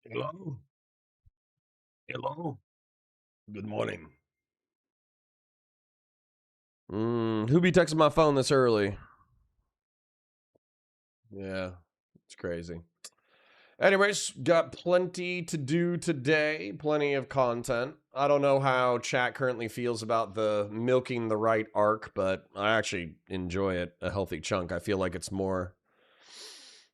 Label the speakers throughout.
Speaker 1: Hello? Hello? Good morning.
Speaker 2: Who be texting my phone this early? Yeah, it's crazy. Anyways, got plenty to do today, plenty of content. I don't know how chat currently feels about the milking the right arc, but I actually enjoy it a healthy chunk. I feel like it's more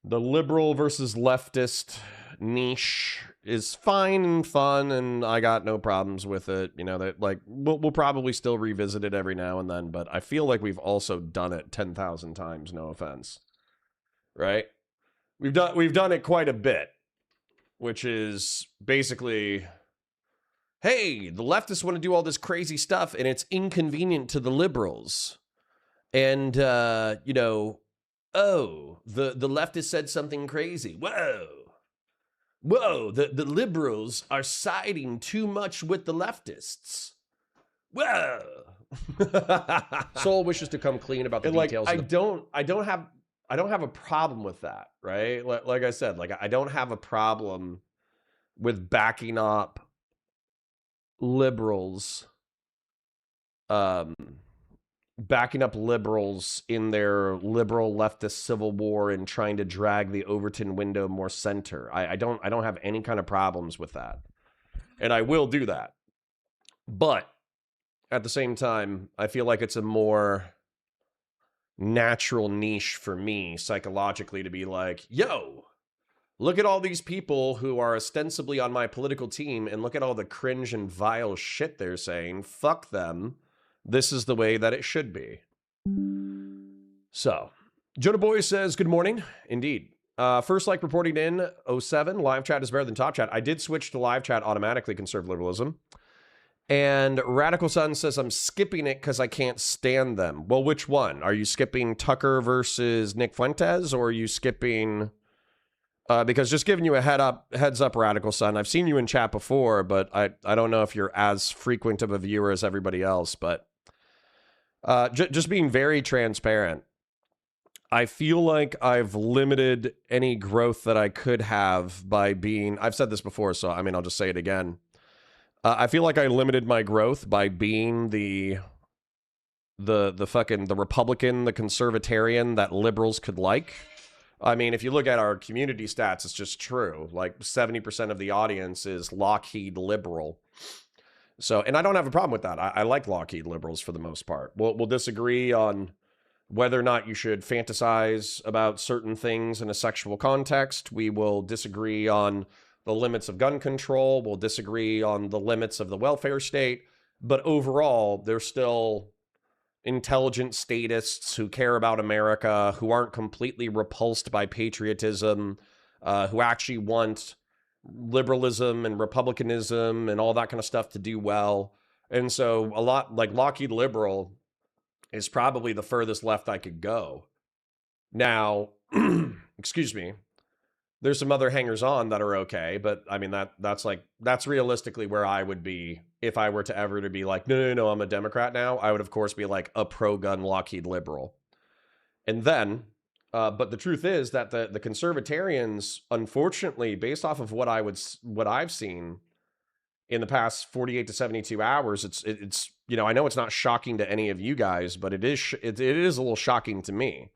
Speaker 2: the liberal versus leftist niche is fine and fun, and I got no problems with it. You know, that like we'll probably still revisit it every now and then, but I feel like we've also done it 10,000 times, no offense. Right? We've done it quite a bit, which is basically, hey, the leftists want to do all this crazy stuff and it's inconvenient to the liberals. And oh, the leftist said something crazy. Whoa, the liberals are siding too much with the leftists. Whoa. Soul wishes to come clean about the
Speaker 1: And like
Speaker 2: details of I don't have a problem with that, right? Like I said, like I don't have a problem with backing up liberals um backing up liberals in their liberal leftist civil war and trying to drag the Overton window more center. I don't have any kind of problems with that. And I will do that. But at the same time, I feel like it's a more natural niche for me psychologically to be like, yo, look at all these people who are ostensibly on my political team and look at all the cringe and vile shit they're saying. Fuck them. This is the way that it should be. So, Jonah Boy says, good morning. Indeed. First like reporting in '07, live chat is better than top chat. I did switch to live chat automatically, conservative liberalism. And Radical Sun says, I'm skipping it because I can't stand them. Well, which one? Are you skipping Tucker versus Nick Fuentes, or are you skipping... because just giving you a heads up, Radical Sun, I've seen you in chat before, but I don't know if you're as frequent of a viewer as everybody else, but just being very transparent, I feel like I've limited any growth that I could have by being... I've said this before, so I mean, I'll just say it again. I feel like I limited my growth by being the fucking the Republican, the conservatarian that liberals could like. I mean, if you look at our community stats, it's just true. Like 70% of the audience is Lockheed liberal. So, and I don't have a problem with that. I like Lockheed liberals for the most part. We'll disagree on whether or not you should fantasize about certain things in a sexual context. We will disagree on the limits of gun control. We'll disagree on the limits of the welfare state. But overall, they're still intelligent statists who care about America, who aren't completely repulsed by patriotism, who actually want liberalism and republicanism and all that kind of stuff to do well. And so a lot like Lockheed Liberal is probably the furthest left I could go. Now, excuse me, there's some other hangers on that are okay, but I mean that's realistically where I would be if I were to ever to be like, no, I'm a Democrat now. I would of course be like a pro-gun Lockheed liberal. And then but the truth is that the conservatarians, unfortunately, based off of what I've seen in the past 48 to 72 hours, it's you know, I know it's not shocking to any of you guys, but it is a little shocking to me.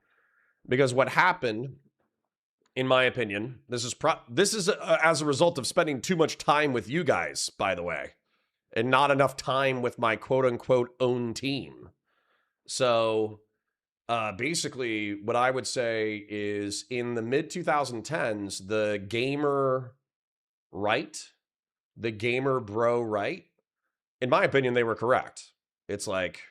Speaker 2: Because what happened, in my opinion, this is as a result of spending too much time with you guys, by the way, and not enough time with my quote unquote own team. So basically, what I would say is in the mid 2010s, the gamer right, the gamer bro right, in my opinion, they were correct. It's like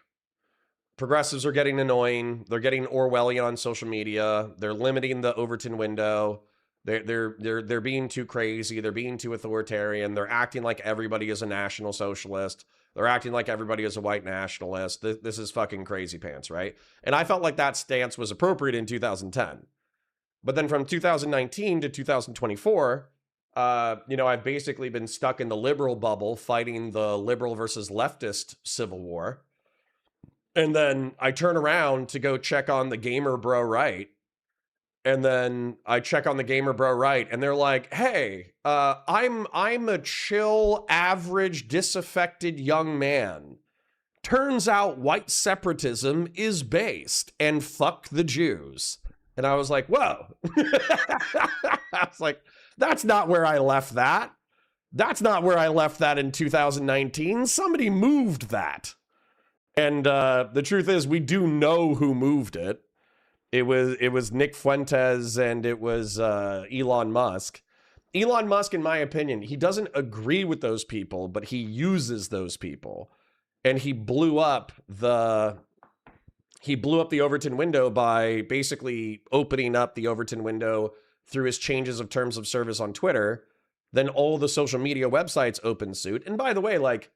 Speaker 2: progressives are getting annoying. They're getting Orwellian on social media. They're limiting the Overton window. They're being too crazy. They're being too authoritarian. They're acting like everybody is a national socialist. They're acting like everybody is a white nationalist. This is fucking crazy pants, right? And I felt like that stance was appropriate in 2010. But then from 2019 to 2024, I've basically been stuck in the liberal bubble fighting the liberal versus leftist civil war. And then I turn around to go check on the gamer bro right. And then I check on the Gamer Bro right, and they're like, "Hey, I'm a chill, average, disaffected young man. Turns out white separatism is based, and fuck the Jews." And I was like, "Whoa!" I was like, "That's not where I left that. That's not where I left that in 2019. Somebody moved that." And the truth is, we do know who moved it. It was Nick Fuentes and it was Elon Musk. Elon Musk, in my opinion, he doesn't agree with those people, but he uses those people. And he blew up the Overton window by basically opening up the Overton window through his changes of terms of service on Twitter. Then all the social media websites opened suit. And by the way, like,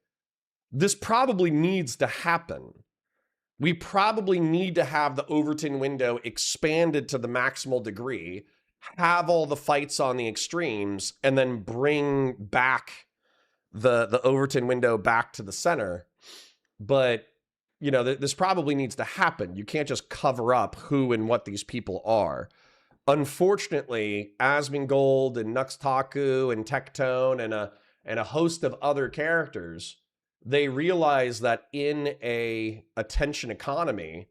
Speaker 2: this probably needs to happen. We probably need to have the Overton window expanded to the maximal degree, have all the fights on the extremes, and then bring back the Overton window back to the center. But, you know, this probably needs to happen. You can't just cover up who and what these people are. Unfortunately, Asmongold and Nuxtaku and Tectone and a host of other characters, they realize that in a attention economy,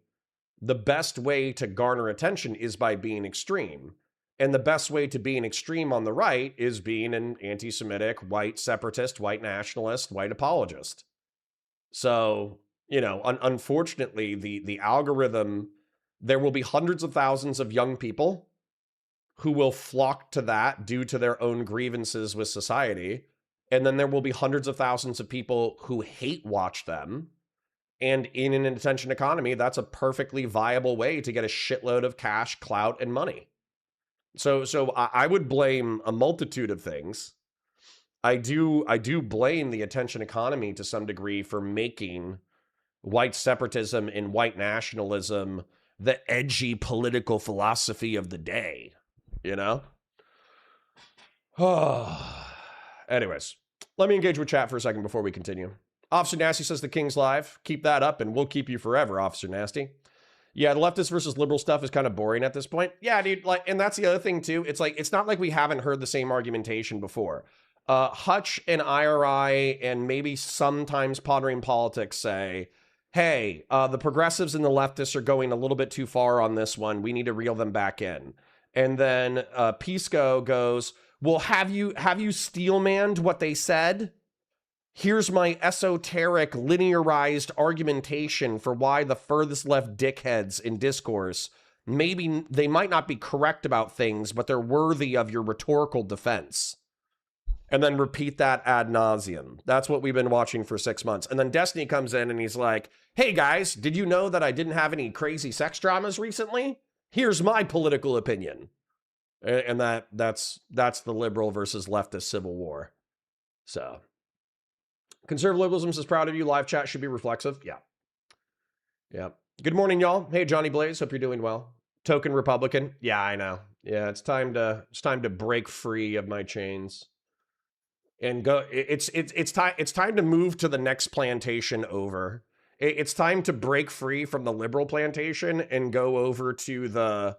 Speaker 2: the best way to garner attention is by being extreme. And the best way to be an extreme on the right is being an anti-Semitic, white separatist, white nationalist, white apologist. So, you know, unfortunately, the algorithm, there will be hundreds of thousands of young people who will flock to that due to their own grievances with society. And then there will be hundreds of thousands of people who hate watch them. And in an attention economy, that's a perfectly viable way to get a shitload of cash, clout, and money. So I would blame a multitude of things. I do blame the attention economy to some degree for making white separatism and white nationalism the edgy political philosophy of the day, you know? Anyways, let me engage with chat for a second before we continue. Officer Nasty says the King's live. Keep that up and we'll keep you forever, Officer Nasty. Yeah, the leftist versus liberal stuff is kind of boring at this point. Yeah, dude, like, and that's the other thing too. It's like, it's not like we haven't heard the same argumentation before. Hutch and IRI and maybe sometimes Pottering Politics say, hey, the progressives and the leftists are going a little bit too far on this one. We need to reel them back in. And then Pisco goes, well, have you steelmanned what they said? Here's my esoteric linearized argumentation for why the furthest left dickheads in discourse, maybe they might not be correct about things, but they're worthy of your rhetorical defense. And then repeat that ad nauseum. That's what we've been watching for 6 months. And then Destiny comes in and he's like, hey guys, did you know that I didn't have any crazy sex dramas recently? Here's my political opinion. And that's the liberal versus leftist civil war. So conservative liberalism is proud of you. Live chat should be reflexive. Yeah. Yeah. Good morning, y'all. Hey, Johnny Blaze. Hope you're doing well. Token Republican. Yeah, I know. Yeah, it's time to break free of my chains and go. It's time to move to the next plantation over. It's time to break free from the liberal plantation and go over to the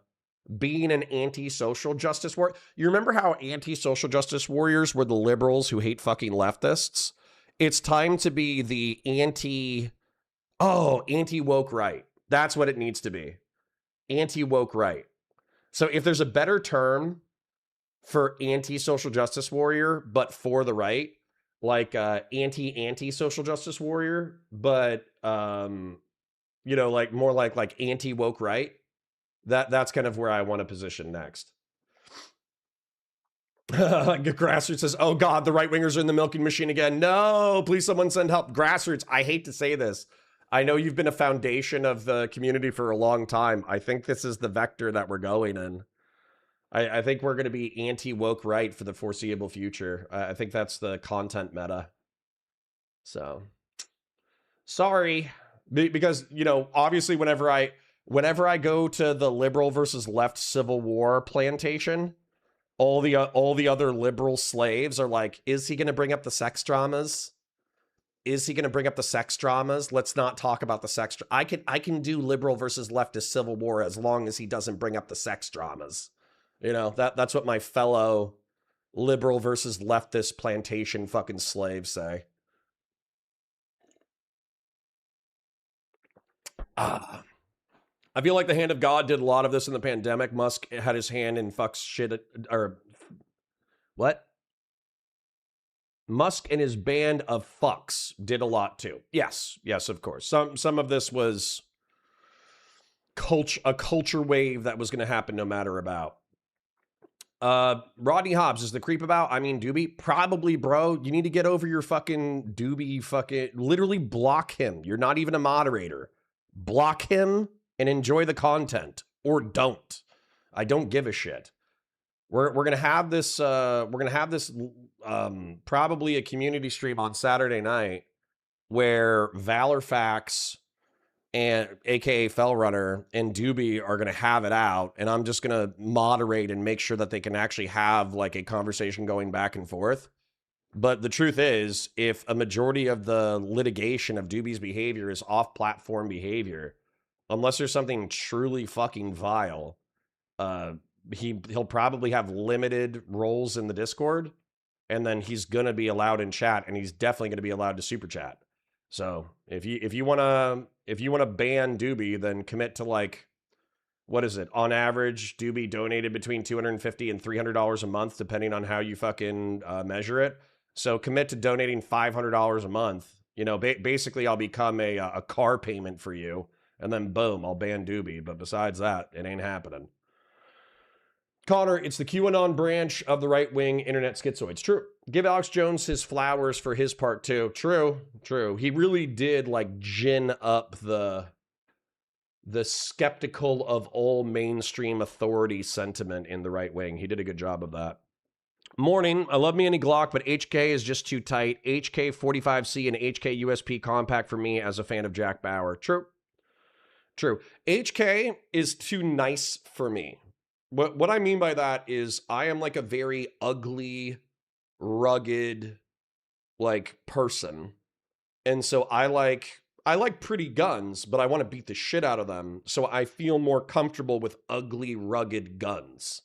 Speaker 2: being an anti-social justice warrior. You remember how anti-social justice warriors were the liberals who hate fucking leftists? It's time to be the anti-woke right. That's what it needs to be. Anti-woke right. So if there's a better term for anti-social justice warrior, but for the right, like anti-social justice warrior, but like more like anti-woke right, that's kind of where I want to position next. Grassroots says, oh God, the right wingers are in the milking machine again. No, please someone send help. Grassroots, I hate to say this. I know you've been a foundation of the community for a long time. I think this is the vector that we're going in. I think we're going to be anti-woke right for the foreseeable future. I think that's the content meta. So, sorry. Because, obviously whenever I go to the liberal versus left civil war plantation, all the other liberal slaves are like, is he going to bring up the sex dramas? Is he going to bring up the sex dramas? Let's not talk about the sex. I can do liberal versus leftist civil war as long as he doesn't bring up the sex dramas. You know, that's what my fellow liberal versus leftist plantation fucking slaves say. I feel like the hand of God did a lot of this in the pandemic. Musk had his hand in fucks shit, or what? Musk and his band of fucks did a lot too. Yes, of course. Some of this was a culture wave that was going to happen no matter about. Rodney Hobbs, is the creep about? I mean, Doobie, probably, bro. You need to get over your fucking Doobie fucking, literally block him. You're not even a moderator. Block him and enjoy the content, or don't. I don't give a shit. We're gonna have this probably a community stream on Saturday night where Valorfax and aka Fellrunner and Doobie are gonna have it out, and I'm just gonna moderate and make sure that they can actually have like a conversation going back and forth. But the truth is, if a majority of the litigation of Doobie's behavior is off-platform behavior, unless there's something truly fucking vile, he'll probably have limited roles in the Discord, and then he's gonna be allowed in chat, and he's definitely gonna be allowed to super chat. So if you wanna ban Doobie, then commit to, like, what is it? On average, Doobie donated between $250 and $300 a month, depending on how you fucking measure it. So commit to donating $500 a month. You know, basically I'll become a car payment for you, and then boom, I'll ban Doobie. But besides that, it ain't happening. Connor, it's the QAnon branch of the right-wing internet schizoids. True. Give Alex Jones his flowers for his part, too. True. He really did, like, gin up the skeptical of all mainstream authority sentiment in the right wing. He did a good job of that. Morning. I love me any Glock, but HK is just too tight. HK 45C and HK USP compact for me as a fan of Jack Bauer. True. HK is too nice for me. What I mean by that is I am like a very ugly, rugged, like, person. And so I like pretty guns, but I want to beat the shit out of them. So I feel more comfortable with ugly, rugged guns.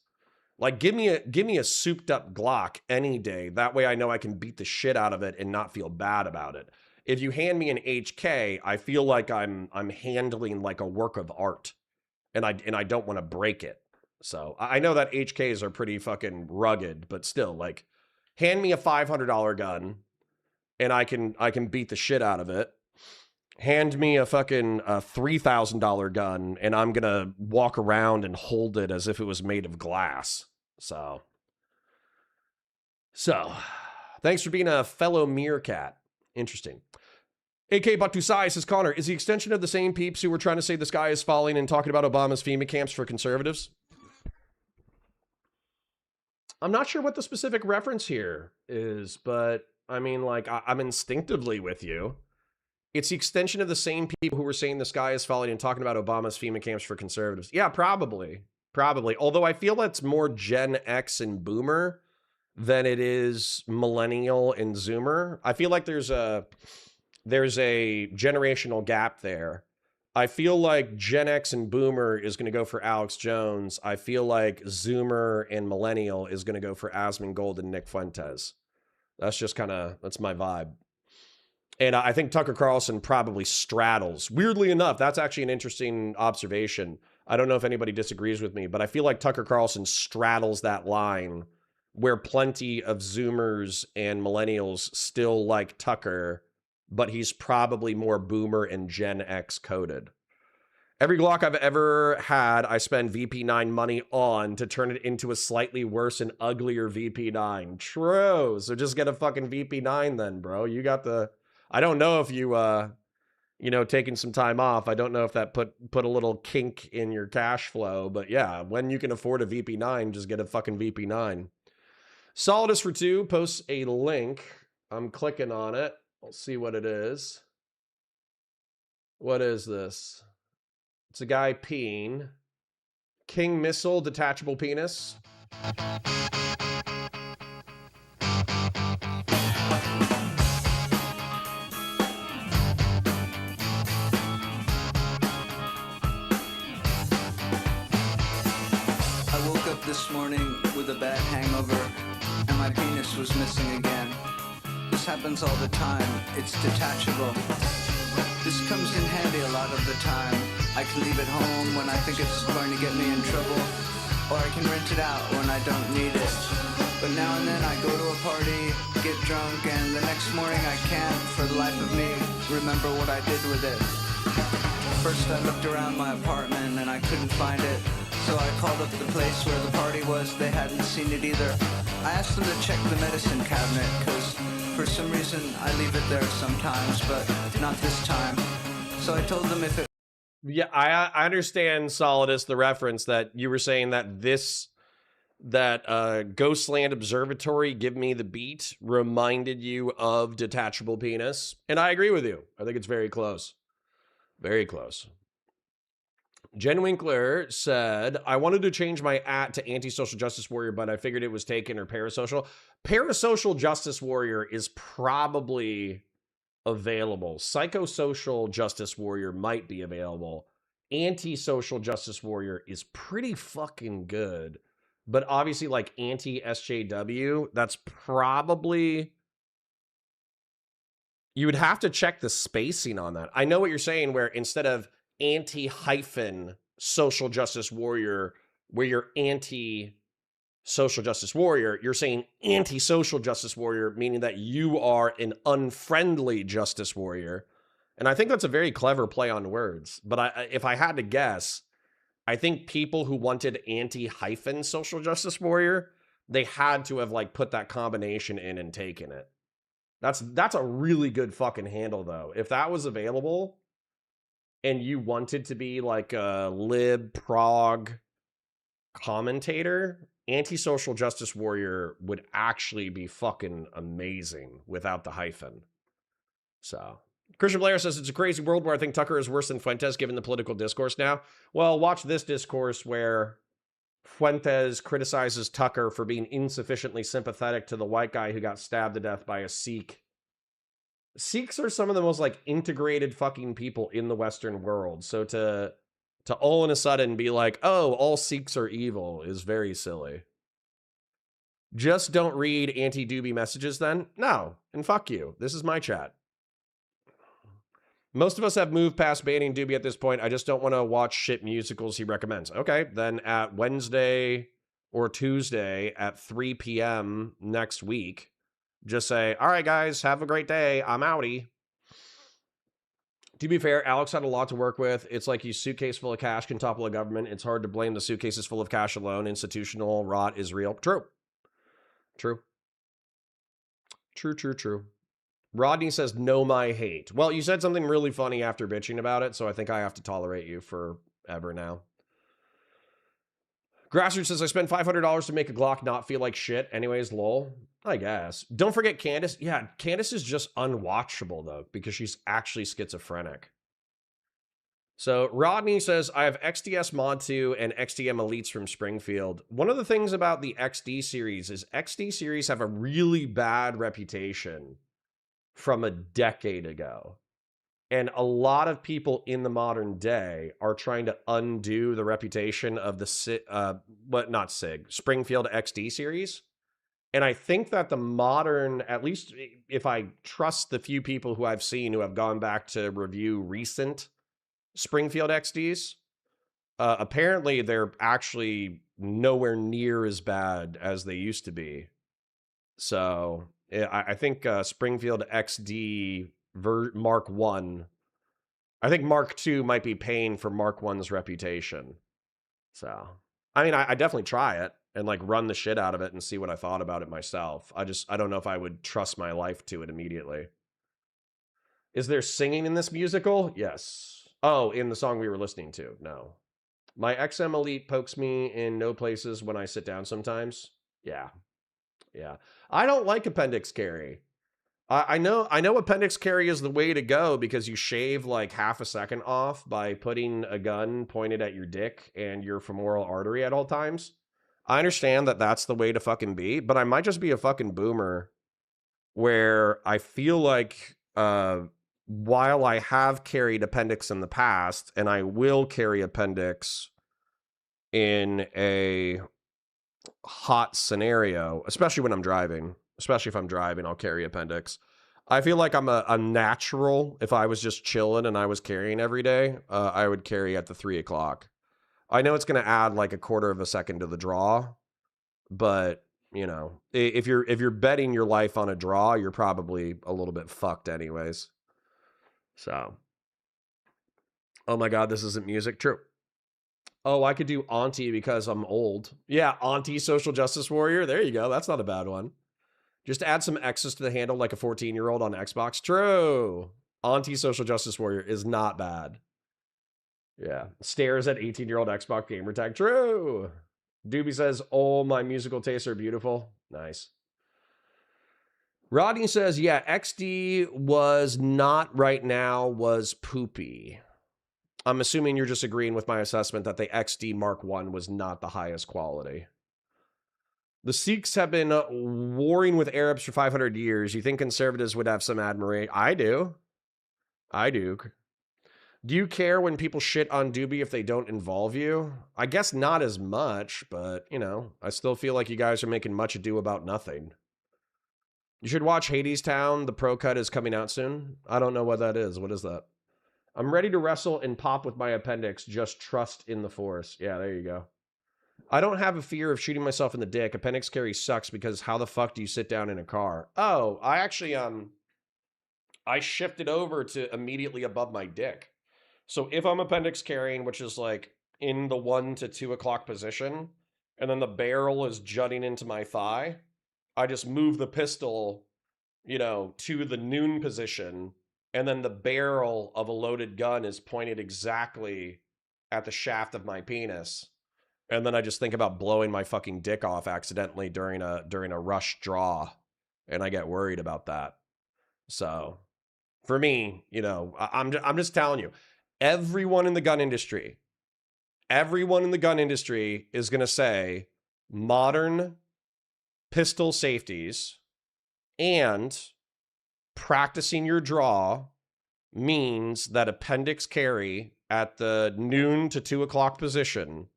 Speaker 2: Like, give me a souped up Glock any day. That way I know I can beat the shit out of it and not feel bad about it. If you hand me an HK, I feel like I'm handling like a work of art, and I don't want to break it. So I know that HKs are pretty fucking rugged, but still, like, hand me a $500 gun and I can beat the shit out of it. Hand me a fucking $3,000 gun and I'm gonna walk around and hold it as if it was made of glass. So thanks for being a fellow meerkat. Interesting. AK Batusai says, Connor, is the extension of the same peeps who were trying to say the sky is falling and talking about Obama's FEMA camps for conservatives? I'm not sure what the specific reference here is, but I mean, like, I'm instinctively with you. It's the extension of the same people who were saying the sky is falling and talking about Obama's FEMA camps for conservatives. Yeah, probably. Although I feel that's more Gen X and Boomer than it is Millennial and Zoomer. I feel like there's a generational gap there. I feel like Gen X and Boomer is going to go for Alex Jones. I feel like Zoomer and Millennial is going to go for Asmongold and Nick Fuentes. That's just that's my vibe. And I think Tucker Carlson probably straddles. Weirdly enough, that's actually an interesting observation. I don't know if anybody disagrees with me, but I feel like Tucker Carlson straddles that line where plenty of Zoomers and Millennials still like Tucker, but he's probably more Boomer and Gen X coded. Every Glock I've ever had, I spend VP9 money on to turn it into a slightly worse and uglier VP9. True. So just get a fucking VP9 then, bro. You got the... I don't know if you, taking some time off. I don't know if that put a little kink in your cash flow. But yeah, when you can afford a VP9, just get a fucking VP9. Solidus for 2 posts a link. I'm clicking on it. I'll see what it is. What is this? It's a guy peeing. King Missile detachable penis.
Speaker 3: my penis was missing again. This happens all the time, it's detachable. This comes in handy a lot of the time. I can leave it home when I think it's going to get me in trouble, or I can rent it out when I don't need it. But now and then I go to a party, get drunk, and the next morning I can't, for the life of me, remember what I did with it. First I looked around my apartment and I couldn't find it, so I called up the place where the party was. They hadn't seen it either. I asked them to check the medicine cabinet, cause for some reason I leave it there sometimes, but not this time. So I told them if it...
Speaker 2: Yeah, I understand, Solidus, the reference that you were saying that Ghostland Observatory, Give Me the Beat, reminded you of Detachable Penis. And I agree with you. I think it's very close. Very close. Jen Winkler said, I wanted to change my @ to Anti-Social Justice Warrior, but I figured it was taken, or Parasocial. Parasocial Justice Warrior is probably available. Psychosocial Justice Warrior might be available. Anti-Social Justice Warrior is pretty fucking good. But obviously, like anti-SJW, that's probably... You would have to check the spacing on that. I know what you're saying, where instead of anti-social justice warrior, where you're anti-social justice warrior, you're saying anti-social justice warrior, meaning that you are an unfriendly justice warrior. And I think that's a very clever play on words. But if I had to guess, I think people who wanted anti-social justice warrior, they had to have like put that combination in and taken it. That's a really good fucking handle, though. If that was available and you wanted to be like a lib prog commentator, anti-social justice warrior would actually be fucking amazing without the hyphen. So Christian Blair says, it's a crazy world where I think Tucker is worse than Fuentes given the political discourse now. Well, watch this discourse where Fuentes criticizes Tucker for being insufficiently sympathetic to the white guy who got stabbed to death by a Sikh. Sikhs are some of the most like integrated fucking people in the Western world. So to all of a sudden be like, oh, all Sikhs are evil is very silly. Just don't read anti-doobie messages then? No, and fuck you. This is my chat. Most of us have moved past banning Doobie at this point. I just don't want to watch shit musicals he recommends. Okay, then at Wednesday or Tuesday at 3 p.m. next week, just say, all right, guys, have a great day. I'm outie. To be fair, Alex had a lot to work with. It's like your suitcase full of cash can topple a government. It's hard to blame the suitcases full of cash alone. Institutional rot is real. True. True. True, true, true. Rodney says, no, my hate. Well, you said something really funny after bitching about it, so I think I have to tolerate you forever now. Grassroots says, I spent $500 to make a Glock not feel like shit. Anyways, lol. I guess. Don't forget Candace. Yeah, Candace is just unwatchable, though, because she's actually schizophrenic. So Rodney says, I have XDS Mod 2 and XDM Elites from Springfield. One of the things about the XD series is XD series have a really bad reputation from a decade ago. And a lot of people in the modern day are trying to undo the reputation of the Springfield XD series. And I think that the modern, at least if I trust the few people who I've seen who have gone back to review recent Springfield XDs, apparently they're actually nowhere near as bad as they used to be. So I think Springfield XD Mark 1, I think Mark 2 might be paying for Mark 1's reputation. So, I mean, I definitely try it and like run the shit out of it and see what I thought about it myself. I don't know if I would trust my life to it immediately. Is there singing in this musical? Yes. Oh, in the song we were listening to? No. My XM Elite pokes me in no places when I sit down sometimes. Yeah. Yeah. I don't like appendix carry. I know appendix carry is the way to go because you shave like half a second off by putting a gun pointed at your dick and your femoral artery at all times. I understand that that's the way to fucking be, but I might just be a fucking boomer where I feel like while I have carried appendix in the past and I will carry appendix in a hot scenario, especially when I'm driving. Especially if I'm driving, I'll carry appendix. I feel like I'm a natural. If I was just chilling and I was carrying every day, I would carry at the 3 o'clock. I know it's going to add like a quarter of a second to the draw, but you know, if you're betting your life on a draw, you're probably a little bit fucked anyways. So, oh my God, this isn't music. True. Oh, I could do auntie because I'm old. Yeah, auntie social justice warrior. There you go. That's not a bad one. Just add some X's to the handle like a 14-year-old on Xbox. True. Auntie social justice warrior is not bad. Yeah. Stares at 18-year-old Xbox gamer tag. True. Doobie says, oh, my musical tastes are beautiful. Nice. Rodney says, yeah, XD was not right now, was poopy. I'm assuming you're just agreeing with my assessment that the XD Mark I was not the highest quality. The Sikhs have been warring with Arabs for 500 years. You think conservatives would have some admiration? I do. I do. Do you care when people shit on Doobie if they don't involve you? I guess not as much, but, you know, I still feel like you guys are making much ado about nothing. You should watch Hades Town. The pro cut is coming out soon. I don't know what that is. What is that? I'm ready to wrestle and pop with my appendix. Just trust in the force. Yeah, there you go. I don't have a fear of shooting myself in the dick. Appendix carry sucks because how the fuck do you sit down in a car? Oh, I actually, I shifted over to immediately above my dick. So if I'm appendix carrying, which is like in the 1 to 2 o'clock position, and then the barrel is jutting into my thigh, I just move the pistol, you know, to the noon position, and then the barrel of a loaded gun is pointed exactly at the shaft of my penis. And then I just think about blowing my fucking dick off accidentally during a rush draw, and I get worried about that. So, for me, you know, I'm just telling you, everyone in the gun industry is going to say modern pistol safeties and practicing your draw means that appendix carry at the noon to 2 o'clock position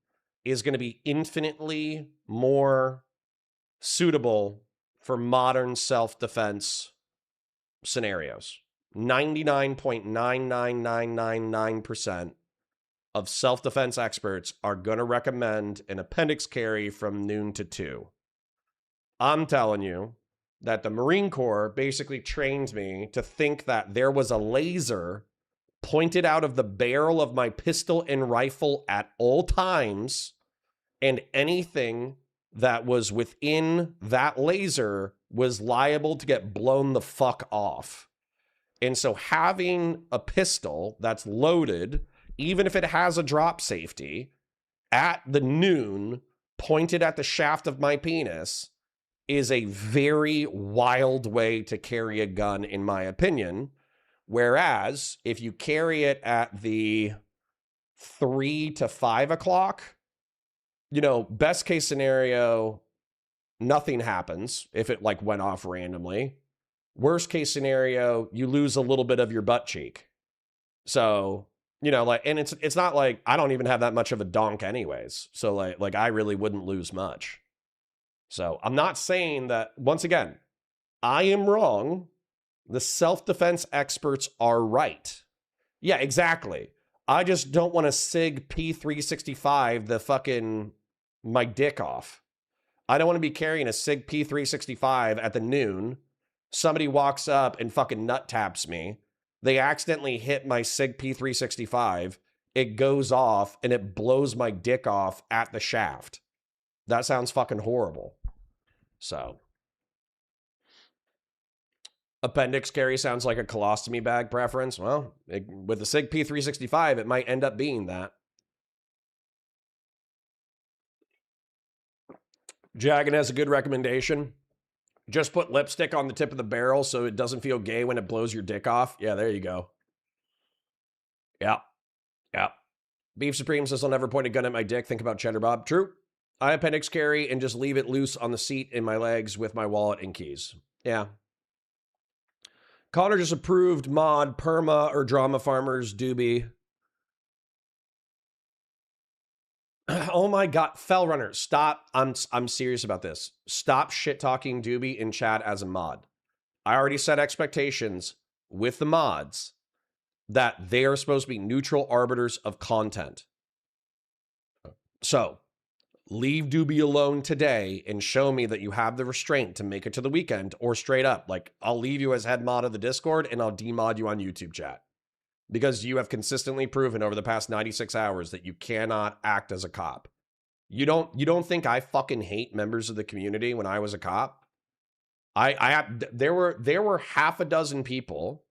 Speaker 2: is going to be infinitely more suitable for modern self-defense scenarios. 99.99999% of self-defense experts are going to recommend an appendix carry from noon to 2. I'm telling you that the Marine Corps basically trained me to think that there was a laser pointed out of the barrel of my pistol and rifle at all times, and anything that was within that laser was liable to get blown the fuck off. And so having a pistol that's loaded, even if it has a drop safety, at the noon, pointed at the shaft of my penis, is a very wild way to carry a gun, in my opinion. Whereas if you carry it at the 3 to 5 o'clock, you know, best case scenario, nothing happens if it like went off randomly. Worst case scenario, you lose a little bit of your butt cheek. So, you know, like, and it's not like I don't even have that much of a donk anyways. So like I really wouldn't lose much. So I'm not saying that, once again, I am wrong. The self-defense experts are right. Yeah, exactly. I just don't want to SIG P365 the fucking my dick off. I don't want to be carrying a SIG P365 at the noon. Somebody walks up and fucking nut taps me. They accidentally hit my SIG P365. It goes off and it blows my dick off at the shaft. That sounds fucking horrible. So, appendix carry sounds like a colostomy bag preference. Well, with the SIG P365, it might end up being that. Jagan has a good recommendation. Just put lipstick on the tip of the barrel so it doesn't feel gay when it blows your dick off. Yeah, there you go. Yeah. Yeah. Beef Supreme says, I'll never point a gun at my dick. Think about Cheddar Bob. True. I appendix carry and just leave it loose on the seat in my legs with my wallet and keys. Yeah. Connor just approved mod, perma, or drama farmers, doobie. Oh my god, Fellrunner, stop. I'm serious about this. Stop shit talking Doobie in chat as a mod. I already set expectations with the mods that they are supposed to be neutral arbiters of content. So, leave Doobie alone today and show me that you have the restraint to make it to the weekend, or straight up, like, I'll leave you as head mod of the Discord and I'll demod you on YouTube chat. Because you have consistently proven over the past 96 hours that you cannot act as a cop. You don't think I fucking hate members of the community when I was a cop? There were half a dozen people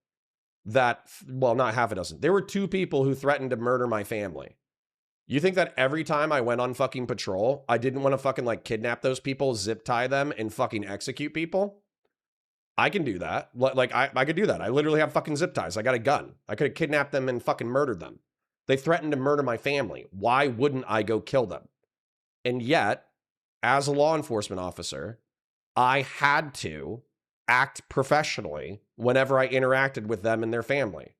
Speaker 2: that, well, not half a dozen. There were 2 people who threatened to murder my family. You think that every time I went on fucking patrol, I didn't want to fucking like kidnap those people, zip tie them, and fucking execute people? I can do that. Like, I could do that. I literally have fucking zip ties. I got a gun. I could have kidnapped them and fucking murdered them. They threatened to murder my family. Why wouldn't I go kill them? And yet, as a law enforcement officer, I had to act professionally whenever I interacted with them and their family.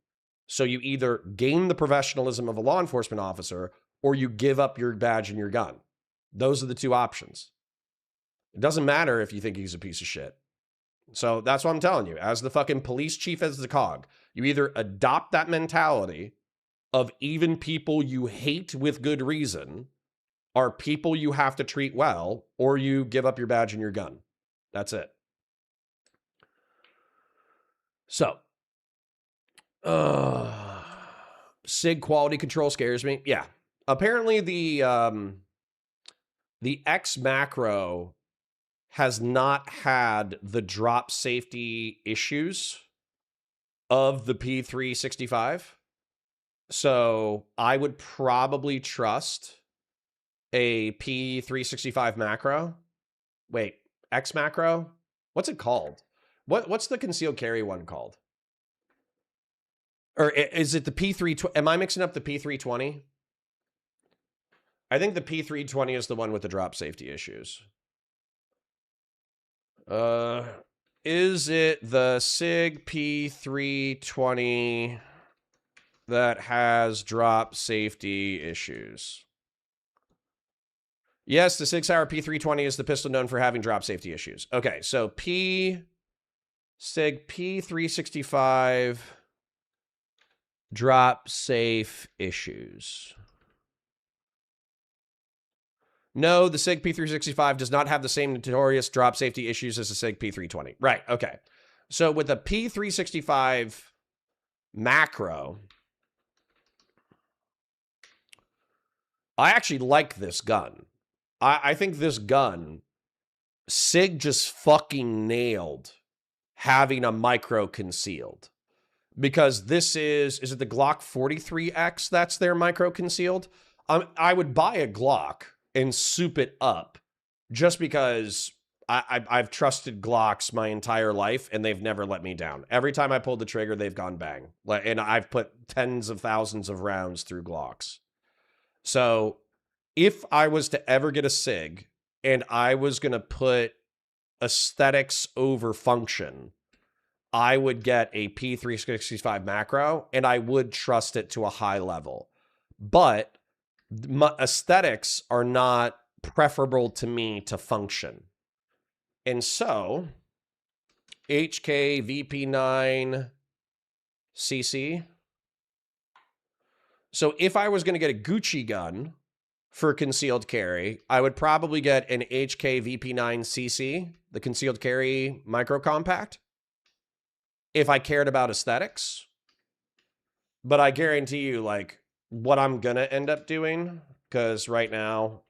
Speaker 2: So you either gain the professionalism of a law enforcement officer or you give up your badge and your gun. Those are the 2 options. It doesn't matter if you think he's a piece of shit. So that's what I'm telling you. As the fucking police chief, as the cog, you either adopt that mentality of even people you hate with good reason are people you have to treat well, or you give up your badge and your gun. That's it. So, SIG quality control scares me. Yeah. Apparently the X macro has not had the drop safety issues of the P365. So I would probably trust a P365 macro. Wait, X macro? What's it called? What's the concealed carry one called? Or is it the P320? Am I mixing up the P320? I think the P320 is the one with the drop safety issues. Is it the SIG P320 that has drop safety issues? Yes, the 6-hour P320 is the pistol known for having drop safety issues. Okay, so SIG P365 drop safe issues. No, the SIG P365 does not have the same notorious drop safety issues as the SIG P320. Right, okay. So with the P365 macro, I actually like this gun. I think this gun, SIG just fucking nailed having a micro concealed. Because this is it the Glock 43X that's their micro concealed? I would buy a Glock and soup it up just because I've trusted Glocks my entire life and they've never let me down. Every time I pulled the trigger, they've gone bang. And I've put tens of thousands of rounds through Glocks. So if I was to ever get a SIG and I was going to put aesthetics over function, I would get a P365 macro and I would trust it to a high level. But aesthetics are not preferable to me to function. And so, HK VP9 CC. So if I was going to get a Gucci gun for concealed carry, I would probably get an HK VP9 CC, the concealed carry micro compact, if I cared about aesthetics. But I guarantee you, like, what I'm going to end up doing, because right now,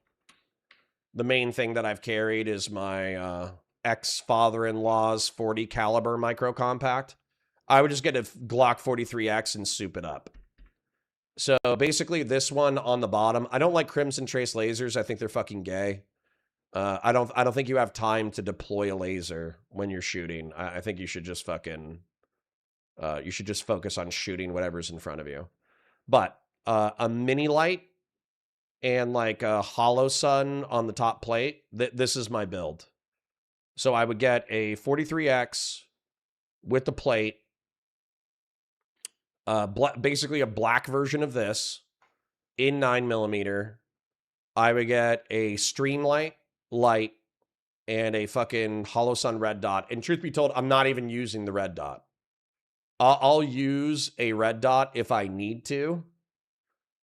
Speaker 2: the main thing that I've carried is my ex-father-in-law's 40 caliber micro compact. I would just get a Glock 43X and soup it up. So basically this one on the bottom, I don't like Crimson Trace lasers. I think they're fucking gay. I don't think you have time to deploy a laser when you're shooting. I think you should just fucking, you should just focus on shooting whatever's in front of you. But a mini light and like a hollow sun on the top plate, this is my build. So I would get a 43X with the plate, basically a black version of this in 9mm, I would get a Streamlight light and a fucking Hollow Sun red dot. And truth be told, I'm not even using the red dot. I'll use a red dot if I need to,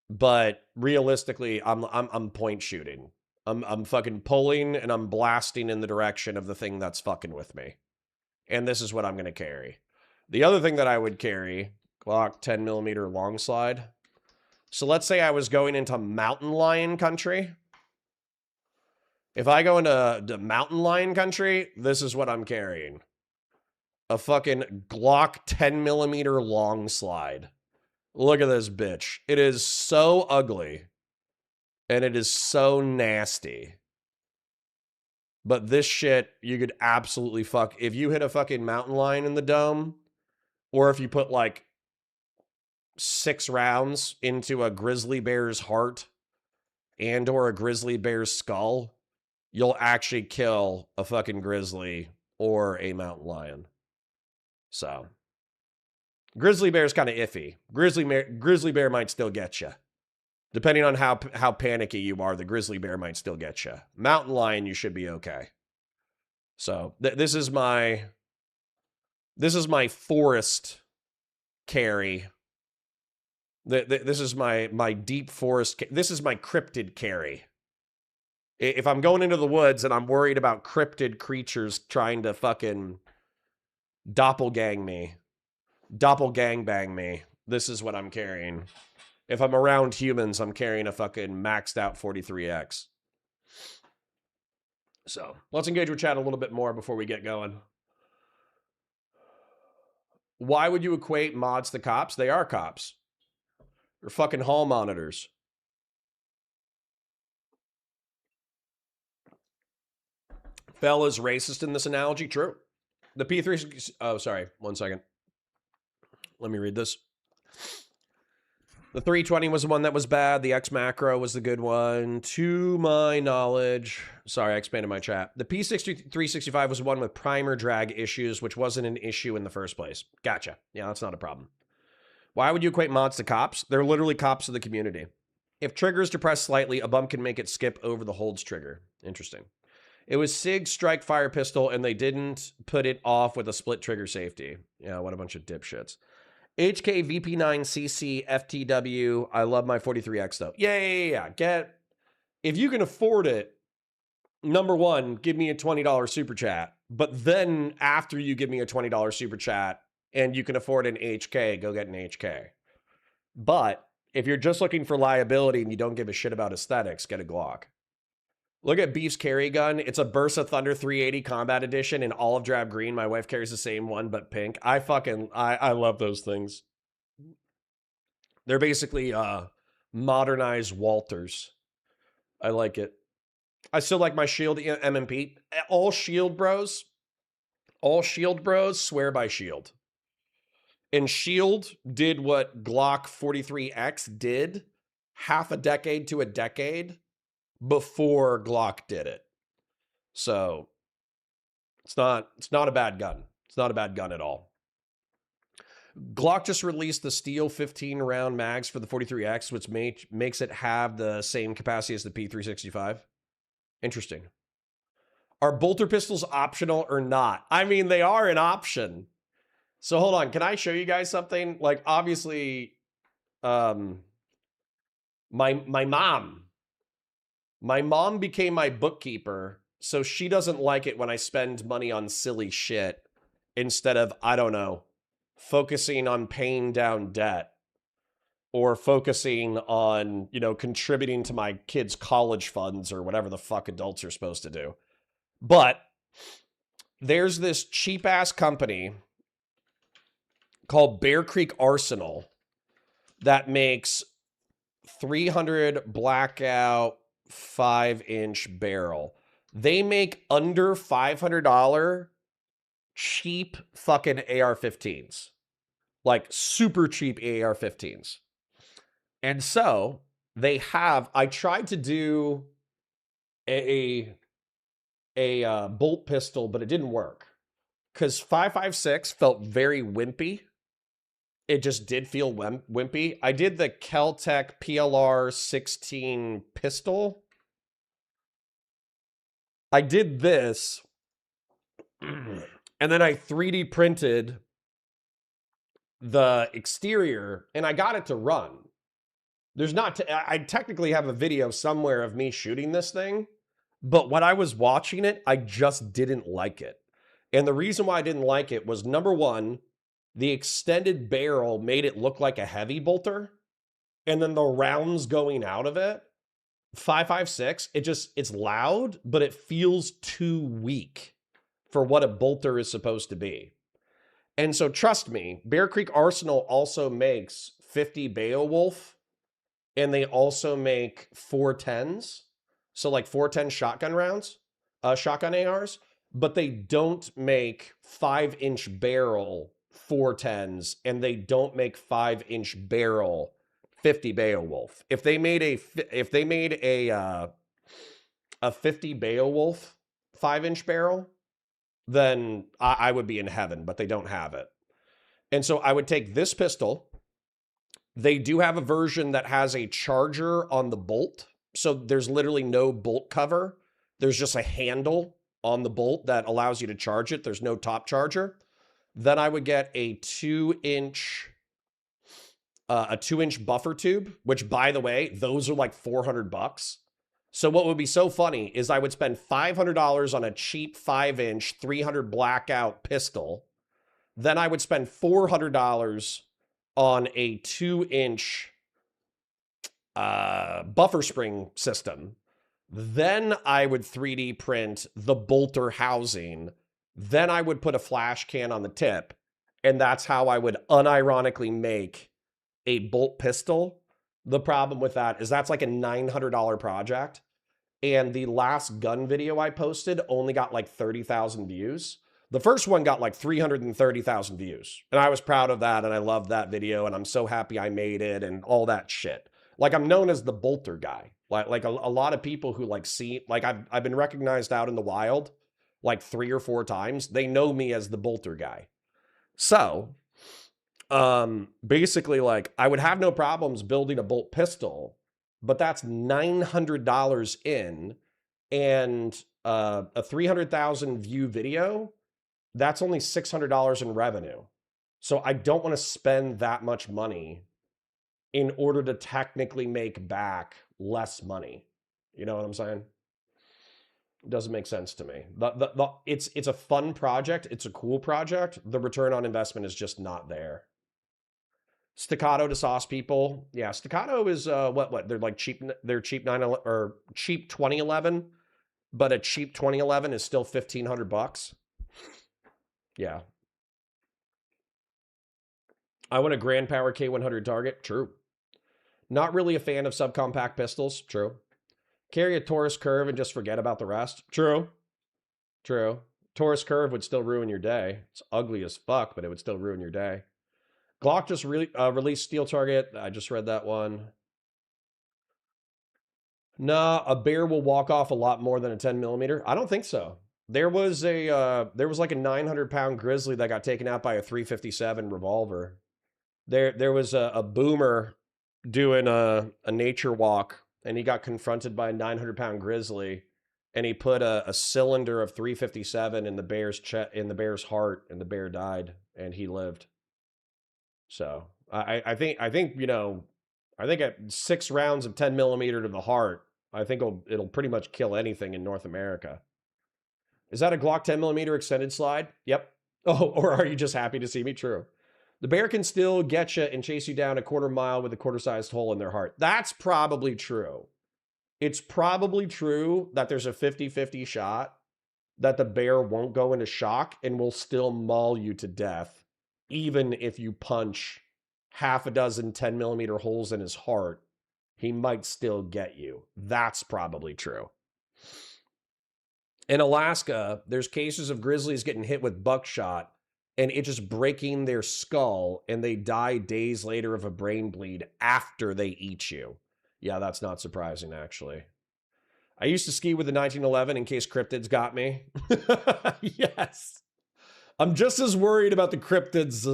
Speaker 2: but realistically, I'm point shooting. I'm fucking pulling and I'm blasting in the direction of the thing that's fucking with me. And this is what I'm gonna carry. The other thing that I would carry, Glock 10mm long slide. So let's say I was going into mountain lion country. If I go into the mountain lion country, this is what I'm carrying. A fucking Glock 10mm long slide. Look at this bitch. It is so ugly. And it is so nasty. But this shit, you could absolutely fuck. If you hit a fucking mountain lion in the dome, or if you put like 6 rounds into a grizzly bear's heart and or a grizzly bear's skull, you'll actually kill a fucking grizzly or a mountain lion. So, grizzly bear's kind of iffy. Grizzly bear might still get you. Depending on how panicky you are, the grizzly bear might still get you. Mountain lion, you should be okay. So, this is my forest carry. This is my deep forest. This is my cryptid carry. If I'm going into the woods and I'm worried about cryptid creatures trying to fucking doppelgang bang me, this is what I'm carrying. If I'm around humans, I'm carrying a fucking maxed out 43X. So, let's engage with chat a little bit more before we get going. Why would you equate mods to cops? They are cops. They're fucking hall monitors. Fell is racist in this analogy. True. The P3... Oh, sorry. 1 second. Let me read this. The 320 was the one that was bad. The X macro was the good one. To my knowledge... Sorry, I expanded my chat. The P365 was the one with primer drag issues, which wasn't an issue in the first place. Gotcha. Yeah, that's not a problem. Why would you equate mods to cops? They're literally cops of the community. If triggers depressed slightly, a bump can make it skip over the holds trigger. Interesting. It was SIG strike fire pistol, and they didn't put it off with a split trigger safety. Yeah, what a bunch of dipshits. HK VP9CC FTW. I love my 43X though. Yeah. If you can afford it, number one, give me a $20 super chat. But then after you give me a $20 super chat and you can afford an HK, go get an HK. But if you're just looking for liability and you don't give a shit about aesthetics, get a Glock. Look at Beef's carry gun. It's a Bursa Thunder 380 Combat Edition in olive drab green. My wife carries the same one, but pink. I love those things. They're basically modernized Walters. I like it. I still like my Shield MMP. All Shield bros swear by Shield. And Shield did what Glock 43X did half a decade to a decade before Glock did it. So it's not a bad gun. It's not a bad gun at all. Glock just released the steel 15 round mags for the 43X, which makes it have the same capacity as the P365. Interesting. Are bolter pistols optional or not? I mean, they are an option. So hold on, can I show you guys something? Like, obviously, my mom became my bookkeeper, so she doesn't like it when I spend money on silly shit instead of, I don't know, focusing on paying down debt or focusing on, contributing to my kids' college funds or whatever the fuck adults are supposed to do. But there's this cheap-ass company called Bear Creek Arsenal that makes 300 blackout 5-inch barrel. They make under $500 cheap fucking AR-15s. Like super cheap AR-15s. And so I tried to do a bolt pistol, but it didn't work. Because 5.56 felt very wimpy. It just did feel wimpy. I did the Keltec PLR 16 pistol, I did this, and then I 3D printed the exterior, and I got it to run. There's not, I technically have a video somewhere of me shooting this thing, but when I was watching it, I just didn't like it. And the reason why I didn't like it was, number one, the extended barrel made it look like a heavy bolter, and then the rounds going out of it, 5.56, it's loud, but it feels too weak for what a bolter is supposed to be. And so trust me, Bear Creek Arsenal also makes 50 Beowulf, and they also make 410s. So like 410 shotgun rounds, shotgun ARs, but they don't make 5-inch barrel 410s, and they don't make 5-inch barrel 50 Beowulf. If they made a 50 Beowulf 5-inch barrel, then I would be in heaven, but they don't have it. And so I would take this pistol. They do have a version that has a charger on the bolt. So there's literally no bolt cover. There's just a handle on the bolt that allows you to charge it. There's no top charger. Then I would get a 2-inch buffer tube, which, by the way, those are like $400. So what would be so funny is I would spend $500 on a cheap 5-inch 300 blackout pistol. Then I would spend $400 on a 2-inch buffer spring system. Then I would 3D print the bolter housing. Then I would put a flash can on the tip. And that's how I would unironically make a bolt pistol. The problem with that is that's like a $900 project. And the last gun video I posted only got like 30,000 views. The first one got like 330,000 views. And I was proud of that, and I loved that video, and I'm so happy I made it and all that shit. Like, I'm known as the bolter guy. Like a lot of people who like see, like I've been recognized out in the wild like 3 or 4 times. They know me as the bolter guy. So, basically, like, I would have no problems building a bolt pistol, but that's $900 in, and a 300,000 view video, that's only $600 in revenue. So I don't want to spend that much money in order to technically make back less money. You know what I'm saying? It doesn't make sense to me. It's a fun project. It's a cool project. The return on investment is just not there. Staccato to sauce people. Yeah, Staccato is what? They're like cheap. They're cheap 911 or cheap 2011, but a cheap 2011 is still $1,500. Yeah. I want a Grand Power K100 target. True. Not really a fan of subcompact pistols. True. Carry a Taurus curve and just forget about the rest. True. True. Taurus curve would still ruin your day. It's ugly as fuck, but it would still ruin your day. Glock just released Steel Target. I just read that one. Nah, a bear will walk off a lot more than a 10 millimeter. I don't think so. There was like a 900-pound grizzly that got taken out by a 357 revolver. There was a boomer doing a nature walk, and he got confronted by a 900-pound grizzly, and he put a cylinder of 357 in the bear's heart, and the bear died, and he lived. So I think at 6 rounds of 10 millimeter to the heart, I think it'll pretty much kill anything in North America. Is that a Glock 10 millimeter extended slide? Yep. Oh, or are you just happy to see me? True. The bear can still get you and chase you down a quarter mile with a quarter-sized hole in their heart. That's probably true. It's probably true that there's a 50-50 shot that the bear won't go into shock and will still maul you to death, even if you punch half a dozen 10 millimeter holes in his heart. He might still get you. That's probably true. In Alaska, there's cases of grizzlies getting hit with buckshot and it just breaking their skull, and they die days later of a brain bleed after they eat you. Yeah, that's not surprising, actually. I used to ski with the 1911 in case cryptids got me. Yes. I'm just as worried about the cryptids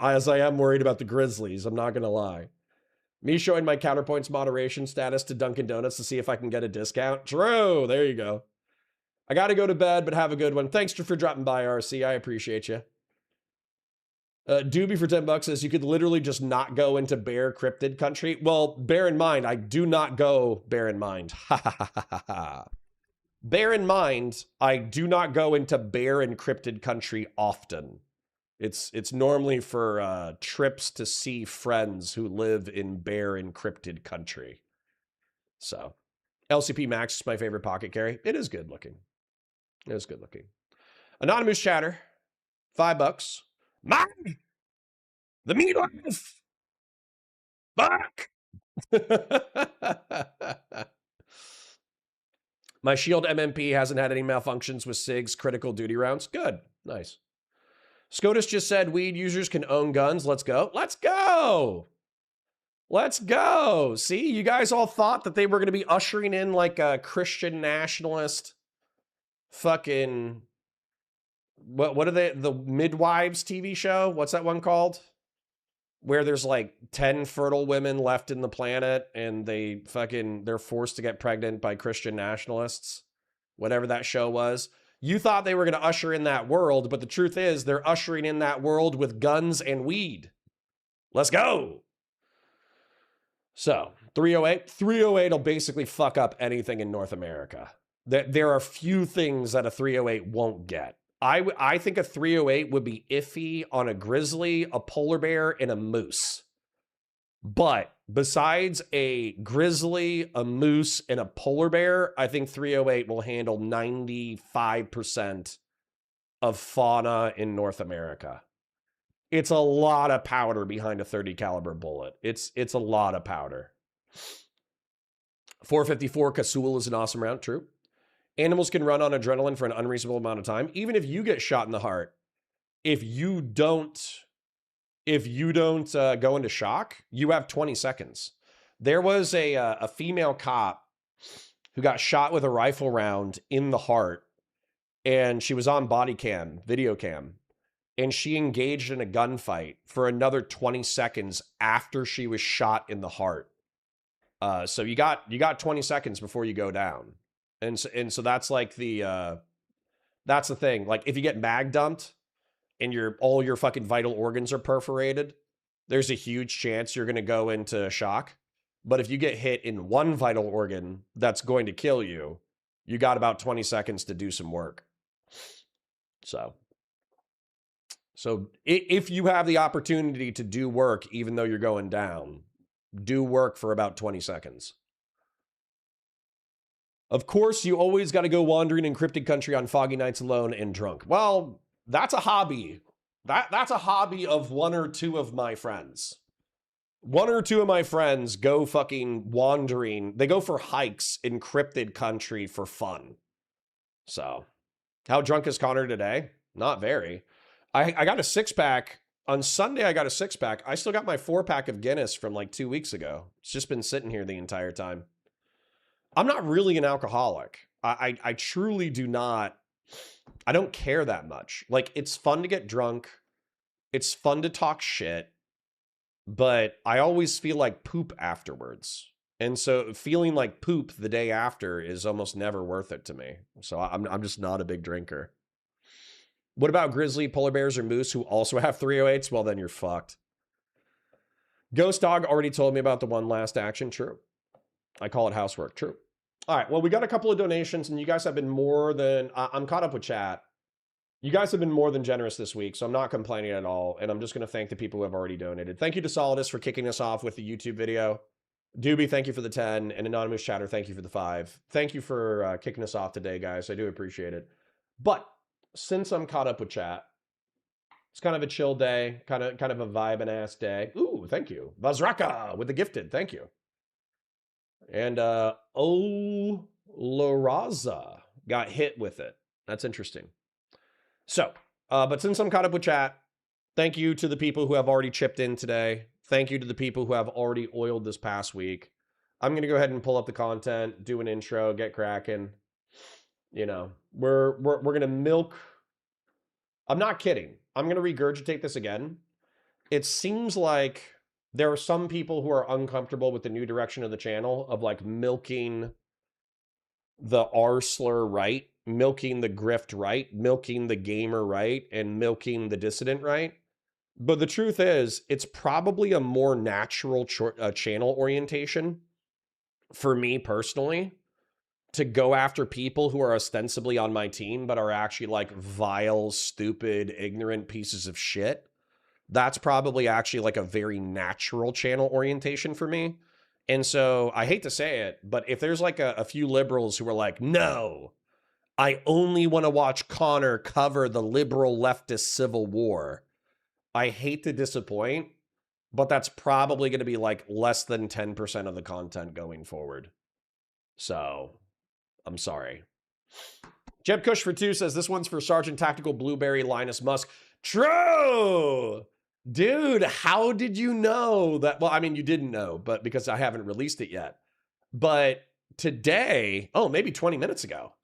Speaker 2: as I am worried about the grizzlies. I'm not going to lie. Me showing my counterpoints moderation status to Dunkin' Donuts to see if I can get a discount. True. There you go. I got to go to bed, but have a good one. Thanks for dropping by, RC. I appreciate you. Doobie for $10 says you could literally just not go into bear cryptid country. Well, bear in mind, I do not go bear in mind. Bear in mind, I do not go into bear encrypted country often. It's normally for trips to see friends who live in bear encrypted country. So, LCP Max is my favorite pocket carry. It is good looking. It is good looking. Anonymous chatter, $5. Mine, the meatloaf. Fuck. My Shield MMP hasn't had any malfunctions with SIG's critical duty rounds. Good. Nice. SCOTUS just said weed users can own guns. Let's go. Let's go. Let's go. See, you guys all thought that they were going to be ushering in like a Christian nationalist fucking... What are they? The Midwives TV show? What's that one called? Where there's like 10 fertile women left in the planet and they're forced to get pregnant by Christian nationalists. Whatever that show was. You thought they were going to usher in that world, but the truth is they're ushering in that world with guns and weed. Let's go. So 308 will basically fuck up anything in North America. There are few things that a 308 won't get. I think a 308 would be iffy on a grizzly, a polar bear, and a moose. But besides a grizzly, a moose, and a polar bear, I think 308 will handle 95% of fauna in North America. It's a lot of powder behind a 30 caliber bullet. It's a lot of powder. 454 Kasul is an awesome round, true. Animals can run on adrenaline for an unreasonable amount of time. Even if you get shot in the heart, if you don't go into shock, you have 20 seconds. There was a female cop who got shot with a rifle round in the heart, and she was on body cam, video cam, and she engaged in a gunfight for another 20 seconds after she was shot in the heart. So you got 20 seconds before you go down. And so that's like that's the thing. Like if you get mag dumped and all your fucking vital organs are perforated, there's a huge chance you're going to go into shock. But if you get hit in one vital organ that's going to kill you, you got about 20 seconds to do some work. So if you have the opportunity to do work, even though you're going down, do work for about 20 seconds. Of course, you always got to go wandering in cryptid country on foggy nights alone and drunk. Well, that's a hobby. That's a hobby of one or two of my friends. One or two of my friends go fucking wandering. They go for hikes in cryptid country for fun. So, how drunk is Connor today? Not very. I got a 6-pack. On Sunday, I got a 6-pack. I still got my 4-pack of Guinness from like 2 weeks ago. It's just been sitting here the entire time. I'm not really an alcoholic. I truly do not. I don't care that much. Like, it's fun to get drunk. It's fun to talk shit. But I always feel like poop afterwards. And so feeling like poop the day after is almost never worth it to me. So I'm just not a big drinker. What about grizzly, polar bears, or moose who also have 308s? Well, then you're fucked. Ghost Dog already told me about the one last action. True. I call it housework. True. All right. Well, we got a couple of donations, and you guys have been more than... I'm caught up with chat. You guys have been more than generous this week, so I'm not complaining at all, and I'm just going to thank the people who have already donated. Thank you to Solidus for kicking us off with the YouTube video. Doobie, thank you for the 10, and Anonymous Chatter, thank you for the 5. Thank you for kicking us off today, guys. I do appreciate it. But since I'm caught up with chat, it's kind of a chill day, kind of a vibing-ass day. Ooh, thank you. Vazraka with the gifted. Thank you. And Olaraza got hit with it. That's interesting. So, but since I'm caught up with chat, thank you to the people who have already chipped in today. Thank you to the people who have already oiled this past week. I'm going to go ahead and pull up the content, do an intro, get cracking. You know, we're going to milk. I'm not kidding. I'm going to regurgitate this again. It seems like there are some people who are uncomfortable with the new direction of the channel of like milking the R slur right, milking the grift right, milking the gamer right, and milking the dissident right. But the truth is, it's probably a more natural channel orientation for me personally to go after people who are ostensibly on my team, but are actually like vile, stupid, ignorant pieces of shit. That's probably actually like a very natural channel orientation for me. And so I hate to say it, but if there's like a few liberals who are like, no, I only want to watch Connor cover the liberal leftist civil war, I hate to disappoint, but that's probably going to be like less than 10% of the content going forward. So I'm sorry. Jeb Kush for 2 says, this one's for Sergeant Tactical Blueberry Linus Musk. True! Dude, how did you know that? Well, I mean, you didn't know, but because I haven't released it yet. But today, oh, maybe 20 minutes ago,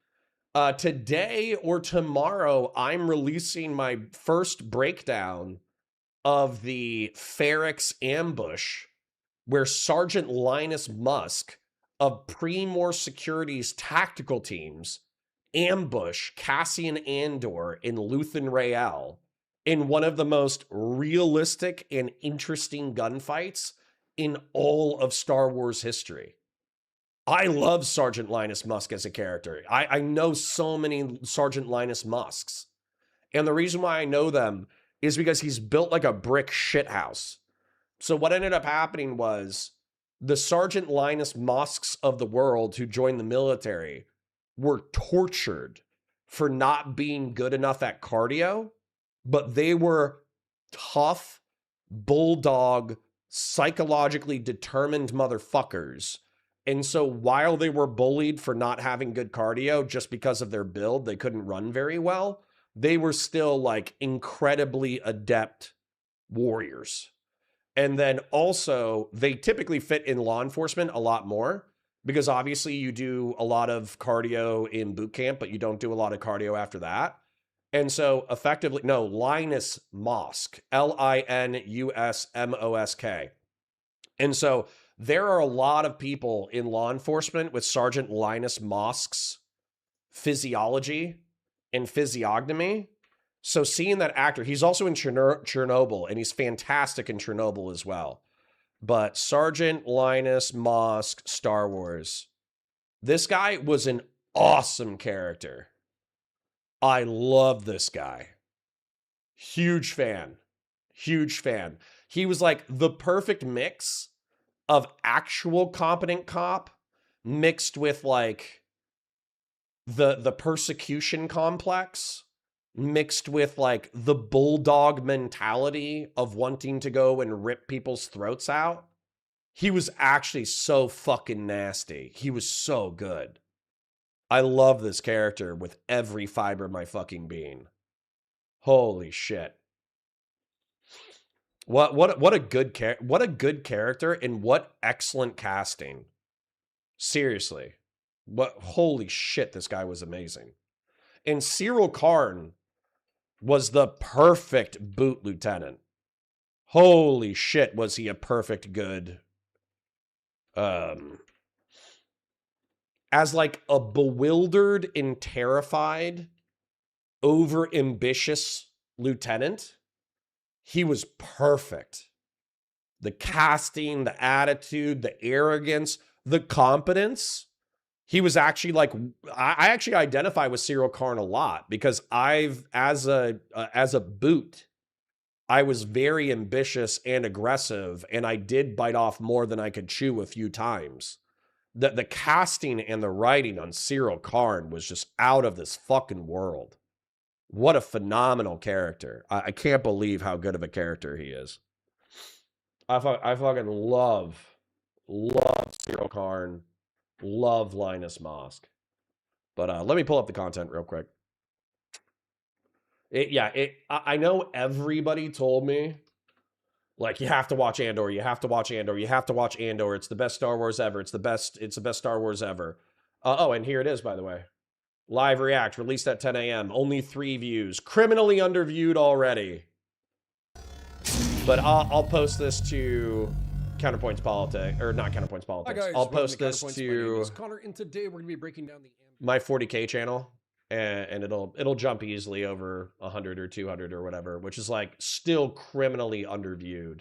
Speaker 2: today or tomorrow, I'm releasing my first breakdown of the Ferrex ambush where Sergeant Linus Musk of Primor Security's tactical teams ambush Cassian Andor in Luthen Rael in one of the most realistic and interesting gunfights in all of Star Wars history. I love Sergeant Linus Musk as a character. I know so many Sergeant Linus Musks. And the reason why I know them is because he's built like a brick shithouse. So what ended up happening was the Sergeant Linus Musks of the world who joined the military were tortured for not being good enough at cardio, but they were tough, bulldog, psychologically determined motherfuckers. And so while they were bullied for not having good cardio just because of their build, they couldn't run very well, they were still like incredibly adept warriors. And then also, they typically fit in law enforcement a lot more because obviously you do a lot of cardio in boot camp, but you don't do a lot of cardio after that. And so effectively, no, Linus Mosk, Linusmosk. And so there are a lot of people in law enforcement with Sergeant Linus Mosk's physiology and physiognomy. So seeing that actor, he's also in Chernobyl, and he's fantastic in Chernobyl as well. But Sergeant Linus Mosk, Star Wars. This guy was an awesome character. I love this guy. Huge fan. Huge fan. He was like the perfect mix of actual competent cop mixed with like the persecution complex mixed with like the bulldog mentality of wanting to go and rip people's throats out. He was actually so fucking nasty. He was so good. I love this character with every fiber of my fucking being. Holy shit. What a good character and what excellent casting. Seriously. Holy shit, this guy was amazing. And Cyril Karn was the perfect boot lieutenant. Holy shit, was he a perfect good as like a bewildered and terrified, over-ambitious lieutenant, he was perfect. The casting, the attitude, the arrogance, the competence. He was actually like, I actually identify with Cyril Karn a lot because as a boot, I was very ambitious and aggressive, and I did bite off more than I could chew a few times. The casting and the writing on Cyril Karn was just out of this fucking world. What a phenomenal character. I can't believe how good of a character he is. I fucking love Cyril Karn. Love Linus Mosk. But let me pull up the content real quick. I know everybody told me, like, you have to watch Andor, you have to watch Andor, you have to watch Andor. It's the best Star Wars ever. It's the best Star Wars ever. Oh, and here it is, by the way. Live React, released at 10 a.m. Only 3 views. Criminally underviewed already. But I'll post this to Counterpoints Politics, or not Counterpoints Politics.
Speaker 4: Hi guys,
Speaker 2: I'll
Speaker 4: welcome
Speaker 2: post this
Speaker 4: Counterpoints. My
Speaker 2: to
Speaker 4: name is Connor, and today we're going to be breaking down the
Speaker 2: my 40K channel, and it'll jump easily over 100 or 200 or whatever, which is like still criminally underviewed.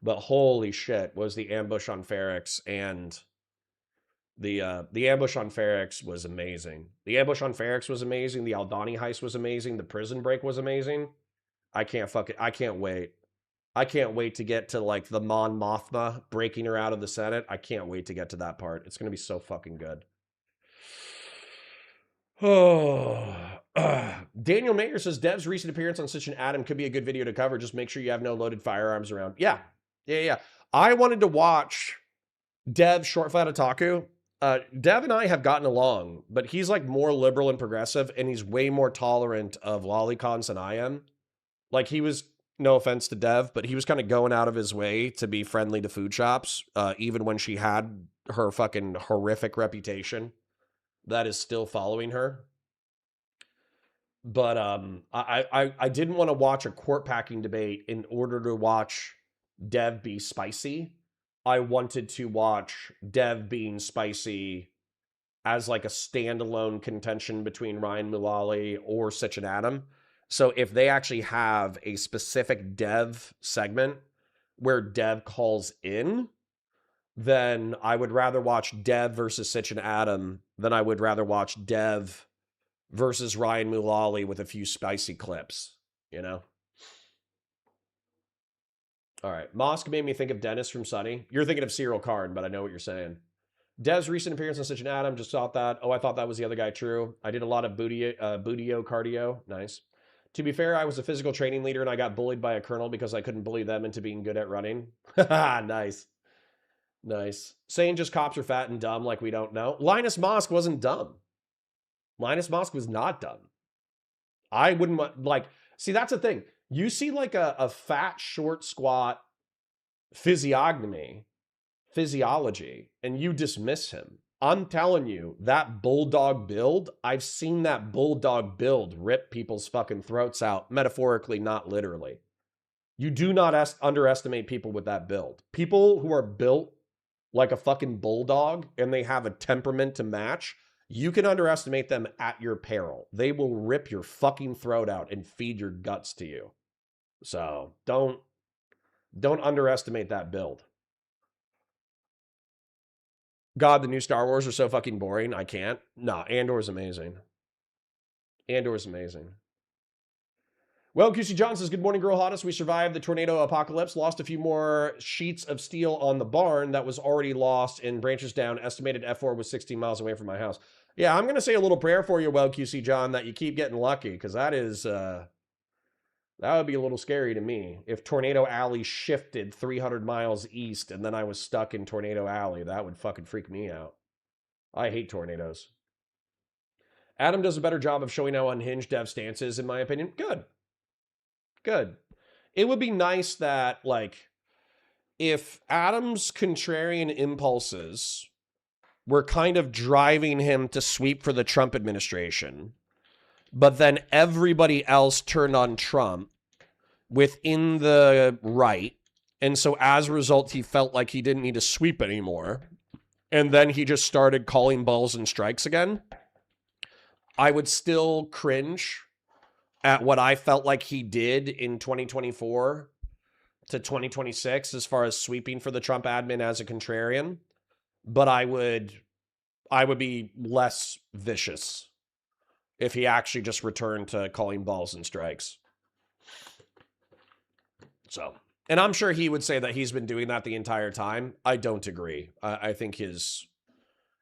Speaker 2: But holy shit, was the ambush on Ferrex, and the ambush on Ferrex was amazing. The ambush on Ferrex was amazing. The Aldani heist was amazing. The prison break was amazing. I can't wait. I can't wait to get to like the Mon Mothma breaking her out of the Senate. I can't wait to get to that part. It's gonna be so fucking good. Oh, Daniel Mayer says Dev's recent appearance on Such an Atom could be a good video to cover. Just make sure you have no loaded firearms around. Yeah. I wanted to watch Dev Short Flat Otaku. Dev and I have gotten along, but he's like more liberal and progressive, and he's way more tolerant of lolicons than I am. Like he was, no offense to Dev, but he was kind of going out of his way to be friendly to food shops, even when she had her fucking horrific reputation that is still following her. But I didn't want to watch a court packing debate in order to watch Dev be spicy. I wanted to watch Dev being spicy as like a standalone contention between Ryan Mulally or Sitchin Adam. So if they actually have a specific Dev segment where Dev calls in, then I would rather watch Dev versus Sitchin Adam than I would rather watch Dev versus Ryan Mulally with a few spicy clips, you know? All right. Mosk made me think of Dennis from Sunny. You're thinking of Cyril Karn, but I know what you're saying. Dev's recent appearance on Such an Atom, just thought that. Oh, I thought that was the other guy. True. I did a lot of bootio cardio. Nice. To be fair, I was a physical training leader and I got bullied by a colonel because I couldn't bully them into being good at running. Nice. Nice. Saying just cops are fat and dumb like we don't know. Linus Mosk wasn't dumb. Linus Mosk was not dumb. I wouldn't like, see, that's the thing. You see like a fat, short, squat physiology, and you dismiss him. I'm telling you, that bulldog build, I've seen that bulldog build rip people's fucking throats out, metaphorically, not literally. You do not underestimate people with that build. People who are built like a fucking bulldog and they have a temperament to match, you can underestimate them at your peril. They will rip your fucking throat out and feed your guts to you. So don't underestimate that build. God, the new Star Wars are so fucking boring. I can't. Nah, Andor's amazing. Andor's amazing. Well, QC John says, good morning, girl hottest. We survived the tornado apocalypse, lost a few more sheets of steel on the barn that was already lost and branches down. Estimated F4 was 16 miles away from my house. Yeah, I'm going to say a little prayer for you, well, QC John, that you keep getting lucky, because that is, that would be a little scary to me. If Tornado Alley shifted 300 miles east and then I was stuck in Tornado Alley, that would fucking freak me out. I hate tornadoes. Adam does a better job of showing how unhinged Dev stance is, in my opinion. Good. Good. It would be nice that, like, if Adam's contrarian impulses were kind of driving him to sweep for the Trump administration, but then everybody else turned on Trump within the right, and so as a result, he felt like he didn't need to sweep anymore, and then he just started calling balls and strikes again, I would still cringe at what I felt like he did in 2024 to 2026 as far as sweeping for the Trump admin as a contrarian, but I would be less vicious if he actually just returned to calling balls and strikes. So, and I'm sure he would say that he's been doing that the entire time. I don't agree. I think his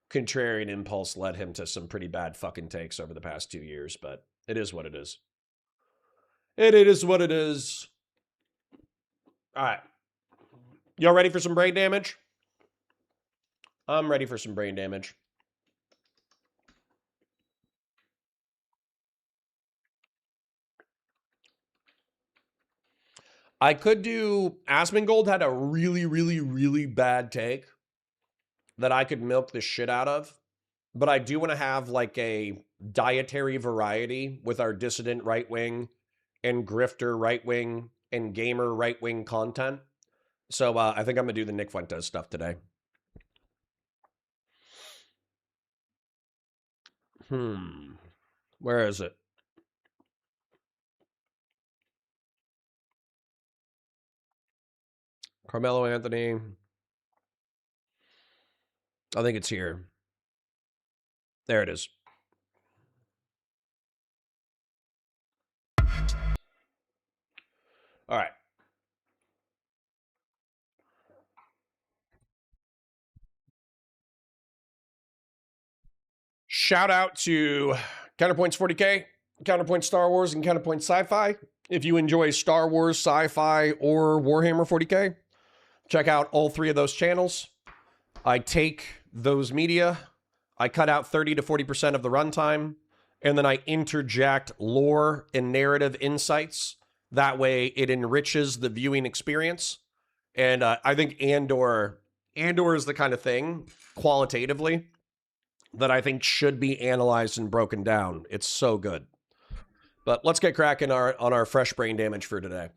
Speaker 2: contrarian impulse led him to some pretty bad fucking takes over the past 2 years, but it is what it is. It is what it is. All right. Y'all ready for some brain damage? I'm ready for some brain damage. I could do... Asmongold had a really, really, really bad take that I could milk the shit out of. But I do want to have like a dietary variety with our dissident right wing and grifter right wing and gamer right wing content. So I think I'm going to do the Nick Fuentes stuff today. Where is it? Carmelo Anthony. I think it's here. There it is. All right. Shout out to Counterpoints 40K, Counterpoint Star Wars, and Counterpoint Sci-Fi. If you enjoy Star Wars, Sci-Fi, or Warhammer 40K, check out all three of those channels. I take those media, I cut out 30 to 40% of the runtime, and then I interject lore and narrative insights. That way it enriches the viewing experience. And I think Andor is the kind of thing, qualitatively, that I think should be analyzed and broken down. It's so good. But let's get cracking on our fresh brain damage for today.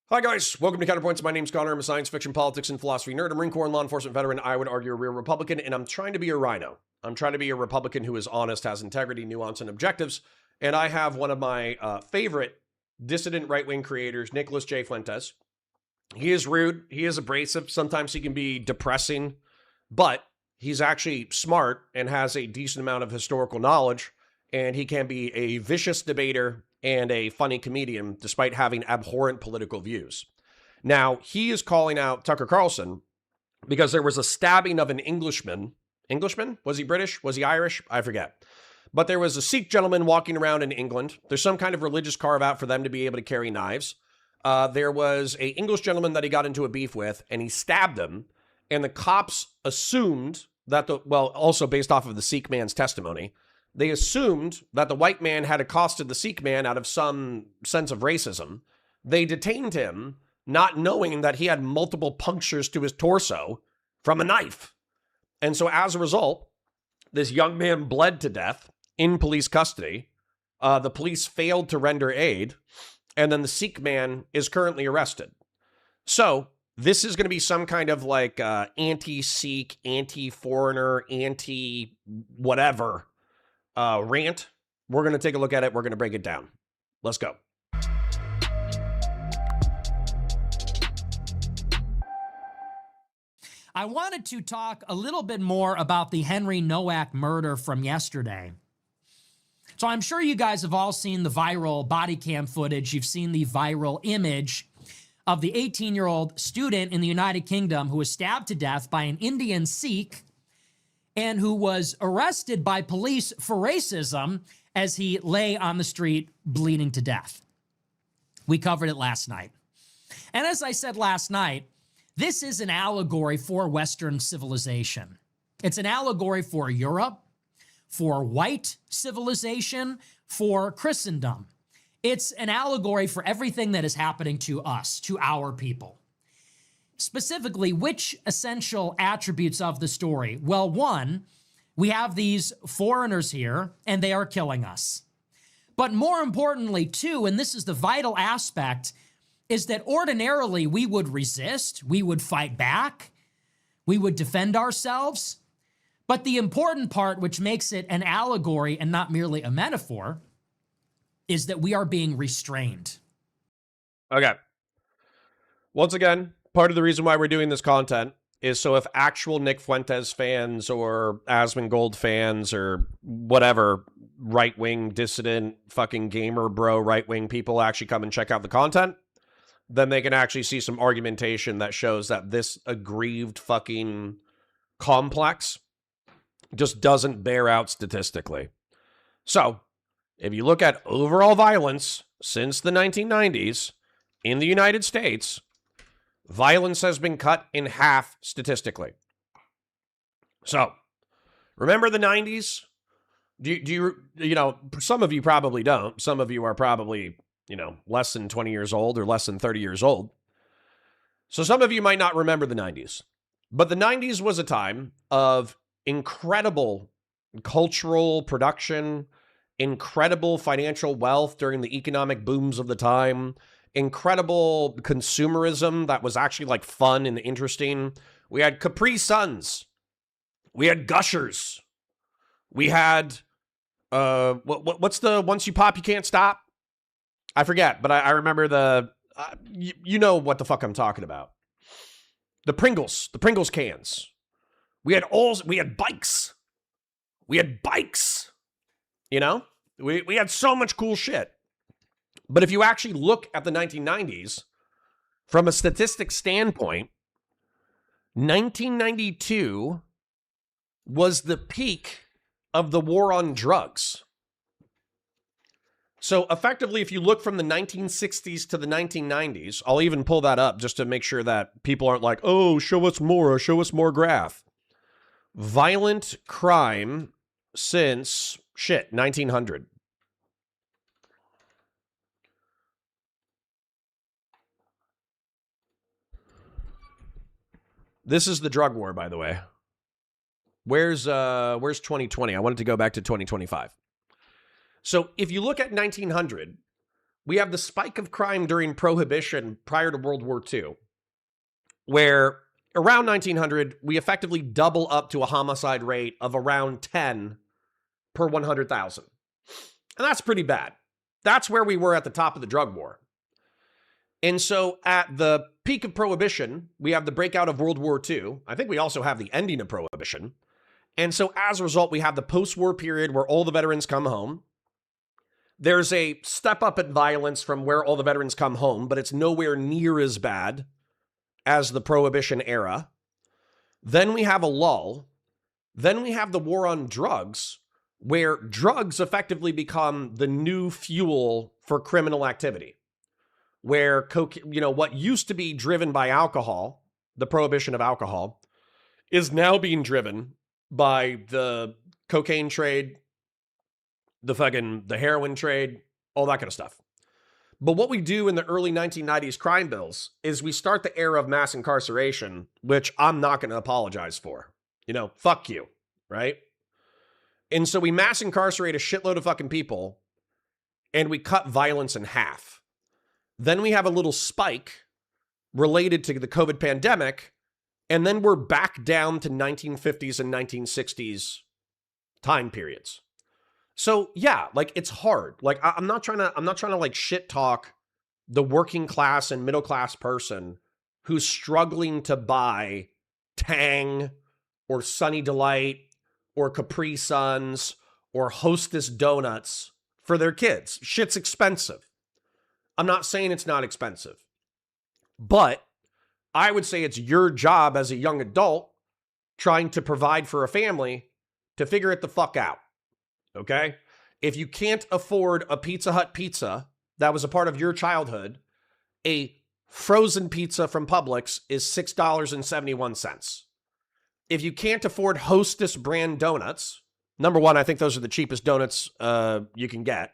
Speaker 2: Hi guys, welcome to Counterpoints. My name's Connor. I'm a science fiction, politics, and philosophy nerd, a Marine Corps and law enforcement veteran. I would argue a real Republican, and I'm trying to be a rhino. I'm trying to be a Republican who is honest, has integrity, nuance, and objectives. And I have one of my favorite dissident right-wing creators, Nicholas J. Fuentes. He is rude. He is abrasive. Sometimes he can be depressing, but he's actually smart and has a decent amount of historical knowledge, and he can be a vicious debater and a funny comedian despite having abhorrent political views. Now, he is calling out Tucker Carlson because there was a stabbing of an Englishman. Englishman? Was he British? Was he Irish? I forget. But there was a Sikh gentleman walking around in England. There's some kind of religious carve-out for them to be able to carry knives. There was an English gentleman that he got into a beef with, and he stabbed him, and the cops assumed that also based off of the Sikh man's testimony, they assumed that the white man had accosted the Sikh man out of some sense of racism. They detained him, not knowing that he had multiple punctures to his torso from a knife. And so as a result, this young man bled to death in police custody. The police failed to render aid, and then the Sikh man is currently arrested. So this is going to be some kind of like anti-Sikh, anti-foreigner, anti-whatever rant. We're going to take a look at it. We're going to break it down. Let's go.
Speaker 4: I wanted to talk a little bit more about the Henry Nowak murder from yesterday. So I'm sure you guys have all seen the viral body cam footage. You've seen the viral image of the 18-year-old student in the United Kingdom who was stabbed to death by an Indian Sikh and who was arrested by police for racism as he lay on the street bleeding to death. We covered it last night. And as I said last night, this is an allegory for Western civilization. It's an allegory for Europe, for white civilization, for Christendom. It's an allegory for everything that is happening to us, to our people. Specifically, which essential attributes of the story? Well, one, we have these foreigners here, and they are killing us. But more importantly, two, and this is the vital aspect, is that ordinarily we would resist, we would fight back, we would defend ourselves. But the important part, which makes it an allegory and not merely a metaphor, is that we are being restrained.
Speaker 2: Okay. Once again, part of the reason why we're doing this content is so if actual Nick Fuentes fans or Asmongold fans or whatever right-wing dissident fucking gamer bro right-wing people actually come and check out the content, then they can actually see some argumentation that shows that this aggrieved fucking complex just doesn't bear out statistically. So, if you look at overall violence since the 1990s in the United States, violence has been cut in half statistically. So, remember the 90s? Do you know, some of you probably don't. Some of you are probably, less than 20 years old or less than 30 years old. So some of you might not remember the 90s. But the 90s was a time of incredible cultural production, incredible financial wealth during the economic booms of the time, incredible consumerism that was actually like fun and interesting. We had Capri Suns. We had Gushers. We had, what's the once you pop, you can't stop? I forget, but I remember you know what the fuck I'm talking about. The Pringles cans. We had bikes. We had bikes. You know? We had so much cool shit. But if you actually look at the 1990s, from a statistics standpoint, 1992 was the peak of the war on drugs. So effectively, if you look from the 1960s to the 1990s, I'll even pull that up just to make sure that people aren't like, oh, show us more graph. Violent crime since, 1900. This is the drug war, by the way. Where's 2020? I wanted to go back to 2025. So if you look at 1900, we have the spike of crime during Prohibition prior to World War II, where around 1900, we effectively double up to a homicide rate of around 10 per 100,000. And that's pretty bad. That's where we were at the top of the drug war. And so at the peak of Prohibition, we have the breakout of World War II. I think we also have the ending of Prohibition. And so as a result, we have the post-war period where all the veterans come home. There's a step up in violence from where all the veterans come home, but it's nowhere near as bad as the Prohibition era. Then we have a lull. Then we have the war on drugs, where drugs effectively become the new fuel for criminal activity. Where what used to be driven by alcohol, the prohibition of alcohol, is now being driven by the cocaine trade, the heroin trade, all that kind of stuff. But what we do in the early 1990s crime bills is we start the era of mass incarceration, which I'm not going to apologize for. Fuck you, right? And so we mass incarcerate a shitload of fucking people, and we cut violence in half. Then we have a little spike related to the COVID pandemic, and then we're back down to 1950s and 1960s time periods. So yeah, it's hard. I'm not trying to shit talk the working class and middle class person who's struggling to buy Tang or Sunny Delight or Capri Suns or Hostess donuts for their kids. Shit's expensive. I'm not saying it's not expensive, but I would say it's your job as a young adult trying to provide for a family to figure it the fuck out. Okay? If you can't afford a Pizza Hut pizza that was a part of your childhood, a frozen pizza from Publix is $6.71. If you can't afford Hostess brand donuts, number one, I think those are the cheapest donuts you can get.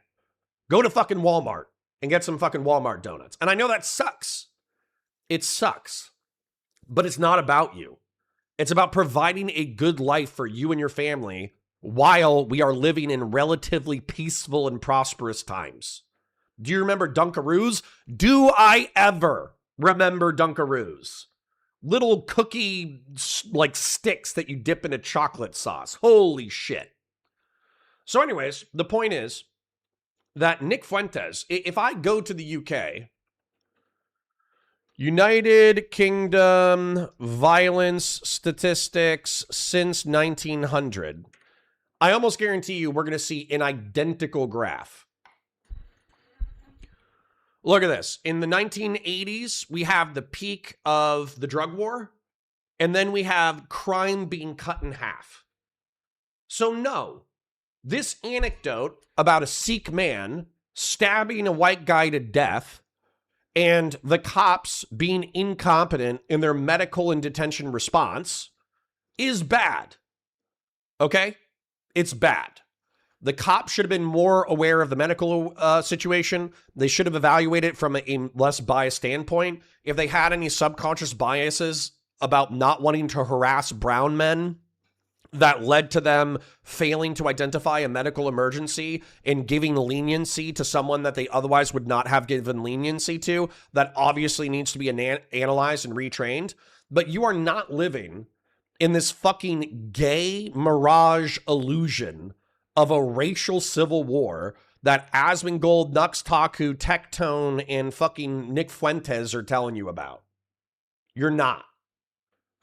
Speaker 2: Go to fucking Walmart and get some fucking Walmart donuts. And I know that sucks. It sucks. But it's not about you. It's about providing a good life for you and your family while we are living in relatively peaceful and prosperous times. Do you remember Dunkaroos? Do I ever remember Dunkaroos? Little cookie sticks that you dip in a chocolate sauce. Holy shit. So anyways, the point is that Nick Fuentes, if I go to the UK, United Kingdom violence statistics since 1900, I almost guarantee you we're going to see an identical graph. Look at this. In the 1980s, we have the peak of the drug war, and then we have crime being cut in half. So no, this anecdote about a Sikh man stabbing a white guy to death and the cops being incompetent in their medical and detention response is bad. Okay? It's bad. The cops should have been more aware of the medical situation. They should have evaluated it from a less biased standpoint. If they had any subconscious biases about not wanting to harass brown men that led to them failing to identify a medical emergency and giving leniency to someone that they otherwise would not have given leniency to, that obviously needs to be analyzed and retrained. But you are not living in this fucking gay mirage illusion of a racial civil war that Asmongold, Nux Taku, Tectone, and fucking Nick Fuentes are telling you about. You're not.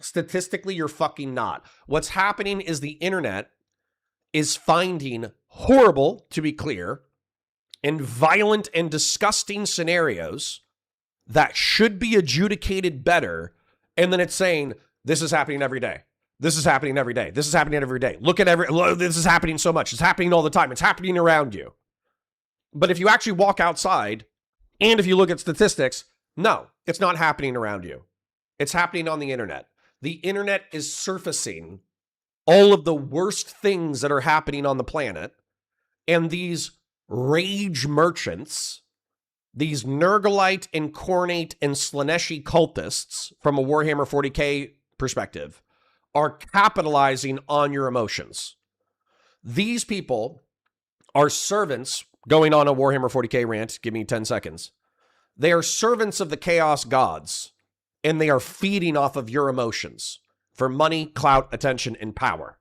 Speaker 2: Statistically, you're fucking not. What's happening is the internet is finding horrible, to be clear, and violent and disgusting scenarios that should be adjudicated better, and then it's saying, this is happening every day. This is happening every day. This is happening every day. This is happening so much. It's happening all the time. It's happening around you. But if you actually walk outside, and if you look at statistics, no, it's not happening around you. It's happening on the internet. The internet is surfacing all of the worst things that are happening on the planet, and these rage merchants, these Nergalite and Kornate and Slaneshi cultists from a Warhammer 40k perspective, are capitalizing on your emotions. These people are servants, going on a Warhammer 40k rant, give me 10 seconds. They are servants of the chaos gods, and they are feeding off of your emotions for money, clout, attention, and power.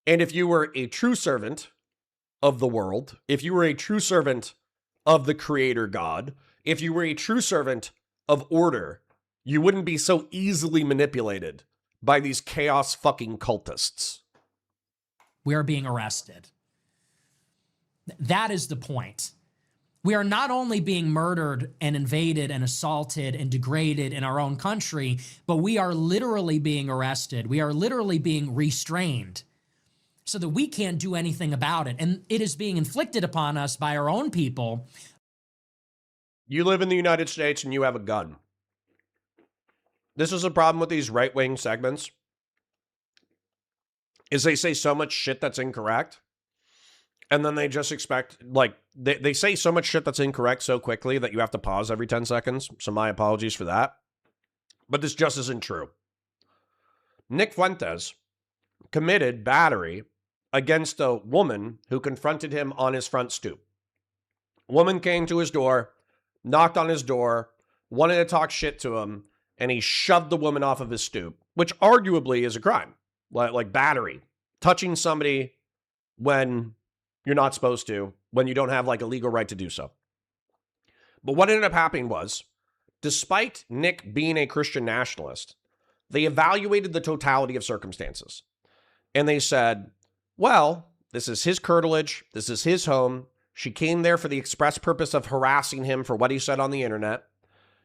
Speaker 2: And if you were a true servant of the world, if you were a true servant of the creator god, if you were a true servant of order, you wouldn't be so easily manipulated by these chaos fucking cultists.
Speaker 4: We are being arrested. That is the point. We are not only being murdered and invaded and assaulted and degraded in our own country, but we are literally being arrested. We are literally being restrained so that we can't do anything about it. And it is being inflicted upon us by our own people.
Speaker 2: You live in the United States and you have a gun. This is a problem with these right-wing segments, is they say so much shit that's incorrect, and then they just expect, like, they say so much shit that's incorrect so quickly that you have to pause every 10 seconds, so my apologies for that. But this just isn't true. Nick Fuentes committed battery against a woman who confronted him on his front stoop. A woman came to his door, knocked on his door, wanted to talk shit to him, and he shoved the woman off of his stoop, which arguably is a crime, like battery, touching somebody when you're not supposed to, when you don't have like a legal right to do so. But what ended up happening was, despite Nick being a Christian nationalist, they evaluated the totality of circumstances. And they said, well, this is his curtilage, this is his home. She came there for the express purpose of harassing him for what he said on the internet.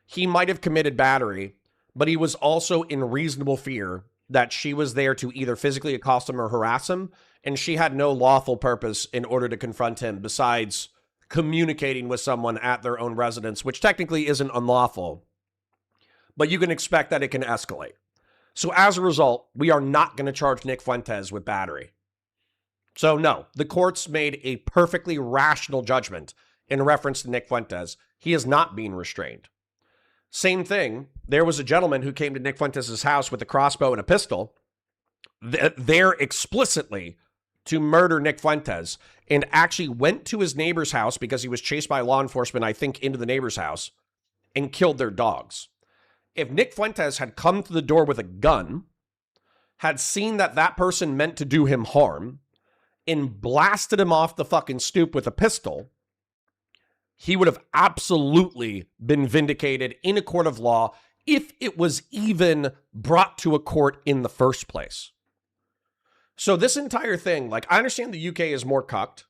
Speaker 2: He might have committed battery, but he was also in reasonable fear that she was there to either physically accost him or harass him, and she had no lawful purpose in order to confront him besides communicating with someone at their own residence, which technically isn't unlawful, but you can expect that it can escalate. So as a result, we are not going to charge Nick Fuentes with battery. So no, the courts made a perfectly rational judgment in reference to Nick Fuentes. He is not being restrained. Same thing, there was a gentleman who came to Nick Fuentes' house with a crossbow and a pistol, there explicitly to murder Nick Fuentes, and actually went to his neighbor's house because he was chased by law enforcement, I think, into the neighbor's house, and killed their dogs. If Nick Fuentes had come to the door with a gun, had seen that that person meant to do him harm, and blasted him off the fucking stoop with a pistol, he would have absolutely been vindicated in a court of law if it was even brought to a court in the first place. So this entire thing, like, I understand the UK is more cucked.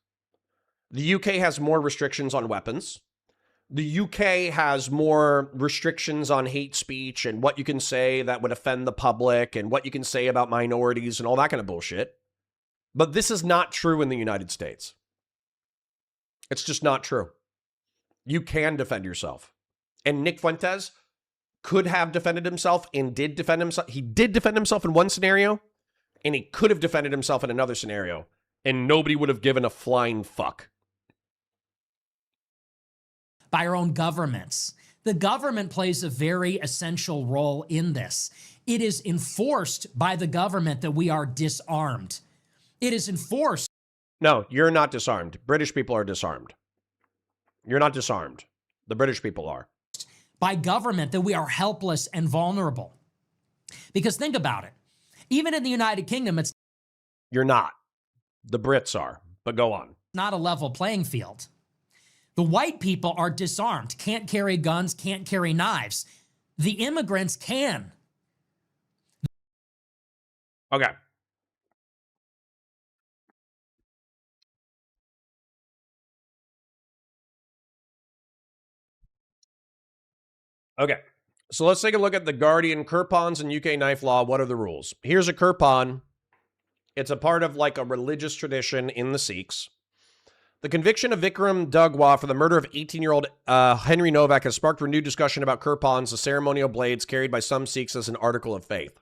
Speaker 2: The UK has more restrictions on weapons. The UK has more restrictions on hate speech and what you can say that would offend the public and what you can say about minorities and all that kind of bullshit. But this is not true in the United States. It's just not true. You can defend yourself. And Nick Fuentes could have defended himself and did defend himself. He did defend himself in one scenario, and he could have defended himself in another scenario, and nobody would have given a flying fuck.
Speaker 4: By our own governments. The government plays a very essential role in this. It is enforced by the government that we are disarmed. It is enforced.
Speaker 2: No, you're not disarmed. British people are disarmed. You're not disarmed. The British people are.
Speaker 4: By government that we are helpless and vulnerable. Because think about it. Even in the United Kingdom, it's
Speaker 2: You're not. The Brits are, but go on.
Speaker 4: not a level playing field. The white people are disarmed, can't carry guns, can't carry knives. The immigrants can.
Speaker 2: Okay. Okay. So let's take a look at the Guardian Kirpons and UK knife law. What are the rules? Here's a Kirpon. It's a part of like a religious tradition in the Sikhs. The conviction of Vikram Dugwa for the murder of 18-year-old Henry Novak has sparked renewed discussion about Kirpons, the ceremonial blades carried by some Sikhs as an article of faith.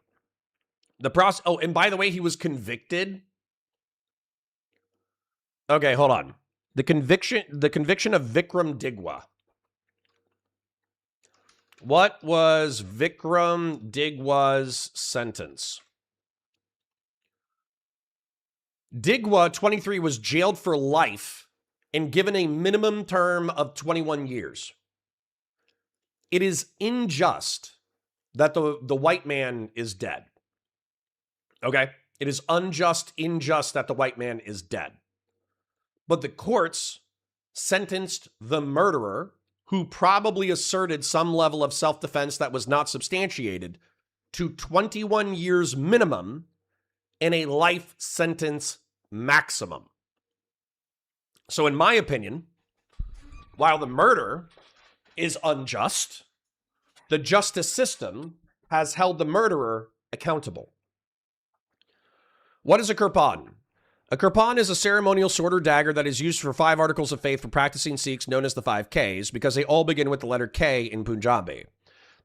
Speaker 2: Oh, and by the way, he was convicted. Okay, hold on. The conviction of Vikram Digwa. What was Vikram Digwa's sentence? Digwa, 23, was jailed for life and given a minimum term of 21 years. It is unjust that the white man is dead. Okay? It is unjust that the white man is dead. But the courts sentenced the murderer, who probably asserted some level of self-defense that was not substantiated, to 21 years minimum and a life sentence maximum. So in my opinion, while the murder is unjust, the justice system has held the murderer accountable. What is a kirpan? A kirpan is a ceremonial sword or dagger that is used for 5 articles of faith for practicing Sikhs, known as the 5 Ks, because they all begin with the letter K in Punjabi.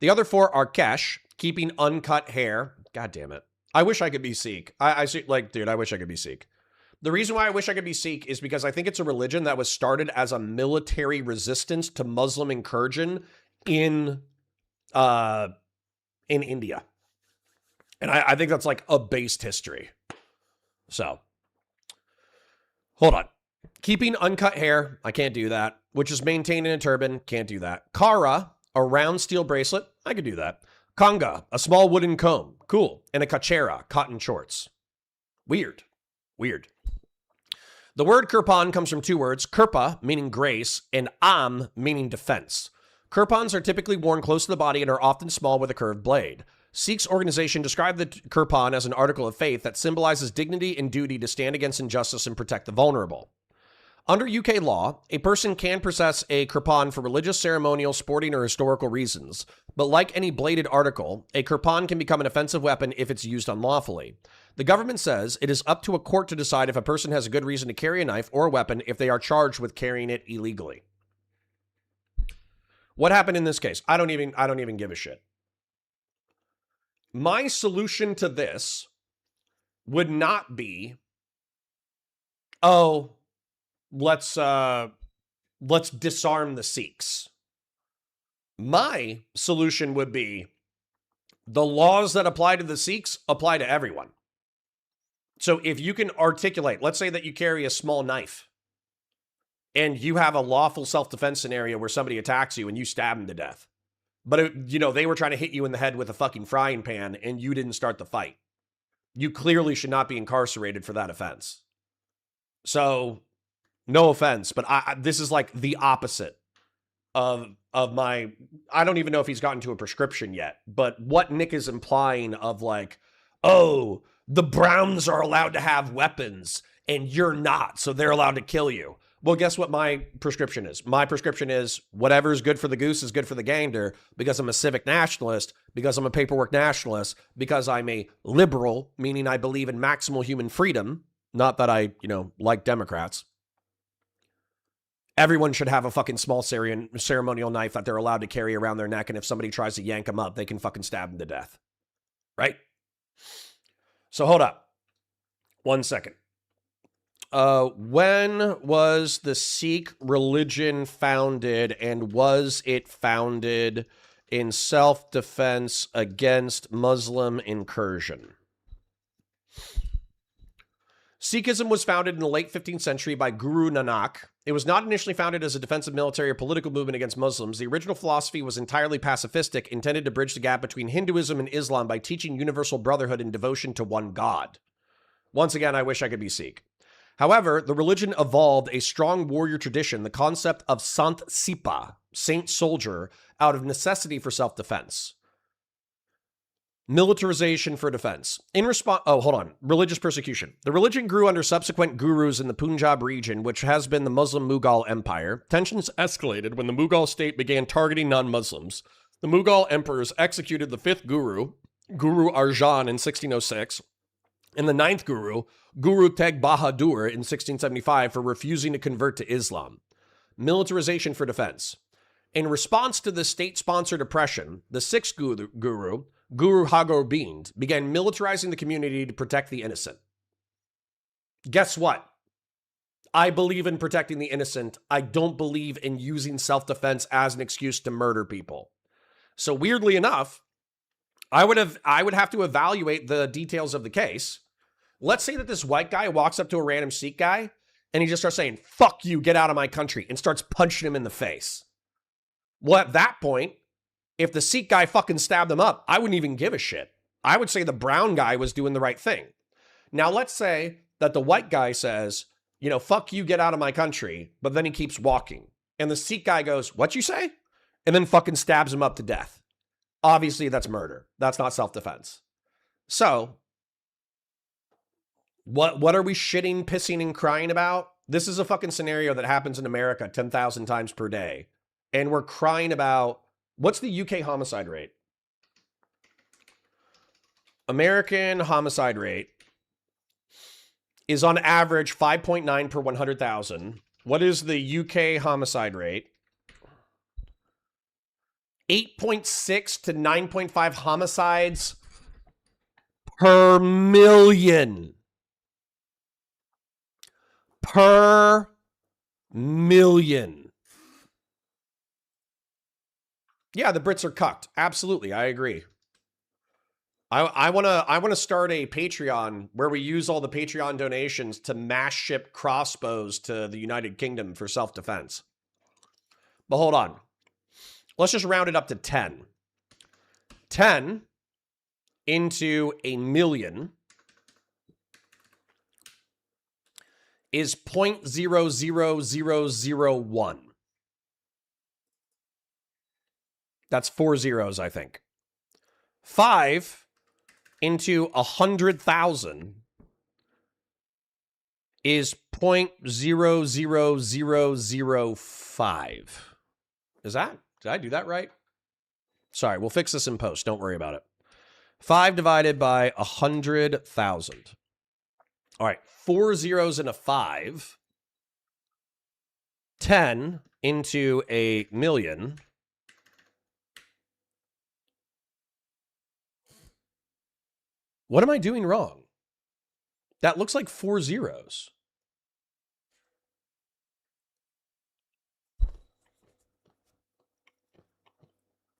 Speaker 2: The other 4 are kesh, keeping uncut hair. God damn it. I wish I could be Sikh. I wish I could be Sikh. The reason why I wish I could be Sikh is because I think it's a religion that was started as a military resistance to Muslim incursion in India. And I think that's like a based history. So, hold on. Keeping uncut hair, I can't do that. Which is maintained in a turban, can't do that. Kara, a round steel bracelet, I could do that. Kanga, a small wooden comb, cool. And a kachera, cotton shorts. Weird. The word kirpan comes from 2 words, kirpa, meaning grace, and am, meaning defense. Kirpans are typically worn close to the body and are often small with a curved blade. Sikh's organization described the kirpan as an article of faith that symbolizes dignity and duty to stand against injustice and protect the vulnerable. Under UK law, a person can possess a kirpan for religious, ceremonial, sporting, or historical reasons. But like any bladed article, a kirpan can become an offensive weapon if it's used unlawfully. The government says it is up to a court to decide if a person has a good reason to carry a knife or a weapon if they are charged with carrying it illegally. What happened in this case? I don't even give a shit. My solution to this would not be, oh, let's disarm the Sikhs. My solution would be the laws that apply to the Sikhs apply to everyone. So if you can articulate, let's say that you carry a small knife and you have a lawful self-defense scenario where somebody attacks you and you stab them to death. But, they were trying to hit you in the head with a fucking frying pan and you didn't start the fight. You clearly should not be incarcerated for that offense. So, no offense, but this is like the opposite of my, I don't even know if he's gotten to a prescription yet, but what Nick is implying of like, oh, the Browns are allowed to have weapons and you're not, so they're allowed to kill you. Well, guess what my prescription is? My prescription is whatever is good for the goose is good for the gander, because I'm a civic nationalist, because I'm a paperwork nationalist, because I'm a liberal, meaning I believe in maximal human freedom. Not that I, like Democrats. Everyone should have a fucking small ceremonial knife that they're allowed to carry around their neck, and if somebody tries to yank them up, they can fucking stab them to death. Right? So hold up. 1 second. When was the Sikh religion founded, and was it founded in self-defense against Muslim incursion? Sikhism was founded in the late 15th century by Guru Nanak It was not initially founded as a defensive military or political movement against Muslims. The original philosophy was entirely pacifistic, intended to bridge the gap between Hinduism and Islam by teaching universal brotherhood and devotion to one God. Once again, I wish I could be Sikh. However, the religion evolved a strong warrior tradition, the concept of Sant Sipa, saint soldier, out of necessity for self-defense. Militarization for defense. In response, religious persecution. The religion grew under subsequent gurus in the Punjab region, which has been the Muslim Mughal Empire. Tensions escalated when the Mughal state began targeting non-Muslims. The Mughal emperors executed the fifth guru, Guru Arjan, in 1606, and the ninth guru, Guru Tegh Bahadur, in 1675, for refusing to convert to Islam. Militarization for defense. In response to the state-sponsored oppression, the sixth guru, Guru Har Gobind, began militarizing the community to protect the innocent. Guess what? I believe in protecting the innocent. I don't believe in using self-defense as an excuse to murder people. So weirdly enough, I would have to evaluate the details of the case. Let's say that this white guy walks up to a random Sikh guy and he just starts saying, "Fuck you, get out of my country," and starts punching him in the face. Well, at that point, if the Sikh guy fucking stabbed him up, I wouldn't even give a shit. I would say the brown guy was doing the right thing. Now, let's say that the white guy says, "Fuck you, get out of my country," but then he keeps walking. And the Sikh guy goes, "What you say?" And then fucking stabs him up to death. Obviously, that's murder. That's not self-defense. So, what are we shitting, pissing, and crying about? This is a fucking scenario that happens in America 10,000 times per day. And we're crying about, what's the UK homicide rate? American homicide rate is on average 5.9 per 100,000. What is the UK homicide rate? 8.6 to 9.5 homicides per million. Per million. Yeah, the Brits are cucked. Absolutely, I agree. I want to start a Patreon where we use all the Patreon donations to mass ship crossbows to the United Kingdom for self-defense. But hold on. Let's just round it up to 10. 10 into a million is 0.00001. That's 4 zeros, I think. 5 into 100,000 is 0.00005. Did I do that right? Sorry, we'll fix this in post. Don't worry about it. 5 divided by 100,000. All right, 4 zeros and a 5. 10 into a million. What am I doing wrong? That looks like 4 zeros.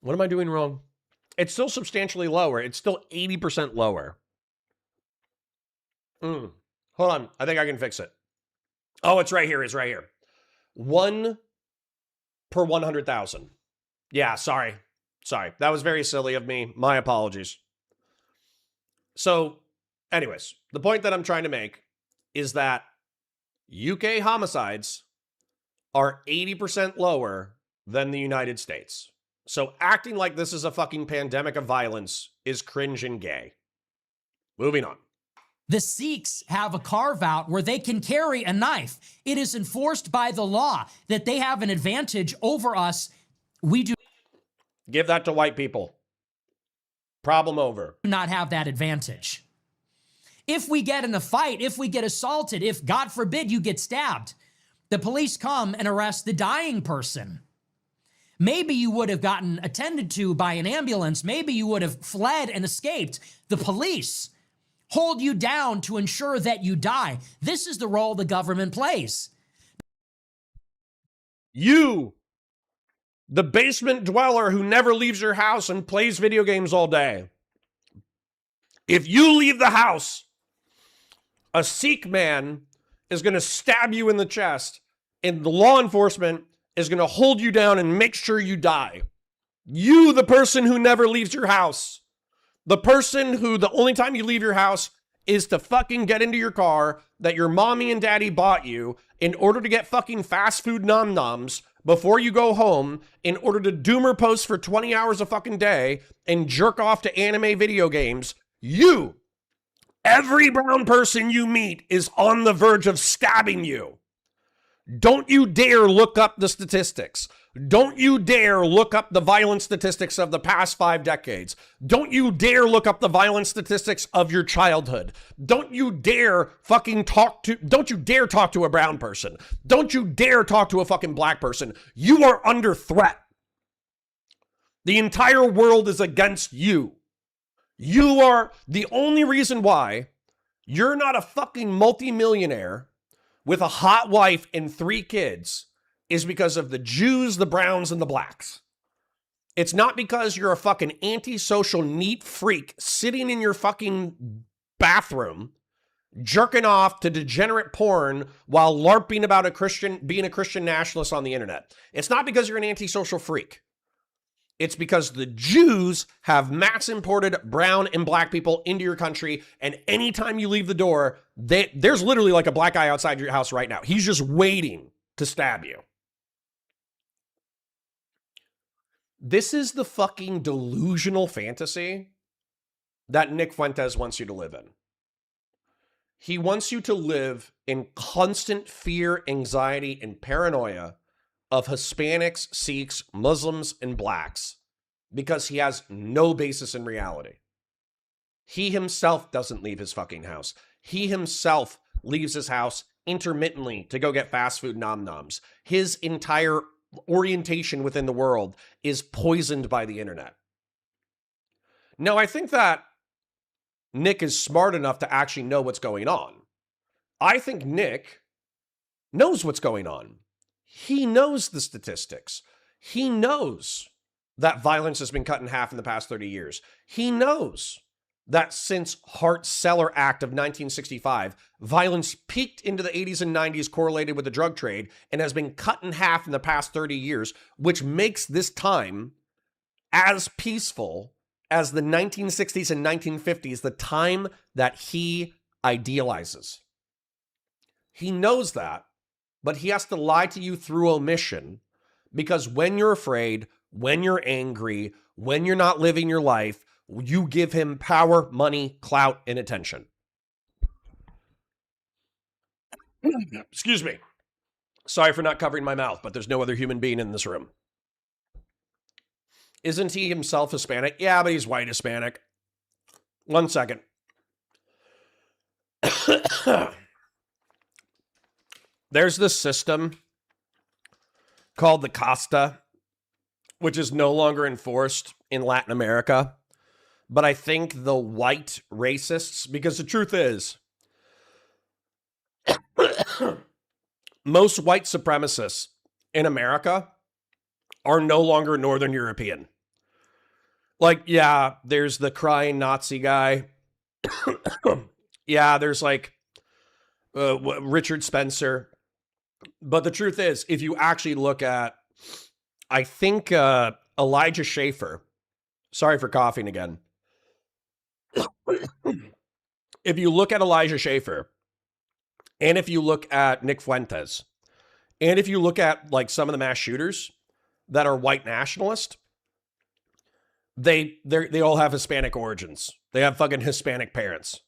Speaker 2: What am I doing wrong? It's still substantially lower. It's still 80% lower. Hold on. I think I can fix it. Oh, it's right here. It's right here. 1 per 100,000. Yeah, sorry. Sorry. That was very silly of me. My apologies. So, anyways, the point that I'm trying to make is that UK homicides are 80% lower than the United States. So acting like this is a fucking pandemic of violence is cringe and gay. Moving on.
Speaker 4: The Sikhs have a carve-out where they can carry a knife. It is enforced by the law that they have an advantage over us. We do
Speaker 2: Give that to white people. Problem over.
Speaker 4: not have that advantage. If we get in a fight, if we get assaulted, if, God forbid, you get stabbed, the police come and arrest the dying person. Maybe you would have gotten attended to by an ambulance. Maybe you would have fled and escaped. The police hold you down to ensure that you die. This is the role the government plays.
Speaker 2: You, the basement dweller who never leaves your house and plays video games all day. If you leave the house, a Sikh man is going to stab you in the chest and the law enforcement is going to hold you down and make sure you die. You, the person who never leaves your house, the person who the only time you leave your house is to fucking get into your car that your mommy and daddy bought you in order to get fucking fast food nom-noms before you go home, in order to doomer post for 20 hours a fucking day and jerk off to anime video games. You, every brown person you meet is on the verge of stabbing you. Don't you dare look up the statistics. Don't you dare look up the violence statistics of the past 5 decades. Don't you dare look up the violence statistics of your childhood. Don't you dare don't you dare talk to a brown person. Don't you dare talk to a fucking black person. You are under threat. The entire world is against you. You are the only reason why you're not a fucking multimillionaire with a hot wife and 3 kids is because of the Jews, the browns, and the blacks. It's not because you're a fucking antisocial neat freak sitting in your fucking bathroom jerking off to degenerate porn while LARPing about being a Christian nationalist on the internet. It's not because you're an antisocial freak. It's because the Jews have mass imported brown and black people into your country, and anytime you leave the door, there's literally like a black guy outside your house right now. He's just waiting to stab you. This is the fucking delusional fantasy that Nick Fuentes wants you to live in. He wants you to live in constant fear, anxiety, and paranoia of Hispanics, Sikhs, Muslims, and blacks because he has no basis in reality. He himself doesn't leave his fucking house. He himself leaves his house intermittently to go get fast food nom-noms. His entire orientation within the world is poisoned by the internet. Now, I think that Nick is smart enough to actually know what's going on. I think Nick knows what's going on. He knows the statistics. He knows that violence has been cut in half in the past 30 years. He knows that since Hart-Celler Act of 1965, violence peaked into the 80s and 90s correlated with the drug trade and has been cut in half in the past 30 years, which makes this time as peaceful as the 1960s and 1950s, the time that he idealizes. He knows that, but he has to lie to you through omission, because when you're afraid, when you're angry, when you're not living your life, you give him power, money, clout, and attention. Excuse me. Sorry for not covering my mouth, but there's no other human being in this room. Isn't he himself Hispanic? Yeah, but he's white Hispanic. 1 second. There's this system called the Casta, which is no longer enforced in Latin America. But I think the white racists, because the truth is, most white supremacists in America are no longer Northern European. Like, yeah, there's the crying Nazi guy. Yeah, there's like Richard Spencer. But the truth is, if you actually look at, I think Elijah Schaffer, sorry for coughing again. If you look at Elijah Schaffer, and if you look at Nick Fuentes, and if you look at like some of the mass shooters that are white nationalist, they all have Hispanic origins. They have fucking Hispanic parents.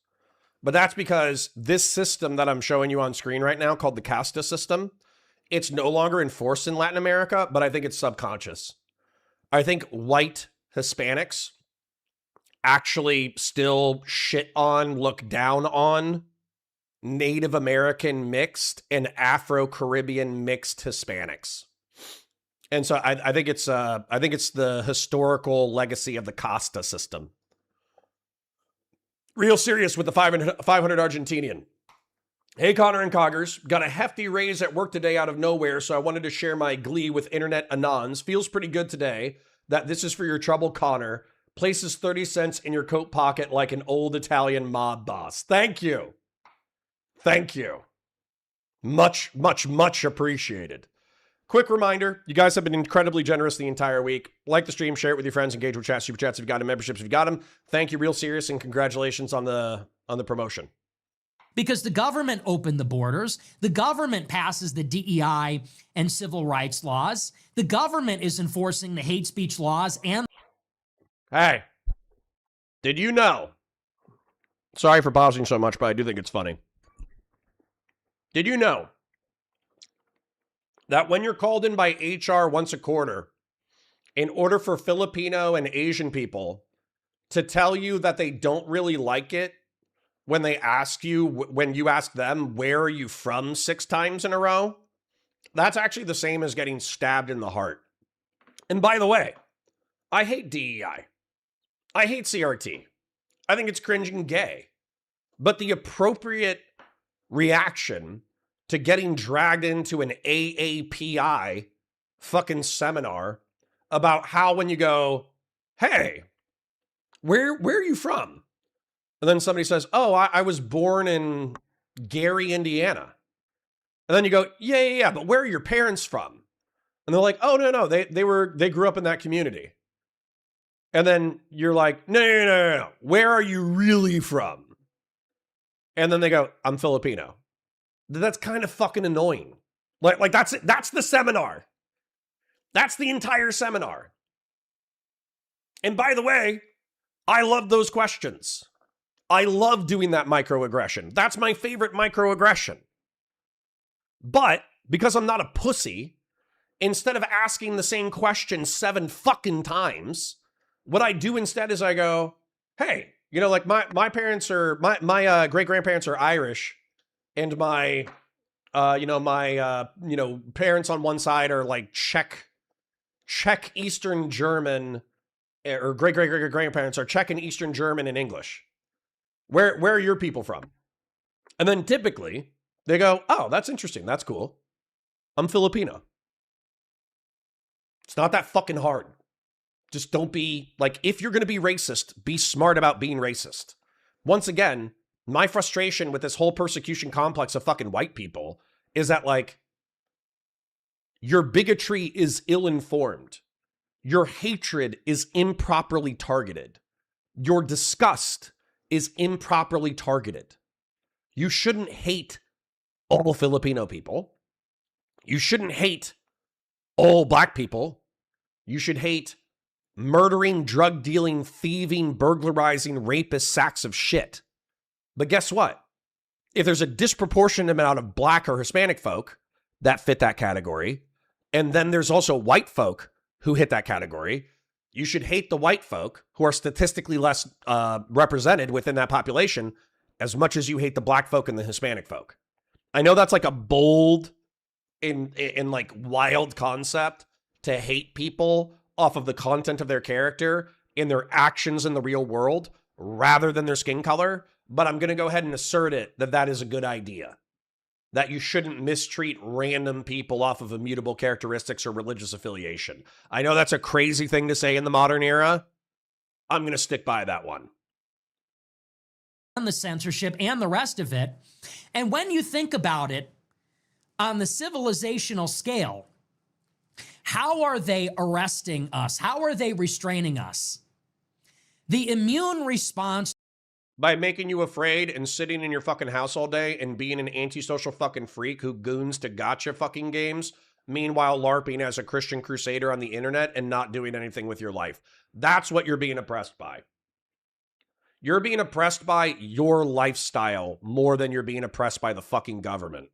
Speaker 2: But that's because this system that I'm showing you on screen right now, called the Casta system, it's no longer enforced in Latin America, but I think it's subconscious. I think white Hispanics actually still shit on, look down on Native American mixed and Afro-Caribbean mixed Hispanics. And so I think it's the historical legacy of the Casta system. Real serious with the 500 Argentinian. Hey, Connor and Coggers. Got a hefty raise at work today out of nowhere, so I wanted to share my glee with internet anons. Feels pretty good today that this is for your trouble, Connor. Places 30 cents in your coat pocket like an old Italian mob boss. Thank you. Thank you. Much, much, much appreciated. Quick reminder, you guys have been incredibly generous the entire week. Like the stream, share it with your friends, engage with chat, super chats if you got them, memberships if you got them. Thank you, real serious, and congratulations on the promotion.
Speaker 4: Because the government opened the borders. The government passes the DEI and civil rights laws. The government is enforcing the hate speech laws and...
Speaker 2: Hey, did you know? Sorry for pausing so much, but I do think it's funny. Did you know that when you're called in by HR once a quarter, in order for Filipino and Asian people to tell you that they don't really like it when they ask you, when you ask them, where are you from 6 times in a row? That's actually the same as getting stabbed in the heart. And by the way, I hate DEI. I hate CRT. I think it's cringe and gay. But the appropriate reaction to getting dragged into an AAPI fucking seminar about how when you go, hey, where are you from? And then somebody says, oh, I was born in Gary, Indiana. And then you go, yeah, but where are your parents from? And they're like, oh, no, they grew up in that community. And then you're like, no, where are you really from? And then they go, I'm Filipino. That's kind of fucking annoying. Like that's it. That's the seminar. That's the entire seminar. And by the way, I love those questions. I love doing that microaggression. That's my favorite microaggression. But because I'm not a pussy, instead of asking the same question 7 fucking times, what I do instead is I go, hey, you know, like my parents are, my great-grandparents are Irish, and my parents on one side are like Czech Eastern German, or great-grandparents are Czech and Eastern German and English. Where are your people from? And then typically they go, oh, that's interesting. That's cool. I'm Filipino. It's not that fucking hard. Just don't be, like, if you're going to be racist, be smart about being racist. Once again, my frustration with this whole persecution complex of fucking white people is that, like, your bigotry is ill-informed. Your hatred is improperly targeted. Your disgust is improperly targeted. You shouldn't hate all Filipino people. You shouldn't hate all black people. You should hate murdering, drug dealing, thieving, burglarizing, rapist sacks of shit. But guess what? If there's a disproportionate amount of black or Hispanic folk that fit that category, and then there's also white folk who hit that category, you should hate the white folk who are statistically less represented within that population as much as you hate the black folk and the Hispanic folk. I know that's like a bold in like wild concept to hate people off of the content of their character in their actions in the real world rather than their skin color, but I'm going to go ahead and assert it that is a good idea. That you shouldn't mistreat random people off of immutable characteristics or religious affiliation. I know that's a crazy thing to say in the modern era. I'm going to stick by that one.
Speaker 4: The censorship and the rest of it. And when you think about it on the civilizational scale, how are they arresting us? How are they restraining us? The immune response.
Speaker 2: By making you afraid and sitting in your fucking house all day and being an antisocial fucking freak who goons to gotcha fucking games, meanwhile LARPing as a Christian crusader on the internet and not doing anything with your life. That's what you're being oppressed by. You're being oppressed by your lifestyle more than you're being oppressed by the fucking government.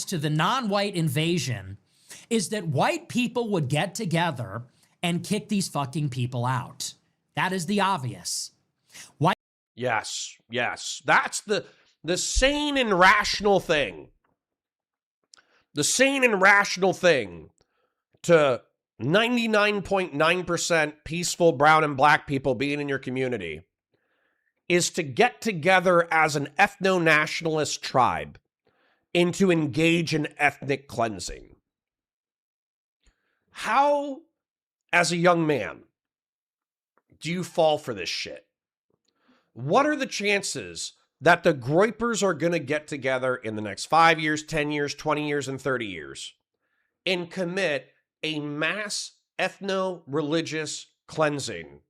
Speaker 4: To the non-white invasion is that white people would get together and kick these fucking people out. That is the obvious. White.
Speaker 2: Yes. That's the sane and rational thing. The sane and rational thing to 99.9% peaceful brown and black people being in your community is to get together as an ethno-nationalist tribe and to engage in ethnic cleansing. How, as a young man, do you fall for this shit? What are the chances that the Groypers are going to get together in the next 5 years, 10 years, 20 years, and 30 years and commit a mass ethno-religious cleansing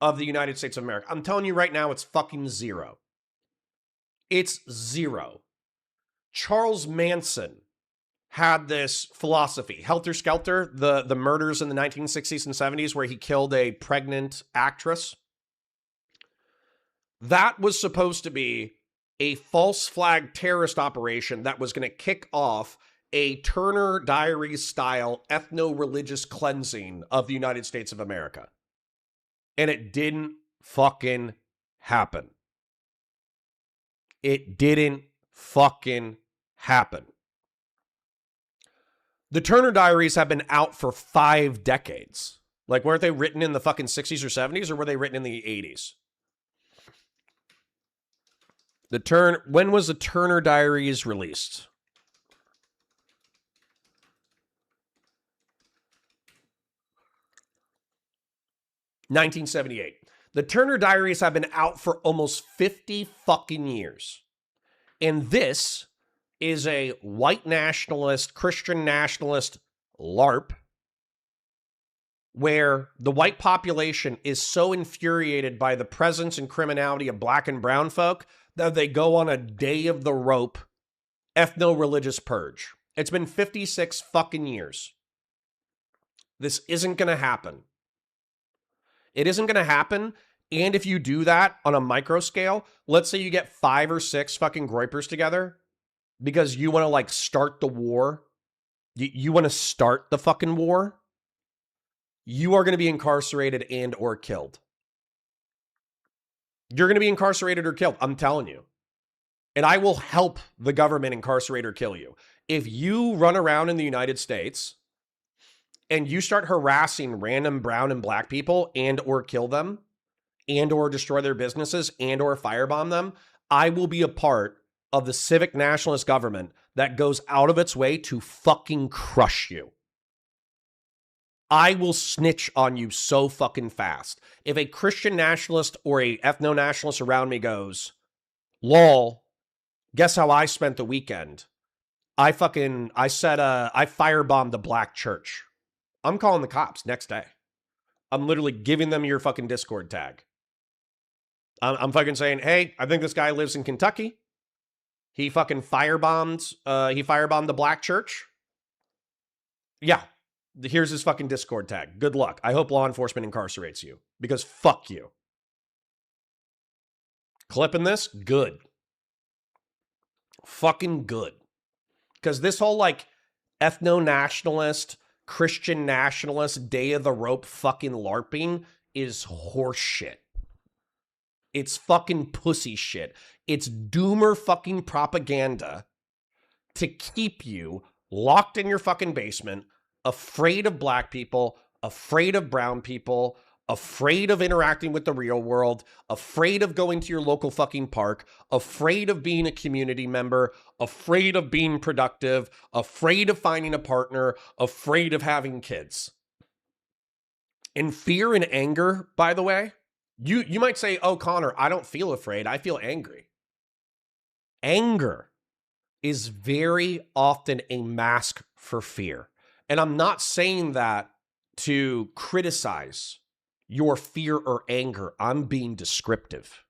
Speaker 2: of the United States of America. I'm telling you right now, it's fucking zero. It's zero. Charles Manson had this philosophy. Helter Skelter, the murders in the 1960s and 70s where he killed a pregnant actress. That was supposed to be a false flag terrorist operation that was going to kick off a Turner Diaries style ethno-religious cleansing of the United States of America. And it didn't fucking happen. It didn't fucking happen. The Turner Diaries have been out for 5 decades. Like, weren't they written in the fucking 60s or 70s, or were they written in the 80s? When was the Turner Diaries released? (1978). The Turner Diaries have been out for almost 50 fucking years. And this is a white nationalist, Christian nationalist LARP where the white population is so infuriated by the presence and criminality of black and brown folk that they go on a day of the rope ethno-religious purge. It's been 56 fucking years. This isn't going to happen. It isn't going to happen. And if you do that on a micro scale, let's say you get 5 or 6 fucking Groypers together because you want to like start the war. You want to start the fucking war. You are going to be incarcerated and or killed. You're going to be incarcerated or killed. I'm telling you. And I will help the government incarcerate or kill you. If you run around in the United States and you start harassing random brown and black people and or kill them and or destroy their businesses and or firebomb them, I will be a part of the civic nationalist government that goes out of its way to fucking crush you. I will snitch on you so fucking fast. If a Christian nationalist or a ethno-nationalist around me goes, lol, guess how I spent the weekend? I firebombed the black church. I'm calling the cops next day. I'm literally giving them your fucking Discord tag. I'm fucking saying, hey, I think this guy lives in Kentucky. He fucking firebombed the black church. Yeah. Here's his fucking Discord tag. Good luck. I hope law enforcement incarcerates you because fuck you. Clipping this? Good. Fucking good. Because this whole like ethno-nationalist, Christian nationalist, day of the rope fucking LARPing is horseshit. It's fucking pussy shit. It's doomer fucking propaganda to keep you locked in your fucking basement, afraid of black people, afraid of brown people, afraid of interacting with the real world, afraid of going to your local fucking park, afraid of being a community member, afraid of being productive, afraid of finding a partner, afraid of having kids. And fear and anger, by the way, you might say, oh, Connor, I don't feel afraid. I feel angry. Anger is very often a mask for fear. And I'm not saying that to criticize your fear or anger. I'm being descriptive.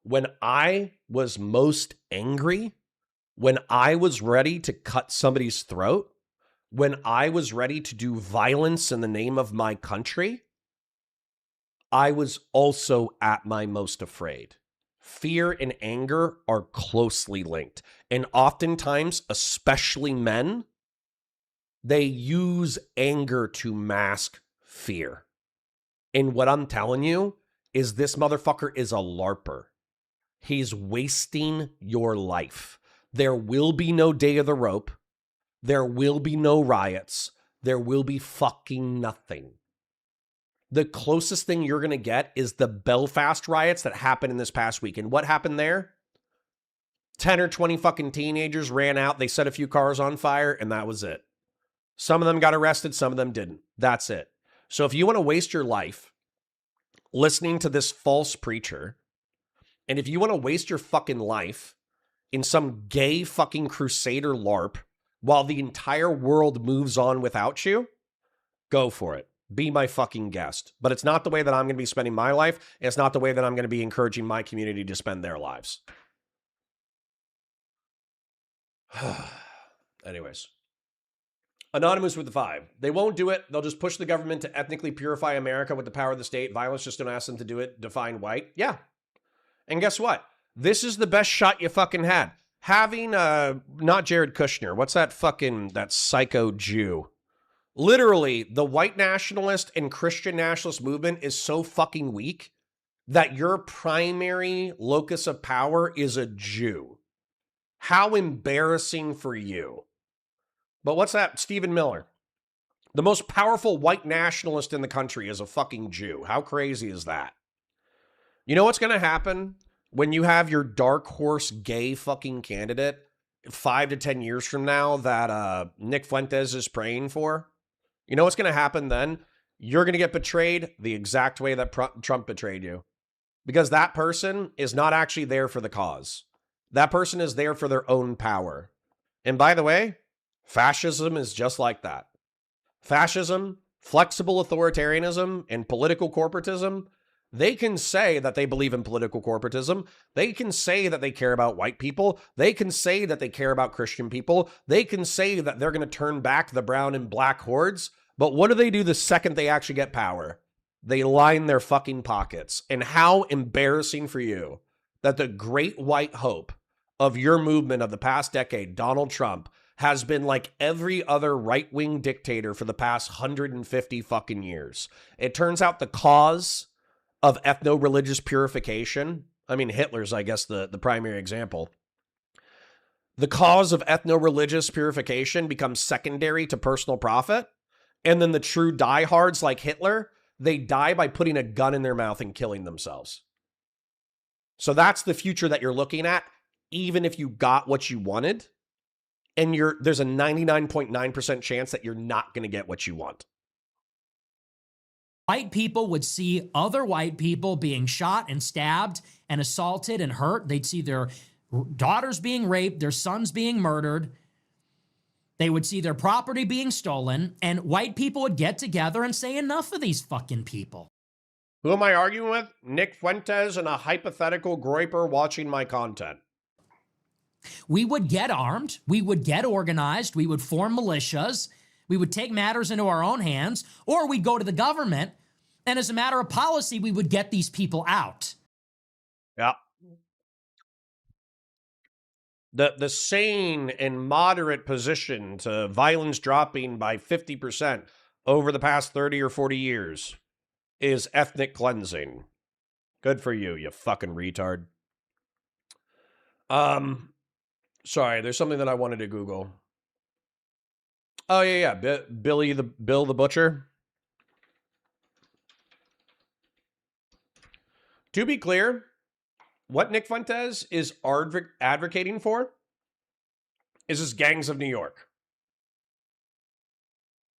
Speaker 2: When I was most angry, when I was ready to cut somebody's throat, when I was ready to do violence in the name of my country, I was also at my most afraid. Fear and anger are closely linked. And oftentimes, especially men, they use anger to mask fear. And what I'm telling you is this motherfucker is a LARPer. He's wasting your life. There will be no day of the rope. There will be no riots. There will be fucking nothing. The closest thing you're going to get is the Belfast riots that happened in this past week. And what happened there? 10 or 20 fucking teenagers ran out. They set a few cars on fire, and that was it. Some of them got arrested. Some of them didn't. That's it. So if you want to waste your life listening to this false preacher And if you want to waste your fucking life in some gay fucking crusader LARP while the entire world moves on without you, go for it. Be my fucking guest. But it's not the way that I'm going to be spending my life. It's not the way that I'm going to be encouraging my community to spend their lives. Anyways. Anonymous with the 5. They won't do it. They'll just push the government to ethnically purify America with the power of the state. Violence, just don't ask them to do it. Define white. Yeah. And guess what? This is the best shot you fucking had. Having, not Jared Kushner. What's that psycho Jew? Literally, the white nationalist and Christian nationalist movement is so fucking weak that your primary locus of power is a Jew. How embarrassing for you. But what's that? Stephen Miller. The most powerful white nationalist in the country is a fucking Jew. How crazy is that? You know what's going to happen when you have your dark horse gay fucking candidate 5 to 10 years from now that Nick Fuentes is praying for? You know what's going to happen then? You're going to get betrayed the exact way that Trump betrayed you. Because that person is not actually there for the cause. That person is there for their own power. And by the way, fascism is just like that. Fascism, flexible authoritarianism, and political corporatism, they can say that they believe in political corporatism. They can say that they care about white people. They can say that they care about Christian people. They can say that they're going to turn back the brown and black hordes. But what do they do the second they actually get power? They line their fucking pockets. And how embarrassing for you that the great white hope of your movement of the past decade, Donald Trump, has been like every other right-wing dictator for the past 150 fucking years. It turns out the cause of ethno-religious purification, I mean, Hitler's, I guess, the primary example. The cause of ethno-religious purification becomes secondary to personal profit. And then the true diehards like Hitler, they die by putting a gun in their mouth and killing themselves. So that's the future that you're looking at, even if you got what you wanted. And there's a 99.9% chance that you're not going to get what you want.
Speaker 4: White people would see other white people being shot and stabbed and assaulted and hurt. They'd see their daughters being raped, their sons being murdered. They would see their property being stolen, and white people would get together and say, enough of these fucking people.
Speaker 2: Who am I arguing with? Nick Fuentes and a hypothetical groiper watching my content.
Speaker 4: We would get armed. We would get organized. We would form militias. We would take matters into our own hands, or we'd go to the government, and as a matter of policy, we would get these people out.
Speaker 2: Yeah. The sane and moderate position to violence dropping by 50% over the past 30 or 40 years is ethnic cleansing. Good for you, you fucking retard. Sorry, there's something that I wanted to Google. Oh, yeah. Bill the Butcher. To be clear, what Nick Fuentes is advocating for is his gangs of New York.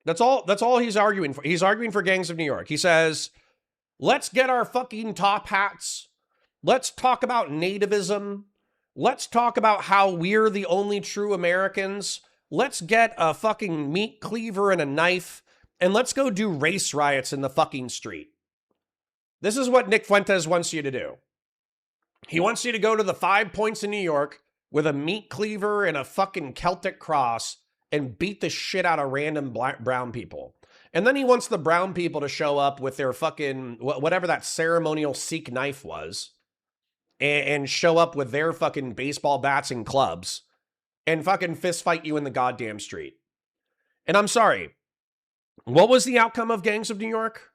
Speaker 2: That's all he's arguing for. He's arguing for gangs of New York. He says, let's get our fucking top hats. Let's talk about nativism. Let's talk about how we're the only true Americans. Let's get a fucking meat cleaver and a knife, and let's go do race riots in the fucking street. This is what Nick Fuentes wants you to do. He wants you to go to the 5 Points in New York with a meat cleaver and a fucking Celtic cross and beat the shit out of random brown people. And then he wants the brown people to show up with their fucking, whatever that ceremonial Sikh knife was, and show up with their fucking baseball bats and clubs and fucking fist fight you in the goddamn street. And I'm sorry, what was the outcome of Gangs of New York?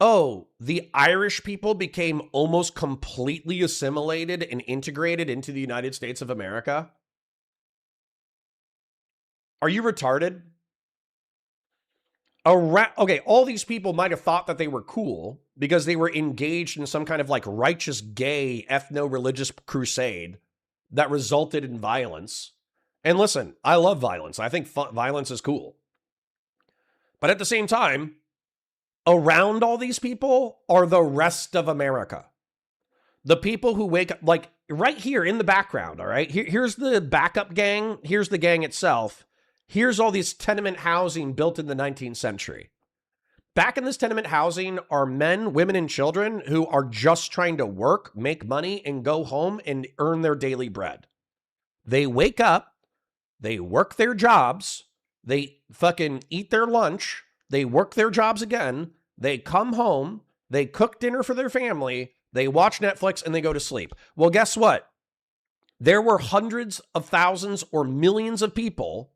Speaker 2: Oh, the Irish people became almost completely assimilated and integrated into the United States of America? Are you retarded? Okay, all these people might have thought that they were cool because they were engaged in some kind of like righteous gay ethno-religious crusade that resulted in violence. And listen, I love violence. I think violence is cool. But at the same time, around all these people are the rest of America. The people who wake up, like right here in the background, all right? Here's the backup gang. Here's the gang itself. Here's all these tenement housing built in the 19th century. Back in this tenement housing are men, women, and children who are just trying to work, make money, and go home and earn their daily bread. They wake up, they work their jobs, they fucking eat their lunch, they work their jobs again, they come home, they cook dinner for their family, they watch Netflix, and they go to sleep. Well, guess what? There were hundreds of thousands or millions of people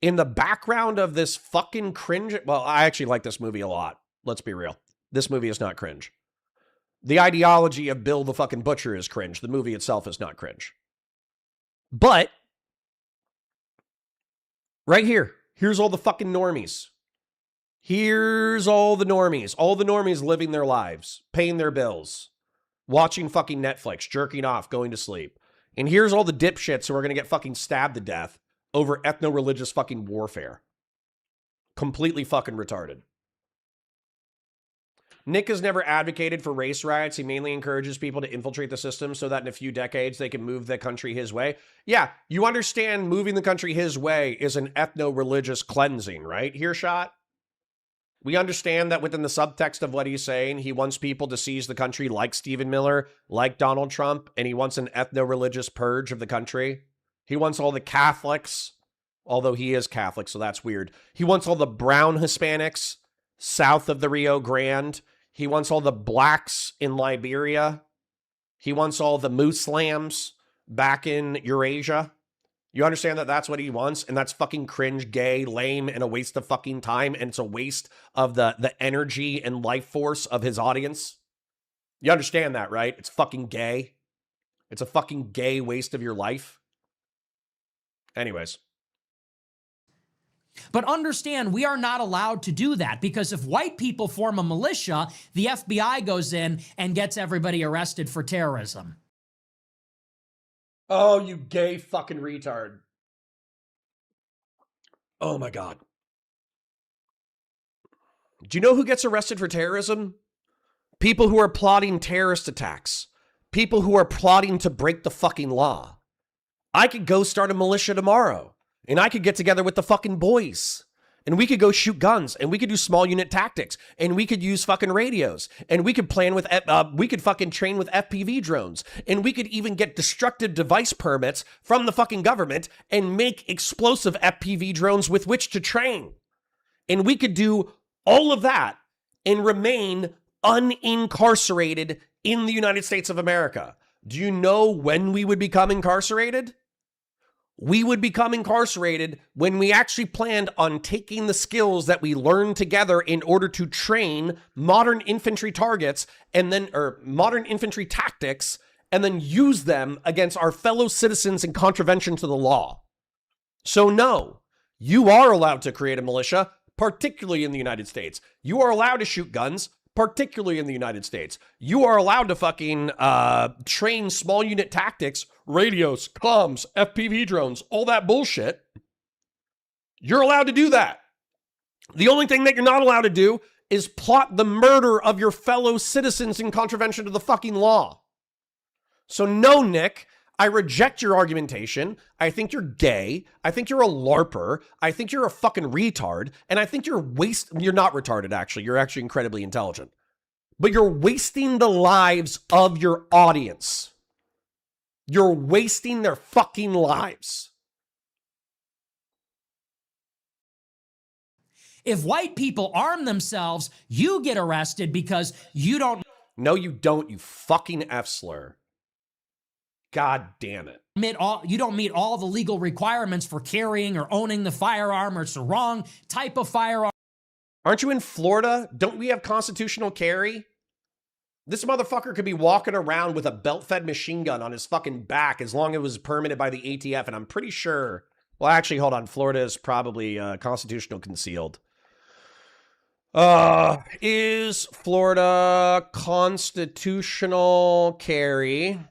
Speaker 2: in the background of this fucking cringe. Well, I actually like this movie a lot. Let's be real. This movie is not cringe. The ideology of Bill the fucking Butcher is cringe. The movie itself is not cringe. But right here, here's all the fucking normies. Here's all the normies. All the normies living their lives, paying their bills, watching fucking Netflix, jerking off, going to sleep. And here's all the dipshits who are going to get fucking stabbed to death over ethno-religious fucking warfare. Completely fucking retarded. Nick has never advocated for race riots. He mainly encourages people to infiltrate the system so that in a few decades they can move the country his way. Yeah, you understand moving the country his way is an ethno-religious cleansing, right, Hearshot? We understand that within the subtext of what he's saying, he wants people to seize the country like Stephen Miller, like Donald Trump, and he wants an ethno-religious purge of the country. He wants all the Catholics, although he is Catholic, so that's weird. He wants all the brown Hispanics south of the Rio Grande. He wants all the blacks in Liberia. He wants all the Muslims back in Eurasia. You understand that that's what he wants? And that's fucking cringe, gay, lame, and a waste of fucking time. And it's a waste of the energy and life force of his audience. You understand that, right? It's fucking gay. It's a fucking gay waste of your life. Anyways.
Speaker 4: But understand, we are not allowed to do that because if white people form a militia, the FBI goes in and gets everybody arrested for terrorism.
Speaker 2: Oh, you gay fucking retard. Oh my God. Do you know who gets arrested for terrorism? People who are plotting terrorist attacks. People who are plotting to break the fucking law. I could go start a militia tomorrow, and I could get together with the fucking boys, and we could go shoot guns, and we could do small unit tactics, and we could use fucking radios, and we could plan with, we could fucking train with FPV drones, and we could even get destructive device permits from the fucking government and make explosive FPV drones with which to train. And we could do all of that and remain unincarcerated in the United States of America. Do you know when we would become incarcerated? We would become incarcerated when we actually planned on taking the skills that we learned together in order to train modern infantry targets and then, or modern infantry tactics, and then use them against our fellow citizens in contravention to the law. So no, you are allowed to create a militia, particularly in the United States. You are allowed to shoot guns, particularly in the United States. You are allowed to fucking train small unit tactics, radios, comms, FPV drones, all that bullshit. You're allowed to do that. The only thing that you're not allowed to do is plot the murder of your fellow citizens in contravention to the fucking law. So no, Nick, I reject your argumentation. I think you're gay. I think you're a LARPer. I think you're a fucking retard. And I think you're not retarded, actually. You're actually incredibly intelligent. But you're wasting the lives of your audience. You're wasting their fucking lives.
Speaker 4: If white people arm themselves, you get arrested because you don't...
Speaker 2: No, you don't, you fucking F-slur. God damn it.
Speaker 4: You don't meet all the legal requirements for carrying or owning the firearm, or it's the wrong type of firearm.
Speaker 2: Aren't you in Florida? Don't we have constitutional carry? This motherfucker could be walking around with a belt-fed machine gun on his fucking back as long as it was permitted by the ATF, and I'm pretty sure... Well, actually, hold on. Florida is probably constitutional concealed. Is Florida constitutional carry?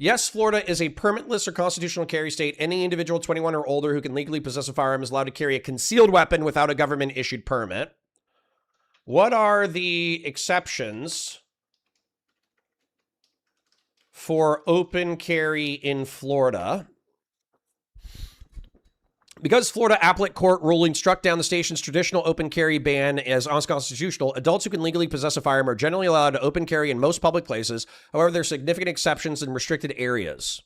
Speaker 2: Yes, Florida is a permitless or constitutional carry state. Any individual 21 or older who can legally possess a firearm is allowed to carry a concealed weapon without a government-issued permit. What are the exceptions for open carry in Florida. Because Florida appellate court ruling struck down the station's traditional open carry ban as unconstitutional, adults who can legally possess a firearm are generally allowed to open carry in most public places. However, there are significant exceptions in restricted areas.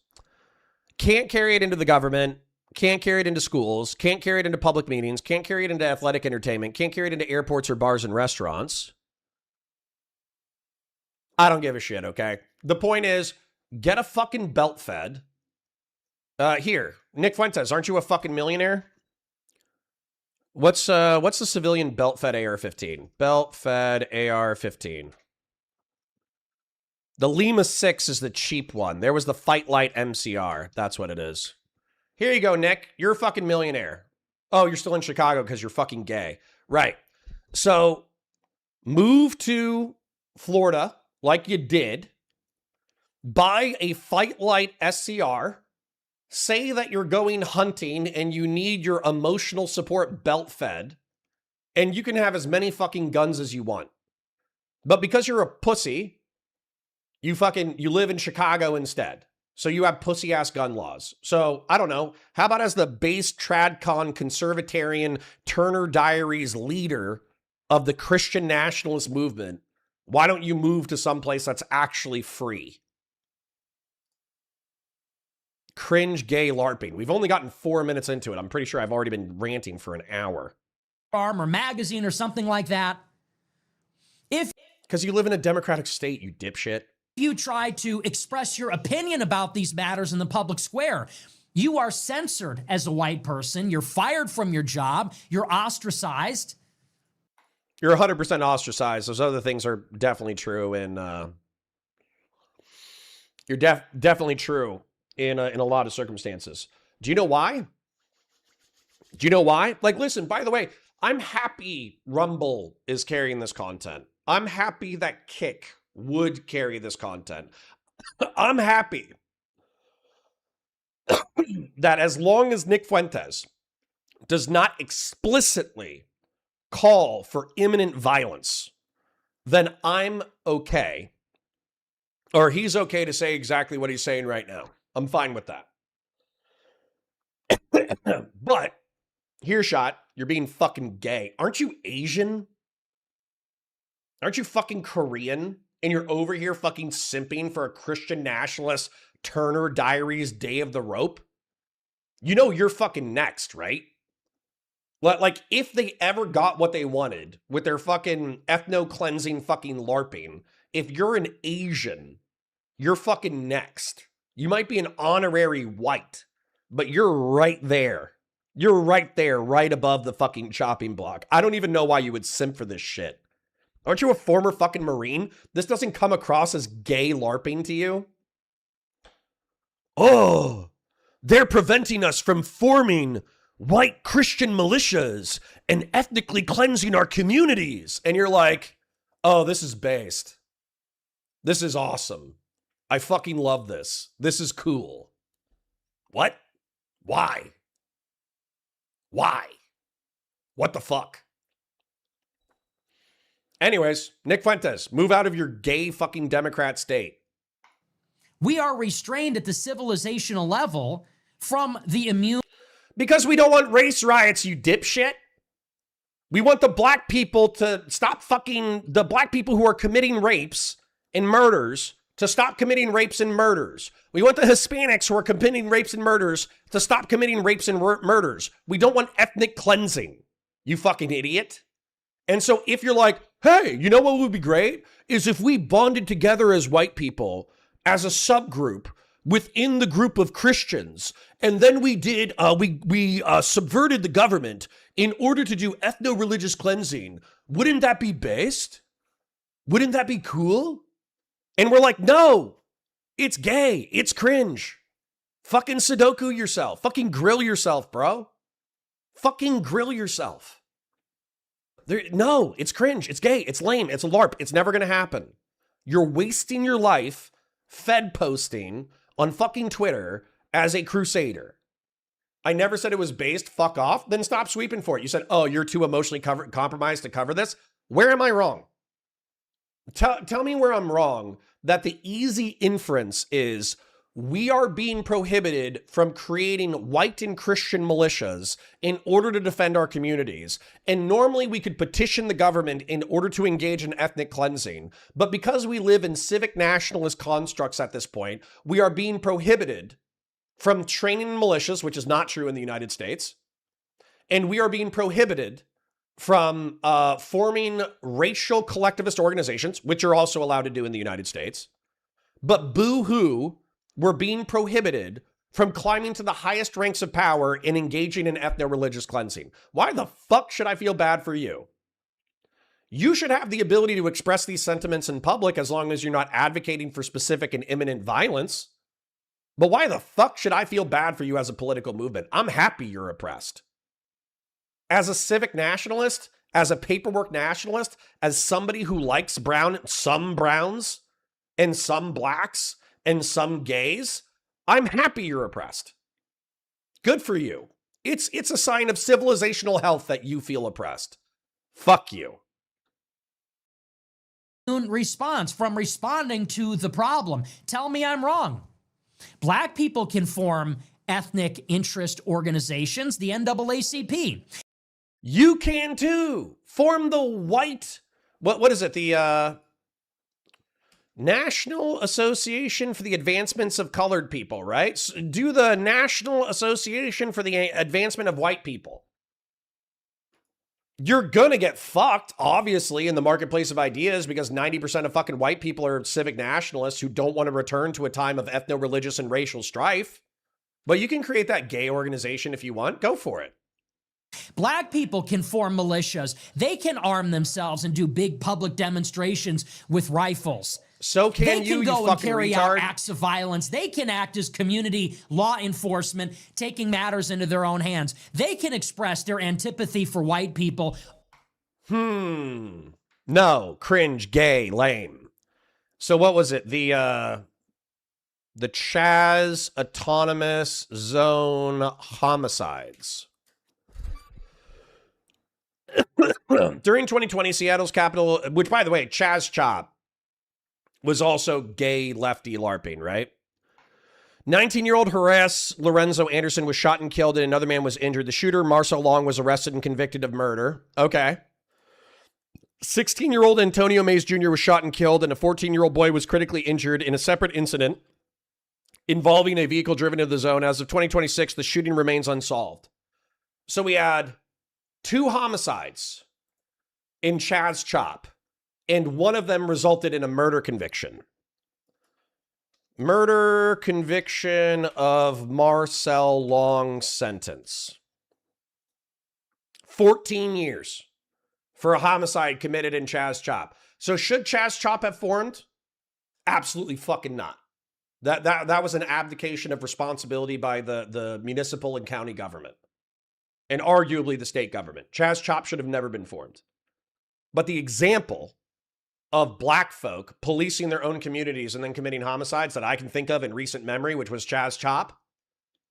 Speaker 2: Can't carry it into the government, can't carry it into schools, can't carry it into public meetings, can't carry it into athletic entertainment, can't carry it into airports or bars and restaurants. I don't give a shit, okay? The point is, get a fucking belt fed. Here, Nick Fuentes, aren't you a fucking millionaire? What's the civilian belt fed AR-15? Belt fed AR-15. The Lima 6 is the cheap one. There was the Fight Light MCR. That's what it is. Here you go, Nick. You're a fucking millionaire. Oh, you're still in Chicago because you're fucking gay. Right. So, move to Florida like you did. Buy a Fight Light SCR. Say that you're going hunting and you need your emotional support belt fed. And you can have as many fucking guns as you want. But because you're a pussy, you live in Chicago instead. So you have pussy ass gun laws. So I don't know. How about as the base tradcon conservatarian Turner Diaries leader of the Christian nationalist movement, why don't you move to someplace that's actually free? Cringe gay LARPing. We've only gotten 4 minutes into it. I'm pretty sure I've already been ranting for an hour.
Speaker 4: Arm or magazine or something like that.
Speaker 2: Because you live in a democratic state, you dipshit.
Speaker 4: You try to express your opinion about these matters in the public square, you are censored as a white person. You're fired from your job. You're ostracized.
Speaker 2: You're 100% ostracized. Those other things are definitely true. And you're definitely true in a lot of circumstances. Do you know why? Do you know why? Like, listen, by the way, I'm happy Rumble is carrying this content. I'm happy that Kick would carry this content. I'm happy that as long as Nick Fuentes does not explicitly call for imminent violence, then I'm okay. Or he's okay to say exactly what he's saying right now. I'm fine with that. But, here, Shot, you're being fucking gay. Aren't you Asian? Aren't you fucking Korean? And you're over here fucking simping for a Christian nationalist Turner Diaries Day of the Rope? You know you're fucking next, right? Like, if they ever got what they wanted with their fucking ethno-cleansing fucking LARPing, if you're an Asian, you're fucking next. You might be an honorary white, but you're right there. You're right there, right above the fucking chopping block. I don't even know why you would simp for this shit. Aren't you a former fucking Marine? This doesn't come across as gay LARPing to you? Oh, they're preventing us from forming white Christian militias and ethnically cleansing our communities. And you're like, oh, this is based. This is awesome. I fucking love this. This is cool. What? Why? Why? What the fuck? Anyways, Nick Fuentes, move out of your gay fucking Democrat state.
Speaker 4: We are restrained at the civilizational level from the immune.
Speaker 2: Because we don't want race riots, you dipshit. We want the black people to stop fucking, the black people who are committing rapes and murders to stop committing rapes and murders. We want the Hispanics who are committing rapes and murders to stop committing rapes and murders. We don't want ethnic cleansing, you fucking idiot. And so if you're like, hey, you know what would be great? Is if we bonded together as white people, as a subgroup, within the group of Christians, and then we did, we subverted the government in order to do ethno-religious cleansing. Wouldn't that be based? Wouldn't that be cool? And we're like, no, it's gay. It's cringe. Fucking Sudoku yourself. Fucking grill yourself, bro. Fucking grill yourself. No, it's cringe. It's gay. It's lame. It's a LARP. It's never going to happen. You're wasting your life fed posting on fucking Twitter as a crusader. I never said it was based. Fuck off. Then stop sweeping for it. You said, oh, you're too emotionally compromised to cover this. Where am I wrong? Tell me where I'm wrong, that the easy inference is we are being prohibited from creating white and Christian militias in order to defend our communities. And normally we could petition the government in order to engage in ethnic cleansing. But because we live in civic nationalist constructs at this point, we are being prohibited from training militias, which is not true in the United States. And we are being prohibited from forming racial collectivist organizations, which are also allowed to do in the United States. But boo-hoo, we're being prohibited from climbing to the highest ranks of power and engaging in ethno-religious cleansing. Why the fuck should I feel bad for you? You should have the ability to express these sentiments in public as long as you're not advocating for specific and imminent violence. But why the fuck should I feel bad for you as a political movement? I'm happy you're oppressed. As a civic nationalist, as a paperwork nationalist, as somebody who likes some browns and some blacks and some gays, I'm happy you're oppressed. Good for you. It's a sign of civilizational health that you feel oppressed. Fuck you.
Speaker 4: Response from responding to the problem. Tell me I'm wrong. Black people can form ethnic interest organizations, the NAACP.
Speaker 2: You can too. Form the white, what is it? The National Association for the Advancements of Colored People, right? Do the National Association for the Advancement of White People. You're gonna get fucked, obviously, in the marketplace of ideas because 90% of fucking white people are civic nationalists who don't want to return to a time of ethno-religious and racial strife. But you can create that gay organization if you want. Go for it.
Speaker 4: Black people can form militias. They can arm themselves and do big public demonstrations with rifles.
Speaker 2: So can
Speaker 4: they
Speaker 2: you,
Speaker 4: can go
Speaker 2: you
Speaker 4: and
Speaker 2: fucking
Speaker 4: carry
Speaker 2: retard.
Speaker 4: out acts of violence. They can act as community law enforcement, taking matters into their own hands. They can express their antipathy for white people.
Speaker 2: No, cringe, gay, lame. So what was it? The Chaz Autonomous Zone homicides. During 2020, Seattle's capital, which by the way, Chaz Chop was also gay lefty LARPing, right? 19-year-old Horace Lorenzo Anderson was shot and killed and another man was injured. The shooter, Marcel Long, was arrested and convicted of murder. Okay. 16-year-old Antonio Mays Jr. was shot and killed and a 14-year-old boy was critically injured in a separate incident involving a vehicle driven into the zone. As of 2026, the shooting remains unsolved. So we had 2 homicides in Chaz Chop, and one of them resulted in a murder conviction. Murder conviction of Marcel Long sentence. 14 years for a homicide committed in Chaz Chop. So should Chaz Chop have formed? Absolutely fucking not. That was an abdication of responsibility by the municipal and county government. And arguably the state government. Chaz Chop should have never been formed. But the example of black folk policing their own communities and then committing homicides that I can think of in recent memory, which was Chaz Chop,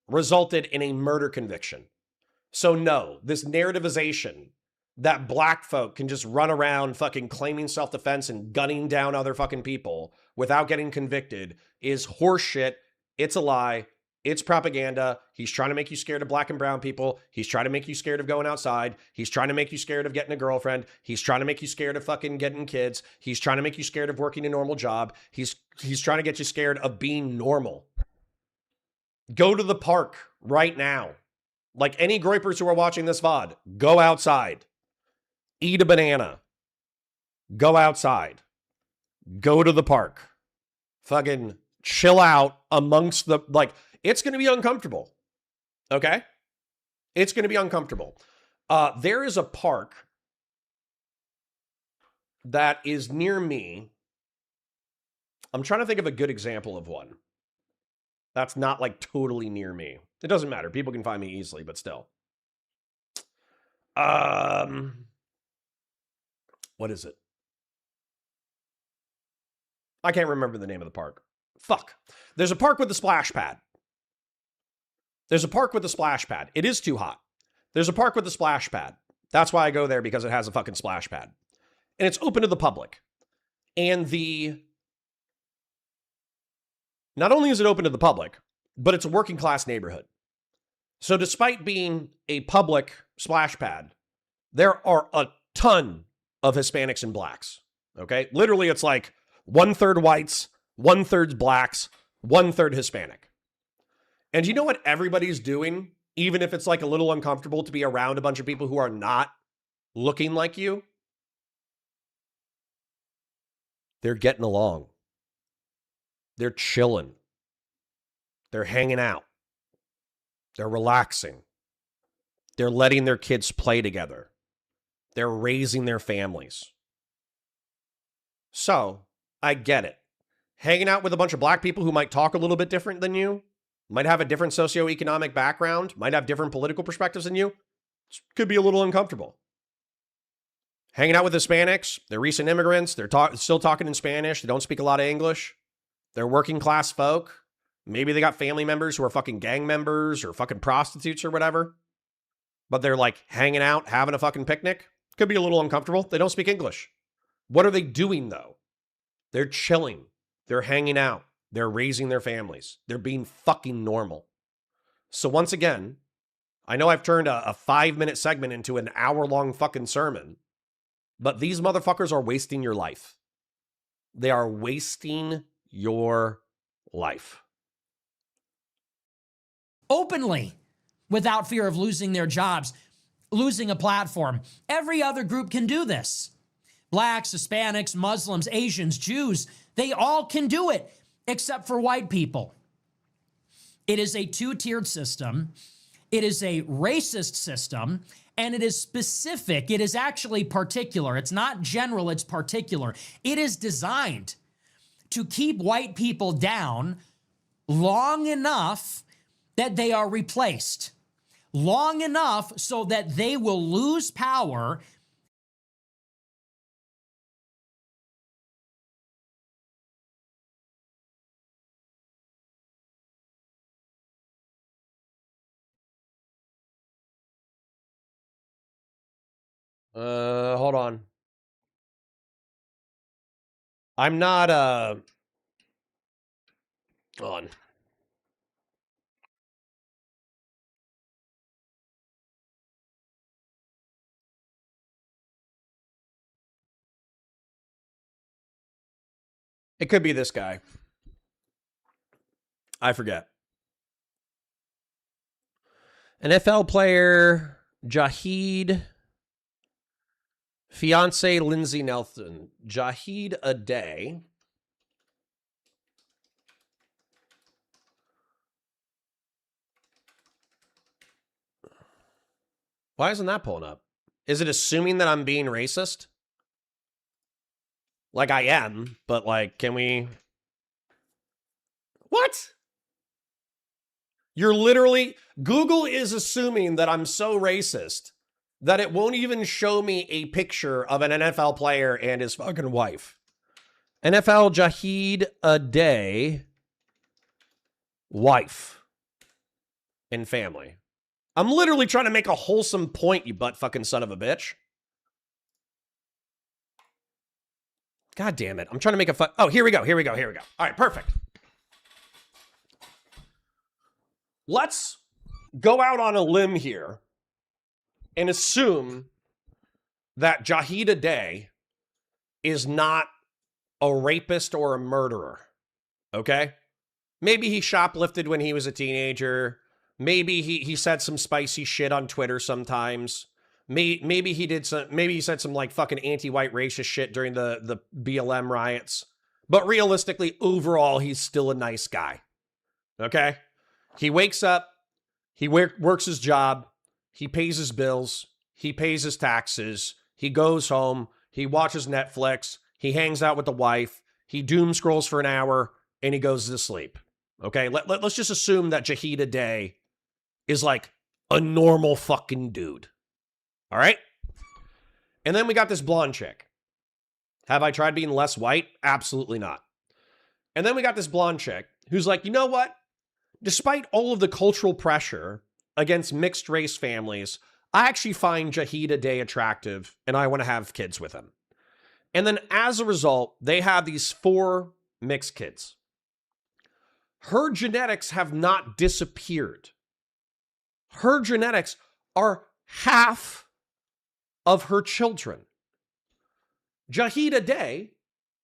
Speaker 2: resulted in a murder conviction. So no, this narrativization that black folk can just run around fucking claiming self-defense and gunning down other fucking people without getting convicted is horseshit. It's a lie. It's propaganda. He's trying to make you scared of black and brown people. He's trying to make you scared of going outside. He's trying to make you scared of getting a girlfriend. He's trying to make you scared of fucking getting kids. He's trying to make you scared of working a normal job. He's trying to get you scared of being normal. Go to the park right now. Like any groypers who are watching this VOD, go outside. Eat a banana. Go outside. Go to the park. Fucking chill out amongst the, like, it's going to be uncomfortable. Okay? It's going to be uncomfortable. There is a park that is near me. I'm trying to think of a good example of one. That's not like totally near me. It doesn't matter. People can find me easily, but still. What is it? I can't remember the name of the park. Fuck. There's a park with a splash pad. There's a park with a splash pad. It is too hot. There's a park with a splash pad. That's why I go there, because it has a fucking splash pad. And it's open to the public. And not only is it open to the public, but it's a working class neighborhood. So despite being a public splash pad, there are a ton of Hispanics and blacks. Okay. Literally, it's like 1/3 whites, 1/3 blacks, 1/3 Hispanic. And you know what everybody's doing, even if it's like a little uncomfortable to be around a bunch of people who are not looking like you? They're getting along. They're chilling. They're hanging out. They're relaxing. They're letting their kids play together. They're raising their families. So, I get it. Hanging out with a bunch of black people who might talk a little bit different than you, might have a different socioeconomic background, might have different political perspectives than you, could be a little uncomfortable. Hanging out with Hispanics, they're recent immigrants, they're still talking in Spanish, they don't speak a lot of English, they're working class folk, maybe they got family members who are fucking gang members or fucking prostitutes or whatever, but they're like hanging out, having a fucking picnic, could be a little uncomfortable. They don't speak English. What are they doing though? They're chilling, they're hanging out, they're raising their families, they're being fucking normal. So once again, I know I've turned a 5-minute segment into an hour-long fucking sermon, but these motherfuckers are wasting your life. They are wasting your life.
Speaker 4: Openly, without fear of losing their jobs, losing a platform. Every other group can do this. Blacks, Hispanics, Muslims, Asians, Jews, they all can do it, except for white people. It is a two-tiered system. It is a racist system. And it is specific. It is actually particular. It's not general, it's particular. It is designed to keep white people down long enough that they are replaced. Long enough so that they will lose power.
Speaker 2: Hold on. I'm not, on. It could be this guy. I forget. NFL player Jahid, fiance Lindsey Nelson. Jahid Aday. Why isn't that pulling up? Is it assuming that I'm being racist? Like I am, but like, can we... What? You're literally... Google is assuming that I'm so racist that it won't even show me a picture of an NFL player and his fucking wife. NFL Jahid Aday, wife, and family. I'm literally trying to make a wholesome point, you butt fucking son of a bitch. God damn it. I'm trying to make a Oh, here we go. All right, perfect. Let's go out on a limb here and assume that Jahid Aday is not a rapist or a murderer. Okay? Maybe he shoplifted when he was a teenager. Maybe he said some spicy shit on Twitter sometimes. Maybe he said some like fucking anti-white racist shit during the BLM riots. But realistically, overall, he's still a nice guy. Okay? He wakes up, he works his job, he pays his bills, he pays his taxes, he goes home, he watches Netflix, he hangs out with the wife, he doom scrolls for an hour, and he goes to sleep. Okay? Let's just assume that Jahid Aday is like a normal fucking dude. All right? And then we got this blonde chick. Have I tried being less white? Absolutely not. And then we got this blonde chick who's like, you know what? Despite all of the cultural pressure against mixed race families, I actually find Jahid Aday attractive and I want to have kids with him. And then as a result, they have these 4 mixed kids. Her genetics have not disappeared. Her genetics are half of her children. Jahida Day,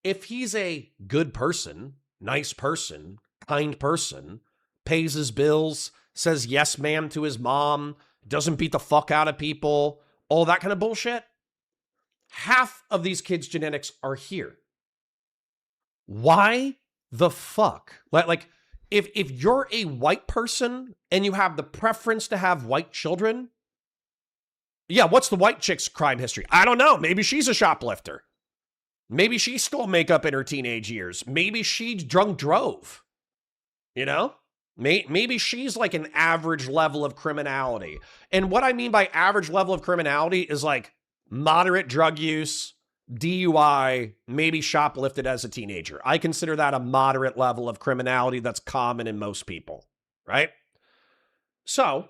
Speaker 2: if he's a good person, nice person, kind person, pays his bills, says yes ma'am to his mom, doesn't beat the fuck out of people, all that kind of bullshit, half of these kids' genetics are here. Why the fuck? Like, if you're a white person and you have the preference to have white children, yeah, what's the white chick's crime history? I don't know. Maybe she's a shoplifter. Maybe she stole makeup in her teenage years. Maybe she drunk drove. You know? Maybe she's like an average level of criminality. And what I mean by average level of criminality is like moderate drug use, DUI, maybe shoplifted as a teenager. I consider that a moderate level of criminality that's common in most people, right? So,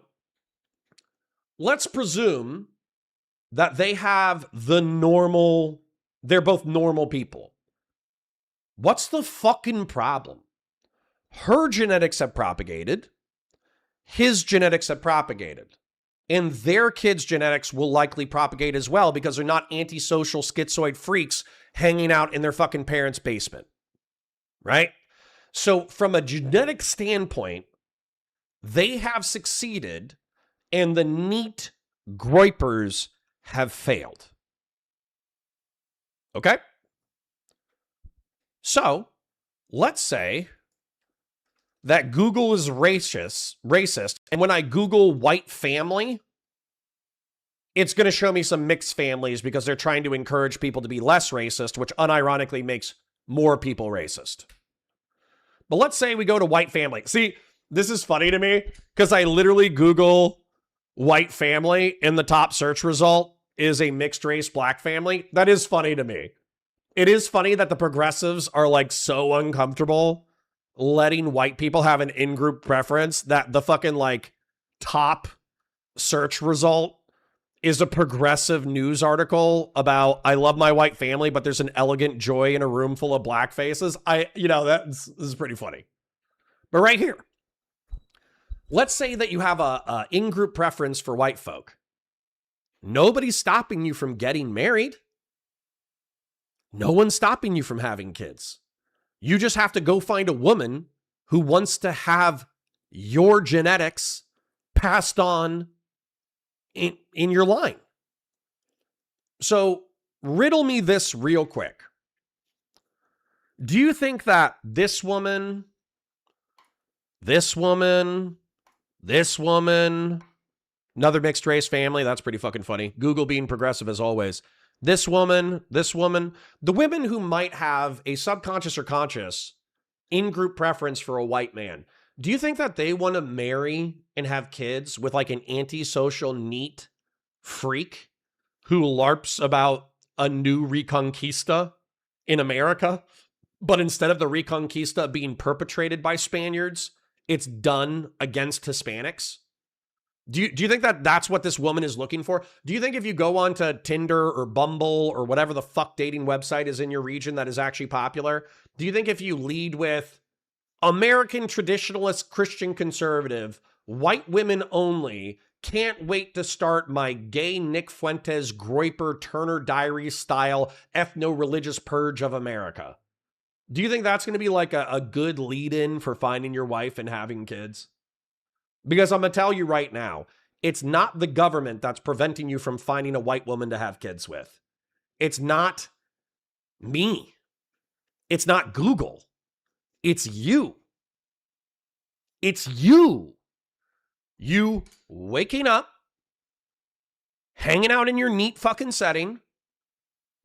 Speaker 2: let's presume that they have they're both normal people. What's the fucking problem? Her genetics have propagated. His genetics have propagated. And their kids' genetics will likely propagate as well because they're not antisocial schizoid freaks hanging out in their fucking parents' basement. Right? So from a genetic standpoint, they have succeeded and the neat groypers have failed. Okay? So, let's say that Google is racist, and when I Google white family, it's going to show me some mixed families because they're trying to encourage people to be less racist, which unironically makes more people racist. But let's say we go to white family. See, this is funny to me because I literally Google white family and the top search result is a mixed race black family. That is funny to me. It is funny that the progressives are like so uncomfortable letting white people have an in-group preference that the fucking like top search result is a progressive news article about I love my white family, but there's an elegant joy in a room full of black faces. This is pretty funny. But right here, let's say that you have a in-group preference for white folk. Nobody's stopping you from getting married. No one's stopping you from having kids. You just have to go find a woman who wants to have your genetics passed on in your line. So riddle me this real quick. Do you think that this woman, another mixed race family, that's pretty fucking funny. Google being progressive as always. This woman, the women who might have a subconscious or conscious in-group preference for a white man, do you think that they want to marry and have kids with like an antisocial, neat freak who LARPs about a new Reconquista in America? But instead of the Reconquista being perpetrated by Spaniards, it's done against Hispanics? Do you think that that's what this woman is looking for? Do you think if you go on to Tinder or Bumble or whatever the fuck dating website is in your region that is actually popular, do you think if you lead with American traditionalist Christian conservative, white women only, can't wait to start my gay Nick Fuentes, Groyper, Turner Diary style ethno-religious purge of America, do you think that's going to be like a good lead-in for finding your wife and having kids? Because I'm going to tell you right now, it's not the government that's preventing you from finding a white woman to have kids with. It's not me. It's not Google. It's you. It's you. You waking up, hanging out in your neat fucking setting,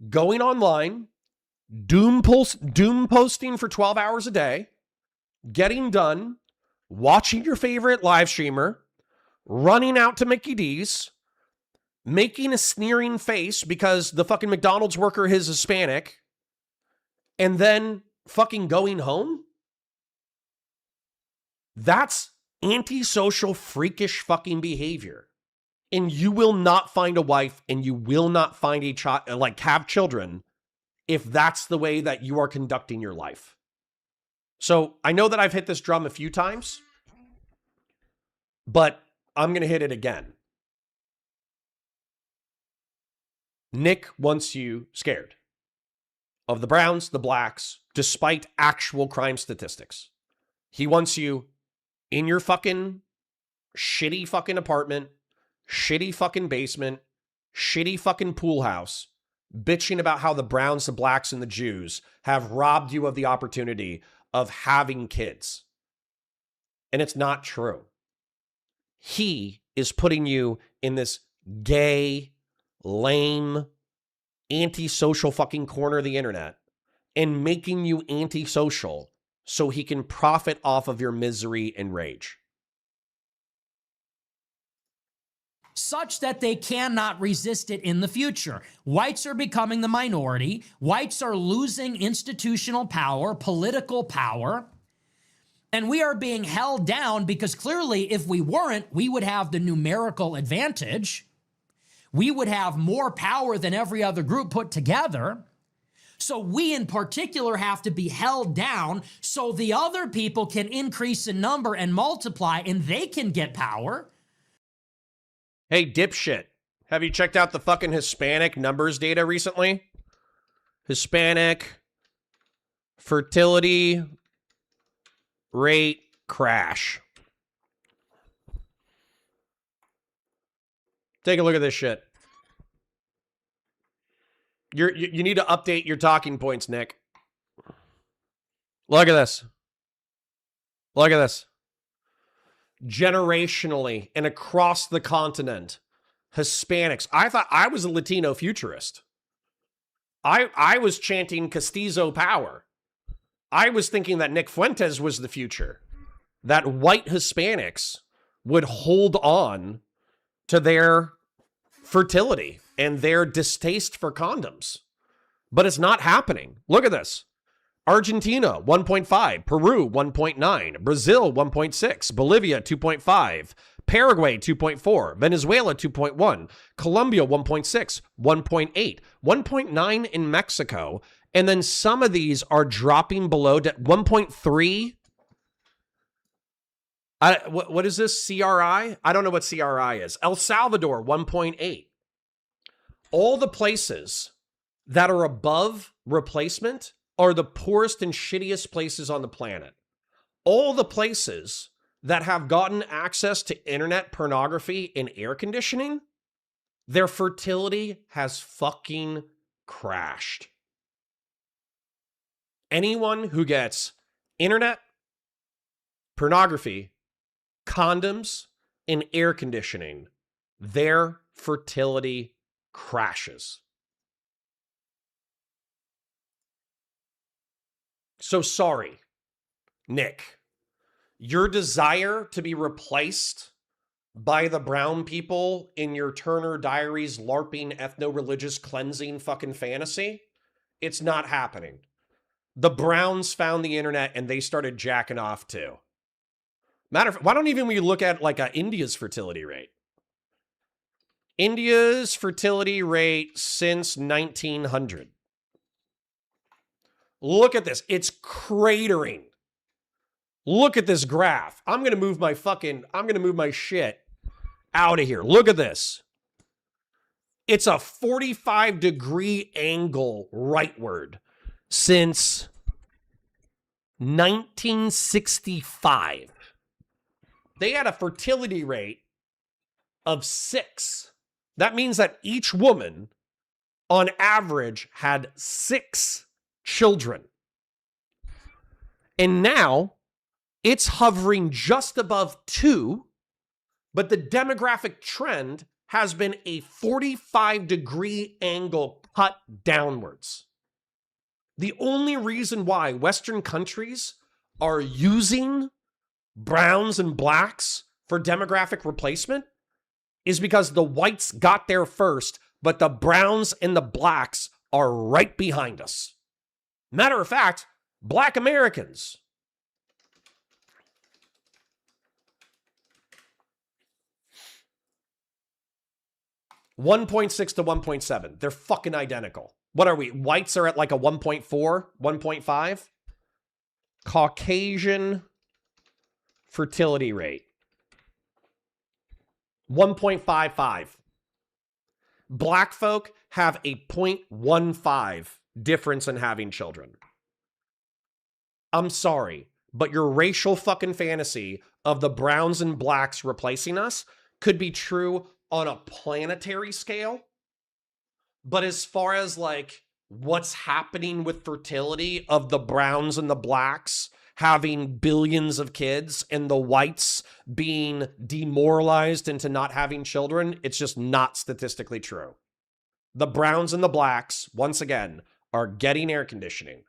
Speaker 2: going online, doom posting for 12 hours a day, getting done, watching your favorite live streamer, running out to Mickey D's, making a sneering face because the fucking McDonald's worker is Hispanic, and then fucking going home? That's antisocial, freakish fucking behavior. And you will not find a wife and you will not find a child, like have children if that's the way that you are conducting your life. So I know that I've hit this drum a few times, but I'm going to hit it again. Nick wants you scared of the browns, the blacks, despite actual crime statistics. He wants you in your fucking shitty fucking apartment, shitty fucking basement, shitty fucking pool house, bitching about how the browns, the blacks, and the Jews have robbed you of the opportunity of having kids. And it's not true. He is putting you in this gay, lame, antisocial fucking corner of the internet and making you antisocial so he can profit off of your misery and rage.
Speaker 4: Such that they cannot resist it in the future. Whites are becoming the minority. Whites are losing institutional power, political power. And we are being held down because clearly if we weren't, we would have the numerical advantage. We would have more power than every other group put together. So we in particular have to be held down so the other people can increase in number and multiply and they can get power.
Speaker 2: Hey, dipshit, have you checked out the fucking Hispanic numbers data recently? Hispanic fertility rate crash. Take a look at this shit. You need to update your talking points, Nick. Look at this. Look at this. Generationally and across the continent, Hispanics. I thought I was a Latino futurist. I was chanting Castizo power. I was thinking that Nick Fuentes was the future. That white Hispanics would hold on to their fertility and their distaste for condoms. But it's not happening. Look at this. Argentina, 1.5. Peru, 1.9. Brazil, 1.6. Bolivia, 2.5. Paraguay, 2.4. Venezuela, 2.1. Colombia, 1.6. 1.8. 1.9 in Mexico. And then some of these are dropping below 1.3. What is this? CRI? I don't know what CRI is. El Salvador, 1.8. All the places that are above replacement are the poorest and shittiest places on the planet. All the places that have gotten access to internet pornography and air conditioning, their fertility has fucking crashed. Anyone who gets internet, pornography, condoms, and air conditioning, their fertility crashes. So sorry, Nick. Your desire to be replaced by the brown people in your Turner Diaries LARPing ethno-religious cleansing fucking fantasy, it's not happening. The Browns found the internet and they started jacking off too. Matter of fact, why don't even we look at like India's fertility rate? India's fertility rate since 1900. Look at this. It's cratering. Look at this graph. I'm going to move my shit out of here. Look at this. It's a 45-degree angle rightward since 1965. They had a fertility rate of 6. That means that each woman, on average, had 6 children. And now, it's hovering just above 2, but the demographic trend has been a 45-degree angle cut downwards. The only reason why Western countries are using browns and blacks for demographic replacement is because the whites got there first, but the browns and the blacks are right behind us. Matter of fact, black Americans. $1.6 to 1.7. They're fucking identical. What are we? Whites are at like a 1.4, 1.5. Caucasian fertility rate, 1.55. Black folk have a 0.15 difference in having children. I'm sorry, but your racial fucking fantasy of the browns and blacks replacing us could be true on a planetary scale. But as far as like what's happening with fertility of the browns and the blacks having billions of kids and the whites being demoralized into not having children, it's just not statistically true. The browns and the blacks, once again, are getting air conditioning.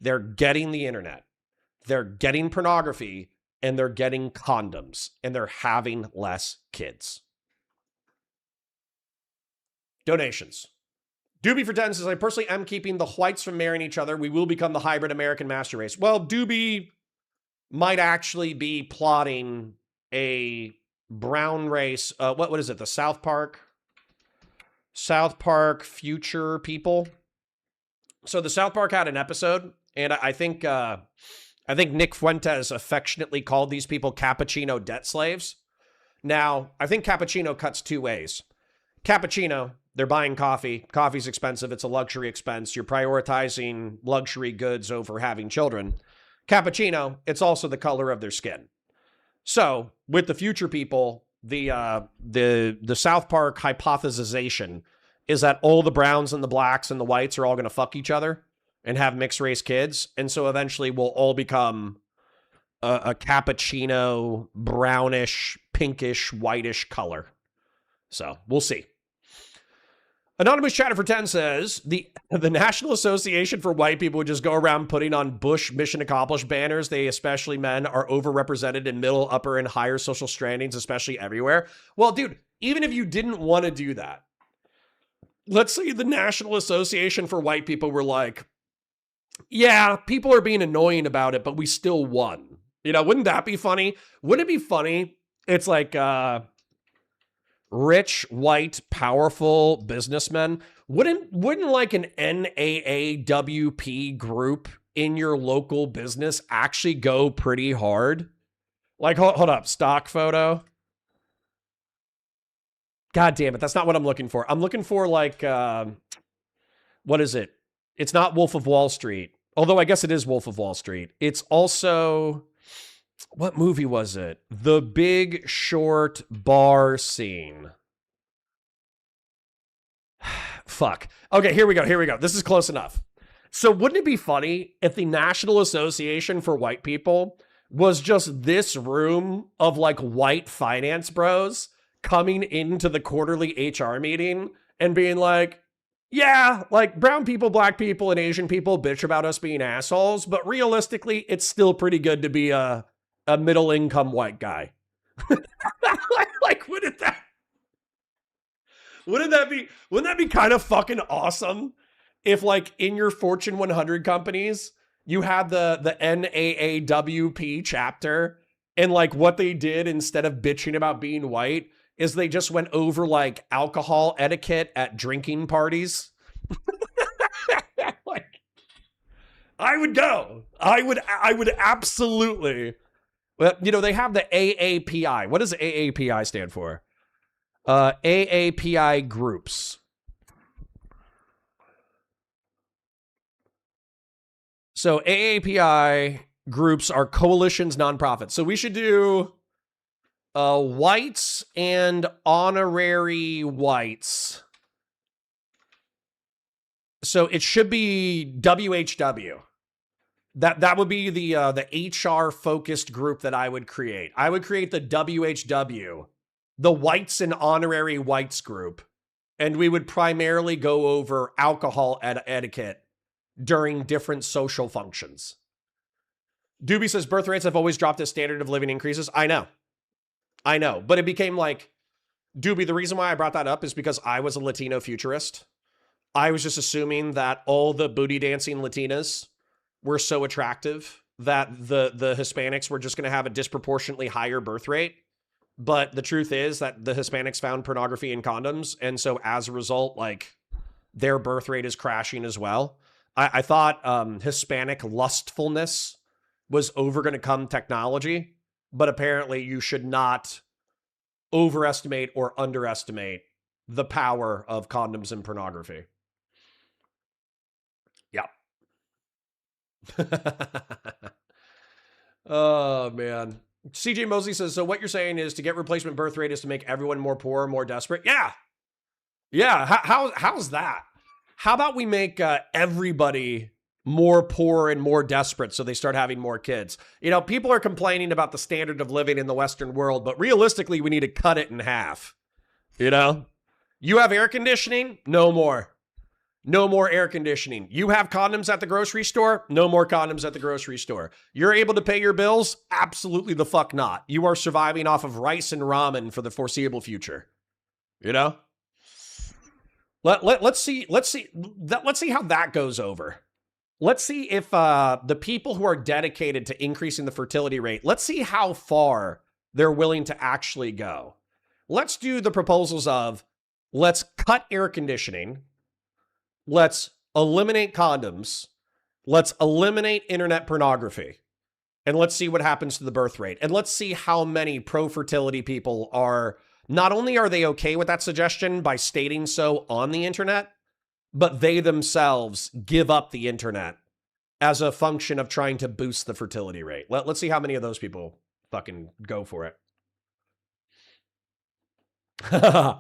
Speaker 2: They're getting the internet. They're getting pornography, and they're getting condoms, and they're having less kids. Donations. Doobie for 10 says, I personally am keeping the whites from marrying each other. We will become the hybrid American master race. Well, Doobie might actually be plotting a brown race. What is it? The South Park future people. So the South Park had an episode, and I think Nick Fuentes affectionately called these people cappuccino debt slaves. Now, I think cappuccino cuts two ways. Cappuccino, they're buying coffee. Coffee's expensive. It's a luxury expense. You're prioritizing luxury goods over having children. Cappuccino, it's also the color of their skin. So with the future people, the South Park hypothesization is that all the browns and the blacks and the whites are all going to fuck each other and have mixed race kids. And so eventually we'll all become a cappuccino, brownish, pinkish, whitish color. So we'll see. Anonymous Chatter for 10 says, the National Association for White People would just go around putting on Bush mission accomplished banners. They, especially men, are overrepresented in middle, upper, and higher social strandings, especially everywhere. Well, dude, even if you didn't want to do that, let's say the National Association for White People were like, yeah, people are being annoying about it, but we still won. You know, wouldn't that be funny? Wouldn't it be funny? It's like, rich, white, powerful businessmen. Wouldn't like an NAAWP group in your local business actually go pretty hard? Like, hold up, stock photo. God damn it, that's not what I'm looking for. I'm looking for like, what is it? It's not Wolf of Wall Street. Although I guess it is Wolf of Wall Street. It's also, what movie was it? The Big Short bar scene. Fuck. Okay, here we go. This is close enough. So wouldn't it be funny if the National Association for White People was just this room of like white finance bros coming into the quarterly HR meeting and being like, yeah, like brown people, black people, and Asian people bitch about us being assholes, but realistically, it's still pretty good to be a middle-income white guy. Like, wouldn't that be kind of fucking awesome if like in your Fortune 100 companies, you had the NAAWP chapter and like what they did instead of bitching about being white is they just went over like alcohol etiquette at drinking parties. Like, I would go. I would absolutely. Well, you know, they have the AAPI. What does AAPI stand for? AAPI groups. So AAPI groups are coalitions, nonprofits. So we should do whites and honorary whites. So it should be WHW. That would be the HR focused group that I would create. I would create the WHW, the whites and honorary whites group, and we would primarily go over alcohol etiquette during different social functions. Doobie says birth rates have always dropped as standard of living increases. I know, but it became like, Doobie, the reason why I brought that up is because I was a Latino futurist. I was just assuming that all the booty dancing Latinas were so attractive that the Hispanics were just going to have a disproportionately higher birth rate. But the truth is that the Hispanics found pornography in condoms. And so as a result, like, their birth rate is crashing as well. I thought Hispanic lustfulness was going to come technology, but apparently you should not overestimate or underestimate the power of condoms and pornography. Yeah. Oh, man. CJ Mosley says, so what you're saying is to get replacement birth rate is to make everyone more poor, more desperate? Yeah. Yeah. How's that? How about we make everybody more poor and more desperate so they start having more kids? You know, people are complaining about the standard of living in the Western world, but realistically, we need to cut it in half. You know? You have air conditioning? No more. No more air conditioning. You have condoms at the grocery store? No more condoms at the grocery store. You're able to pay your bills? Absolutely the fuck not. You are surviving off of rice and ramen for the foreseeable future. You know? Let's see how that goes over. Let's see if the people who are dedicated to increasing the fertility rate, let's see how far they're willing to actually go. Let's do the proposals of let's cut air conditioning. Let's eliminate condoms. Let's eliminate internet pornography. And let's see what happens to the birth rate. And let's see how many pro-fertility people are, not only are they okay with that suggestion by stating so on the internet, but they themselves give up the internet as a function of trying to boost the fertility rate. Let's see how many of those people fucking go for it.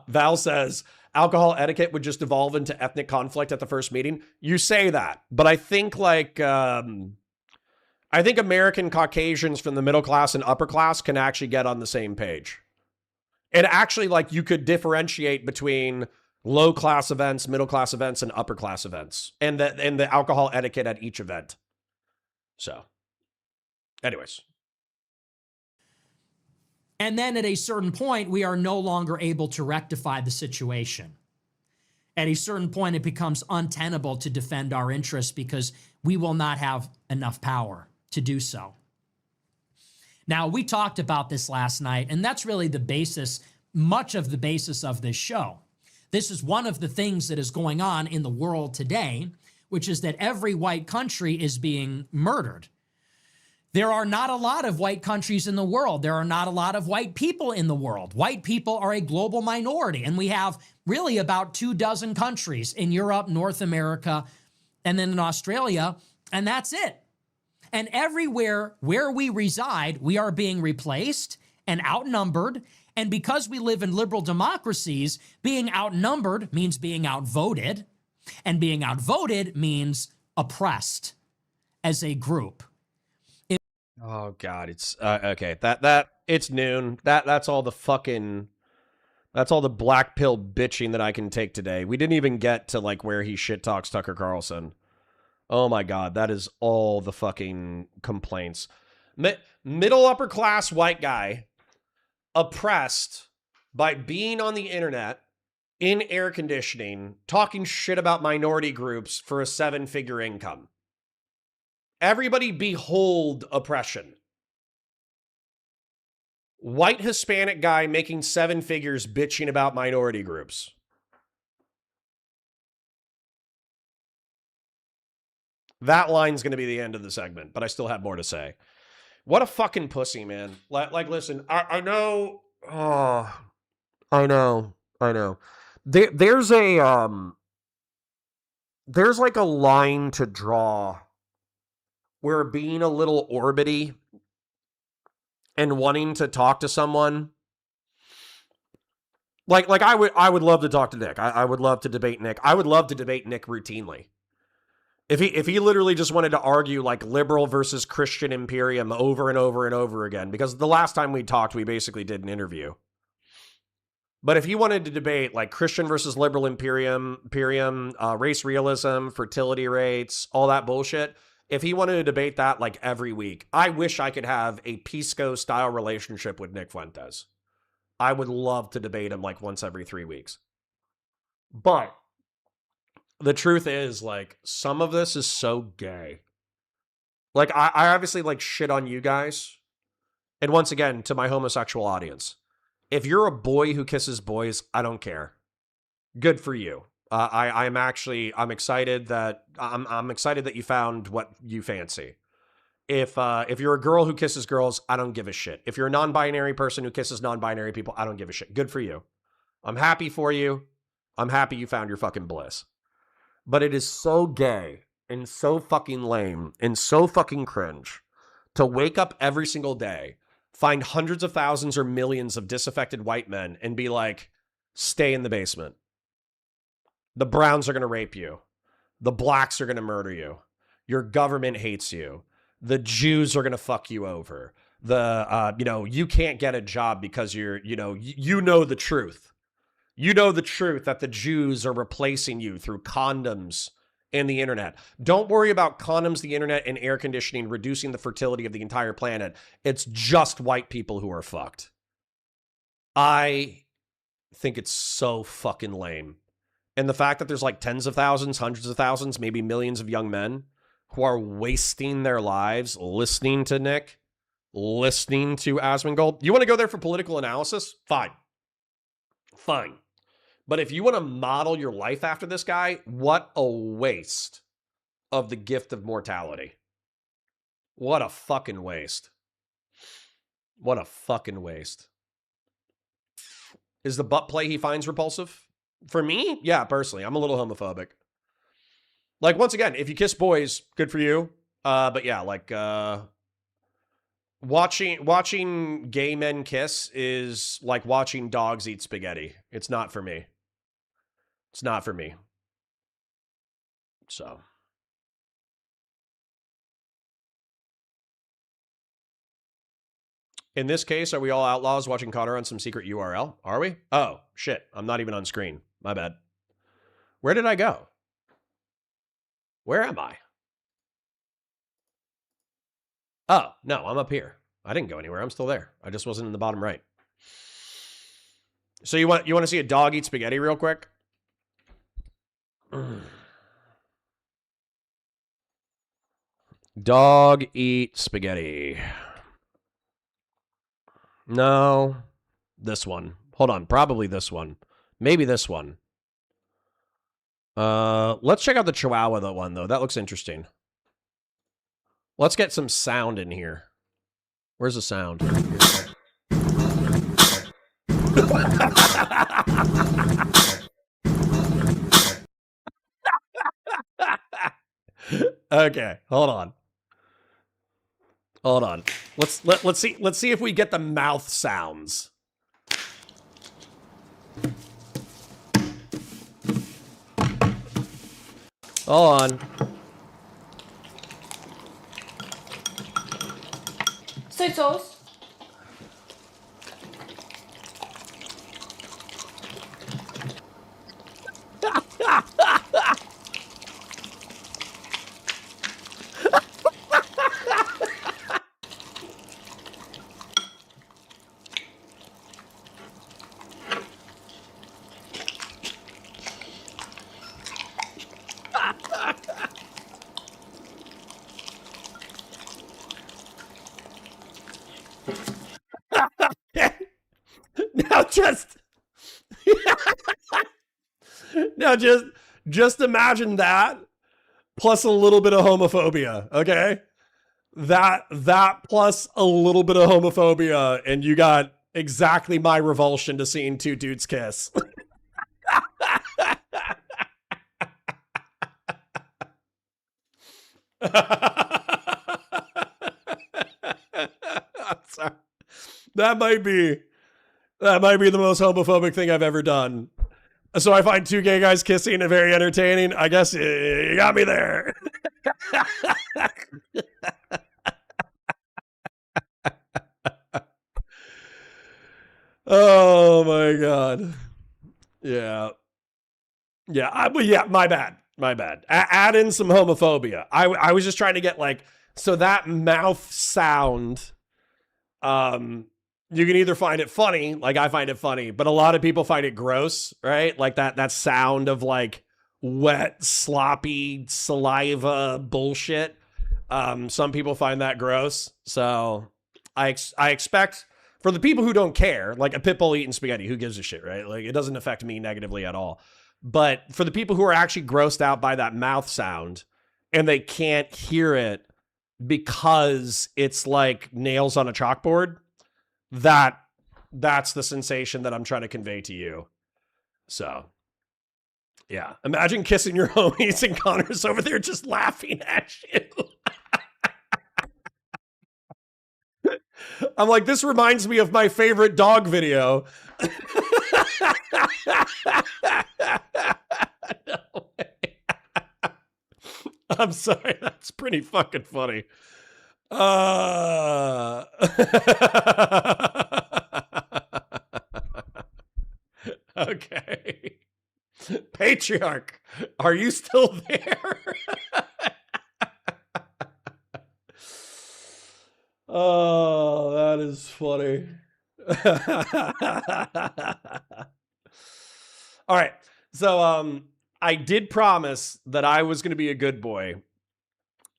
Speaker 2: Val says, alcohol etiquette would just evolve into ethnic conflict at the first meeting. You say that, but I think I think American Caucasians from the middle class and upper class can actually get on the same page. And actually, like, you could differentiate between low class events, middle class events, and upper class events, and the alcohol etiquette at each event. So, anyways.
Speaker 4: And then at a certain point, we are no longer able to rectify the situation. At a certain point, it becomes untenable to defend our interests because we will not have enough power to do so. Now, we talked about this last night, and that's really the basis, much of the basis of this show. This is one of the things that is going on in the world today, which is that every white country is being murdered. There are not a lot of white countries in the world. There are not a lot of white people in the world. White people are a global minority, and we have really about 24 countries in Europe, North America, and then in Australia, and that's it. And everywhere where we reside, we are being replaced and outnumbered. And because we live in liberal democracies, being outnumbered means being outvoted, and being outvoted means oppressed as a group.
Speaker 2: Oh God, it's okay. That it's noon. That's all the black pill bitching that I can take today. We didn't even get to like where he shit talks Tucker Carlson. Oh my God, that is all the fucking complaints. Middle upper class white guy oppressed by being on the internet in air conditioning, talking shit about minority groups for a 7-figure income. Everybody behold oppression. White Hispanic guy making 7 figures bitching about minority groups. That line's going to be the end of the segment, but I still have more to say. What a fucking pussy, man. Like listen, I know. Oh, I know. There's like a line to draw where being a little orbity and wanting to talk to someone, like I would love to talk to Nick. I would love to debate Nick. I would love to debate Nick routinely. If he literally just wanted to argue like liberal versus Christian imperium over and over and over again, because the last time we talked, we basically did an interview. But if he wanted to debate like Christian versus liberal imperium, race realism, fertility rates, all that bullshit, if he wanted to debate that like every week, I wish I could have a Pisco-style relationship with Nick Fuentes. I would love to debate him like once every 3 weeks. But the truth is, like, some of this is so gay. Like, I obviously, like, shit on you guys. And once again, to my homosexual audience, if you're a boy who kisses boys, I don't care. Good for you. I'm excited that I'm excited that you found what you fancy. If you're a girl who kisses girls, I don't give a shit. If you're a non-binary person who kisses non-binary people, I don't give a shit. Good for you. I'm happy for you. I'm happy you found your fucking bliss. But it is so gay and so fucking lame and so fucking cringe to wake up every single day, find hundreds of thousands or millions of disaffected white men and be like, stay in the basement. The browns are going to rape you. The blacks are going to murder you. Your government hates you. The Jews are going to fuck you over. You can't get a job because you know the truth. You know the truth that the Jews are replacing you through condoms and the internet. Don't worry about condoms, the internet, and air conditioning reducing the fertility of the entire planet. It's just white people who are fucked. I think it's so fucking lame. And the fact that there's like tens of thousands, hundreds of thousands, maybe millions of young men who are wasting their lives listening to Nick, listening to Asmongold. You want to go there for political analysis? Fine. Fine. But if you want to model your life after this guy, what a waste of the gift of mortality. What a fucking waste. What a fucking waste. Is the butt play he finds repulsive? For me? Yeah, personally. I'm a little homophobic. Like, once again, if you kiss boys, good for you. But yeah, like, watching gay men kiss is like watching dogs eat spaghetti. It's not for me. It's not for me. So. In this case, are we all outlaws watching Connor on some secret URL? Are we? Oh, shit. I'm not even on screen. My bad. Where did I go? Where am I? Oh, no, I'm up here. I didn't go anywhere. I'm still there. I just wasn't in the bottom right. So you want to see a dog eat spaghetti real quick? Dog eat spaghetti. No. This one. Hold on. Probably this one. Maybe this one. Let's check out the Chihuahua one, though. That looks interesting. Let's get some sound in here. Where's the sound? Okay, hold on. Hold on. Let's see if we get the mouth sounds. Hold on.
Speaker 5: Soy sauce.
Speaker 2: Now just imagine that plus a little bit of homophobia, okay? That plus a little bit of homophobia, and you got exactly my revulsion to seeing two dudes kiss. Sorry. That might be the most homophobic thing I've ever done. So I find two gay guys kissing and very entertaining. I guess you got me there. Oh my God. Yeah. Yeah, my bad. Add in some homophobia. I was just trying to get like, so that mouth sound, you can either find it funny, like I find it funny, but a lot of people find it gross, right? Like that sound of like wet, sloppy saliva bullshit. Some people find that gross. So I expect for the people who don't care, like a pit bull eating spaghetti, who gives a shit, right? Like it doesn't affect me negatively at all. But for the people who are actually grossed out by that mouth sound and they can't hear it because it's like nails on a chalkboard, that's the sensation that I'm trying to convey to you. So, yeah. Imagine kissing your homies and Connor's over there just laughing at you. I'm like, this reminds me of my favorite dog video. No way. I'm sorry, that's pretty fucking funny. Okay. Patriarch, are you still there? Oh, that is funny. All right. So I did promise that I was going to be a good boy.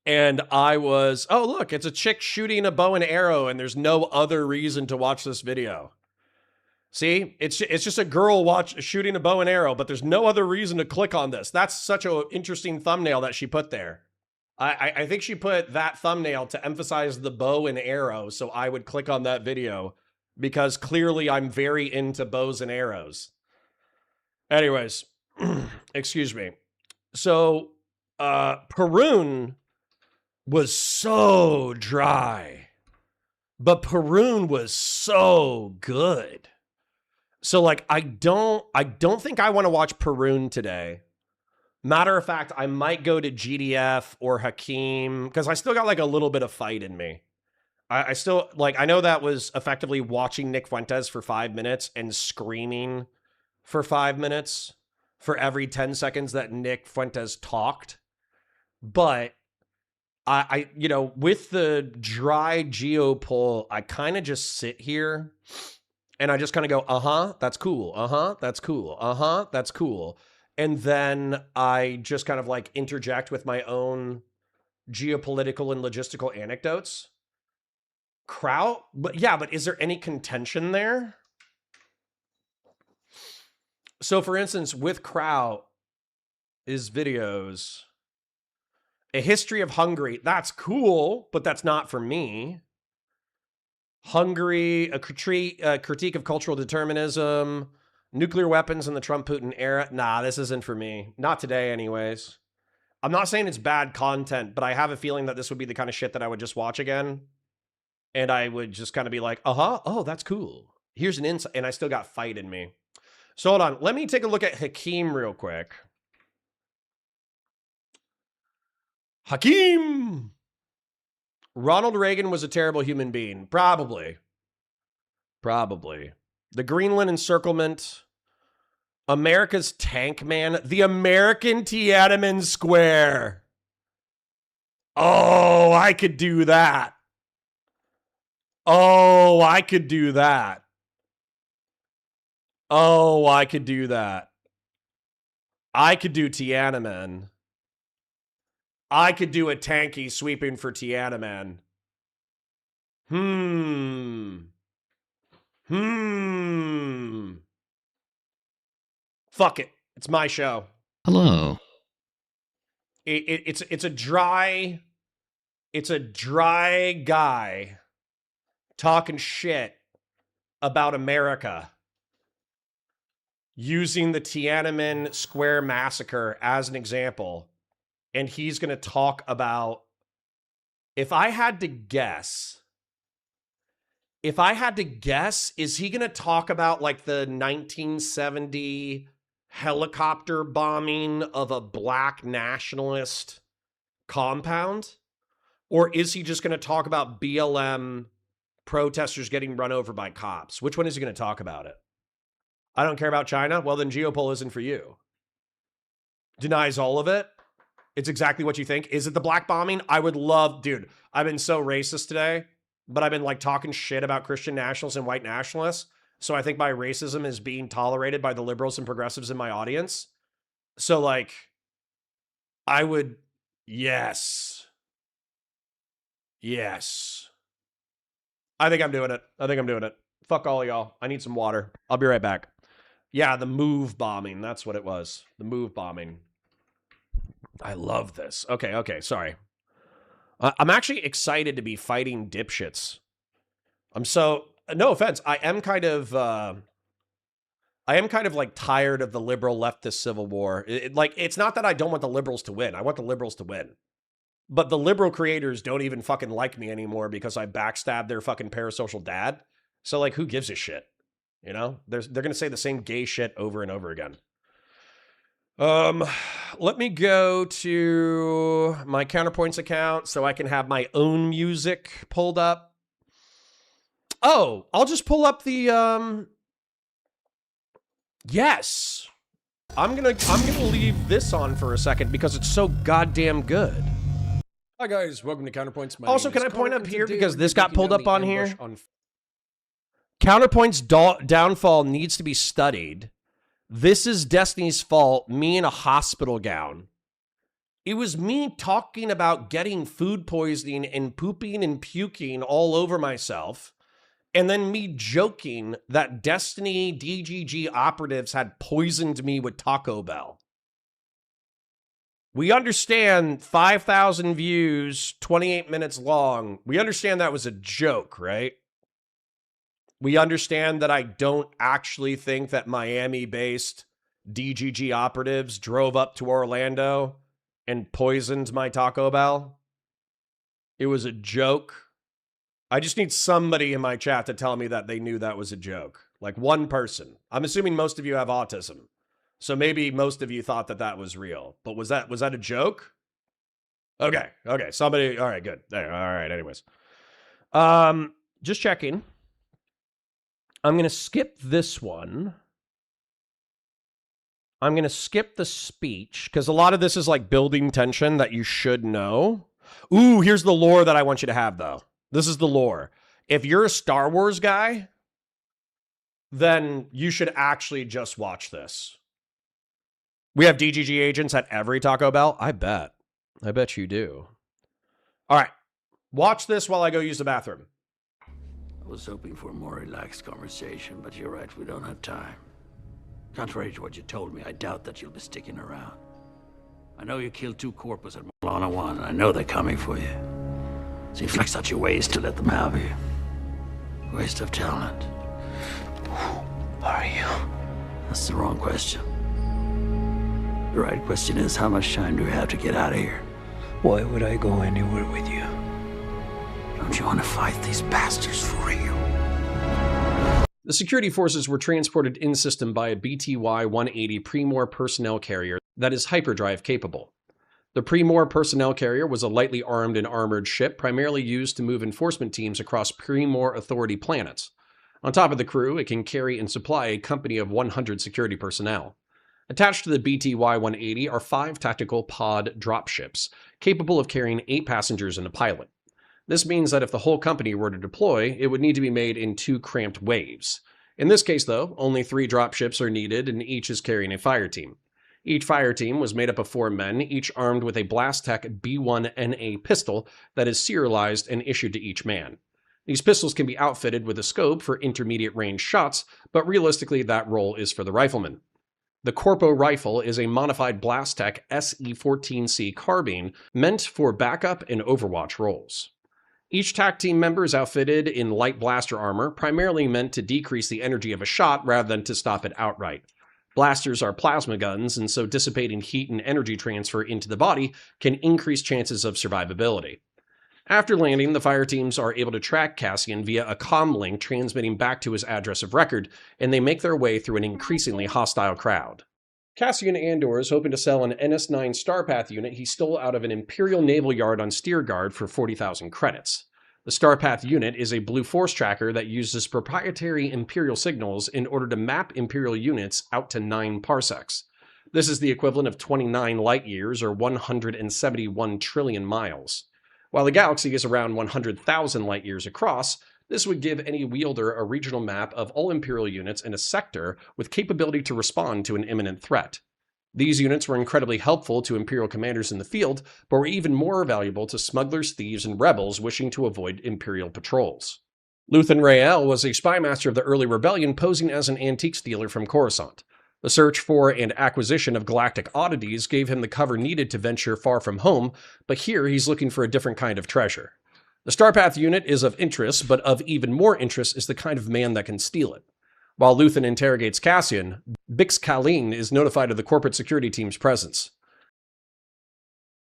Speaker 2: And I was, oh, look, it's a chick shooting a bow and arrow and there's no other reason to watch this video. See, it's just a girl shooting a bow and arrow, but there's no other reason to click on this. That's such an interesting thumbnail that she put there. I think she put that thumbnail to emphasize the bow and arrow, so I would click on that video because clearly I'm very into bows and arrows. Anyways, excuse me. So, Perun was so dry, but Perun was so good. So like, I don't think I want to watch Perun today. Matter of fact, I might go to GDF or Hakeem because I still got like a little bit of fight in me. I still like, I know that was effectively watching Nick Fuentes for 5 minutes and screaming for 5 minutes for every 10 seconds that Nick Fuentes talked. But I you know, with the dry Geopol, I kind of just sit here and I just kind of go, uh-huh, that's cool. Uh-huh, that's cool. Uh-huh, that's cool. And then I just kind of like interject with my own geopolitical and logistical anecdotes. Kraut? But yeah, but is there any contention there? So for instance, with Kraut, his videos, a history of Hungary, that's cool, but that's not for me. Hungary, a critique of cultural determinism, nuclear weapons in the Trump-Putin era. Nah, this isn't for me. Not today, anyways. I'm not saying it's bad content, but I have a feeling that this would be the kind of shit that I would just watch again. And I would just kind of be like, uh-huh, oh, that's cool. Here's an insight. And I still got fight in me. So hold on. Let me take a look at Hakeem real quick. Hakeem! Ronald Reagan was a terrible human being. Probably. Probably. The Greenland encirclement. America's Tank Man. The American Tiananmen Square. Oh, I could do that. Oh, I could do that. Oh, I could do that. I could do Tiananmen. I could do a tanky sweeping for Tiananmen. Fuck it. It's my show.
Speaker 6: Hello.
Speaker 2: It's a dry guy talking shit about America using the Tiananmen Square massacre as an example. And he's going to talk about, if I had to guess, is he going to talk about like the 1970 helicopter bombing of a black nationalist compound? Or is he just going to talk about BLM protesters getting run over by cops? Which one is he going to talk about it? I don't care about China. Well, then Geopol isn't for you. Denies all of it. It's exactly what you think. Is it the black bombing? I would love, dude, I've been so racist today, but I've been like talking shit about Christian nationalists and white nationalists. So I think my racism is being tolerated by the liberals and progressives in my audience. So like, I would, yes. I think I'm doing it. Fuck all of y'all. I need some water. I'll be right back. Yeah, the move bombing. That's what it was. The move bombing. I love this. Okay, sorry. I'm actually excited to be fighting dipshits. No offense, I am kind of like tired of the liberal leftist civil war. It's not that I don't want the liberals to win. I want the liberals to win. But the liberal creators don't even fucking like me anymore because I backstabbed their fucking parasocial dad. So, like, who gives a shit? You know? They're going to say the same gay shit over and over again. Let me go to my Counterpoints account so I can have my own music pulled up. Oh, I'll just pull up the, yes. I'm gonna leave this on for a second because it's so goddamn good.
Speaker 6: Hi guys, welcome to Counterpoints.
Speaker 2: Also, can I point up here because this got pulled up on here? Counterpoint's downfall needs to be studied. This is Destiny's fault, me in a hospital gown. It was me talking about getting food poisoning and pooping and puking all over myself, and then me joking that Destiny DGG operatives had poisoned me with Taco Bell. We understand 5,000 views, 28 minutes long. We understand that was a joke, right? We understand that I don't actually think that Miami-based DGG operatives drove up to Orlando and poisoned my Taco Bell. It was a joke. I just need somebody in my chat to tell me that they knew that was a joke. Like one person. I'm assuming most of you have autism. So maybe most of you thought that that was real. But was that a joke? Okay. Somebody, all right, good. There, all right, anyways. Just checking. I'm going to skip this one. I'm going to skip the speech because a lot of this is like building tension that you should know. Ooh, here's the lore that I want you to have, though. This is the lore. If you're a Star Wars guy, then you should actually just watch this. We have DGG agents at every Taco Bell. I bet you do. All right. Watch this while I go use the bathroom.
Speaker 7: I was hoping for a more relaxed conversation, but you're right, we don't have time. Contrary to what you told me, I doubt that you'll be sticking around. I know you killed 2 corpos at Milana 1, and I know they're coming for you. Seems like such a waste to let them have you. Waste of talent. Who are you? That's the wrong question. The right question is, how much time do we have to get out of here?
Speaker 8: Why would I go anywhere with you?
Speaker 7: Don't you want to fight these bastards for real?
Speaker 2: The security forces were transported in-system by a BTY-180 Primor personnel carrier that is hyperdrive capable. The Primor personnel carrier was a lightly armed and armored ship primarily used to move enforcement teams across Primor Authority planets. On top of the crew, it can carry and supply a company of 100 security personnel. Attached to the BTY-180 are 5 tactical pod dropships, capable of carrying 8 passengers and a pilot. This means that if the whole company were to deploy, it would need to be made in 2 cramped waves. In this case, though, only 3 dropships are needed and each is carrying a fire team. Each fire team was made up of 4 men, each armed with a Blastech B1NA pistol that is serialized and issued to each man. These pistols can be outfitted with a scope for intermediate range shots, but realistically that role is for the rifleman. The Corpo rifle is a modified Blastech SE-14C carbine meant for backup and overwatch roles. Each TAC team member is outfitted in light blaster armor, primarily meant to decrease the energy of a shot rather than to stop it outright. Blasters are plasma guns, and so dissipating heat and energy transfer into the body can increase chances of survivability. After landing, the fire teams are able to track Cassian via a comm link transmitting back to his address of record, and they make their way through an increasingly hostile crowd. Cassian Andor is hoping to sell an NS9 Starpath unit he stole out of an Imperial Naval Yard on Steerguard for 40,000 credits. The Starpath unit is a Blue Force tracker that uses proprietary Imperial signals in order to map Imperial units out to 9 parsecs. This is the equivalent of 29 light years or 171 trillion miles. While the galaxy is around 100,000 light years across, this would give any wielder a regional map of all Imperial units in a sector with capability to respond to an imminent threat. These units were incredibly helpful to Imperial commanders in the field, but were even more valuable to smugglers, thieves, and rebels wishing to avoid Imperial patrols. Luthen Rael was a spy master of the early rebellion, posing as an antiques dealer from Coruscant. The search for and acquisition of galactic oddities gave him the cover needed to venture far from home, but here he's looking for a different kind of treasure. The Starpath unit is of interest, but of even more interest is the kind of man that can steal it. While Luthen interrogates Cassian, Bix Kalin is notified of the corporate security team's presence.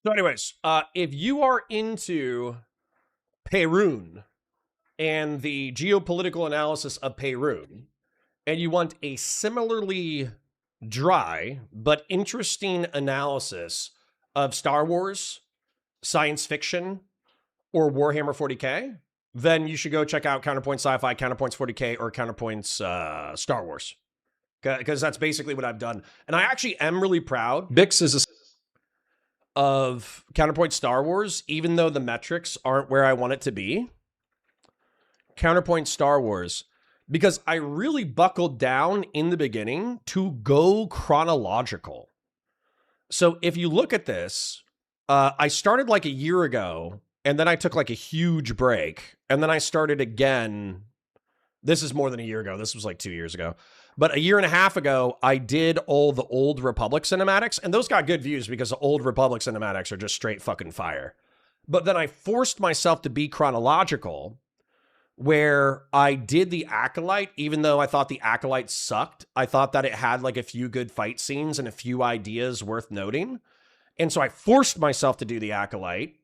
Speaker 2: So anyways, if you are into Perun and the geopolitical analysis of Perun, and you want a similarly dry but interesting analysis of Star Wars, science fiction, or Warhammer 40k, then you should go check out Counterpoint Sci-Fi, Counterpoints 40k, or Counterpoints Star Wars. Because that's basically what I've done. And I actually am really proud. Bix is of Counterpoint Star Wars, even though the metrics aren't where I want it to be. Counterpoint Star Wars, because I really buckled down in the beginning to go chronological. So if you look at this, I started like a year ago, and then I took like a huge break, and then I started again. This is more than a year ago. This was like 2 years ago. But a year and a half ago, I did all the Old Republic cinematics, and those got good views because the Old Republic cinematics are just straight fucking fire. But then I forced myself to be chronological, where I did the Acolyte, even though I thought the Acolyte sucked. I thought that it had like a few good fight scenes and a few ideas worth noting. And so I forced myself to do the Acolyte.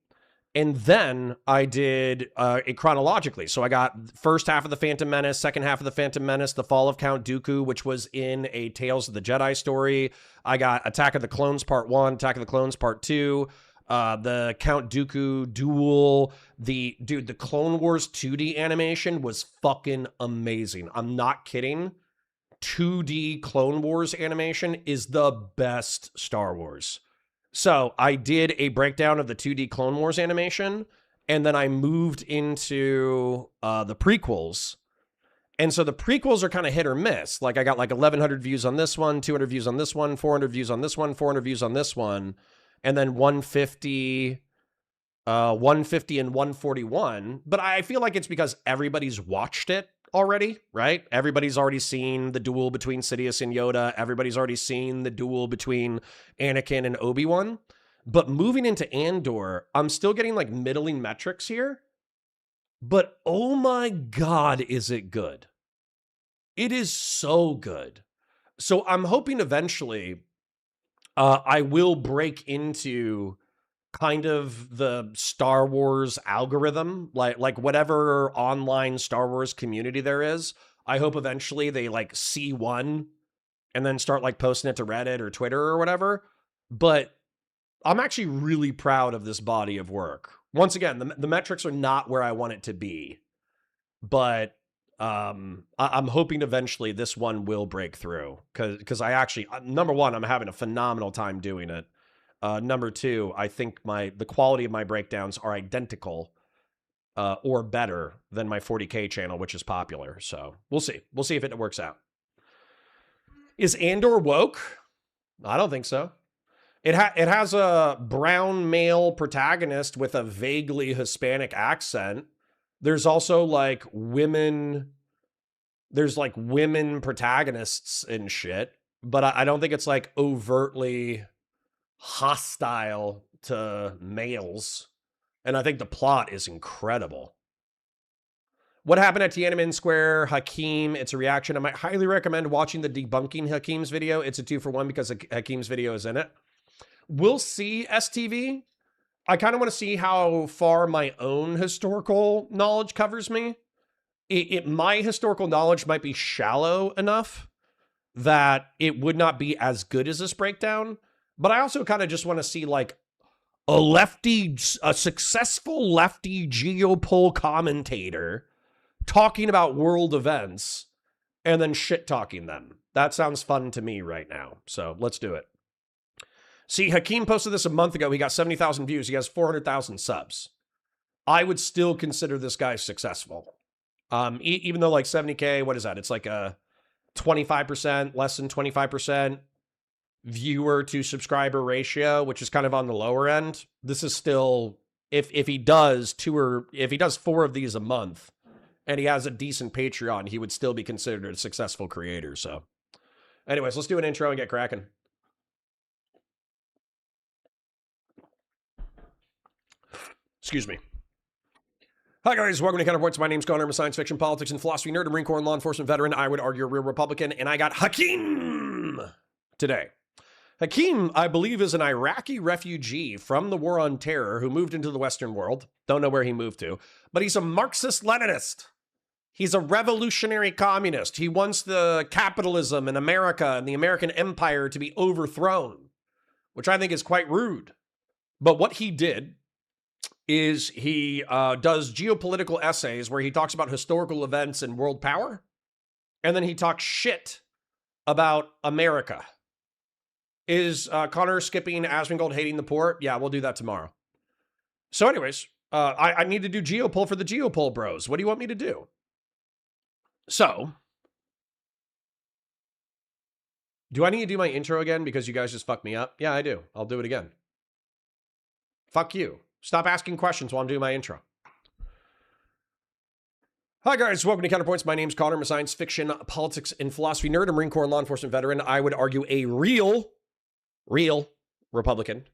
Speaker 2: And then I did it chronologically. So I got first half of the Phantom Menace, second half of the Phantom Menace, the Fall of Count Dooku, which was in a Tales of the Jedi story. I got Attack of the Clones Part 1, Attack of the Clones Part 2, the Count Dooku duel. The Clone Wars 2D animation was fucking amazing. I'm not kidding. 2D Clone Wars animation is the best Star Wars. So I did a breakdown of the 2D Clone Wars animation, and then I moved into the prequels. And so the prequels are kind of hit or miss. Like I got like 1,100 views on this one, 200 views on this one, 400 views on this one, 400 views on this one, and then 150 and 141. But I feel like it's because everybody's watched it already, right? Everybody's already seen the duel between Sidious and Yoda. Everybody's already seen the duel between Anakin and Obi-Wan. But moving into Andor, I'm still getting like middling metrics here. But oh my God, is it good? It is so good. So I'm hoping eventually I will break into kind of the Star Wars algorithm, like whatever online Star Wars community there is. I hope eventually they like see one and then start like posting it to Reddit or Twitter or whatever. But I'm actually really proud of this body of work. Once again, the metrics are not where I want it to be, but I'm hoping eventually this one will break through because I actually, number one, I'm having a phenomenal time doing it. Number two, I think the quality of my breakdowns are identical or better than my 40K channel, which is popular. So we'll see. We'll see if it works out. Is Andor woke? I don't think so. It has a brown male protagonist with a vaguely Hispanic accent. There's also like women. There's like women protagonists and shit, but I don't think it's like overtly hostile to males. And I think the plot is incredible. What happened at Tiananmen Square? Hakeem, it's a reaction. I might highly recommend watching the debunking Hakeem's video. It's a 2-for-1 because Hakeem's video is in it. We'll see, STV. I kind of want to see how far my own historical knowledge covers me. My historical knowledge might be shallow enough that it would not be as good as this breakdown. But I also kind of just want to see like a successful lefty Geopol commentator talking about world events and then shit talking them. That sounds fun to me right now. So let's do it. See, Hakeem posted this a month ago. He got 70,000 views. He has 400,000 subs. I would still consider this guy successful. Even though like 70K, what is that? It's like a 25%, less than 25% viewer to subscriber ratio, which is kind of on the lower end. This is still, if he does 4 of these a month, and he has a decent Patreon, he would still be considered a successful creator. So anyways, let's do an intro and get cracking. Excuse me. Hi guys, welcome to Counterpoints. My name's Connor. I'm a science fiction, politics, and philosophy nerd, a Marine Corps and law enforcement veteran. I would argue a real Republican, and I got Hakeem today. Hakeem, I believe, is an Iraqi refugee from the War on Terror who moved into the Western world. Don't know where he moved to, but he's a Marxist-Leninist. He's a revolutionary communist. He wants the capitalism in America and the American empire to be overthrown, which I think is quite rude. But what he did is he does geopolitical essays where he talks about historical events and world power, and then he talks shit about America. Is Connor skipping Asmongold hating the poor? Yeah, we'll do that tomorrow. So anyways, I need to do Geopol for the Geopol bros. What do you want me to do? So, do I need to do my intro again because you guys just fucked me up? Yeah, I do. I'll do it again. Fuck you. Stop asking questions while I'm doing my intro. Hi guys, welcome to Counterpoints. My name's Connor. I'm a science fiction, politics, and philosophy nerd, a Marine Corps and law enforcement veteran. I would argue a real Republican.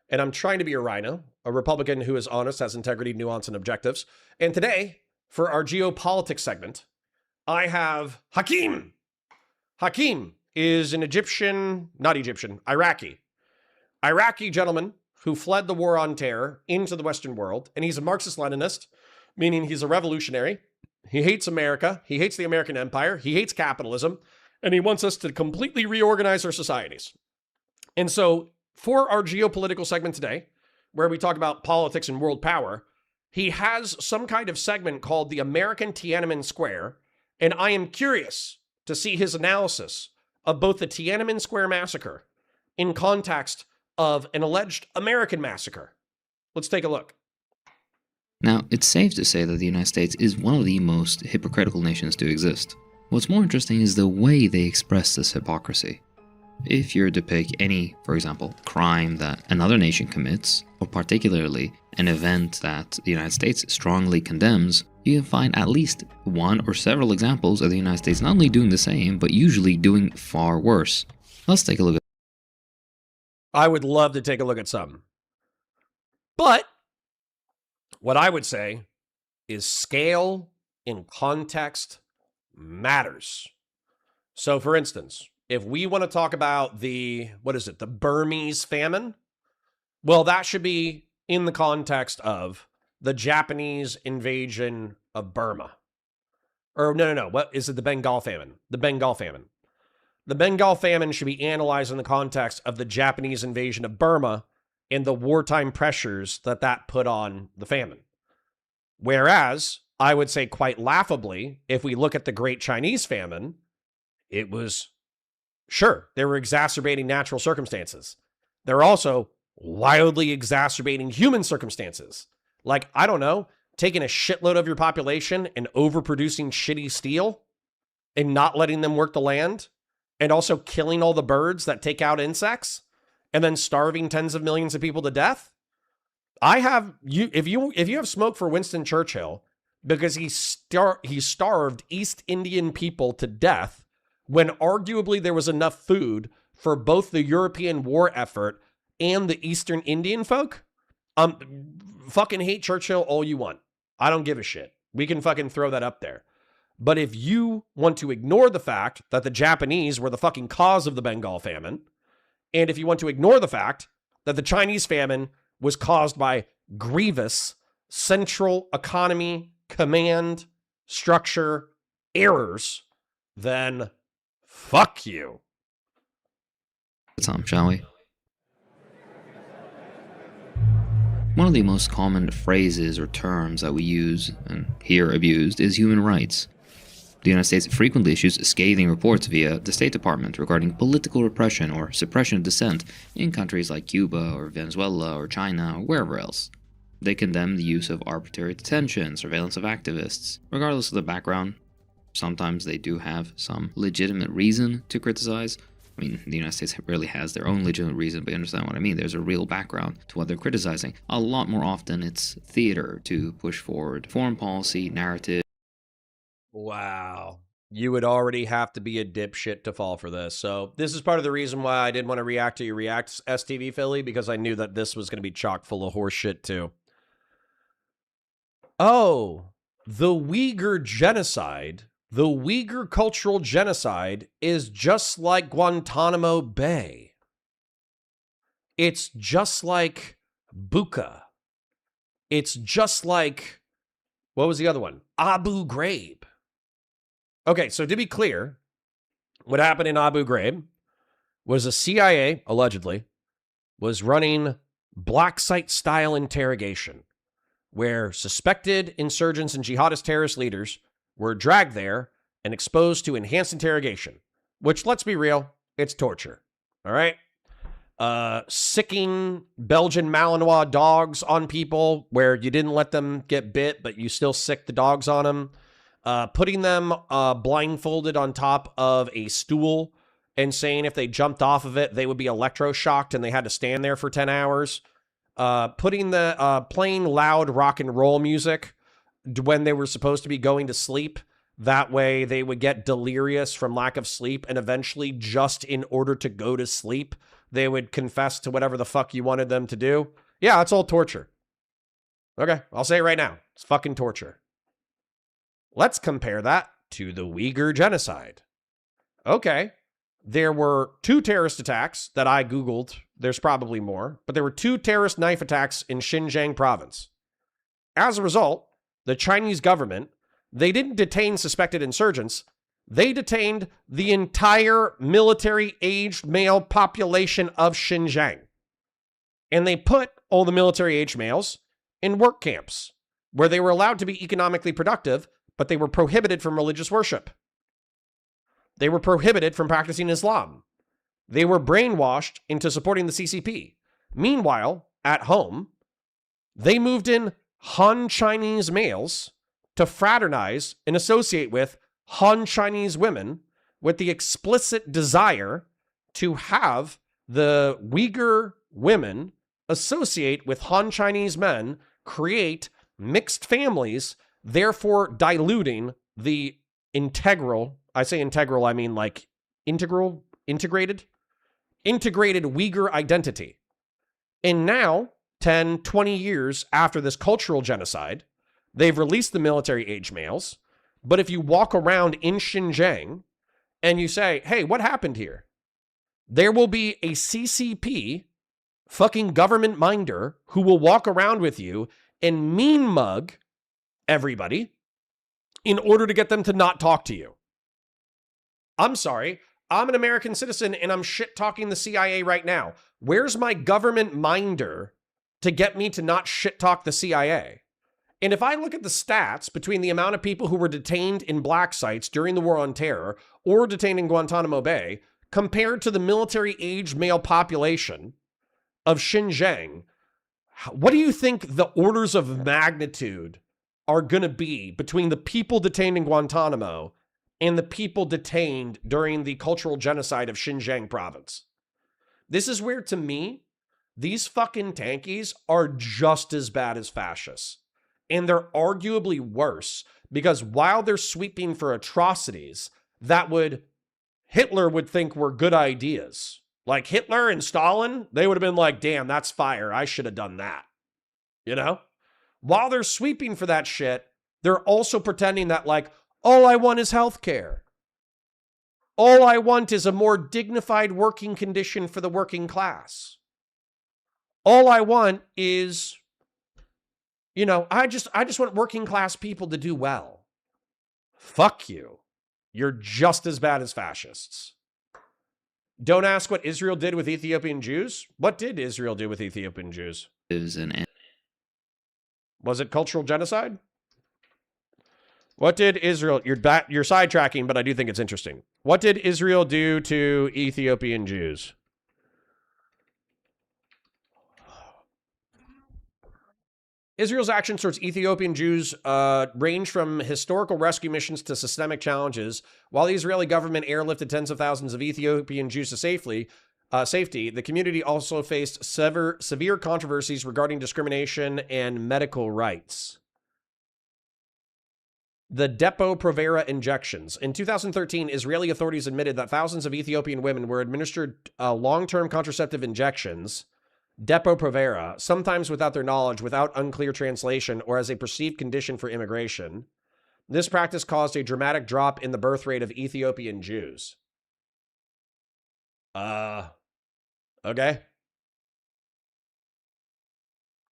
Speaker 2: And I'm trying to be a rhino, a Republican who is honest, has integrity, nuance, and objectives. And today, for our geopolitics segment, I have Hakeem. Hakeem is an Iraqi gentleman who fled the War on Terror into the Western world. And he's a Marxist-Leninist, meaning he's a revolutionary. He hates America. He hates the American empire. He hates capitalism. And he wants us to completely reorganize our societies. And so for our geopolitical segment today, where we talk about politics and world power, he has some kind of segment called the American Tiananmen Square. And I am curious to see his analysis of both the Tiananmen Square massacre in context of an alleged American massacre. Let's take a look.
Speaker 9: Now, it's safe to say that the United States is one of the most hypocritical nations to exist. What's more interesting is the way they express this hypocrisy. If you're to pick any, for example, crime that another nation commits, or particularly an event that the United States strongly condemns, you can find at least one or several examples of the United States not only doing the same, but usually doing far worse. Let's take a look at.
Speaker 2: I would love to take a look at some. But what I would say is scale in context matters. So for instance, if we want to talk about the Burmese famine, well, that should be in the context of the Japanese invasion of Burma. Or no. What is it? The Bengal famine. The Bengal famine. The Bengal famine should be analyzed in the context of the Japanese invasion of Burma and the wartime pressures that put on the famine. Whereas, I would say quite laughably, if we look at the Great Chinese Famine, it was, sure, they were exacerbating natural circumstances. They're also wildly exacerbating human circumstances. Like, I don't know, taking a shitload of your population and overproducing shitty steel and not letting them work the land, and also killing all the birds that take out insects, and then starving tens of millions of people to death. If you have smoke for Winston Churchill because he starved East Indian people to death when arguably there was enough food for both the European war effort and the Eastern Indian folk, fucking hate Churchill all you want. I don't give a shit. We can fucking throw that up there. But if you want to ignore the fact that the Japanese were the fucking cause of the Bengal famine, and if you want to ignore the fact that the Chinese famine was caused by grievous central economy, command, structure errors, then fuck you.
Speaker 9: Some, shall we? One of the most common phrases or terms that we use and hear abused is human rights. The United States frequently issues scathing reports via the State Department regarding political repression or suppression of dissent in countries like Cuba or Venezuela or China or wherever else. They condemn the use of arbitrary detention, surveillance of activists, regardless of the background. Sometimes they do have some legitimate reason to criticize. I mean, the United States rarely has their own legitimate reason, but you understand what I mean. There's a real background to what they're criticizing. A lot more often, it's theater to push forward foreign policy, narrative,
Speaker 2: Wow. You would already have to be a dipshit to fall for this. So this is part of the reason why I didn't want to react to your React STV Philly, because I knew that this was going to be chock full of horse shit too. Oh, the Uyghur genocide, the Uyghur cultural genocide is just like Guantanamo Bay. It's just like Bucha. It's just like, what was the other one? Abu Ghraib. Okay, so to be clear, what happened in Abu Ghraib was the CIA, allegedly, was running black site-style interrogation, where suspected insurgents and jihadist terrorist leaders were dragged there and exposed to enhanced interrogation, which, let's be real, it's torture, all right? Sicking Belgian Malinois dogs on people where you didn't let them get bit, but you still sick the dogs on them. Putting them blindfolded on top of a stool and saying if they jumped off of it, they would be electroshocked and they had to stand there for 10 hours. Putting playing loud rock and roll music when they were supposed to be going to sleep. That way they would get delirious from lack of sleep, and eventually, just in order to go to sleep, they would confess to whatever the fuck you wanted them to do. Yeah, it's all torture. Okay, I'll say it right now. It's fucking torture. Let's compare that to the Uyghur genocide. Okay, there were 2 terrorist attacks that I Googled. There's probably more, but there were 2 terrorist knife attacks in Xinjiang province. As a result, the Chinese government, they didn't detain suspected insurgents. They detained the entire military-aged male population of Xinjiang. And they put all the military-aged males in work camps, where they were allowed to be economically productive, but they were prohibited from religious worship. They were prohibited from practicing Islam. They were brainwashed into supporting the CCP. Meanwhile, at home, they moved in Han Chinese males to fraternize and associate with Han Chinese women with the explicit desire to have the Uyghur women associate with Han Chinese men, create mixed families, therefore diluting the integral, I say integral, I mean like integrated Uyghur identity. And now, 10, 20 years after this cultural genocide, they've released the military-age males. But if you walk around in Xinjiang and you say, hey, what happened here? There will be a CCP fucking government minder who will walk around with you and mean mug everybody in order to get them to not talk to you. I'm sorry. I'm an American citizen and I'm shit talking the CIA right now. Where's my government minder to get me to not shit talk the CIA? And if I look at the stats between the amount of people who were detained in black sites during the War on Terror or detained in Guantanamo Bay compared to the military-age male population of Xinjiang, what do you think the orders of magnitude are going to be between the people detained in Guantanamo and the people detained during the cultural genocide of Xinjiang province? This is where, to me, these fucking tankies are just as bad as fascists. And they're arguably worse because while they're sweeping for atrocities that Hitler would think were good ideas, like Hitler and Stalin, they would have been like, damn, that's fire. I should have done that. You know? While they're sweeping for that shit, they're also pretending that like, all I want is healthcare. All I want is a more dignified working condition for the working class. All I want is, you know, I just want working class people to do well. Fuck you. You're just as bad as fascists. Don't ask what Israel did with Ethiopian Jews. What did Israel do with Ethiopian Jews? Was it cultural genocide? What did Israel, you're sidetracking, but I do think it's interesting. What did Israel do to Ethiopian Jews? Israel's actions towards Ethiopian Jews range from historical rescue missions to systemic challenges. While the Israeli government airlifted tens of thousands of Ethiopian Jews to safety, the community also faced severe controversies regarding discrimination and medical rights. the Depo-Provera injections. In 2013, Israeli authorities admitted that thousands of Ethiopian women were administered long-term contraceptive injections, Depo-Provera, sometimes without their knowledge, without unclear translation, or as a perceived condition for immigration. This practice caused a dramatic drop in the birth rate of Ethiopian Jews. Okay.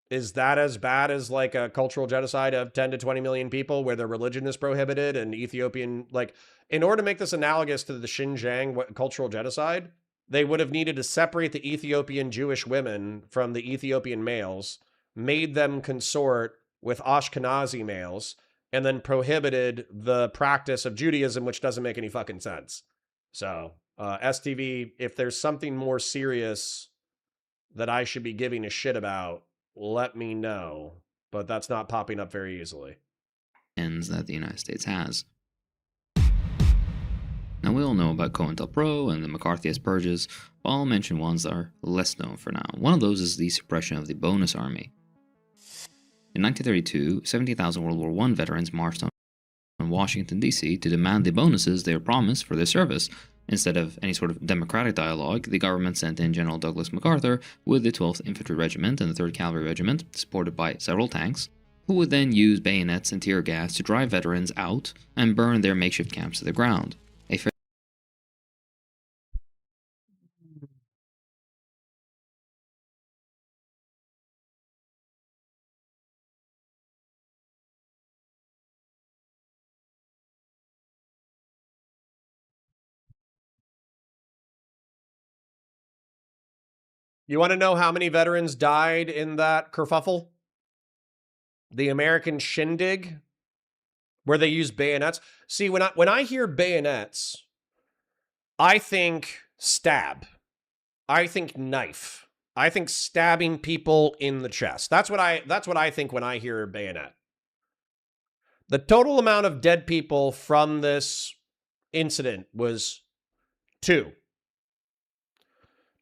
Speaker 2: Is that as bad as like a cultural genocide of 10 to 20 million people where their religion is prohibited and Ethiopian, like, in order to make this analogous to the Xinjiang cultural genocide, they would have needed to separate the Ethiopian Jewish women from the Ethiopian males, made them consort with Ashkenazi males, and then prohibited the practice of Judaism, which doesn't make any fucking sense. So, STV, if there's something more serious that I should be giving a shit about, let me know. But that's not popping up very easily.
Speaker 9: That the United States has. Now, we all know about COINTELPRO and the McCarthyist purges, but I'll mention ones that are less known for now. One of those is the suppression of the bonus army. In 1932, 70,000 World War I veterans marched on Washington, D.C. to demand the bonuses they were promised for their service. Instead of any sort of democratic dialogue, the government sent in General Douglas MacArthur with the 12th Infantry Regiment and the 3rd Cavalry Regiment, supported by several tanks, who would then use bayonets and tear gas to drive veterans out and burn their makeshift camps to the ground.
Speaker 2: You want to know how many veterans died in that kerfuffle? The American shindig, where they used bayonets. See, when I hear bayonets, I think stab. I think knife. I think stabbing people in the chest. That's what I think when I hear bayonet. The total amount of dead people from this incident was 2.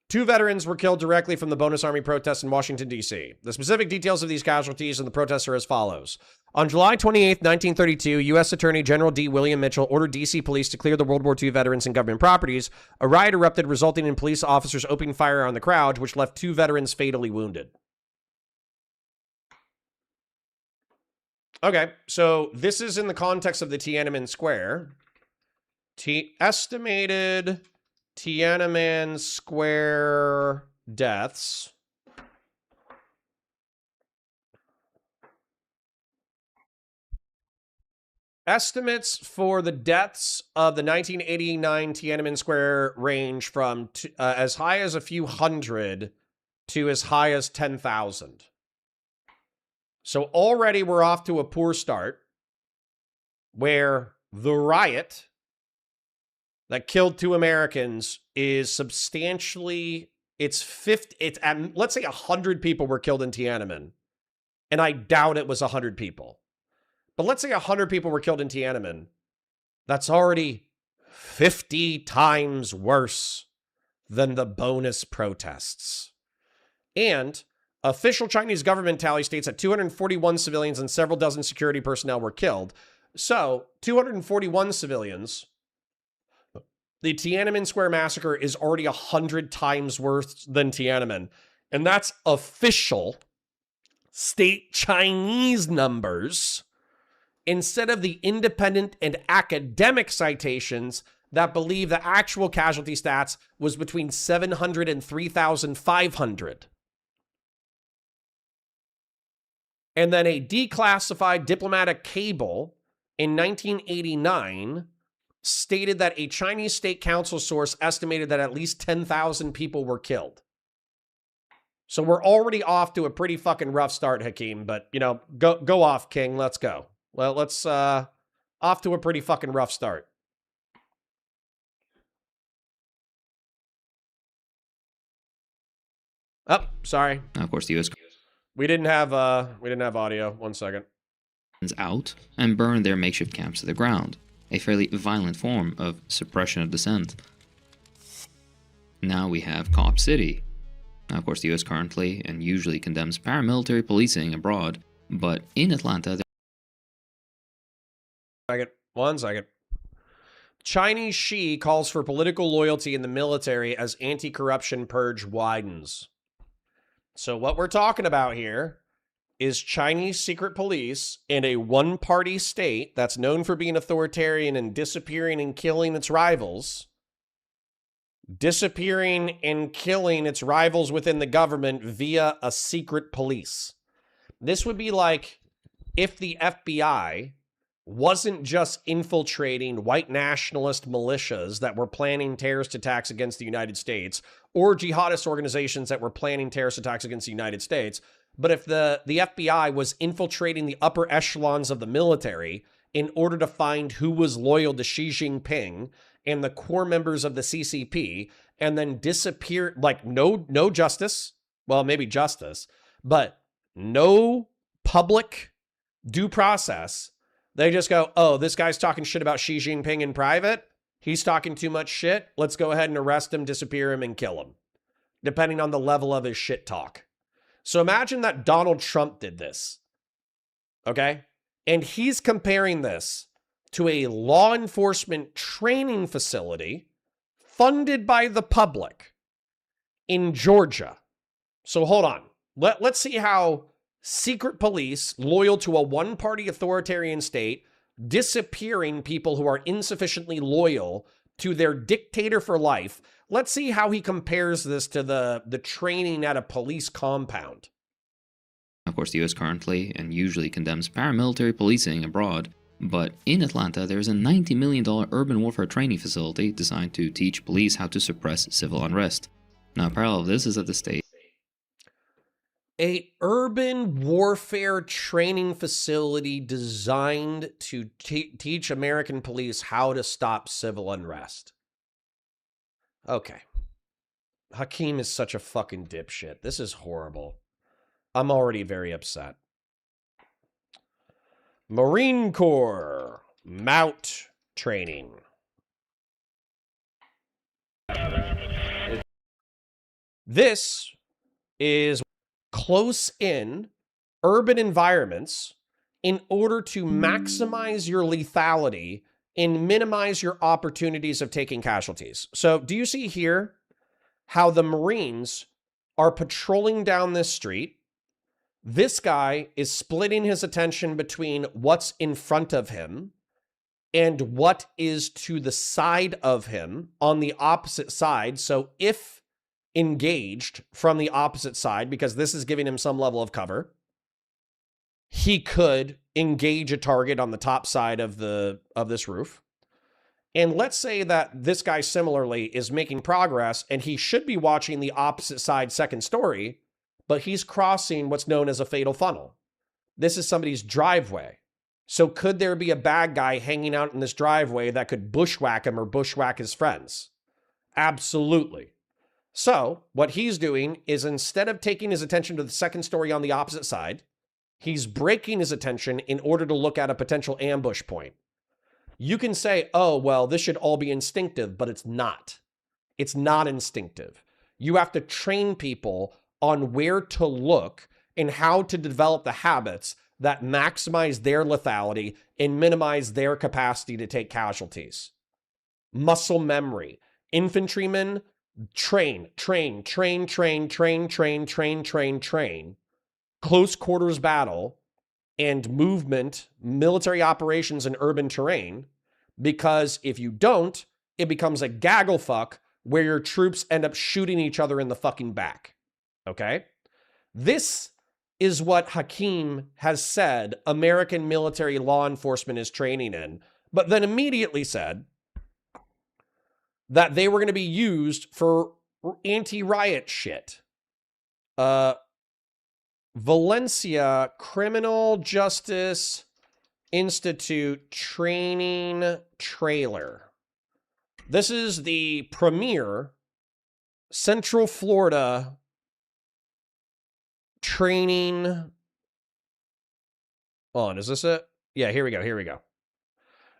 Speaker 2: 2 veterans were killed directly from the bonus army protests in Washington, D.C. The specific details of these casualties and the protests are as follows. On July 28, 1932, U.S. Attorney General D. William Mitchell ordered D.C. police to clear the World War II veterans and government properties. A riot erupted, resulting in police officers opening fire on the crowd, which left 2 veterans fatally wounded. Okay, so this is in the context of the Tiananmen Square. Estimated Tiananmen Square deaths. Estimates for the deaths of the 1989 Tiananmen Square range from as high as a few hundred to as high as 10,000. So already we're off to a poor start, where the riot that killed 2 Americans is substantially, let's say 100 people were killed in Tiananmen, and I doubt it was 100 people. But let's say 100 people were killed in Tiananmen. That's already 50 times worse than the bonus protests. And official Chinese government tally states that 241 civilians and several dozen security personnel were killed. So, 241 civilians. The Tiananmen Square massacre is already 100 times worse than Tiananmen. And that's official state Chinese numbers, instead of the independent and academic citations that believe the actual casualty stats was between 700 and 3,500. And then a declassified diplomatic cable in 1989 stated that a Chinese State Council source estimated that at least 10,000 people were killed. So we're already off to a pretty fucking rough start, Hakeem, but, you know, go off, King. Let's go. Well, let's, off to a pretty fucking rough start. Oh, sorry.
Speaker 9: Of course, the US
Speaker 2: We didn't have audio. 1 second.
Speaker 9: Out and burn their makeshift camps to the ground. A fairly violent form of suppression of dissent. Now we have Cop City. Now, of course, the US currently and usually condemns paramilitary policing abroad, but in Atlanta,
Speaker 2: One second. Chinese Xi calls for political loyalty in the military as anti-corruption purge widens. So what we're talking about here is Chinese secret police in a one-party state that's known for being authoritarian and disappearing and killing its rivals. Disappearing and killing its rivals within the government via a secret police. This would be like if the FBI wasn't just infiltrating white nationalist militias that were planning terrorist attacks against the United States or jihadist organizations that were planning terrorist attacks against the United States, but if the FBI was infiltrating the upper echelons of the military in order to find who was loyal to Xi Jinping and the core members of the CCP, and then disappear, like no justice, well, maybe justice, but no public due process. They just go, oh, this guy's talking shit about Xi Jinping in private. He's talking too much shit. Let's go ahead and arrest him, disappear him, and kill him, depending on the level of his shit talk. So imagine that Donald Trump did this, okay? And he's comparing this to a law enforcement training facility funded by the public in Georgia. So hold on. Let's see how secret police, loyal to a one-party authoritarian state, disappearing people who are insufficiently loyal to their dictator for life. Let's see how he compares this to the training at a police compound.
Speaker 9: Of course, the US currently and usually condemns paramilitary policing abroad, but in Atlanta there's a $90 million urban warfare training facility designed to teach police how to suppress civil unrest. Now, parallel of this is that the state
Speaker 2: A urban warfare training facility designed to teach American police how to stop civil unrest. Okay. Hakeem is such a fucking dipshit. This is horrible. I'm already very upset. Marine Corps Mount Training. This is close in urban environments in order to maximize your lethality and minimize your opportunities of taking casualties. So do you see here how the Marines are patrolling down this street? This guy is splitting his attention between what's in front of him and what is to the side of him on the opposite side. So if engaged from the opposite side, because this is giving him some level of cover, he could engage a target on the top side of this roof. And let's say that this guy similarly is making progress and he should be watching the opposite side second story, but he's crossing what's known as a fatal funnel. This is somebody's driveway. So could there be a bad guy hanging out in this driveway that could bushwhack him or bushwhack his friends? Absolutely. So what he's doing is, instead of taking his attention to the second story on the opposite side, he's breaking his attention in order to look at a potential ambush point. You can say, oh, well, this should all be instinctive, but it's not. It's not instinctive. You have to train people on where to look and how to develop the habits that maximize their lethality and minimize their capacity to take casualties. Muscle memory. Infantrymen, train. Close quarters battle and movement, military operations in urban terrain, because if you don't, it becomes a gaggle fuck where your troops end up shooting each other in the fucking back. Okay? This is what Hakeem has said American military law enforcement is training in, but then immediately said that they were going to be used for anti-riot shit. Valencia Criminal Justice Institute training trailer. This is the premier Central Florida training. Hold on, is this it? Yeah, here we go.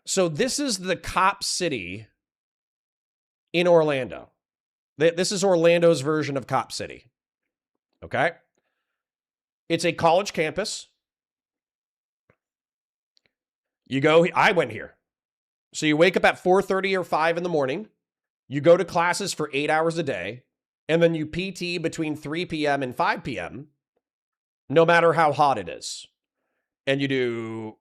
Speaker 2: So this is the cop city in Orlando. This is Orlando's version of Cop City. Okay? It's a college campus. You go, I went here. So you wake up at 4:30 or 5 in the morning, you go to classes for 8 hours a day, and then you PT between 3 p.m. and 5 p.m., no matter how hot it is. And you do,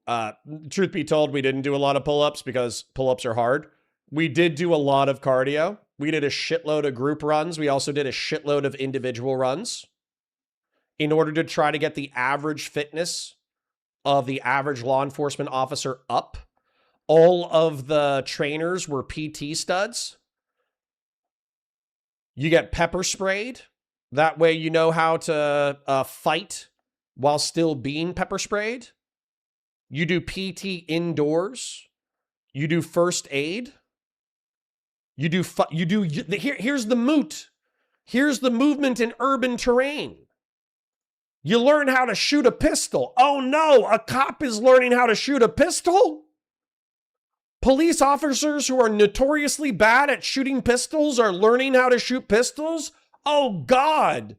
Speaker 2: truth be told, we didn't do a lot of pull-ups because pull-ups are hard. We did do a lot of cardio. We did a shitload of group runs. We also did a shitload of individual runs in order to try to get the average fitness of the average law enforcement officer up. All of the trainers were PT studs. You get pepper sprayed. That way you know how to fight while still being pepper sprayed. You do PT indoors. You do first aid. Here's the moot. Here's the movement in urban terrain. You learn how to shoot a pistol. Oh no, a cop is learning how to shoot a pistol? Police officers who are notoriously bad at shooting pistols are learning how to shoot pistols? Oh God.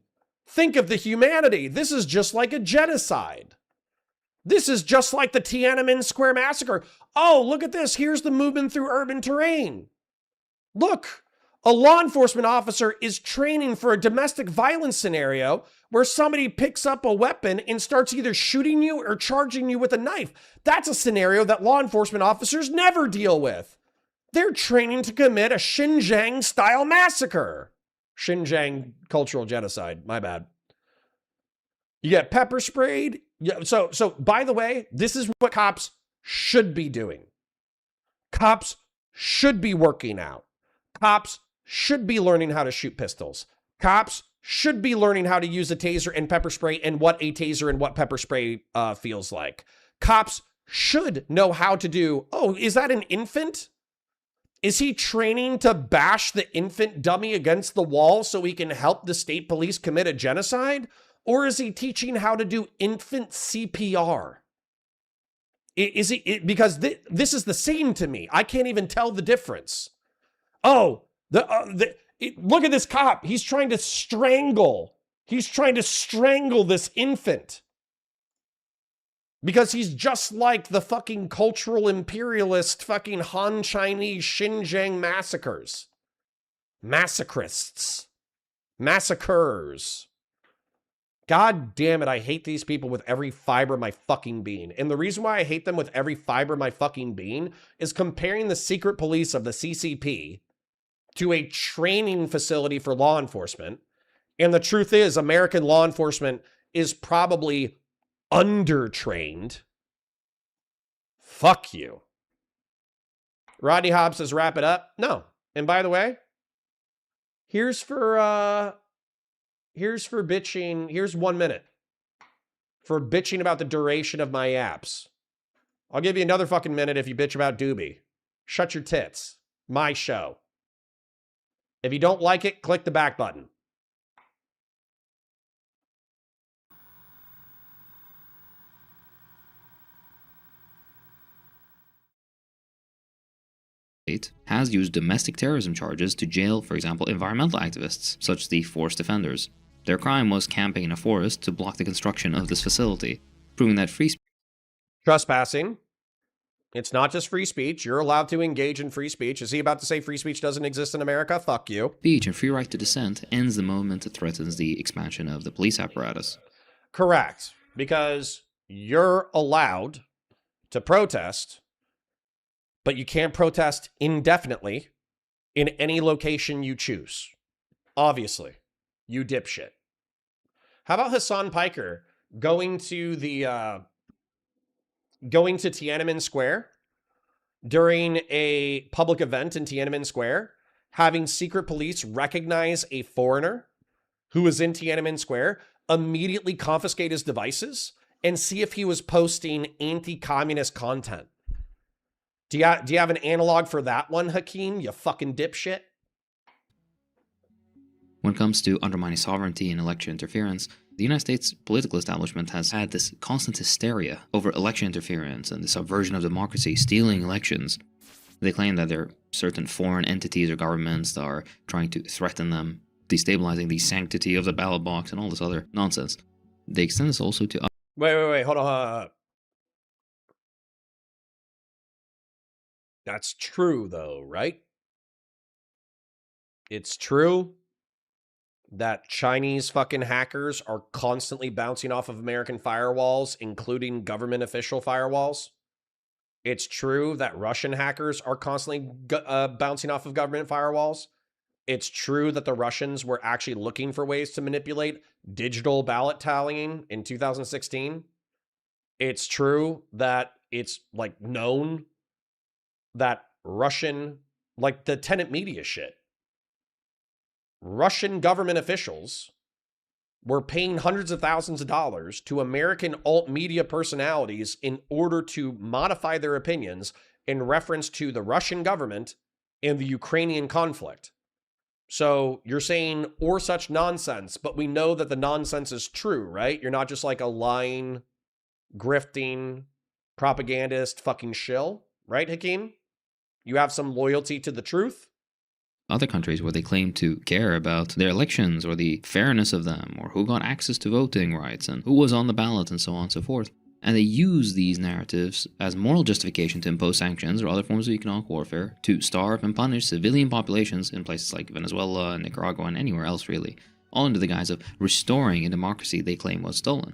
Speaker 2: Think of the humanity. This is just like a genocide. This is just like the Tiananmen Square massacre. Oh, look at this. Here's the movement through urban terrain. Look, a law enforcement officer is training for a domestic violence scenario where somebody picks up a weapon and starts either shooting you or charging you with a knife. That's a scenario that law enforcement officers never deal with. They're training to commit a Xinjiang-style massacre. Xinjiang cultural genocide, my bad. You get pepper sprayed. Yeah, so by the way, this is what cops should be doing. Cops should be working out. Cops should be learning how to shoot pistols. Cops should be learning how to use a taser and pepper spray and what a taser and what pepper spray feels like. Cops should know how to do, oh, is that an infant? Is he training to bash the infant dummy against the wall so he can help the state police commit a genocide? Or is he teaching how to do infant CPR? Is he, because this is the same to me. I can't even tell the difference. Oh, look at this cop. He's trying to strangle. He's trying to strangle this infant. Because he's just like the fucking cultural imperialist fucking Han Chinese Xinjiang massacres. Massacrists. Massacres. God damn it, I hate these people with every fiber of my fucking being. And the reason why I hate them with every fiber of my fucking being is comparing the secret police of the CCP to a training facility for law enforcement. And the truth is, American law enforcement is probably undertrained. Fuck you. Rodney Hobbs says, wrap it up. No. And by the way, here's for bitching. Here's 1 minute for bitching about the duration of my apps. I'll give you another fucking minute if you bitch about Doobie. Shut your tits. My show. If you don't like it, click the back button.
Speaker 9: Has used domestic terrorism charges to jail, for example, environmental activists, such as the Forest Defenders. Their crime was camping in a forest to block the construction of this facility, proving that free speech.
Speaker 2: Trespassing. It's not just free speech. You're allowed to engage in free speech. Is he about to say free speech doesn't exist in America? Fuck you.
Speaker 9: Speech and free right to dissent ends the moment it threatens the expansion of the police apparatus.
Speaker 2: Correct. Because you're allowed to protest, but you can't protest indefinitely in any location you choose. Obviously. You dipshit. How about Hassan Piker going to Tiananmen Square during a public event in Tiananmen Square, having secret police recognize a foreigner who was in Tiananmen Square, immediately confiscate his devices, and see if he was posting anti-communist content. Do you have an analog for that one, Hakeem, you fucking dipshit?
Speaker 9: When it comes to undermining sovereignty and election interference, the United States political establishment has had this constant hysteria over election interference and the subversion of democracy, stealing elections. They claim that there are certain foreign entities or governments that are trying to threaten them, destabilizing the sanctity of the ballot box and all this other nonsense. They extend this also to...
Speaker 2: Wait, hold on. That's true, though, right? It's true that Chinese fucking hackers are constantly bouncing off of American firewalls, including government official firewalls. It's true that Russian hackers are constantly bouncing off of government firewalls. It's true that the Russians were actually looking for ways to manipulate digital ballot tallying in 2016. It's true that it's like known that Russian, like the tenant media shit, Russian government officials were paying hundreds of thousands of dollars to American alt media personalities in order to modify their opinions in reference to the Russian government and the Ukrainian conflict. So you're saying, or such nonsense, but we know that the nonsense is true, right? You're not just like a lying, grifting, propagandist fucking shill, right, Hakeem? You have some loyalty to the truth?
Speaker 9: Other countries where they claim to care about their elections or the fairness of them, or who got access to voting rights and who was on the ballot and so on and so forth. And they use these narratives as moral justification to impose sanctions or other forms of economic warfare to starve and punish civilian populations in places like Venezuela, Nicaragua, and anywhere else really, all under the guise of restoring a democracy they claim was stolen.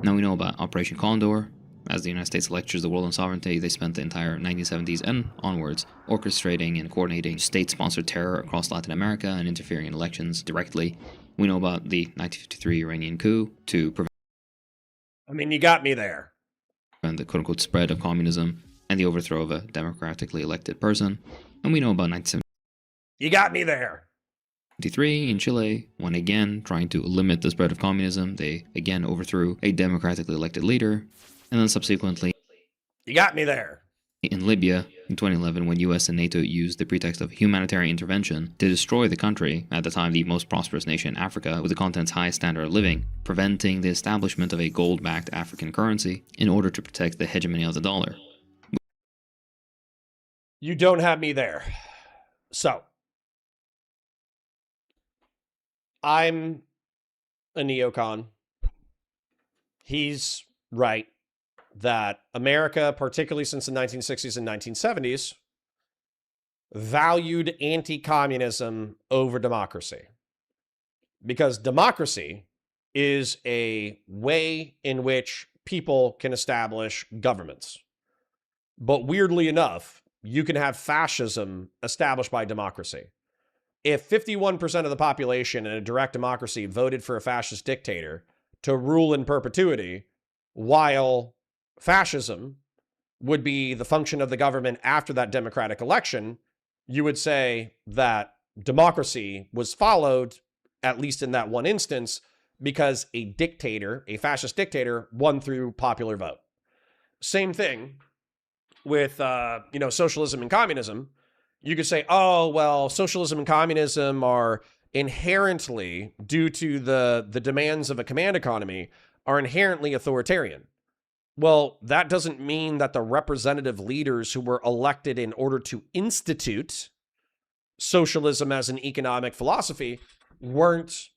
Speaker 9: Now we know about Operation Condor. As the United States lectures the world on sovereignty, they spent the entire 1970s and onwards orchestrating and coordinating state-sponsored terror across Latin America and interfering in elections directly. We know about the 1953 Iranian coup to prevent
Speaker 2: you got me there.
Speaker 9: The quote-unquote spread of communism and the overthrow of a democratically elected person. And we know about 1973.
Speaker 2: You got me there.
Speaker 9: In Chile, when again trying to limit the spread of communism, they again overthrew a democratically elected leader. And then subsequently,
Speaker 2: you got me there.
Speaker 9: In Libya, in 2011, when US and NATO used the pretext of humanitarian intervention to destroy the country, at the time the most prosperous nation in Africa, with the continent's highest standard of living, preventing the establishment of a gold-backed African currency in order to protect the hegemony of the dollar.
Speaker 2: You don't have me there. So, I'm a neocon. He's right that America, particularly since the 1960s and 1970s, valued anti-communism over democracy. Because democracy is a way in which people can establish governments. But weirdly enough, you can have fascism established by democracy. If 51% of the population in a direct democracy voted for a fascist dictator to rule in perpetuity, while fascism would be the function of the government after that democratic election, you would say that democracy was followed, at least in that one instance, because a dictator, a fascist dictator, won through popular vote. Same thing with, socialism and communism. You could say, oh, well, socialism and communism are inherently, due to the demands of a command economy, are inherently authoritarian. Well, that doesn't mean that the representative leaders who were elected in order to institute socialism as an economic philosophy weren't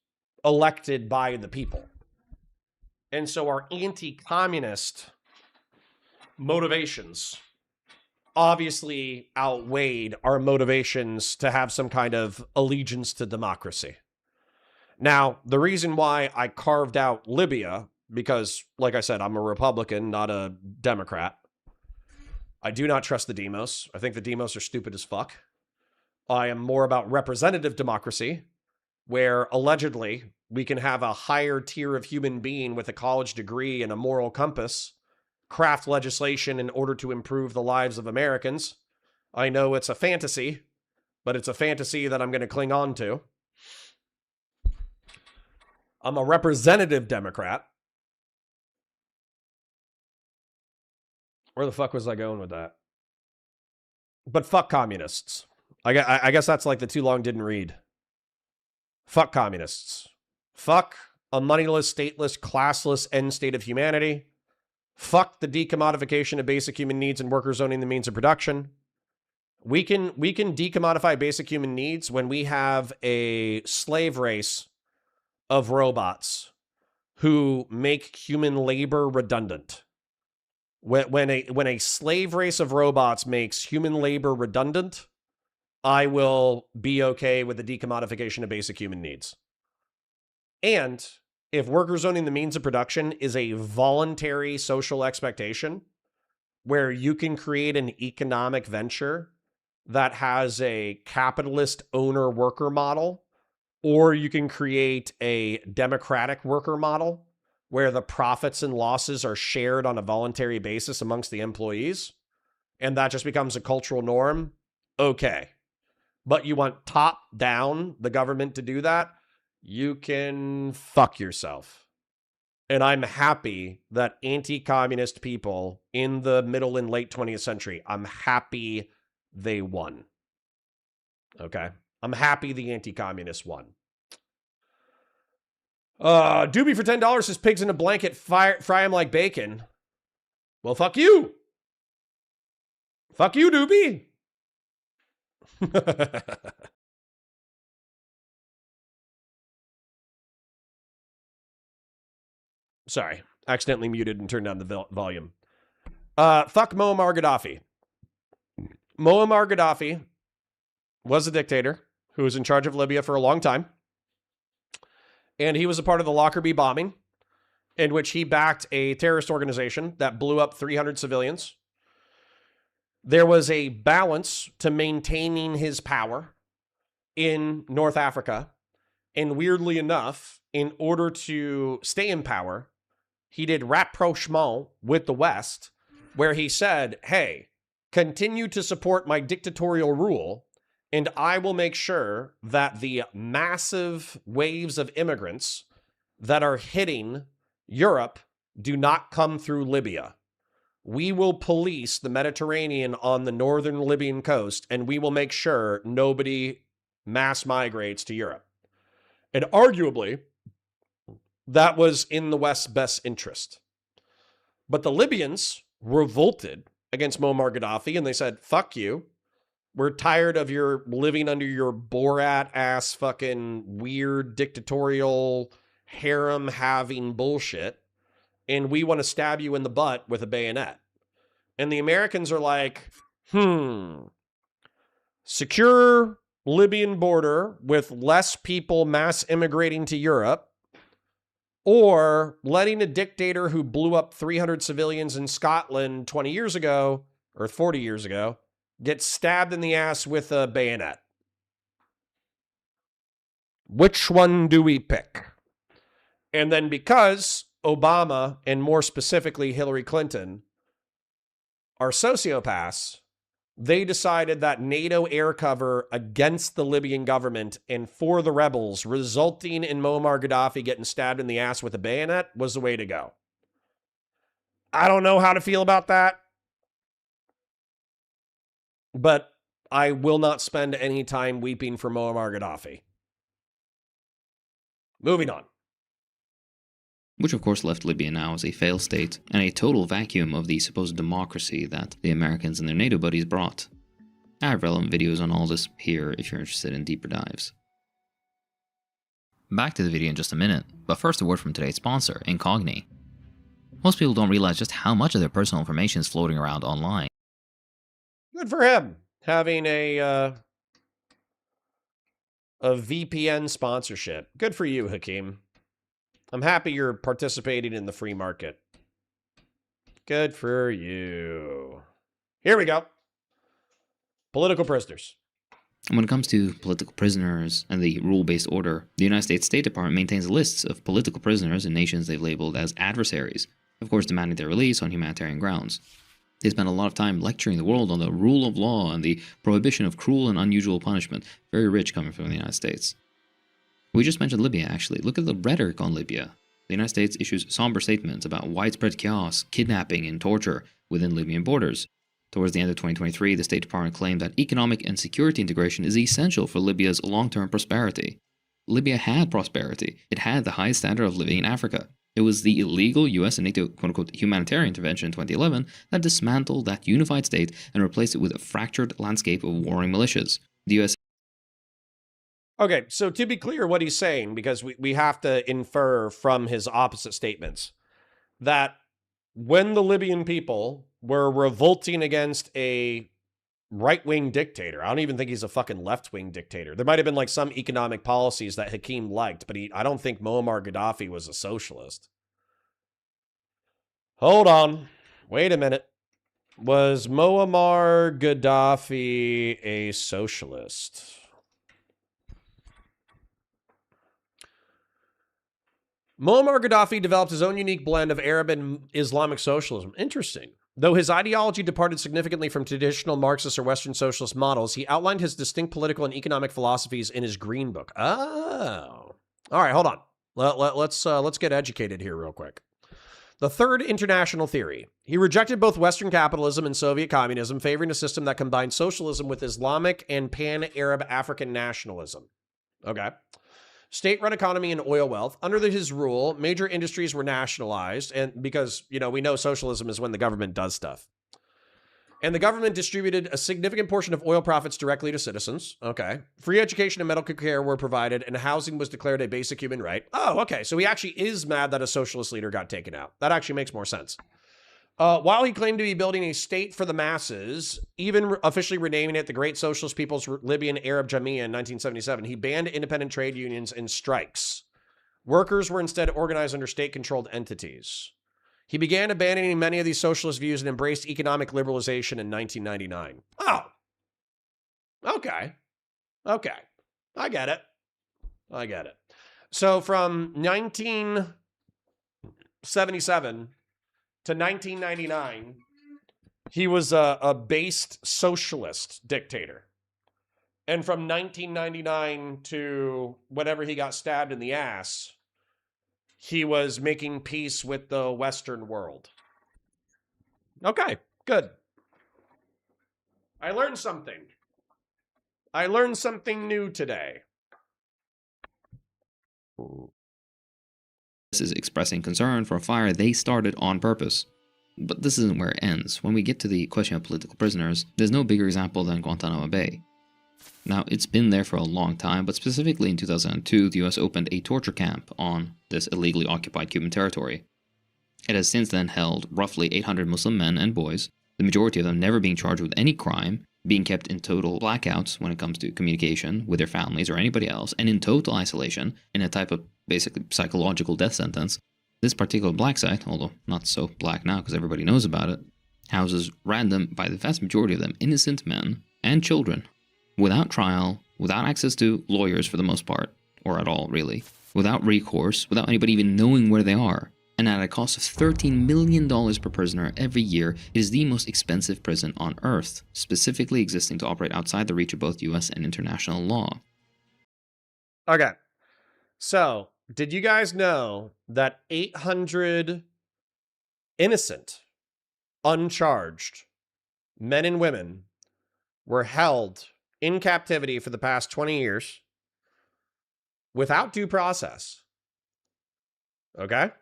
Speaker 2: elected by the people. And so our anti-communist motivations obviously outweighed our motivations to have some kind of allegiance to democracy. Now, the reason why I carved out Libya, because, like I said, I'm a Republican, not a Democrat. I do not trust the demos. I think the demos are stupid as fuck. I am more about representative democracy, where allegedly we can have a higher tier of human being with a college degree and a moral compass craft legislation in order to improve the lives of Americans. I know it's a fantasy, but it's a fantasy that I'm going to cling on to. I'm a representative Democrat. Where the fuck was I going with that? But fuck communists. I guess that's like the too long didn't read. Fuck communists. Fuck a moneyless, stateless, classless end state of humanity. Fuck the decommodification of basic human needs and workers owning the means of production. We can decommodify basic human needs when we have a slave race of robots who make human labor redundant. When a slave race of robots makes human labor redundant, I will be okay with the decommodification of basic human needs. And if workers owning the means of production is a voluntary social expectation where you can create an economic venture that has a capitalist owner-worker model, or you can create a democratic worker model where the profits and losses are shared on a voluntary basis amongst the employees, and that just becomes a cultural norm, okay. But you want top-down the government to do that, you can fuck yourself. And I'm happy that anti-communist people in the middle and late 20th century, I'm happy they won. Okay? I'm happy the anti-communists won. Doobie for $10 says pigs in a blanket, fry them like bacon. Well, fuck you. Fuck you, Doobie. Sorry, accidentally muted and turned down the volume. Fuck Muammar Gaddafi. Muammar Gaddafi was a dictator who was in charge of Libya for a long time. And he was a part of the Lockerbie bombing, in which he backed a terrorist organization that blew up 300 civilians. There was a balance to maintaining his power in North Africa. And weirdly enough, in order to stay in power, he did rapprochement with the West, where he said, hey, continue to support my dictatorial rule, and I will make sure that the massive waves of immigrants that are hitting Europe do not come through Libya. We will police the Mediterranean on the northern Libyan coast, and we will make sure nobody mass migrates to Europe. And arguably, that was in the West's best interest. But the Libyans revolted against Muammar Gaddafi, and they said, fuck you. We're tired of your living under your Borat-ass fucking weird dictatorial harem-having bullshit, and we want to stab you in the butt with a bayonet. And the Americans are like, secure Libyan border with less people mass immigrating to Europe, or letting a dictator who blew up 300 civilians in Scotland 20 years ago, or 40 years ago, get stabbed in the ass with a bayonet. Which one do we pick? And then because Obama, and more specifically Hillary Clinton, are sociopaths, they decided that NATO air cover against the Libyan government and for the rebels, resulting in Muammar Gaddafi getting stabbed in the ass with a bayonet, was the way to go. I don't know how to feel about that, but I will not spend any time weeping for Muammar Gaddafi. Moving on.
Speaker 9: Which of course left Libya now as a failed state and a total vacuum of the supposed democracy that the Americans and their NATO buddies brought. I have relevant videos on all this here if you're interested in deeper dives. Back to the video in just a minute, but first a word from today's sponsor, Incogni. Most people don't realize just how much of their personal information is floating around online.
Speaker 2: Good for him, having a VPN sponsorship. Good for you, Hakeem. I'm happy you're participating in the free market. Good for you. Here we go. Political prisoners.
Speaker 9: When it comes to political prisoners and the rule-based order, the United States State Department maintains lists of political prisoners in nations they've labeled as adversaries, of course demanding their release on humanitarian grounds. They spend a lot of time lecturing the world on the rule of law and the prohibition of cruel and unusual punishment, very rich coming from the United States. We just mentioned Libya, actually. Look at the rhetoric on Libya. The United States issues somber statements about widespread chaos, kidnapping, and torture within Libyan borders. Towards the end of 2023, the State Department claimed that economic and security integration is essential for Libya's long-term prosperity. Libya had prosperity. It had the highest standard of living in Africa. It was the illegal US and NATO quote-unquote humanitarian intervention in 2011 that dismantled that unified state and replaced it with a fractured landscape of warring militias. The US.
Speaker 2: Okay, so to be clear what he's saying, because we have to infer from his opposite statements, that when the Libyan people were revolting against a right-wing dictator. I don't even think he's a fucking left-wing dictator. There might have been like some economic policies that Hakim liked, but I don't think Muammar Gaddafi was a socialist. Hold on. Wait a minute. Was Muammar Gaddafi a socialist? Muammar Gaddafi developed his own unique blend of Arab and Islamic socialism. Interesting. Though his ideology departed significantly from traditional Marxist or Western socialist models, he outlined his distinct political and economic philosophies in his Green Book. Oh. All right, hold on. Let's get educated here real quick. The third international theory. He rejected both Western capitalism and Soviet communism, favoring a system that combined socialism with Islamic and pan-Arab African nationalism. Okay. State-run economy and oil wealth. Under his rule, major industries were nationalized, and because, we know socialism is when the government does stuff. And the government distributed a significant portion of oil profits directly to citizens. Okay. Free education and medical care were provided, and housing was declared a basic human right. Oh, okay. So he actually is mad that a socialist leader got taken out. That actually makes more sense. While he claimed to be building a state for the masses, even officially renaming it the Great Socialist People's Libyan Arab Jamia in 1977, he banned independent trade unions and strikes. Workers were instead organized under state-controlled entities. He began abandoning many of these socialist views and embraced economic liberalization in 1999. Oh. Okay. I get it. So from 1977 to 1999, he was a based socialist dictator. And from 1999 to whenever he got stabbed in the ass, he was making peace with the Western world. Okay, good. I learned something. I learned something new today.
Speaker 9: This is expressing concern for a fire they started on purpose. But this isn't where it ends. When we get to the question of political prisoners, there's no bigger example than Guantanamo Bay. Now, it's been there for a long time, but specifically in 2002, the US opened a torture camp on this illegally occupied Cuban territory. It has since then held roughly 800 Muslim men and boys, the majority of them never being charged with any crime, being kept in total blackouts when it comes to communication with their families or anybody else, and in total isolation, in a type of basically psychological death sentence. This particular black site, although not so black now because everybody knows about it, houses random, by the vast majority of them, innocent men and children, without trial, without access to lawyers for the most part, or at all really, without recourse, without anybody even knowing where they are. And at a cost of $13 million per prisoner every year, it is the most expensive prison on Earth, specifically existing to operate outside the reach of both US and international law.
Speaker 2: Okay. So, did you guys know that 800 innocent, uncharged men and women were held in captivity for the past 20 years without due process? Okay?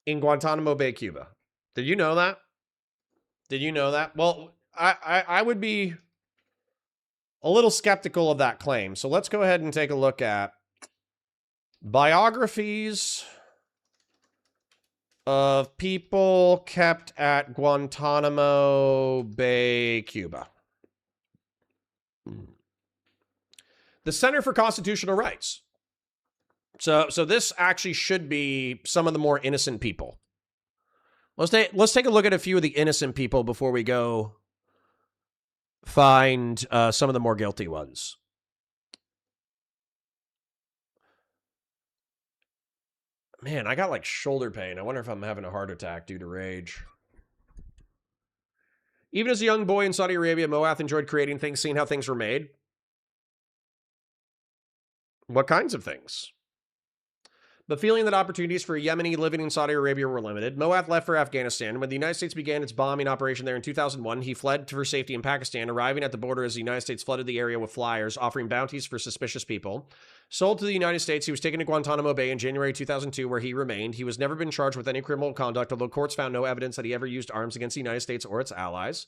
Speaker 2: In Guantanamo Bay, Cuba. Did you know that? Well, I would be a little skeptical of that claim. So let's go ahead and take a look at biographies of people kept at Guantanamo Bay, Cuba. The Center for Constitutional Rights. So this actually should be some of the more innocent people. Let's take a look at a few of the innocent people before we go find some of the more guilty ones. Man, I got like shoulder pain. I wonder if I'm having a heart attack due to rage. Even as a young boy in Saudi Arabia, Moath enjoyed creating things, seeing how things were made. What kinds of things? But feeling that opportunities for a Yemeni living in Saudi Arabia were limited, Moath left for Afghanistan. When the United States began its bombing operation there in 2001, he fled for safety in Pakistan, arriving at the border as the United States flooded the area with flyers offering bounties for suspicious people. Sold to the United States, he was taken to Guantanamo Bay in January 2002, where he remained. He was never been charged with any criminal conduct, although courts found no evidence that he ever used arms against the United States or its allies.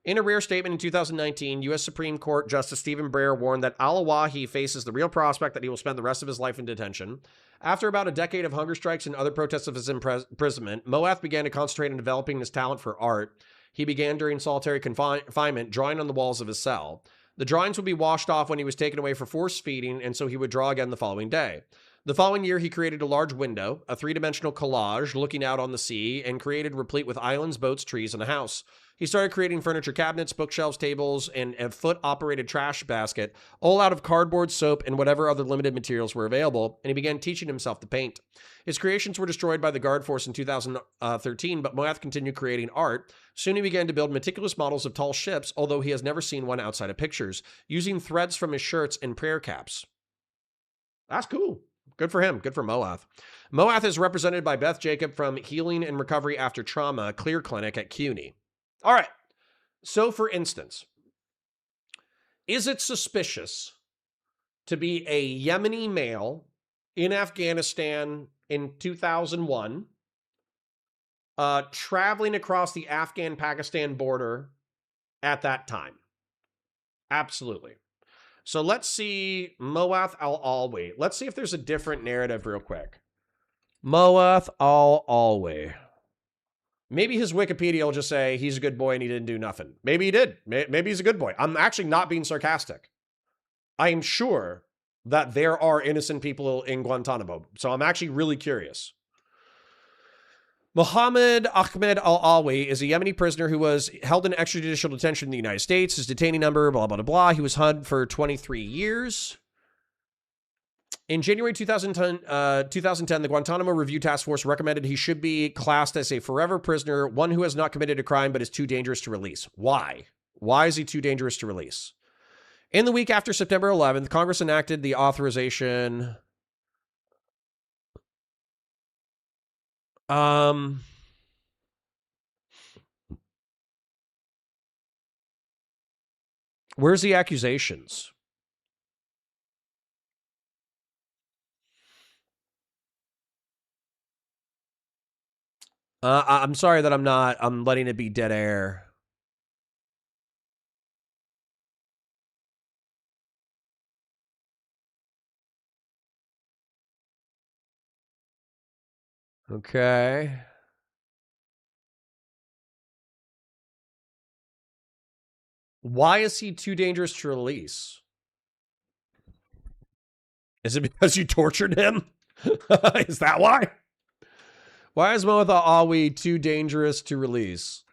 Speaker 2: In a rare statement in 2019, U.S. Supreme Court Justice Stephen Breyer warned that al-Awlaki faces the real prospect that he will spend the rest of his life in detention. After about a decade of hunger strikes and other protests of his imprisonment, Moath began to concentrate on developing his talent for art. He began during solitary confinement, drawing on the walls of his cell. The drawings would be washed off when he was taken away for force feeding, and so he would draw again the following day. The following year, he created a large window, a three-dimensional collage looking out on the sea, and created replete with islands, boats, trees, and a house. He started creating furniture cabinets, bookshelves, tables, and a foot-operated trash basket, all out of cardboard, soap, and whatever other limited materials were available, and he began teaching himself to paint. His creations were destroyed by the Guard Force in 2013, but Moath continued creating art. Soon he began to build meticulous models of tall ships, although he has never seen one outside of pictures, using threads from his shirts and prayer caps. That's cool. Good for him. Good for Moath. Moath is represented by Beth Jacob from Healing and Recovery After Trauma Clear Clinic at CUNY. All right. So, for instance, is it suspicious to be a Yemeni male in Afghanistan in 2001, traveling across the Afghan-Pakistan border at that time? Absolutely. So let's see Moath al-Alwi. Let's see if there's a different narrative real quick. Moath al-Alwi. Maybe his Wikipedia will just say he's a good boy and he didn't do nothing. Maybe he did. Maybe he's a good boy. I'm actually not being sarcastic. I am sure that there are innocent people in Guantanamo. So I'm actually really curious. Mohammed Ahmed al-Alwi is a Yemeni prisoner who was held in extrajudicial detention in the United States. His detainee number, blah, blah, blah, blah. He was HUD for 23 years. In January 2010, the Guantanamo Review Task Force recommended he should be classed as a forever prisoner, one who has not committed a crime but is too dangerous to release. Why? Why is he too dangerous to release? In the week after September 11th, Congress enacted the authorization... Where's the accusations? I'm sorry that I'm letting it be dead air. Okay. Why is he too dangerous to release? Is it because you tortured him? Is that why? Why is Moath al-Alwi too dangerous to release?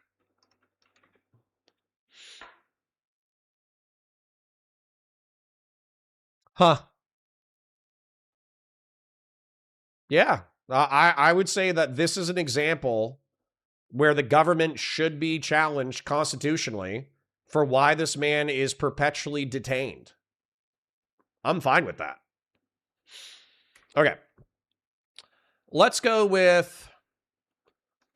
Speaker 2: Huh. Yeah. I would say that this is an example where the government should be challenged constitutionally for why this man is perpetually detained. I'm fine with that. Okay. Let's go with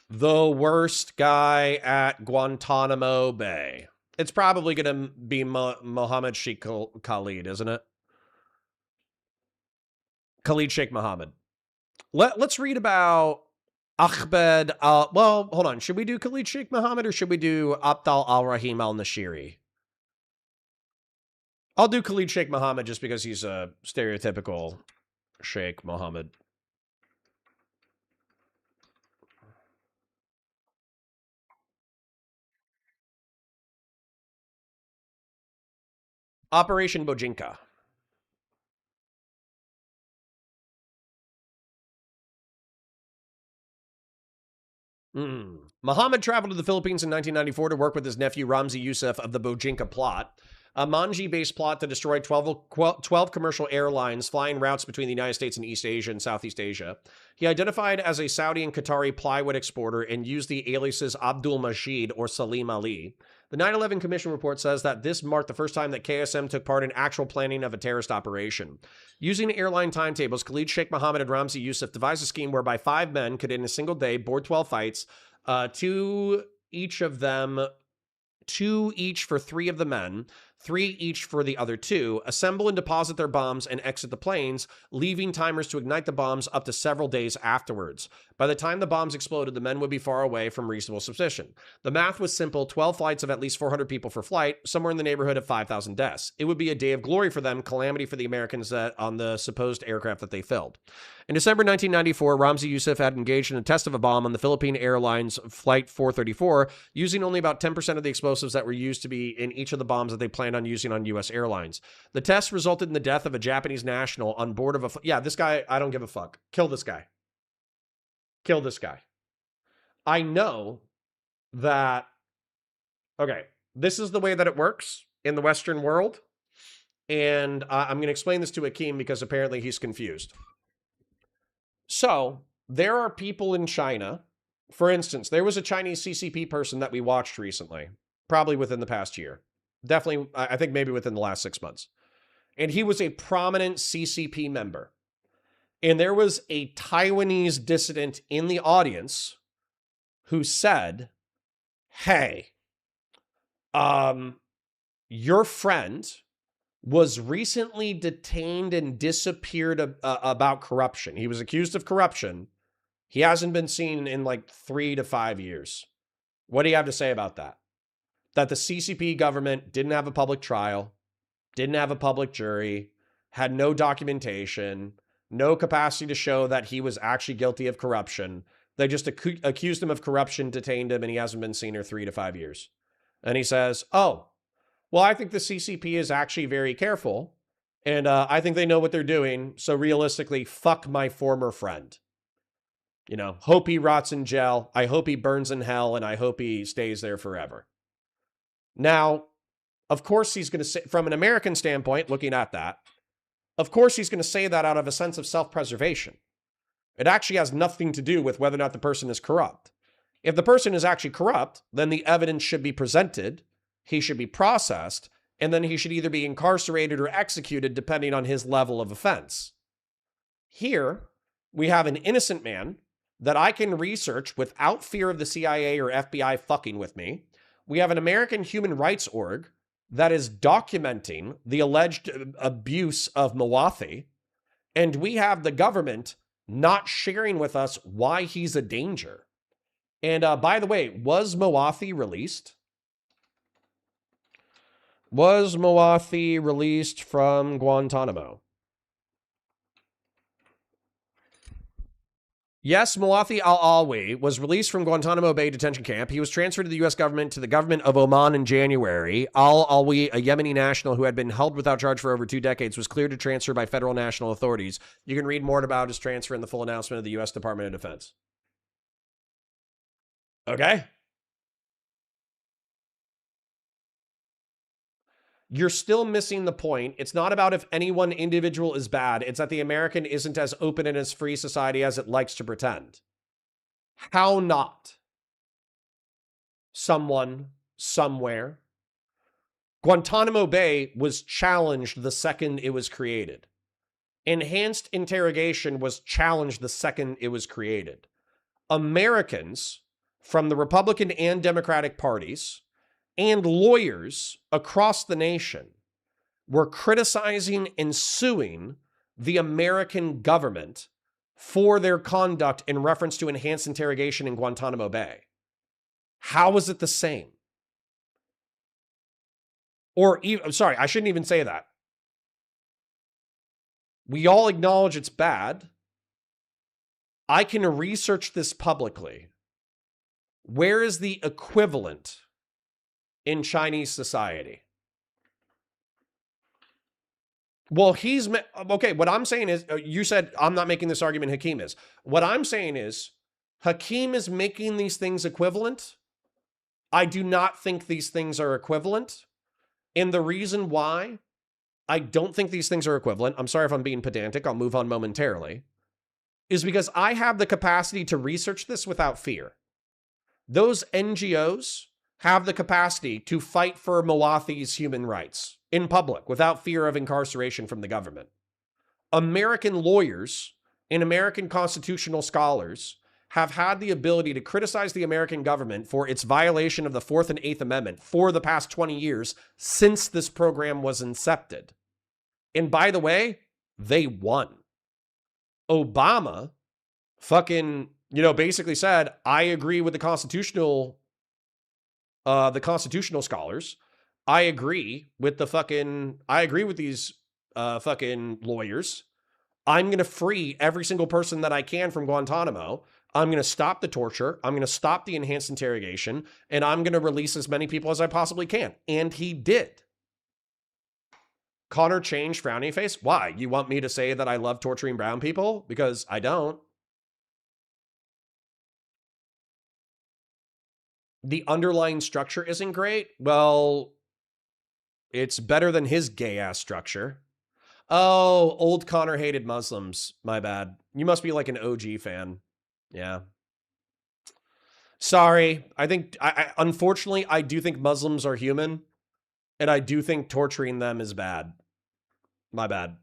Speaker 2: the worst guy at Guantanamo Bay. It's probably going to be Mohammed Sheikh Khalid, isn't it? Khalid Sheikh Mohammed. Let's read about Ahmed well, hold on. Should we do Khalid Sheikh Mohammed or should we do Abdal al-Rahim al-Nashiri? I'll do Khalid Sheikh Mohammed just because he's a stereotypical Sheikh Mohammed. Operation Bojinka. Muhammad traveled to the Philippines in 1994 to work with his nephew Ramzi Youssef of the Bojinka plot, a Manji-based plot to destroy 12 commercial airlines flying routes between the United States and East Asia and Southeast Asia. He identified as a Saudi and Qatari plywood exporter and used the aliases Abdul Majid or Salim Ali. The 9/11 Commission report says that this marked the first time that KSM took part in actual planning of a terrorist operation. Using airline timetables, Khalid Sheikh Mohammed and Ramzi Youssef devised a scheme whereby 5 men could in a single day board 12 fights, 2 each for 3 of the men, 3 each for the other 2, assemble and deposit their bombs and exit the planes, leaving timers to ignite the bombs up to several days afterwards. By the time the bombs exploded, the men would be far away from reasonable suspicion. The math was simple: 12 flights of at least 400 people for flight, somewhere in the neighborhood of 5,000 deaths. It would be a day of glory for them, calamity for the Americans on the supposed aircraft that they filled. In December 1994, Ramzi Youssef had engaged in a test of a bomb on the Philippine Airlines Flight 434, using only about 10% of the explosives that were used to be in each of the bombs that they planned on using on U.S. airlines. The test resulted in the death of a Japanese national on board of a... Yeah, this guy, I don't give a fuck. Kill this guy. Kill this guy. I know that... Okay, this is the way that it works in the Western world, and I'm going to explain this to Hakeem because apparently he's confused. So, there are people in China. For instance, there was a Chinese CCP person that we watched recently, probably within the past year. Definitely, I think maybe within the last 6 months. And he was a prominent CCP member. And there was a Taiwanese dissident in the audience who said, hey, your friend was recently detained and disappeared about corruption. He was accused of corruption. He hasn't been seen in like 3 to 5 years. What do you have to say about that? That the CCP government didn't have a public trial, didn't have a public jury, had no documentation, no capacity to show that he was actually guilty of corruption. They just accused him of corruption, detained him, and he hasn't been seen in 3 to 5 years. And he says, oh, well, I think the CCP is actually very careful, and I think they know what they're doing, so realistically, fuck my former friend. You know, hope he rots in jail, I hope he burns in hell, and I hope he stays there forever. Now, of course he's going to say, from an American standpoint, looking at that, of course he's going to say that out of a sense of self-preservation. It actually has nothing to do with whether or not the person is corrupt. If the person is actually corrupt, then the evidence should be presented, he should be processed, and then he should either be incarcerated or executed depending on his level of offense. Here, we have an innocent man that I can research without fear of the CIA or FBI fucking with me. We have an American human rights org that is documenting the alleged abuse of Mawathi, and we have the government not sharing with us why he's a danger. And by the way, was Mawathi released? Was Mawathi released from Guantanamo? Yes, Mawathi al-Alwi was released from Guantanamo Bay detention camp. He was transferred to the U.S. government to the government of Oman in January. Al-Alwi, a Yemeni national who had been held without charge for over 2 decades, was cleared to transfer by federal national authorities. You can read more about his transfer in the full announcement of the U.S. Department of Defense. Okay? You're still missing the point. It's not about if any one individual is bad. It's that the American isn't as open and as free society as it likes to pretend. How not? Someone, somewhere. Guantanamo Bay was challenged the second it was created. Enhanced interrogation was challenged the second it was created. Americans from the Republican and Democratic parties and lawyers across the nation were criticizing and suing the American government for their conduct in reference to enhanced interrogation in Guantanamo Bay. How is it the same? Or, I'm sorry, I shouldn't even say that. We all acknowledge it's bad. I can research this publicly. Where is the equivalent in Chinese society? Well, he's... Okay, what I'm saying is... You said I'm not making this argument, Hakeem is. What I'm saying is, Hakeem is making these things equivalent. I do not think these things are equivalent. And the reason why I don't think these things are equivalent, I'm sorry if I'm being pedantic, I'll move on momentarily, is because I have the capacity to research this without fear. Those NGOs have the capacity to fight for Mawathi's human rights in public without fear of incarceration from the government. American lawyers and American constitutional scholars have had the ability to criticize the American government for its violation of the 4th and 8th Amendment for the past 20 years since this program was incepted. And by the way, they won. Obama fucking, basically said, I agree with the constitutional scholars. I agree with these fucking lawyers. I'm going to free every single person that I can from Guantanamo. I'm going to stop the torture. I'm going to stop the enhanced interrogation, and I'm going to release as many people as I possibly can. And he did. Connor changed frowny face. Why? You want me to say that I love torturing brown people? Because I don't. The underlying structure isn't great. Well, it's better than his gay ass structure. Oh, old Connor hated Muslims. My bad. You must be like an OG fan. Yeah. Sorry. Unfortunately, I do think Muslims are human, and I do think torturing them is bad. My bad.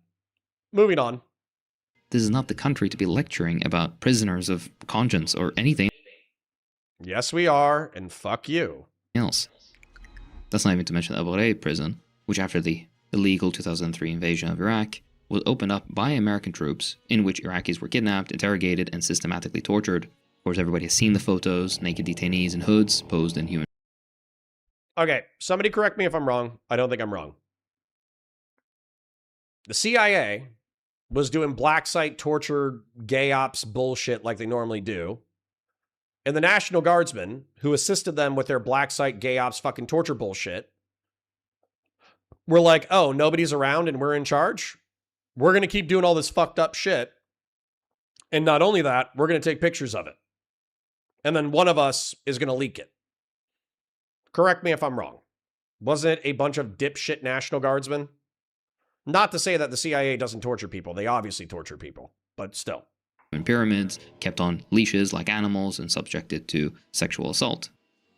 Speaker 2: Moving on.
Speaker 9: This is not the country to be lecturing about prisoners of conscience or anything
Speaker 2: Yes, we are, and fuck you.
Speaker 9: else. That's not even to mention the Abu Ghraib prison, which after the illegal 2003 invasion of Iraq was opened up by American troops, in which Iraqis were kidnapped, interrogated, and systematically tortured. Of course, everybody has seen the photos, naked detainees in hoods, posed in human.
Speaker 2: Okay, somebody correct me if I'm wrong. I don't think I'm wrong. The CIA was doing black site torture, gay ops bullshit like they normally do. And the National Guardsmen, who assisted them with their black site gay ops fucking torture bullshit, were like, oh, nobody's around and we're in charge? We're going to keep doing all this fucked up shit. And not only that, we're going to take pictures of it. And then one of us is going to leak it. Correct me if I'm wrong. Wasn't it a bunch of dipshit National Guardsmen? Not to say that the CIA doesn't torture people. They obviously torture people, but still.
Speaker 9: Pyramids, kept on leashes like animals, and subjected to sexual assault.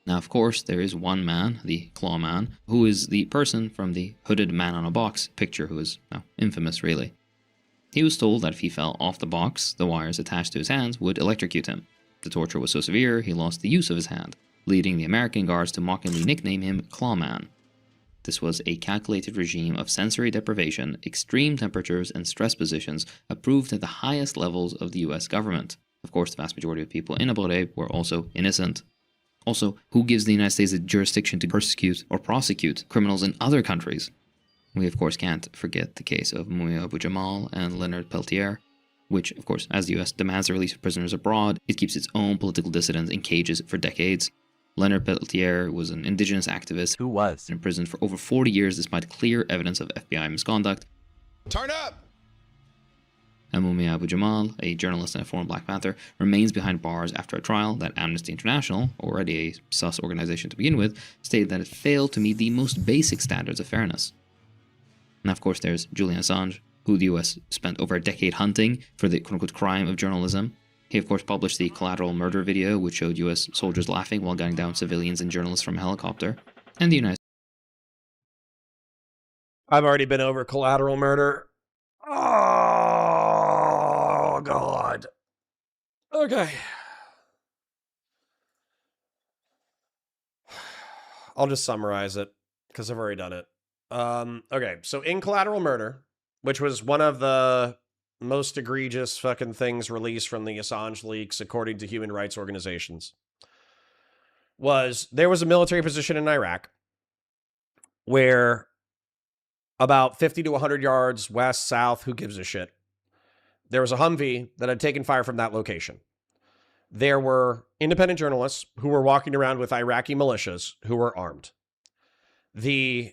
Speaker 9: Now, of course, there is one man, the Claw Man, who is the person from the hooded man on a box picture who is infamous, really. He was told that if he fell off the box, the wires attached to his hands would electrocute him. The torture was so severe, he lost the use of his hand, leading the American guards to mockingly nickname him Claw Man. This was a calculated regime of sensory deprivation, extreme temperatures, and stress positions approved at the highest levels of the US government. Of course, the vast majority of people in Abu Ghraib were also innocent. Also, who gives the United States a jurisdiction to persecute or prosecute criminals in other countries? We, of course, can't forget the case of Mumia Abu Jamal and Leonard Peltier, which, of course, as the US demands the release of prisoners abroad, it keeps its own political dissidents in cages for decades. Leonard Peltier was an indigenous activist who was imprisoned for over 40 years despite clear evidence of FBI misconduct.
Speaker 6: Turn up!
Speaker 9: And Mumia Abu Jamal, a journalist and a former Black Panther, remains behind bars after a trial that Amnesty International, already a sus organization to begin with, stated that it failed to meet the most basic standards of fairness. And of course there's Julian Assange, who the US spent over a decade hunting for the quote-unquote crime of journalism. He, of course, published the collateral murder video, which showed US soldiers laughing while gunning down civilians and journalists from a helicopter. And the United
Speaker 2: I've already been over collateral murder. Oh, God. Okay. I'll just summarize it, because I've already done it. Okay, so in collateral murder, which was one of the most egregious fucking things released from the Assange leaks, according to human rights organizations, there was a military position in Iraq where about 50 to 100 yards west, south, who gives a shit, there was a Humvee that had taken fire from that location. There were independent journalists who were walking around with Iraqi militias who were armed. The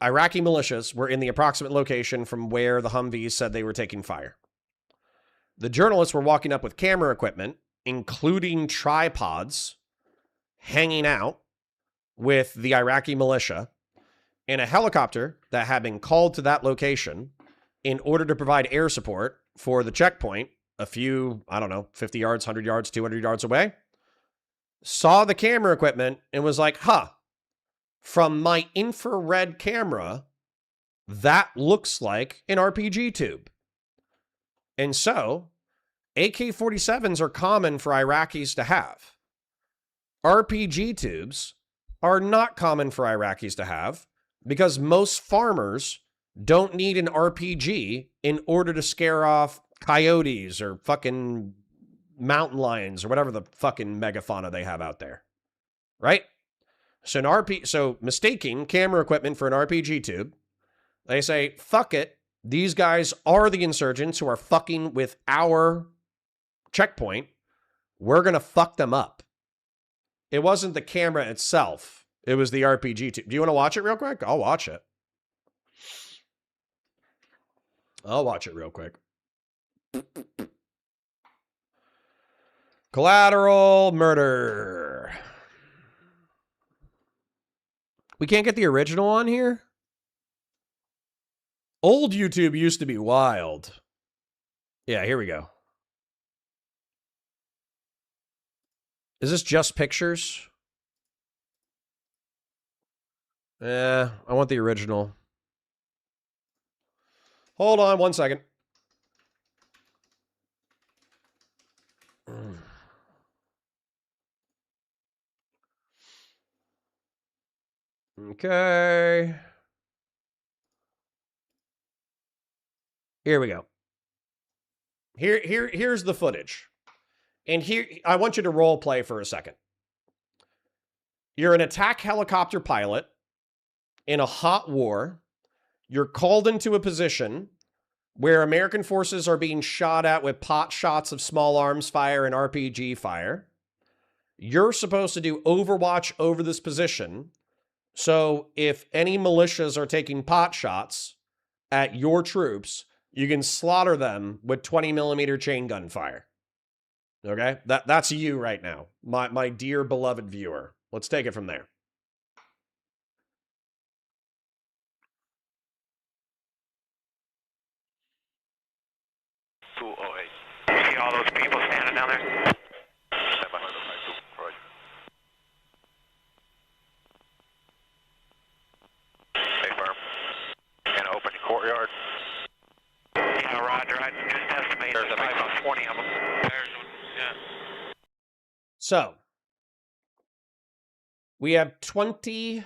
Speaker 2: Iraqi militias were in the approximate location from where the Humvees said they were taking fire. The journalists were walking up with camera equipment, including tripods, hanging out with the Iraqi militia in a helicopter that had been called to that location in order to provide air support for the checkpoint a few, 50 yards, 100 yards, 200 yards away, saw the camera equipment and was like, from my infrared camera, that looks like an RPG tube. And so AK-47s are common for Iraqis to have. RPG tubes are not common for Iraqis to have because most farmers don't need an RPG in order to scare off coyotes or fucking mountain lions or whatever the fucking megafauna they have out there. Right? So mistaking camera equipment for an RPG tube, they say, fuck it. These guys are the insurgents who are fucking with our checkpoint. We're going to fuck them up. It wasn't the camera itself. It was the RPG tube. Do you want to watch it real quick? I'll watch it. I'll watch it real quick. Collateral murder. We can't get the original on here? Old YouTube used to be wild. Yeah, here we go. Is this just pictures? I want the original. Hold on 1 second. Okay. Here we go. Here's the footage. And here, I want you to role play for a second. You're an attack helicopter pilot in a hot war. You're called into a position where American forces are being shot at with pot shots of small arms fire and RPG fire. You're supposed to do overwatch over this position. So if any militias are taking pot shots at your troops, you can slaughter them with 20 millimeter chain gun fire. Okay? That's you right now, my dear beloved viewer. Let's take it from there.
Speaker 10: See all those people standing down there? Stay firm. And open the courtyard. Yeah, roger. I just estimated there's about 20 of them. Yeah.
Speaker 2: So, we have 20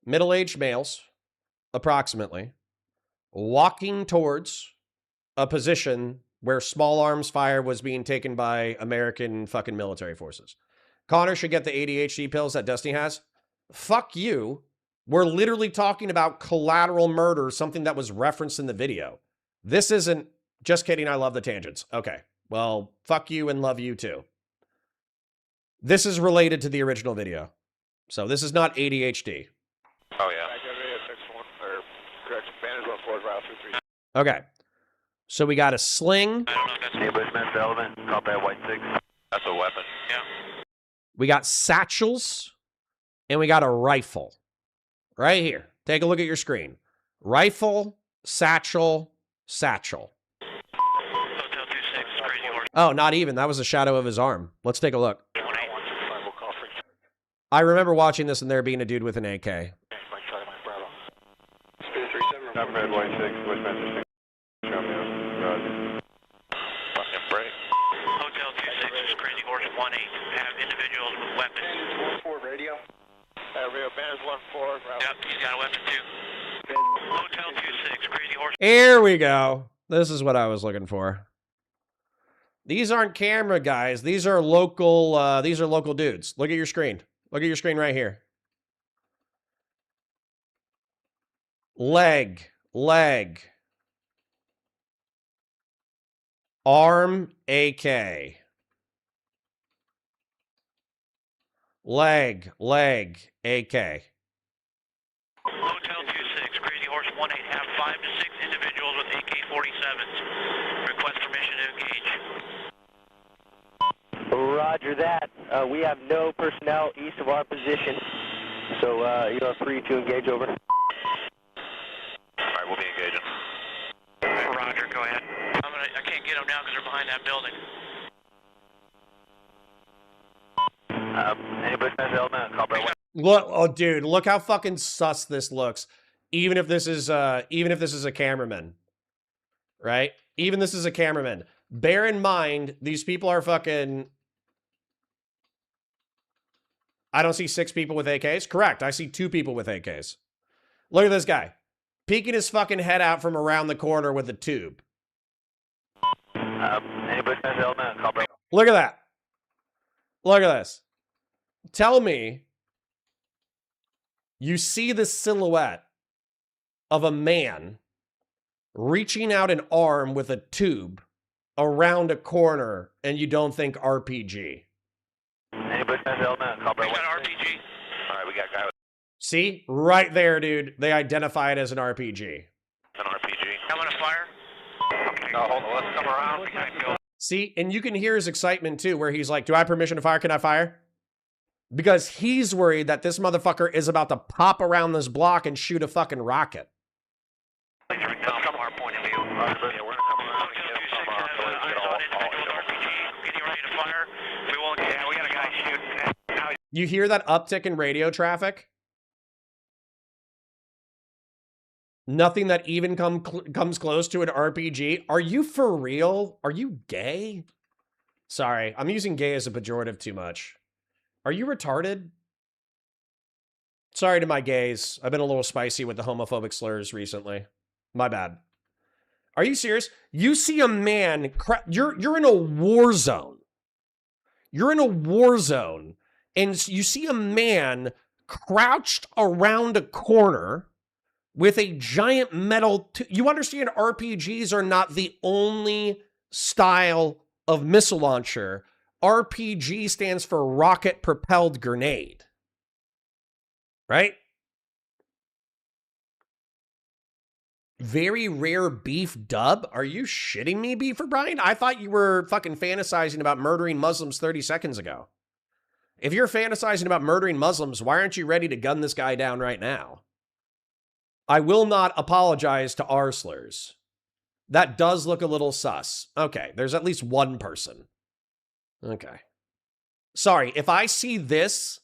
Speaker 2: middle-aged males, approximately, walking towards a position where small arms fire was being taken by American fucking military forces. Connor should get the ADHD pills that Destiny has. Fuck you. We're literally talking about collateral murder, something that was referenced in the video. This isn't, just kidding, I love the tangents. Okay, well, fuck you and love you too. This is related to the original video. So this is not ADHD.
Speaker 10: Oh, yeah.
Speaker 2: Okay. So we got a sling.
Speaker 10: I don't know if that's a Bushman's element. Copy white 6. That's a weapon. Yeah.
Speaker 2: We got satchels. And we got a rifle. Right here. Take a look at your screen. Rifle, satchel, satchel.
Speaker 10: Hotel 26, Crazy Horse.
Speaker 2: Oh, not even. That was a shadow of his arm. Let's take a look. I remember watching this and there being a dude with an AK.
Speaker 10: Speed 37. I'm red, white 6, Bushman's 6. Fucking break. Hotel 26, Crazy Horse 18. Have individuals with weapons. 4 radio. Rio Band's 14. Yep, he's got a weapon too. Hotel 26, Crazy Horse.
Speaker 2: Here we go. This is what I was looking for. These aren't camera guys. These are local dudes. Look at your screen. Look at your screen right here. Leg. Arm, AK. Leg, AK.
Speaker 10: Hotel 26, Crazy Horse 18. Have 5 to 6 individuals with AK-47s. Request permission to engage.
Speaker 11: Roger that. We have no personnel east of our position, so you are free to engage over.
Speaker 10: All right, we'll be engaging. Roger, go ahead. I can't get them now because they're behind that building. Any Bushman's element?
Speaker 2: Look, oh dude, look how fucking sus this looks. Even if this is a cameraman, right? Even this is a cameraman. Bear in mind, these people are fucking... I don't see 6 people with AKs. Correct. I see 2 people with AKs. Look at this guy. Peeking his fucking head out from around the corner with a tube. Look at that. Look at this. Tell me you see the silhouette of a man reaching out an arm with a tube around a corner and you don't think RPG.
Speaker 10: Anybody send element? We got RPG. All right, we got a guy with
Speaker 2: See? Right there, dude. They identify it as an RPG.
Speaker 10: an RPG. Coming to fire? Okay. Hold on, let's come around.
Speaker 2: See? And you can hear his excitement too, where he's like, do I have permission to fire? Can I fire? Because he's worried that this motherfucker is about to pop around this block and shoot a fucking rocket.
Speaker 10: Let's come our point of view. Yeah, we're going to come around and get him from our RPG. Getting ready to fire. We won't get... Yeah, we got a guy shooting. Now
Speaker 2: You hear that uptick in radio traffic? Nothing that even comes close to an RPG. Are you for real? Are you gay? Sorry, I'm using gay as a pejorative too much. Are you retarded? Sorry to my gays. I've been a little spicy with the homophobic slurs recently. My bad. Are you serious? You see a man, you're in a war zone. You're in a war zone, and you see a man crouched around a corner with a giant metal... You understand RPGs are not the only style of missile launcher. RPG stands for rocket-propelled grenade. Right? Very rare beef dub? Are you shitting me, Beef O'Brien? I thought you were fucking fantasizing about murdering Muslims 30 seconds ago. If you're fantasizing about murdering Muslims, why aren't you ready to gun this guy down right now? I will not apologize to R slurs. That does look a little sus. Okay, there's at least one person. Okay. Sorry, if I see this,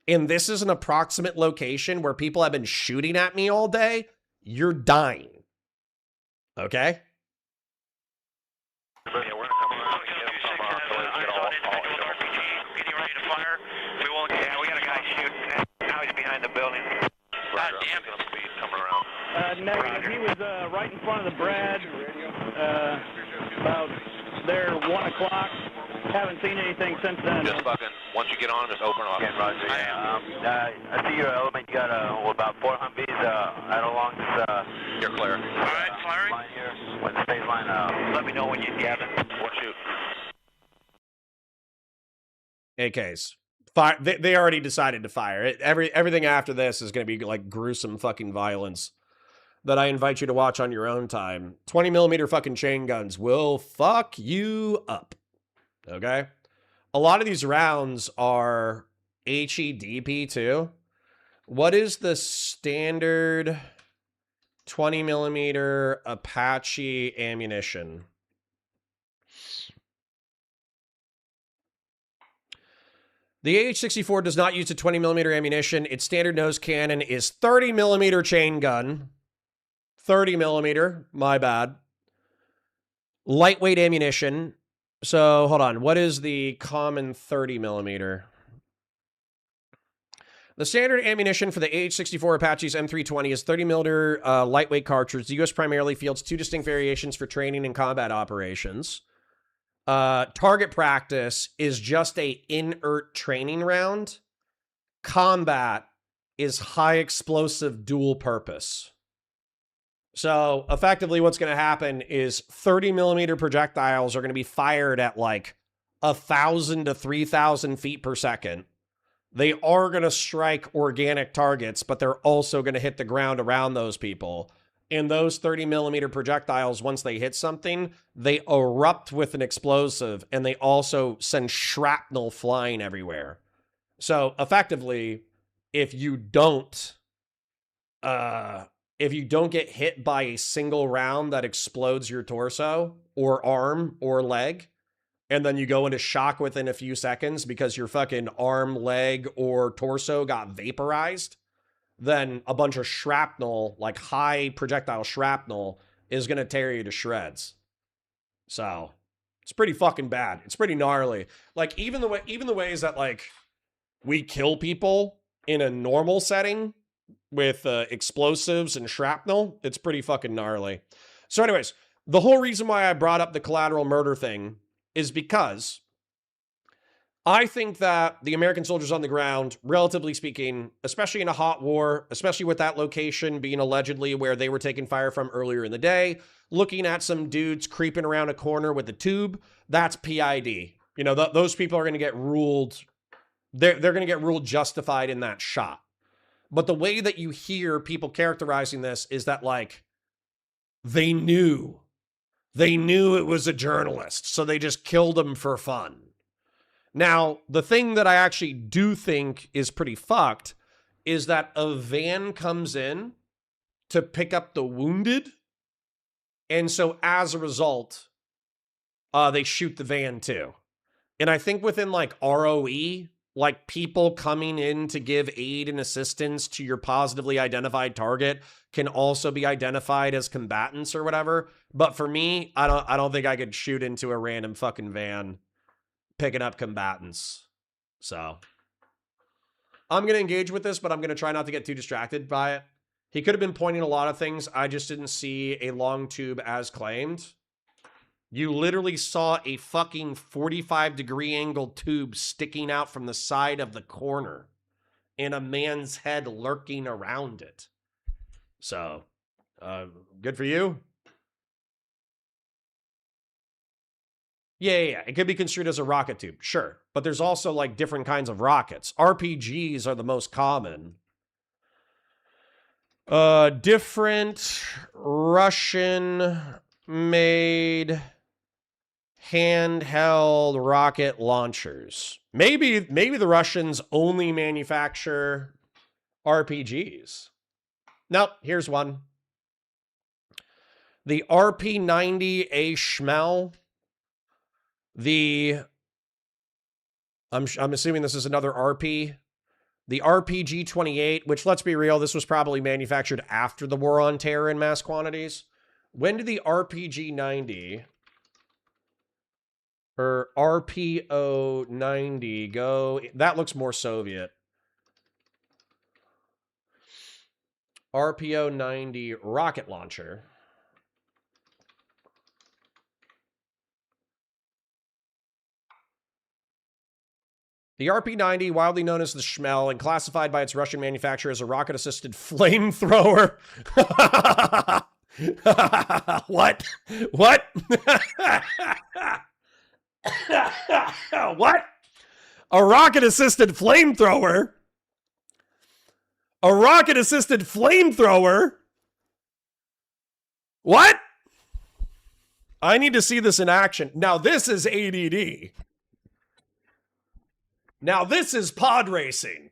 Speaker 2: and this is an approximate location where people have been shooting at me all day, you're dying. Okay?
Speaker 10: yeah, we're going to come around and get him from our RPG. Getting ready to fire. We won't get... Yeah, we got a guy shooting. Now he's behind the building. God damn it. Coming around.
Speaker 11: Negative. He was right in front of the Brad. About there 1 o'clock. Haven't seen anything since then.
Speaker 10: Just fucking, once you get on, just open off. Yeah, Roger. I see your element. You got about 4 Humvees out along this. You're clear. All right, firing. Line here. When the space line, let me know when you have it. We'll shoot.
Speaker 2: AKs. Fire. They already decided to fire. Everything after this is going to be like gruesome fucking violence that I invite you to watch on your own time. 20 millimeter fucking chain guns will fuck you up. Okay? A lot of these rounds are HEDP too. What is the standard 20 millimeter Apache ammunition? The AH-64 does not use a 20 millimeter ammunition. Its standard nose cannon is 30 millimeter chain gun. 30 millimeter, my bad. Lightweight ammunition. So, hold on. What is the common 30 millimeter? The standard ammunition for the AH-64 Apache's M320 is 30 millimeter lightweight cartridge. The U.S. primarily fields 2 distinct variations for training and combat operations. Target practice is just a inert training round. Combat is high explosive dual purpose. So effectively what's going to happen is 30 millimeter projectiles are going to be fired at like 1,000 to 3,000 feet per second. They are going to strike organic targets, but they're also going to hit the ground around those people. And those 30 millimeter projectiles, once they hit something, they erupt with an explosive, and they also send shrapnel flying everywhere. So effectively, if you don't get hit by a single round that explodes your torso or arm or leg, and then you go into shock within a few seconds because your fucking arm, leg, or torso got vaporized, then a bunch of shrapnel, like high projectile shrapnel, is going to tear you to shreds. So, It's pretty fucking bad. It's pretty gnarly. Like, even the ways that, like, we kill people in a normal setting with explosives and shrapnel, it's pretty fucking gnarly. So anyways, the whole reason why I brought up the collateral murder thing is because I think that the American soldiers on the ground, relatively speaking, especially in a hot war, especially with that location being allegedly where they were taking fire from earlier in the day, looking at some dudes creeping around a corner with a tube, that's PID. You know, those people are going to get ruled, they're going to get ruled justified in that shot. But the way that you hear people characterizing this is that, like, they knew it was a journalist, so they just killed him for fun. Now, the thing that I actually do think is pretty fucked is that a van comes in to pick up the wounded. And so as a result, they shoot the van too. And I think within like ROE, like people coming in to give aid and assistance to your positively identified target can also be identified as combatants or whatever. But for me, I don't think I could shoot into a random fucking van picking up combatants. So I'm going to engage with this, but I'm going to try not to get too distracted by it. He could have been pointing a lot of things. I just didn't see a long tube as claimed. You literally saw a fucking 45-degree angle tube sticking out from the side of the corner and a man's head lurking around it. So, good for you. Yeah. It could be construed as a rocket tube, sure. But there's also like different kinds of rockets. RPGs are the most common. Different Russian-made handheld rocket launchers. Maybe the Russians only manufacture RPGs. Nope, here's one. The RP-90A Schmel. I'm assuming this is another RP. The RPG-28, which, let's be real, this was probably manufactured after the War on Terror in mass quantities. When did the RPG-90 or RPO-90 go? That looks more Soviet. RPO-90 rocket launcher. The RP-90, widely known as the Schmel and classified by its Russian manufacturer as a rocket-assisted flamethrower. What? What? What? A rocket-assisted flamethrower? A rocket-assisted flamethrower? What? I need to see this in action. Now, this is ADD. Now, this is pod racing.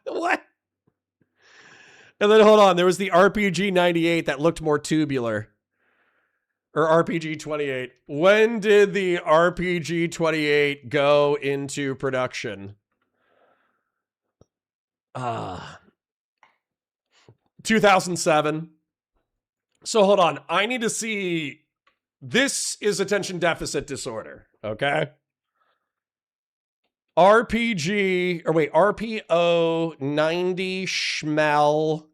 Speaker 2: What? And then, hold on. There was the RPG-98 that looked more tubular. Or RPG-28. When did the RPG-28 go into production? 2007. So, hold on. I need to see... This is attention deficit disorder, okay? RPO-90 Schmel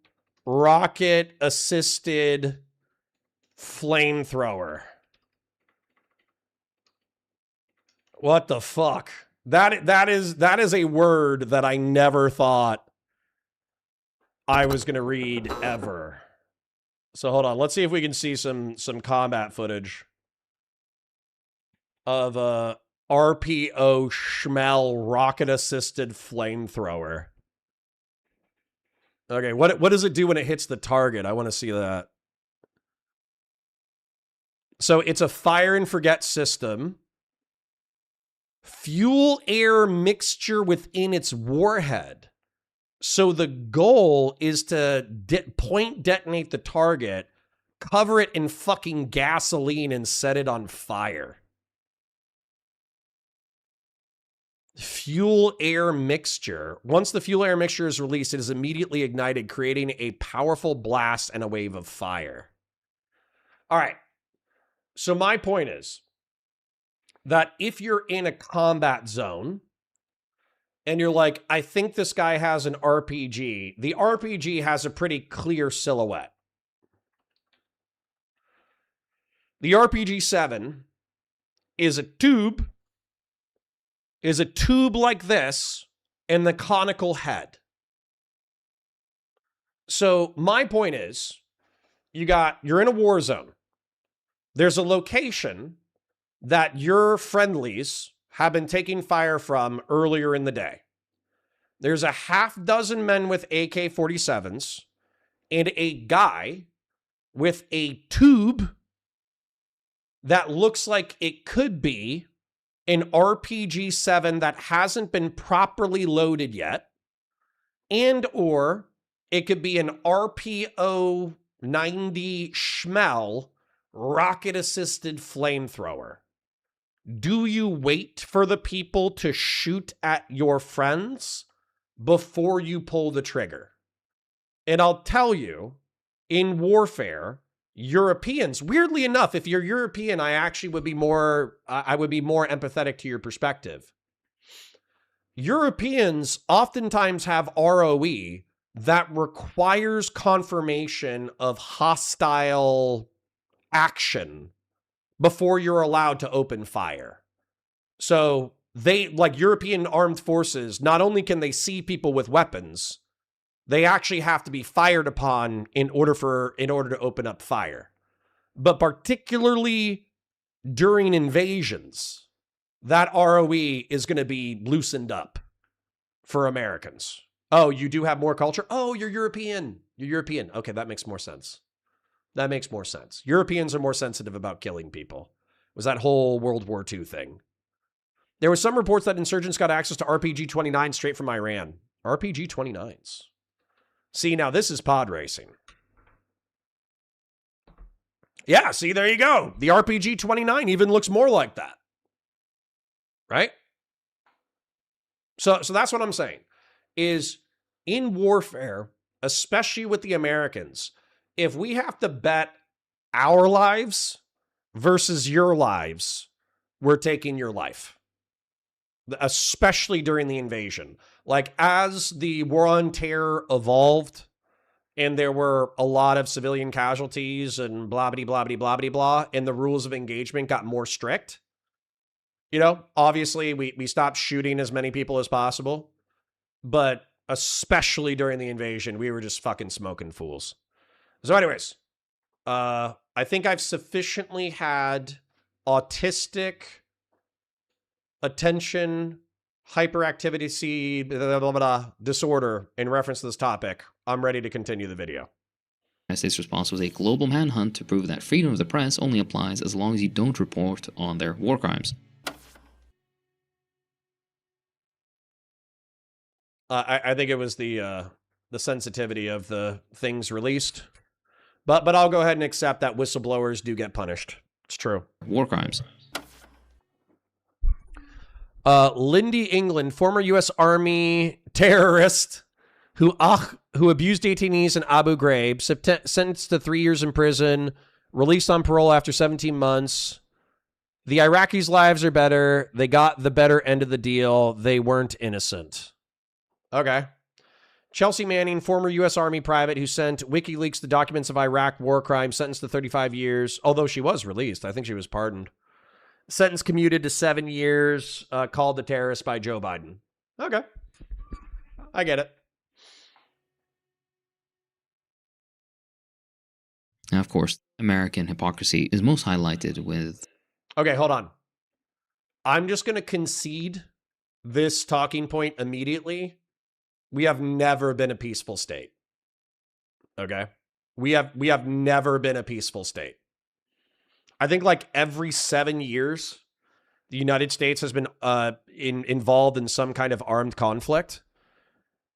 Speaker 2: rocket-assisted flamethrower. What the fuck? That is a word that I never thought I was going to read ever. So hold on, let's see if we can see some combat footage of RPO Schmel rocket-assisted flamethrower. Okay, what does it do when it hits the target? I want to see that. So it's a fire and forget system. Fuel-air mixture within its warhead. So the goal is to point detonate the target, cover it in fucking gasoline, and set it on fire. Fuel-air mixture. Once the fuel-air mixture is released, it is immediately ignited, creating a powerful blast and a wave of fire. All right. So my point is that if you're in a combat zone and you're like, I think this guy has an RPG, the RPG has a pretty clear silhouette. The RPG-7 is a tube like this and the conical head. So my point is, you're in a war zone. There's a location that your friendlies have been taking fire from earlier in the day. There's a half dozen men with AK-47s and a guy with a tube that looks like it could be an RPG-7 that hasn't been properly loaded yet, and or it could be an RPO-90 Schmel rocket-assisted flamethrower. Do you wait for the people to shoot at your friends before you pull the trigger? And I'll tell you, in warfare, Europeans, weirdly enough, if you're European, I actually would be more empathetic to your perspective. Europeans oftentimes have ROE that requires confirmation of hostile action before you're allowed to open fire. So they, like European armed forces, not only can they see people with weapons, they actually have to be fired upon in order to open up fire. But particularly during invasions, that ROE is going to be loosened up for Americans. Oh, you do have more culture? Oh, you're European. You're European. Okay, that makes more sense. That makes more sense. Europeans are more sensitive about killing people. It was that whole World War II thing. There were some reports that insurgents got access to RPG-29 straight from Iran. RPG-29s. See, now this is pod racing. Yeah, see, there you go. The RPG-29 even looks more like that. Right? So that's what I'm saying. Is in warfare, especially with the Americans, if we have to bet our lives versus your lives, we're taking your life. Especially during the invasion. Like, as the war on terror evolved and there were a lot of civilian casualties and blah, and the rules of engagement got more strict, you know, obviously we stopped shooting as many people as possible. But especially during the invasion, we were just fucking smoking fools. So anyways, I think I've sufficiently had autistic attention hyperactivity disorder in reference to this topic. I'm ready to continue the video.
Speaker 9: The United States response was a global manhunt to prove that freedom of the press only applies as long as you don't report on their war crimes.
Speaker 2: I think it was the sensitivity of the things released, but I'll go ahead and accept that whistleblowers do get punished. It's true.
Speaker 9: War crimes.
Speaker 2: Lindy England, former U.S. Army terrorist who abused detainees in Abu Ghraib, sentenced to 3 years in prison, released on parole after 17 months. The Iraqis' lives are better. They got the better end of the deal. They weren't innocent. Okay. Chelsea Manning, former U.S. Army private who sent WikiLeaks the documents of Iraq war crimes, sentenced to 35 years, although she was released. I think she was pardoned. Sentence commuted to 7 years, called a terrorist by Joe Biden. Okay. I get it.
Speaker 9: Now, of course, American hypocrisy is most highlighted with...
Speaker 2: Okay, hold on. I'm just going to concede this talking point immediately. We have never been a peaceful state. Okay? We have never been a peaceful state. I think like every 7 years, the United States has been involved in some kind of armed conflict.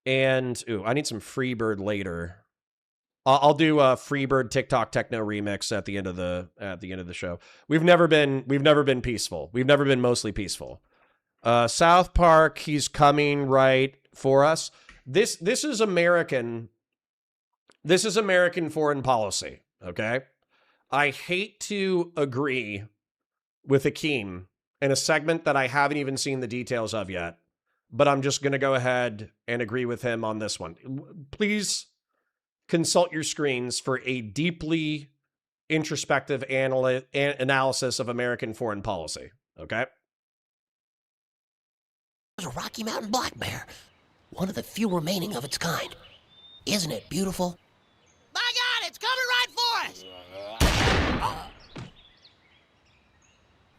Speaker 2: And, ooh, I need some Freebird later. I'll do a Freebird TikTok techno remix at the end of the show. We've never been peaceful. We've never been mostly peaceful. South Park, he's coming right for us. This is American. This is American foreign policy. Okay. I hate to agree with Akeem in a segment that I haven't even seen the details of yet, but I'm just going to go ahead and agree with him on this one. Please consult your screens for a deeply introspective analysis of American foreign policy, okay?
Speaker 12: There's a Rocky Mountain black bear, one of the few remaining of its kind. Isn't it beautiful? My God, it's coming right for us!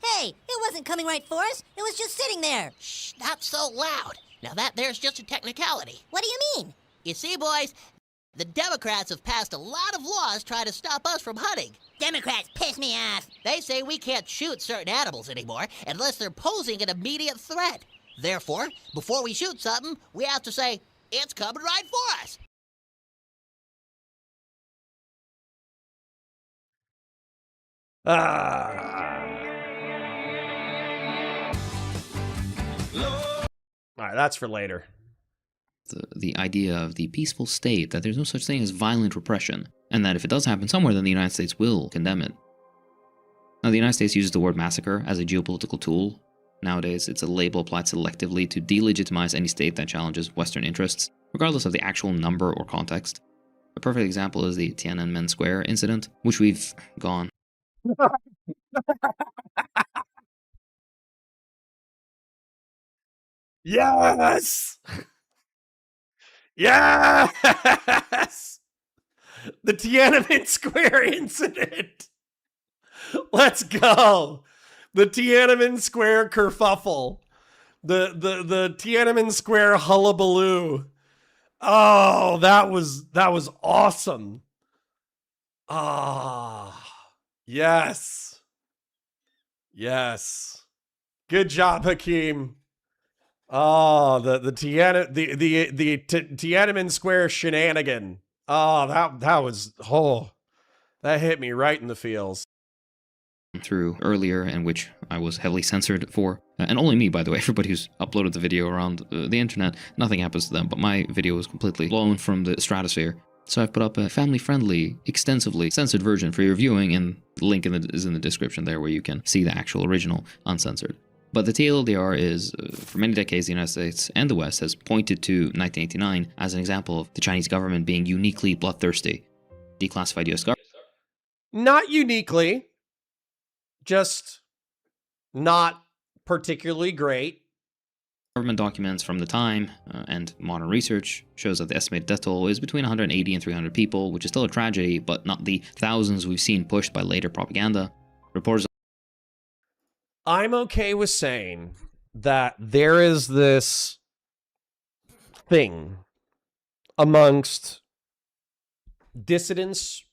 Speaker 13: Hey, it wasn't coming right for us. It was just sitting there.
Speaker 12: Shh, not so loud. Now that there's just a technicality.
Speaker 13: What do you mean?
Speaker 12: You see, boys, the Democrats have passed a lot of laws trying to stop us from hunting.
Speaker 13: Democrats piss me off.
Speaker 12: They say we can't shoot certain animals anymore unless they're posing an immediate threat. Therefore, before we shoot something, we have to say, it's coming right for us.
Speaker 2: All right, that's for later.
Speaker 9: The idea of the peaceful state, that there's no such thing as violent repression, and that if it does happen somewhere, then the United States will condemn it. Now, the United States uses the word massacre as a geopolitical tool. Nowadays, it's a label applied selectively to delegitimize any state that challenges Western interests, regardless of the actual number or context. A perfect example is the Tiananmen Square incident, which we've gone.
Speaker 2: Yes! Yes! The Tiananmen Square incident. Let's go. The Tiananmen Square kerfuffle. The Tiananmen Square hullabaloo. Oh, that was awesome. Ah, yes. Yes. Good job, Hakeem. Oh, the Tiananmen Square shenanigan. Oh, that hit me right in the feels.
Speaker 9: Through earlier, and which I was heavily censored for, and only me, by the way. Everybody who's uploaded the video around the internet, nothing happens to them, but my video was completely blown from the stratosphere. So I've put up a family-friendly, extensively censored version for your viewing, and the link is in the description there where you can see the actual original uncensored. But the TLDR is, for many decades, the United States and the West has pointed to 1989 as an example of the Chinese government being uniquely bloodthirsty. Declassified US government.
Speaker 2: Not uniquely, just not particularly great.
Speaker 9: Government documents from the time and modern research shows that the estimated death toll is between 180 and 300 people, which is still a tragedy, but not the thousands we've seen pushed by later propaganda. Reporters.
Speaker 2: I'm okay with saying that there is this thing amongst dissidents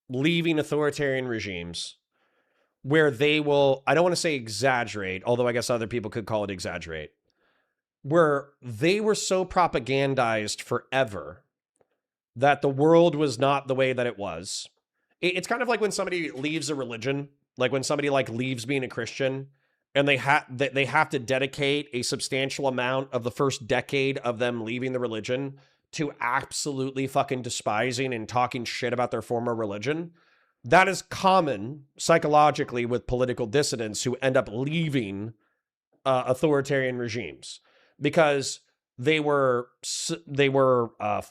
Speaker 2: leaving authoritarian regimes where they will, I don't want to say exaggerate, although I guess other people could call it exaggerate, where they were so propagandized forever that the world was not the way that it was. It's kind of like when somebody leaves a religion, like when somebody leaves being a Christian, and they have to dedicate a substantial amount of the first decade of them leaving the religion to absolutely fucking despising and talking shit about their former religion. That is common psychologically with political dissidents who end up leaving authoritarian regimes because they were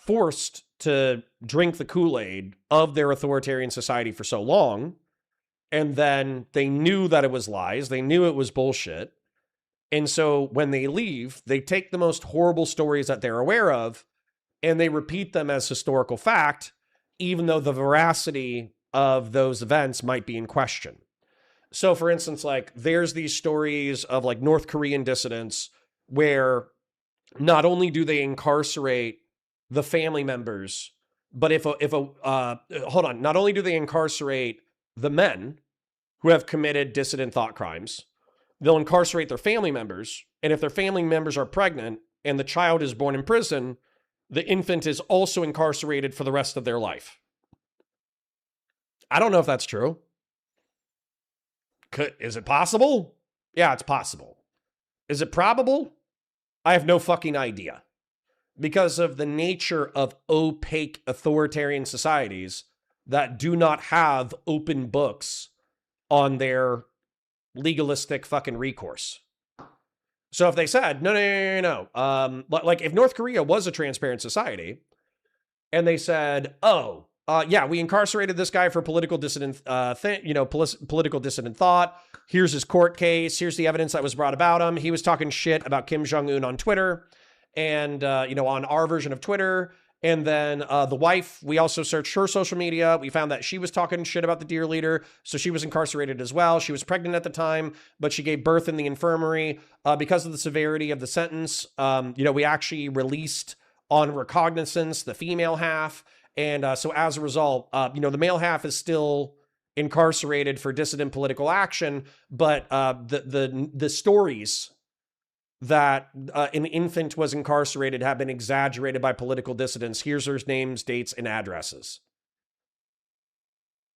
Speaker 2: forced to drink the Kool-Aid of their authoritarian society for so long, and then they knew that it was lies, they knew it was bullshit, and so when they leave, they take the most horrible stories that they're aware of and they repeat them as historical fact, even though the veracity of those events might be in question. So for instance, there's these stories of North Korean dissidents where not only do they incarcerate the family members, but not only do they incarcerate the men who have committed dissident thought crimes, they'll incarcerate their family members. And if their family members are pregnant and the child is born in prison, the infant is also incarcerated for the rest of their life. I don't know if that's true. Is it possible? Yeah, it's possible. Is it probable? I have no fucking idea. Because of the nature of opaque authoritarian societies, that do not have open books on their legalistic fucking recourse. So if they said, no, like if North Korea was a transparent society and they said, yeah, we incarcerated this guy for political dissident, political dissident thought. Here's his court case. Here's the evidence that was brought about him. He was talking shit about Kim Jong-un on Twitter and, on our version of Twitter. And then the wife, we also searched her social media. We found that she was talking shit about the dear leader. So she was incarcerated as well. She was pregnant at the time, but she gave birth in the infirmary. Because of the severity of the sentence, we actually released on recognizance the female half. And so as a result, the male half is still incarcerated for dissident political action. But the stories that an infant was incarcerated have been exaggerated by political dissidents. Here's their names, dates, and addresses.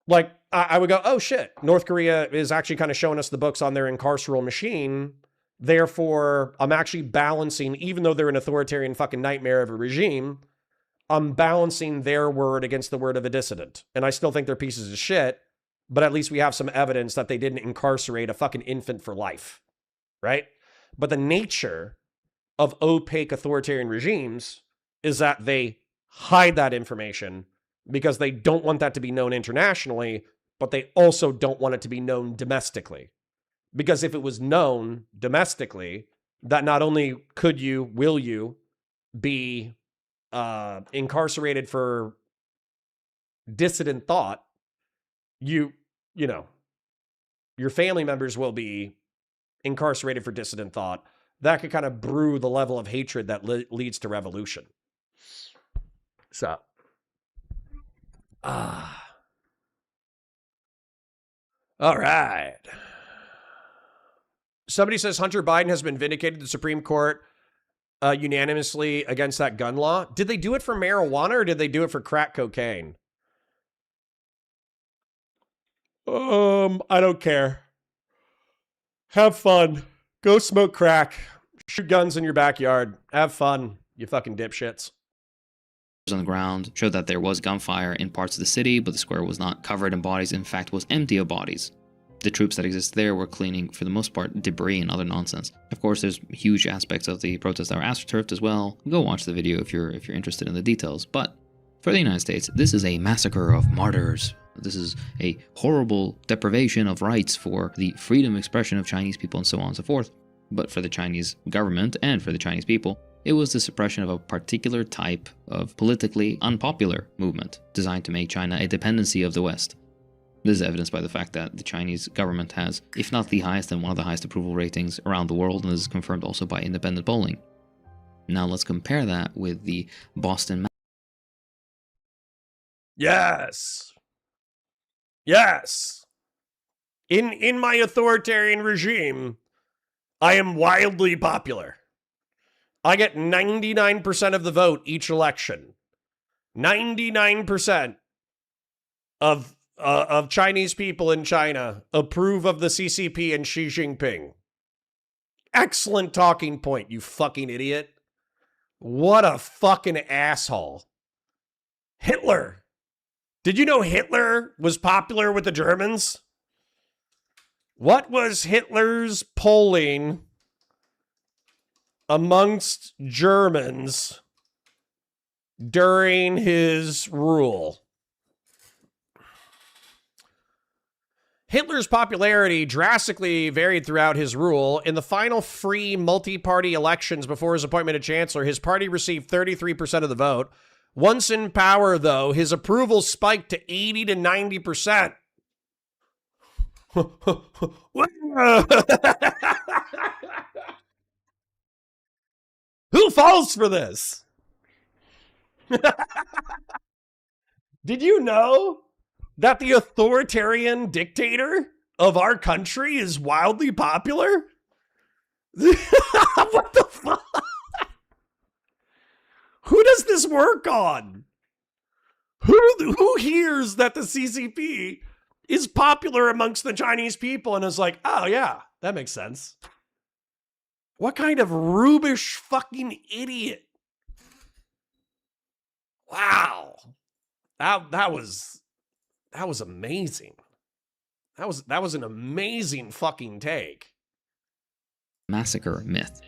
Speaker 2: Like, I would go, oh shit, North Korea is actually kind of showing us the books on their incarceral machine. Therefore, I'm actually balancing, even though they're an authoritarian fucking nightmare of a regime, I'm balancing their word against the word of a dissident. And I still think they're pieces of shit, but at least we have some evidence that they didn't incarcerate a fucking infant for life, right? But the nature of opaque authoritarian regimes is that they hide that information because they don't want that to be known internationally, but they also don't want it to be known domestically. Because if it was known domestically, that not only will you be incarcerated for dissident thought, your family members will be incarcerated for dissident thought. That could kind of brew the level of hatred that leads to revolution. So, all right. Somebody says Hunter Biden has been vindicated. The Supreme Court unanimously against that gun law. Did they do it for marijuana or did they do it for crack cocaine? I don't care. Have fun. Go smoke crack. Shoot guns in your backyard. Have fun, you fucking dipshits.
Speaker 9: On the ground showed that there was gunfire in parts of the city, but the square was not covered in bodies, in fact was empty of bodies. The troops that exist there were cleaning, for the most part, debris and other nonsense. Of course, there's huge aspects of the protests that were astroturfed as well. Go watch the video if you're interested in the details. But for the United States, this is a massacre of martyrs. This is a horrible deprivation of rights for the freedom of expression of Chinese people and so on and so forth. But for the Chinese government and for the Chinese people, it was the suppression of a particular type of politically unpopular movement designed to make China a dependency of the West. This is evidenced by the fact that the Chinese government has, if not the highest, then one of the highest approval ratings around the world, and this is confirmed also by independent polling. Now let's compare that with the Boston.
Speaker 2: Yes. Yes. In my authoritarian regime, I am wildly popular. I get 99% of the vote each election. 99% of Chinese people in China approve of the CCP and Xi Jinping. Excellent talking point, you fucking idiot. What a fucking asshole. Hitler. Did you know Hitler was popular with the Germans? What was Hitler's polling amongst Germans during his rule? Hitler's popularity drastically varied throughout his rule. In the final free multi-party elections before his appointment as chancellor, his party received 33% of the vote. Once in power, though, his approval spiked to 80 to 90%. Who falls for this? Did you know that the authoritarian dictator of our country is wildly popular? What the fuck? Who does this work on? Who hears that the CCP is popular amongst the Chinese people and is like, oh yeah, that makes sense? What kind of rubish fucking idiot? Wow. That was That was amazing. That was an amazing fucking take.
Speaker 9: Massacre myth.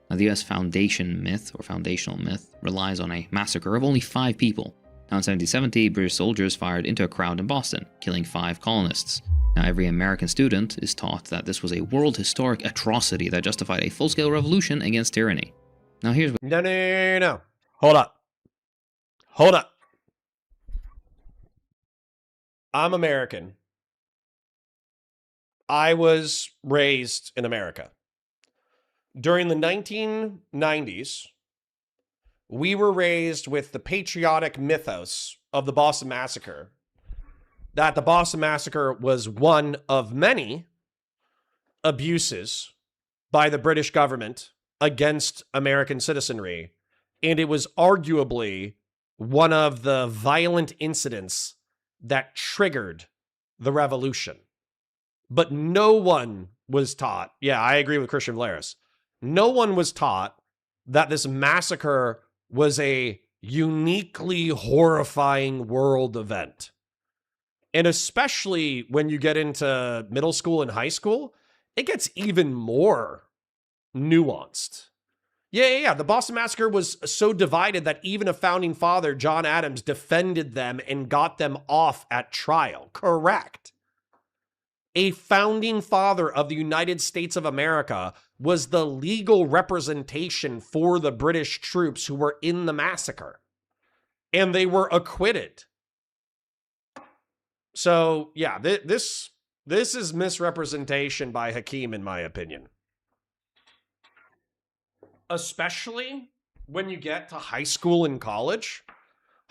Speaker 9: Now, the US Foundation myth, or foundational myth, relies on a massacre of only 5 people. Now, in 1770, British soldiers fired into a crowd in Boston, killing 5 colonists. Now, every American student is taught that this was a world historic atrocity that justified a full-scale revolution against tyranny. Now, here's what...
Speaker 2: No. Hold up. I'm American. I was raised in America. During the 1990s, we were raised with the patriotic mythos of the Boston Massacre, that the Boston Massacre was one of many abuses by the British government against American citizenry, and it was arguably one of the violent incidents that triggered the revolution. But no one was taught, yeah, I agree with Christian Vlaris, no one was taught that this massacre was a uniquely horrifying world event. And especially when you get into middle school and high school, it gets even more nuanced. Yeah. The Boston Massacre was so divided that even a founding father, John Adams, defended them and got them off at trial. Correct. A founding father of the United States of America was the legal representation for the British troops who were in the massacre. And they were acquitted. So, yeah, this is misrepresentation by Hakeem, in my opinion. Especially when you get to high school and college.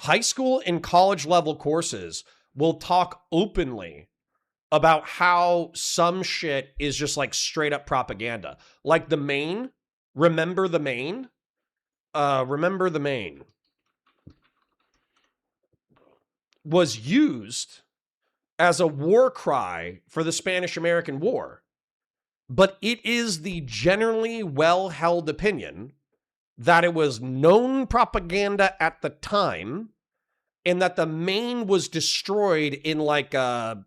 Speaker 2: High school and college level courses will talk openly about how some shit is just like straight up propaganda. Like the Maine, remember the Maine? Remember the Maine was used as a war cry for the Spanish-American War. But it is the generally well-held opinion that it was known propaganda at the time and that the Maine was destroyed in like a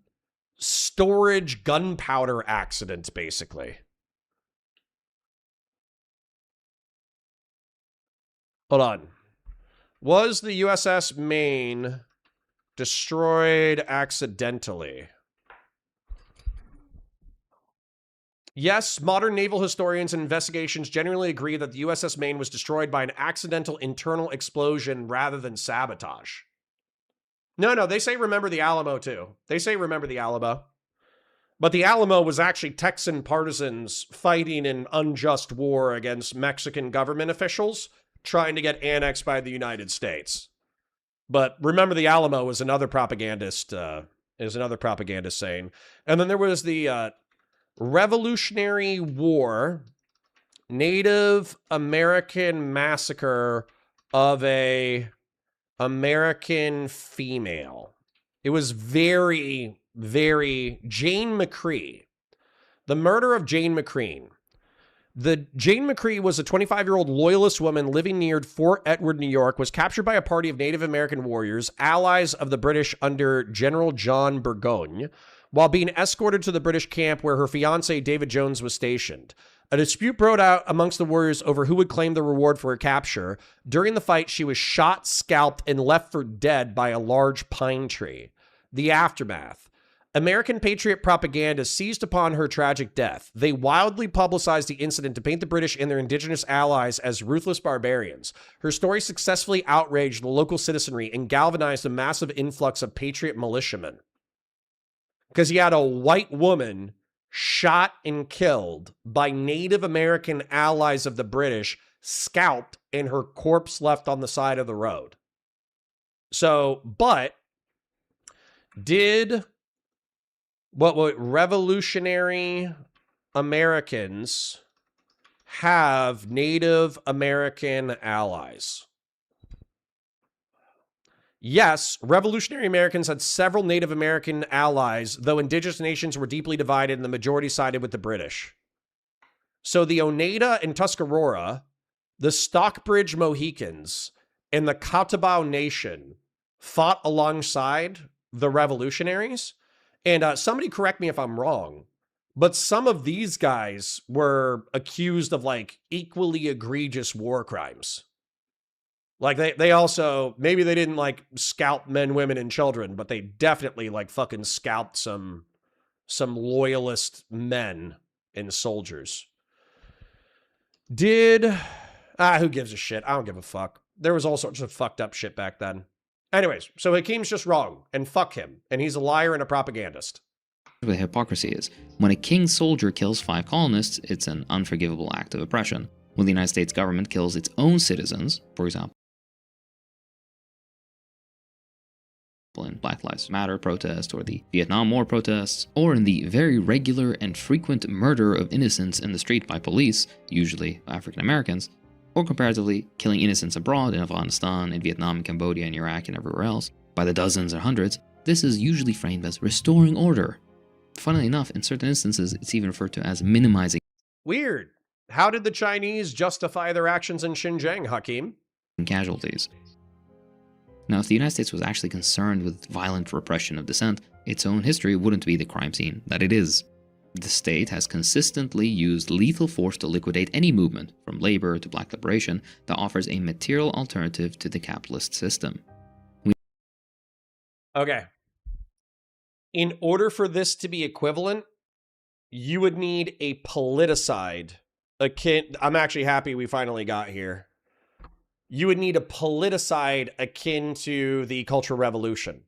Speaker 2: storage gunpowder accident, basically. Hold on. Was the USS Maine destroyed accidentally? Yes, modern naval historians and investigations generally agree that the USS Maine was destroyed by an accidental internal explosion rather than sabotage. No, they say remember the Alamo too. They say remember the Alamo. But the Alamo was actually Texan partisans fighting an unjust war against Mexican government officials trying to get annexed by the United States. But remember the Alamo is another propagandist saying. And then there was the Revolutionary War Native American massacre of a American female. It was very, very Jane McCree. The murder of Jane McCree. Jane McCree was a 25-year-old loyalist woman living near Fort Edward, New York, was captured by a party of Native American warriors, allies of the British under General John Burgoyne, while being escorted to the British camp where her fiancé, David Jones, was stationed. A dispute broke out amongst the warriors over who would claim the reward for her capture. During the fight, she was shot, scalped, and left for dead by a large pine tree. The aftermath. American patriot propaganda seized upon her tragic death. They wildly publicized the incident to paint the British and their indigenous allies as ruthless barbarians. Her story successfully outraged the local citizenry and galvanized a massive influx of patriot militiamen. Because you had a white woman shot and killed by Native American allies of the British, scalped, and her corpse left on the side of the road. So, but did what revolutionary Americans have Native American allies? Yes, revolutionary Americans had several Native American allies, though indigenous nations were deeply divided and the majority sided with the British. So the Oneida and Tuscarora, the Stockbridge Mohicans, and the Catawba Nation fought alongside the revolutionaries. And somebody correct me if I'm wrong, but some of these guys were accused of like equally egregious war crimes. Like they also, maybe they didn't like scalp men, women, and children, but they definitely like fucking scalped some loyalist men and soldiers. Who gives a shit? I don't give a fuck. There was all sorts of fucked up shit back then. Anyways, so Hakim's just wrong, and fuck him, and he's a liar and a propagandist.
Speaker 9: The hypocrisy is, when a king's soldier kills 5 colonists, it's an unforgivable act of oppression. When the United States government kills its own citizens, for example, in Black Lives Matter protest or the Vietnam War protests, or in the very regular and frequent murder of innocents in the street by police, usually African Americans, or comparatively killing innocents abroad in Afghanistan, in Vietnam, Cambodia, and Iraq, and everywhere else, by the dozens or hundreds, this is usually framed as restoring order. Funnily enough, in certain instances, it's even referred to as minimizing
Speaker 2: Weird. How did the Chinese justify their actions in Xinjiang, Hakim?
Speaker 9: casualties. Now, if the United States was actually concerned with violent repression of dissent, its own history wouldn't be the crime scene that it is. The state has consistently used lethal force to liquidate any movement, from labor to black liberation, that offers a material alternative to the capitalist system.
Speaker 2: Okay. In order for this to be equivalent, you would need a politicide akin... I'm actually happy we finally got here. You would need a politicide akin to the Cultural Revolution.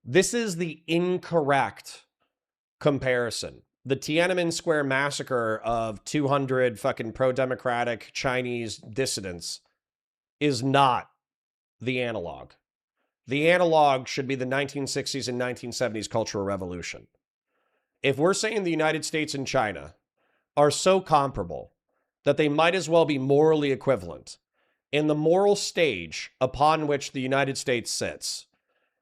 Speaker 2: This is the incorrect comparison. The Tiananmen Square massacre of 200 fucking pro-democratic Chinese dissidents is not the analog. The analog should be the 1960s and 1970s Cultural Revolution. If we're saying the United States and China are so comparable that they might as well be morally equivalent, and the moral stage upon which the United States sits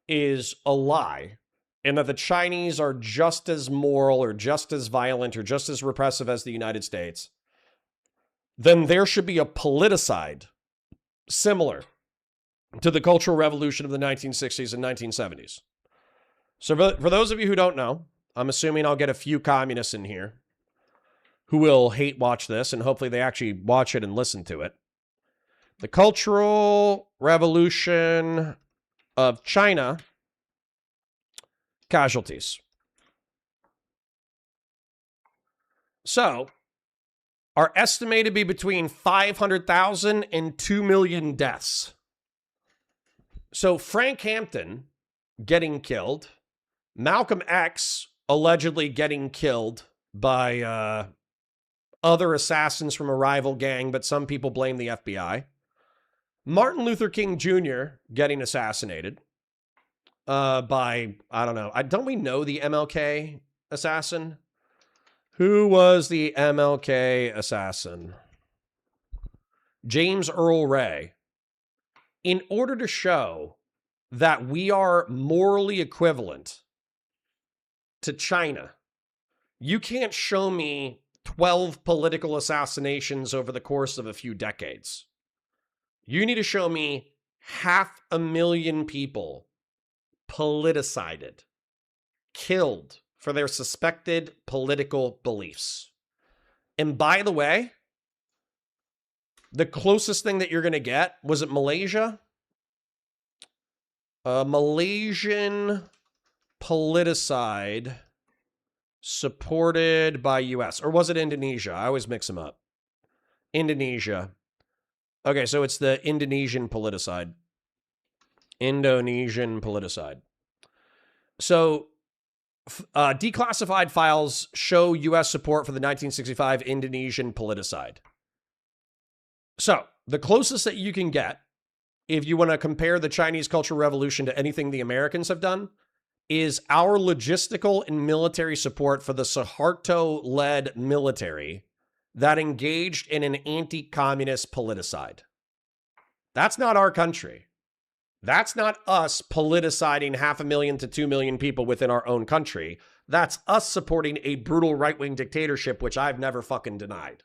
Speaker 2: is a lie, and that the Chinese are just as moral or just as violent or just as repressive as the United States, then there should be a politicide similar to the Cultural Revolution of the 1960s and 1970s. So for those of you who don't know, I'm assuming I'll get a few communists in here who will hate watch this, and hopefully they actually watch it and listen to it. The Cultural Revolution of China casualties. So, are estimated to be between 500,000 and 2 million deaths. So, Frank Hampton getting killed, Malcolm X allegedly getting killed by other assassins from a rival gang, but some people blame the FBI. Martin Luther King Jr. getting assassinated by, I don't know. Don't we know the MLK assassin? Who was the MLK assassin? James Earl Ray. In order to show that we are morally equivalent to China, you can't show me 12 political assassinations over the course of a few decades. You need to show me 500,000 people politicized, killed for their suspected political beliefs. And by the way, the closest thing that you're going to get, was it Malaysia? Malaysian politicide supported by US. Or was it Indonesia? I always mix them up. Indonesia. Okay, so it's the Indonesian politicide. Indonesian politicide. So, declassified files show US support for the 1965 Indonesian politicide. So, the closest that you can get, if you want to compare the Chinese Cultural Revolution to anything the Americans have done, is our logistical and military support for the Suharto-led military that engaged in an anti-communist politicide. That's not our country. That's not us politicizing 500,000 to 2 million people within our own country. That's us supporting a brutal right-wing dictatorship, which I've never fucking denied.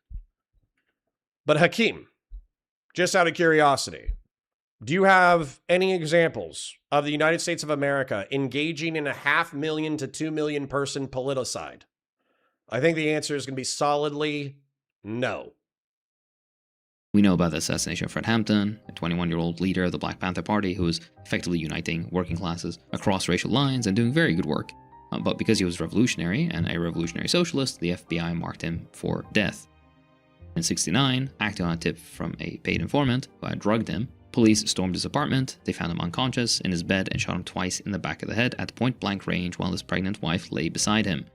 Speaker 2: But Hakim, just out of curiosity, Do you have any examples of the United States of America engaging in a 500,000 to 2 million person politicide? I think the answer is going to be solidly no.
Speaker 9: We know about the assassination of Fred Hampton, a 21-year-old leader of the Black Panther Party who was effectively uniting working classes across racial lines and doing very good work. But because he was revolutionary and a revolutionary socialist, the FBI marked him for death. In '69, acting on a tip from a paid informant who had drugged him, police stormed his apartment. They found him unconscious in his bed and shot him twice in the back of the head at point-blank range while his pregnant wife lay beside him.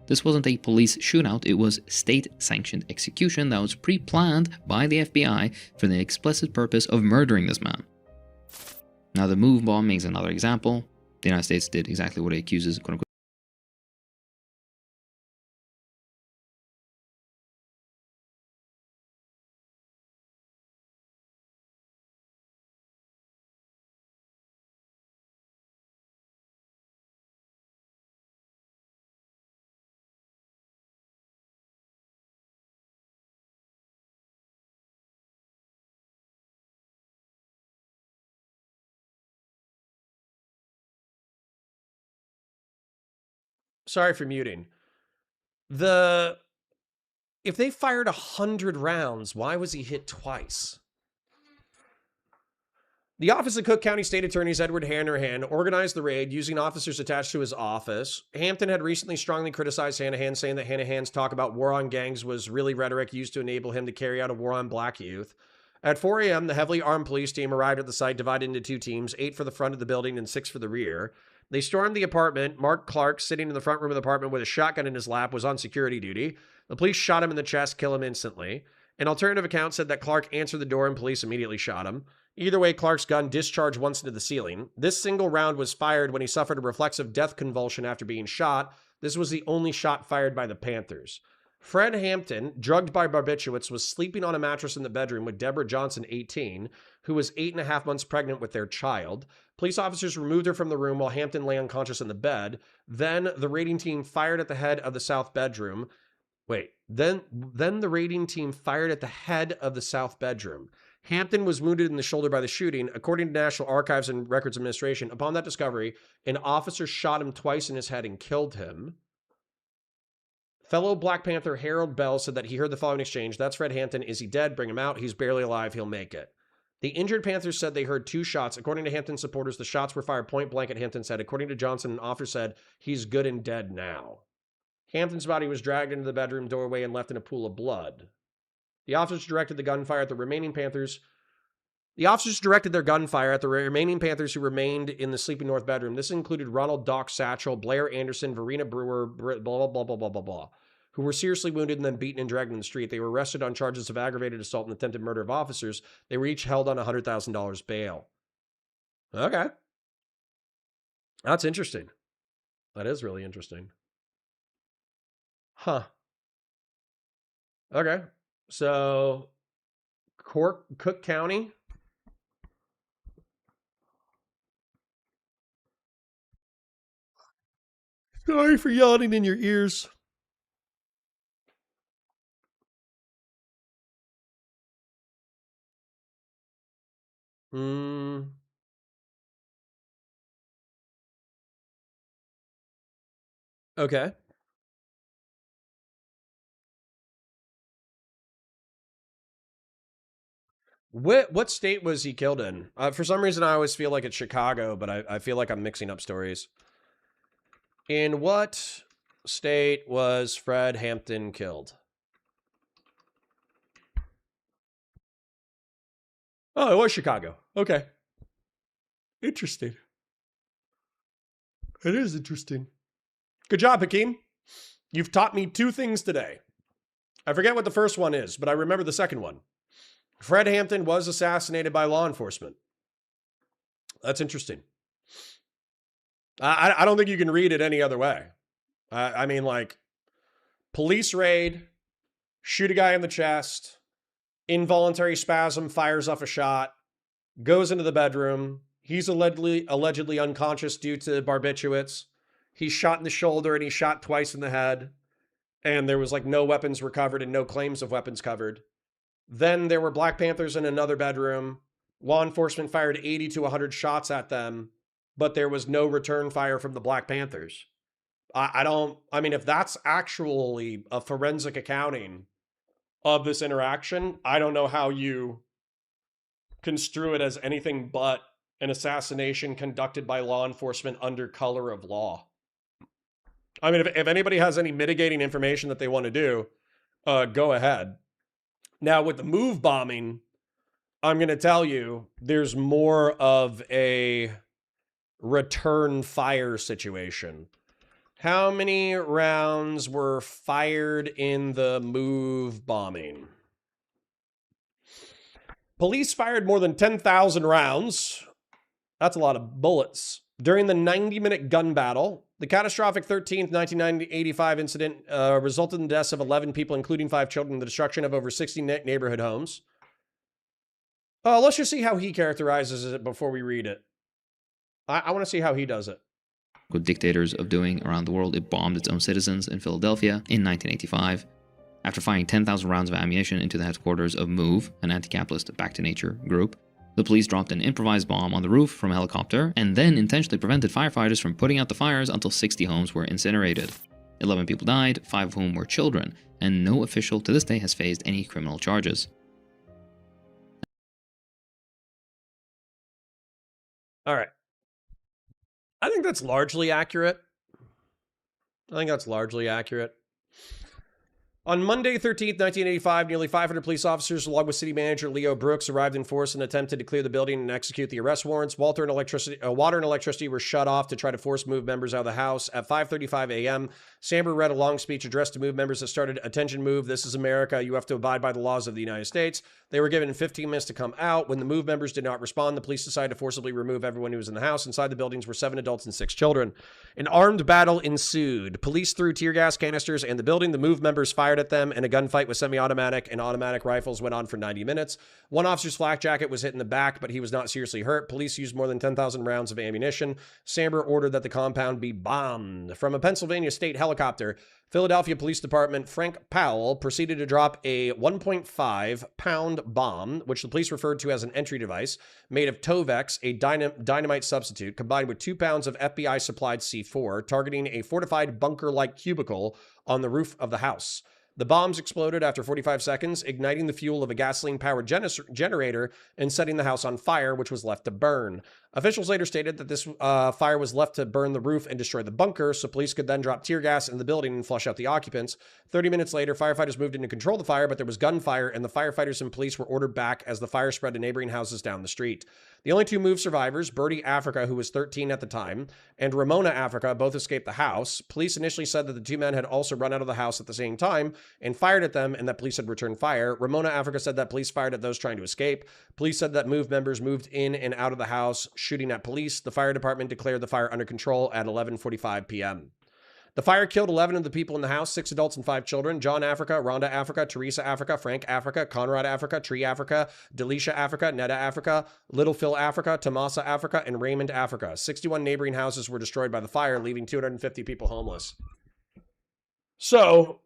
Speaker 9: This wasn't a police shootout, it was state-sanctioned execution that was pre-planned by the FBI for the explicit purpose of murdering this man. Now, the move bombing is another example. The United States did exactly what it accuses, quote-unquote,
Speaker 2: Sorry for muting. If they fired 100 rounds, why was he hit twice? The Office of Cook County State Attorney's Edward Hanrahan organized the raid using officers attached to his office. Hampton had recently strongly criticized Hanrahan, saying that Hanrahan's talk about war on gangs was really rhetoric used to enable him to carry out a war on black youth. At 4 a.m., the heavily armed police team arrived at the site, divided into 2 teams, 8 for the front of the building and 6 for the rear. They stormed the apartment. Mark Clark, sitting in the front room of the apartment with a shotgun in his lap, was on security duty. The police shot him in the chest, kill him instantly. An alternative account said that Clark answered the door and police immediately shot him. Either way, Clark's gun discharged once into the ceiling. This single round was fired when he suffered a reflexive death convulsion after being shot. This was the only shot fired by the Panthers. Fred Hampton, drugged by barbiturates, was sleeping on a mattress in the bedroom with Deborah Johnson, 18, who was 8.5 months pregnant with their child. Police officers removed her from the room while Hampton lay unconscious in the bed. Then the raiding team fired at the head of the south bedroom. Then the raiding team fired at the head of the south bedroom. Hampton was wounded in the shoulder by the shooting. According to National Archives and Records Administration, upon that discovery, an officer shot him twice in his head and killed him. Fellow Black Panther Harold Bell said that he heard the following exchange: "That's Fred Hampton. Is he dead? Bring him out. He's barely alive. He'll make it." The injured Panthers said they heard 2 shots. According to Hampton supporters, the shots were fired point blank at Hampton's head. According to Johnson, an officer said, "He's good and dead now." Hampton's body was dragged into the bedroom doorway and left in a pool of blood. The officers directed their gunfire at the remaining Panthers who remained in the sleeping north bedroom. This included Ronald Doc Satchel, Blair Anderson, Verena Brewer, blah, blah, blah, blah, blah, blah, blah, who were seriously wounded and then beaten and dragged in the street. They were arrested on charges of aggravated assault and attempted murder of officers. They were each held on $100,000 bail. Okay. That's interesting. That is really interesting. Huh. Okay. So, Cook County. Sorry for yawning in your ears. Okay. What state was he killed in? For some reason, I always feel like it's Chicago, but I feel like I'm mixing up stories. In what state was Fred Hampton killed? Oh, it was Chicago. Okay. Interesting. It is interesting. Good job, Hakeem. You've taught me 2 things today. I forget what the first one is, but I remember the second one. Fred Hampton was assassinated by law enforcement. That's interesting. I don't think you can read it any other way. I mean, like, police raid, shoot a guy in the chest, involuntary spasm, fires off a shot, goes into the bedroom. He's allegedly unconscious due to barbiturates. He's shot in the shoulder and he's shot twice in the head. And there was like no weapons recovered and no claims of weapons covered. Then there were Black Panthers in another bedroom. Law enforcement fired 80 to 100 shots at them, but there was no return fire from the Black Panthers. I mean, if that's actually a forensic accounting of this interaction, I don't know how you construe it as anything but an assassination conducted by law enforcement under color of law. I mean, if anybody has any mitigating information that they want to do, go ahead. Now, with the move bombing, I'm going to tell you there's more of a return fire situation. How many rounds were fired in the move bombing? Police fired more than 10,000 rounds. That's a lot of bullets. During the 90-minute gun battle, the catastrophic 13th 1985 incident resulted in the deaths of 11 people, including 5 children, and the destruction of over 60 neighborhood homes. Let's just see how he characterizes it before we read it. I want to see how he does it.
Speaker 9: With dictators of doing around the world, it bombed its own citizens in Philadelphia in 1985. After firing 10,000 rounds of ammunition into the headquarters of MOVE, an anti-capitalist back-to-nature group, the police dropped an improvised bomb on the roof from a helicopter and then intentionally prevented firefighters from putting out the fires until 60 homes were incinerated. 11 people died, 5 of whom were children, and no official to this day has faced any criminal charges.
Speaker 2: All right. I think that's largely accurate. On Monday, 13th, 1985, nearly 500 police officers, along with city manager Leo Brooks, arrived in force and attempted to clear the building and execute the arrest warrants. Water and electricity were shut off to try to force MOVE members out of the house. At 5:35 a.m., Samber read a long speech addressed to MOVE members that started, "Attention MOVE, this is America. You have to abide by the laws of the United States." They were given 15 minutes to come out. When the MOVE members did not respond, the police decided to forcibly remove everyone who was in the house. Inside the buildings were 7 adults and 6 children. An armed battle ensued. Police threw tear gas canisters in the building. The MOVE members fired at them, and a gunfight with semi-automatic and automatic rifles went on for 90 minutes. One officer's flak jacket was hit in the back, but he was not seriously hurt. Police used more than 10,000 rounds of ammunition. Samber ordered that the compound be bombed. From a Pennsylvania state helicopter, Philadelphia Police Department Frank Powell proceeded to drop a 1.5-pound bomb, which the police referred to as an entry device, made of Tovex, a dynamite substitute, combined with 2 pounds of FBI-supplied C4, targeting a fortified bunker-like cubicle on the roof of the house. The bombs exploded after 45 seconds, igniting the fuel of a gasoline-powered generator and setting the house on fire, which was left to burn. Officials later stated that this fire was left to burn the roof and destroy the bunker, so police could then drop tear gas in the building and flush out the occupants. 30 minutes later, firefighters moved in to control the fire, but there was gunfire, and the firefighters and police were ordered back as the fire spread to neighboring houses down the street. The only 2 MOVE survivors, Bertie Africa, who was 13 at the time, and Ramona Africa, both escaped the house. Police initially said that the 2 men had also run out of the house at the same time and fired at them, and that police had returned fire. Ramona Africa said that police fired at those trying to escape. Police said that MOVE members moved in and out of the house, shooting at police. The fire department declared the fire under control at 11:45 p.m. The fire killed 11 of the people in the house, 6 adults and 5 children: John Africa, Rhonda Africa, Teresa Africa, Frank Africa, Conrad Africa, Tree Africa, Delisha Africa, Netta Africa, Little Phil Africa, Tomasa Africa, and Raymond Africa. 61 neighboring houses were destroyed by the fire, leaving 250 people homeless. So,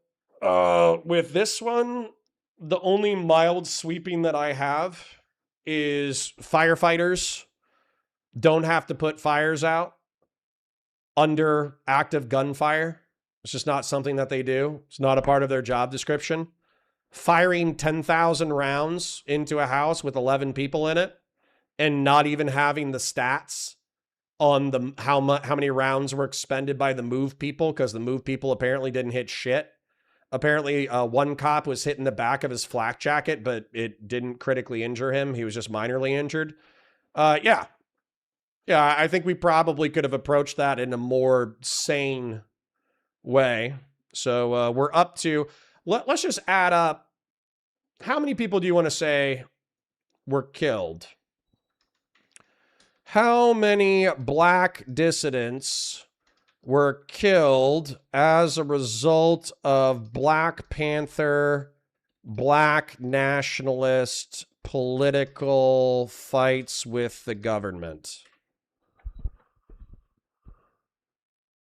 Speaker 2: with this one, the only mild sweeping that I have is firefighters don't have to put fires out under active gunfire. It's just not something that they do. It's not a part of their job description. Firing 10,000 rounds into a house with 11 people in it and not even having the stats on the how many rounds were expended by the MOVE people, because the MOVE people apparently didn't hit shit. Apparently, one cop was hit in the back of his flak jacket, but it didn't critically injure him. He was just minorly injured. Yeah, I think we probably could have approached that in a more sane way. So we're up to, let's just add up. How many people do you want to say were killed? How many black dissidents were killed as a result of Black Panther, black nationalist political fights with the government?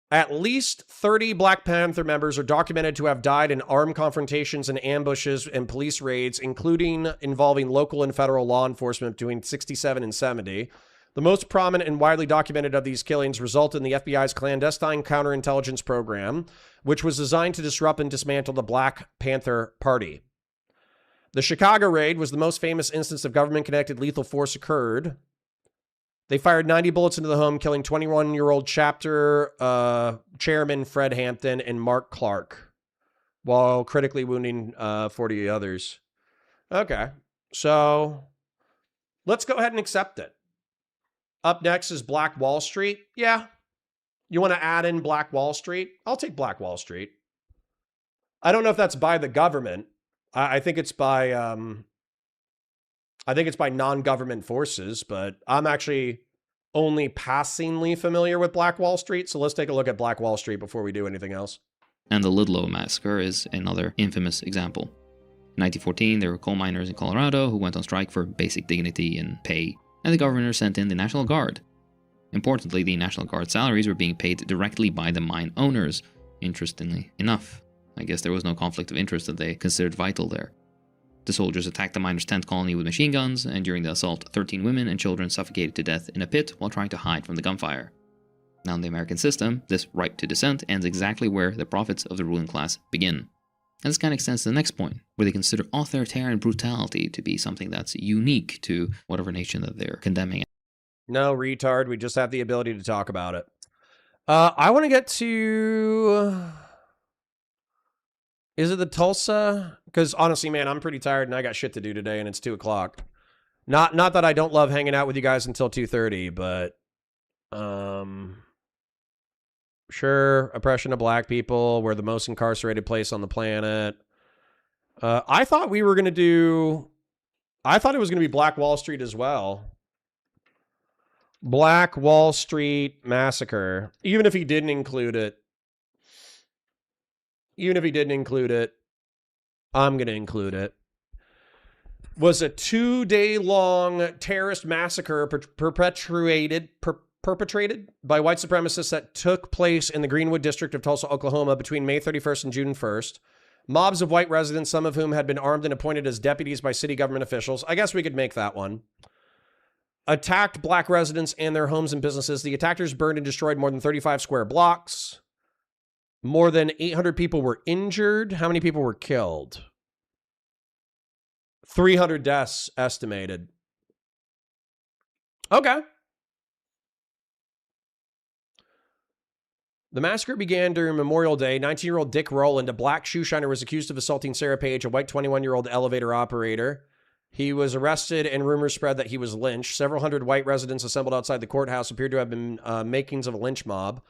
Speaker 2: At least 30 Black Panther members are documented to have died in armed confrontations and ambushes and police raids, including involving local and federal law enforcement between 67 and 70. The most prominent and widely documented of these killings result in the FBI's clandestine counterintelligence program, which was designed to disrupt and dismantle the Black Panther Party. The Chicago raid was the most famous instance of government-connected lethal force occurred. They fired 90 bullets into the home, killing 21-year-old chapter chairman Fred Hampton and Mark Clark, while critically wounding 40 others. Okay, so let's go ahead and accept it. Up next is Black Wall Street. Yeah. You want to add in Black Wall Street? I'll take Black Wall Street. I don't know if that's by the government. I think it's by non-government forces, but I'm actually only passingly familiar with Black Wall Street, so let's take a look at Black Wall Street before we do anything else.
Speaker 9: And the Lidlow Massacre is another infamous example. In 1914, there were coal miners in Colorado who went on strike for basic dignity and pay, and the governor sent in the National Guard. Importantly, the National Guard salaries were being paid directly by the mine owners, interestingly enough. I guess there was no conflict of interest that they considered vital there. The soldiers attacked the miners' tent colony with machine guns, and during the assault, 13 women and children suffocated to death in a pit while trying to hide from the gunfire. Now in the American system, this right to dissent ends exactly where the profits of the ruling class begin. And this kind of extends to the next point, where they consider authoritarian brutality to be something that's unique to whatever nation that they're condemning.
Speaker 2: No, retard. We just have the ability to talk about it. I want to get to... Is it the Tulsa? Because honestly, man, I'm pretty tired and I got shit to do today and it's 2 o'clock. Not that I don't love hanging out with you guys until 2:30, but... Sure, oppression of black people. We're the most incarcerated place on the planet. I thought we were going to do... I thought it was going to be Black Wall Street as well. Black Wall Street Massacre. Even if he didn't include it. I'm going to include it. Was a 2-day-long terrorist massacre perpetrated by white supremacists that took place in the Greenwood district of Tulsa, Oklahoma between May 31st and June 1st. Mobs of white residents, some of whom had been armed and appointed as deputies by city government officials. I guess we could make that one. Attacked black residents and their homes and businesses. The attackers burned and destroyed more than 35 square blocks. More than 800 people were injured. How many people were killed? 300 deaths estimated. Okay. The massacre began during Memorial Day. 19-year-old Dick Rowland, a black shoe shiner, was accused of assaulting Sarah Page, a white 21-year-old elevator operator. He was arrested and rumors spread that he was lynched. Several hundred white residents assembled outside the courthouse appeared to have been makings of a lynch mob.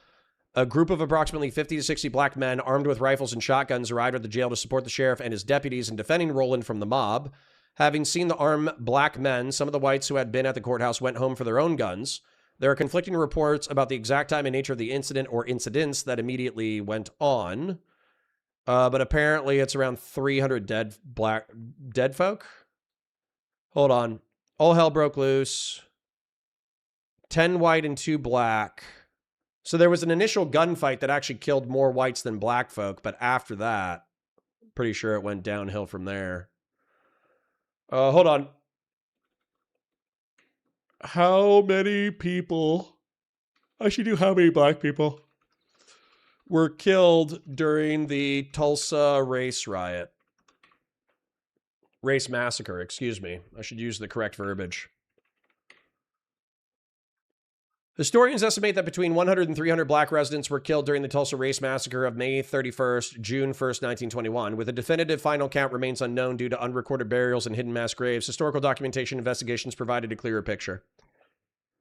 Speaker 2: A group of approximately 50 to 60 black men armed with rifles and shotguns arrived at the jail to support the sheriff and his deputies in defending Rowland from the mob. Having seen the armed black men, some of the whites who had been at the courthouse went home for their own guns. There are conflicting reports about the exact time and nature of the incident or incidents that immediately went on. But apparently it's around 300 dead folk. Hold on. All hell broke loose. 10 white and 2 black. So there was an initial gunfight that actually killed more whites than black folk, but after that, pretty sure it went downhill from there. Hold on. How many people, I should do how many black people, were killed during the Tulsa race riot? Race massacre, excuse me. I should use the correct verbiage. Historians estimate that between 100 and 300 black residents were killed during the Tulsa race massacre of May 31st, June 1st, 1921. With a definitive final count remains unknown due to unrecorded burials and hidden mass graves, historical documentation investigations provided a clearer picture.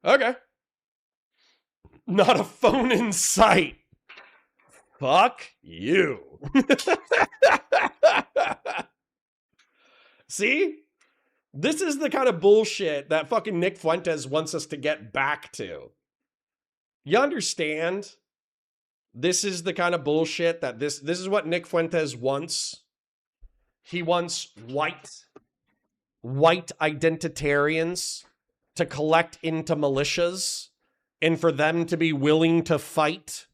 Speaker 2: Okay. Not a phone in sight. Fuck you. See? This is the kind of bullshit that fucking Nick Fuentes wants us to get back to. You understand? This is the kind of bullshit that this is what Nick Fuentes wants. He wants white identitarians to collect into militias and for them to be willing to fight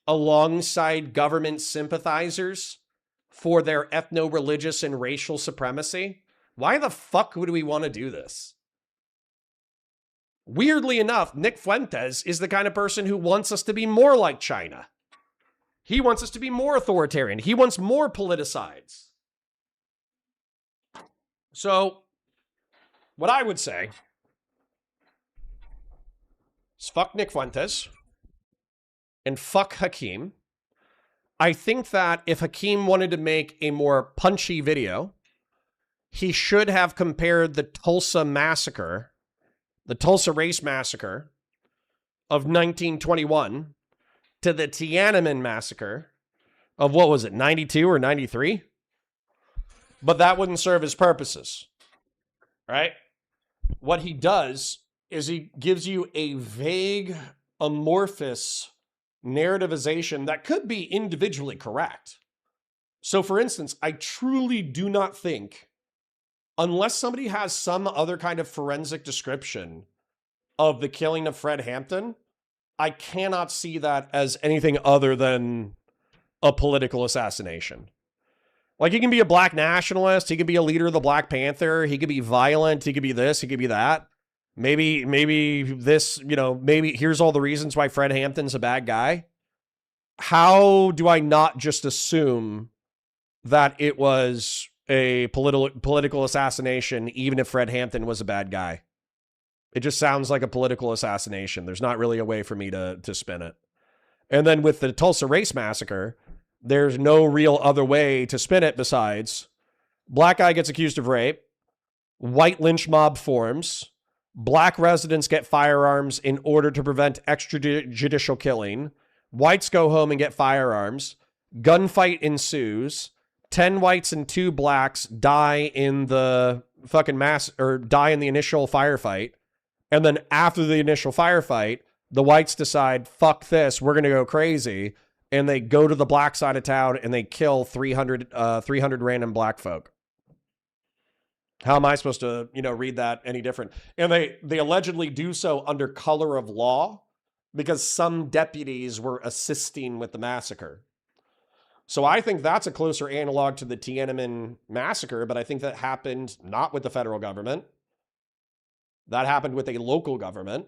Speaker 2: alongside government sympathizers for their ethno-religious and racial supremacy. Why the fuck would we want to do this? Weirdly enough, Nick Fuentes is the kind of person who wants us to be more like China. He wants us to be more authoritarian. He wants more politicides. So, what I would say is fuck Nick Fuentes and fuck Hakeem. I think that if Hakeem wanted to make a more punchy video, he should have compared the Tulsa massacre, the Tulsa race massacre of 1921 to the Tiananmen massacre of, what was it, 92 or 93? But that wouldn't serve his purposes, right? What he does is he gives you a vague, amorphous narrativization that could be individually correct. So, for instance, I truly do not think, unless somebody has some other kind of forensic description of the killing of Fred Hampton, I cannot see that as anything other than a political assassination. Like, he can be a black nationalist, he could be a leader of the Black Panther, he could be violent, he could be this, he could be that. Maybe this, maybe here's all the reasons why Fred Hampton's a bad guy. How do I not just assume that it was a political assassination, even if Fred Hampton was a bad guy? It just sounds like a political assassination. There's not really a way for me to spin it. And then with the Tulsa Race Massacre, there's no real other way to spin it besides black guy gets accused of rape, white lynch mob forms, black residents get firearms in order to prevent extrajudicial killing, whites go home and get firearms, gunfight ensues, 10 whites and 2 blacks die in the fucking die in the initial firefight. And then after the initial firefight, the whites decide, fuck this, we're going to go crazy. And they go to the black side of town and they kill 300 random black folk. How am I supposed to, read that any different? And they allegedly do so under color of law because some deputies were assisting with the massacre. So I think that's a closer analog to the Tiananmen massacre, but I think that happened not with the federal government. That happened with a local government,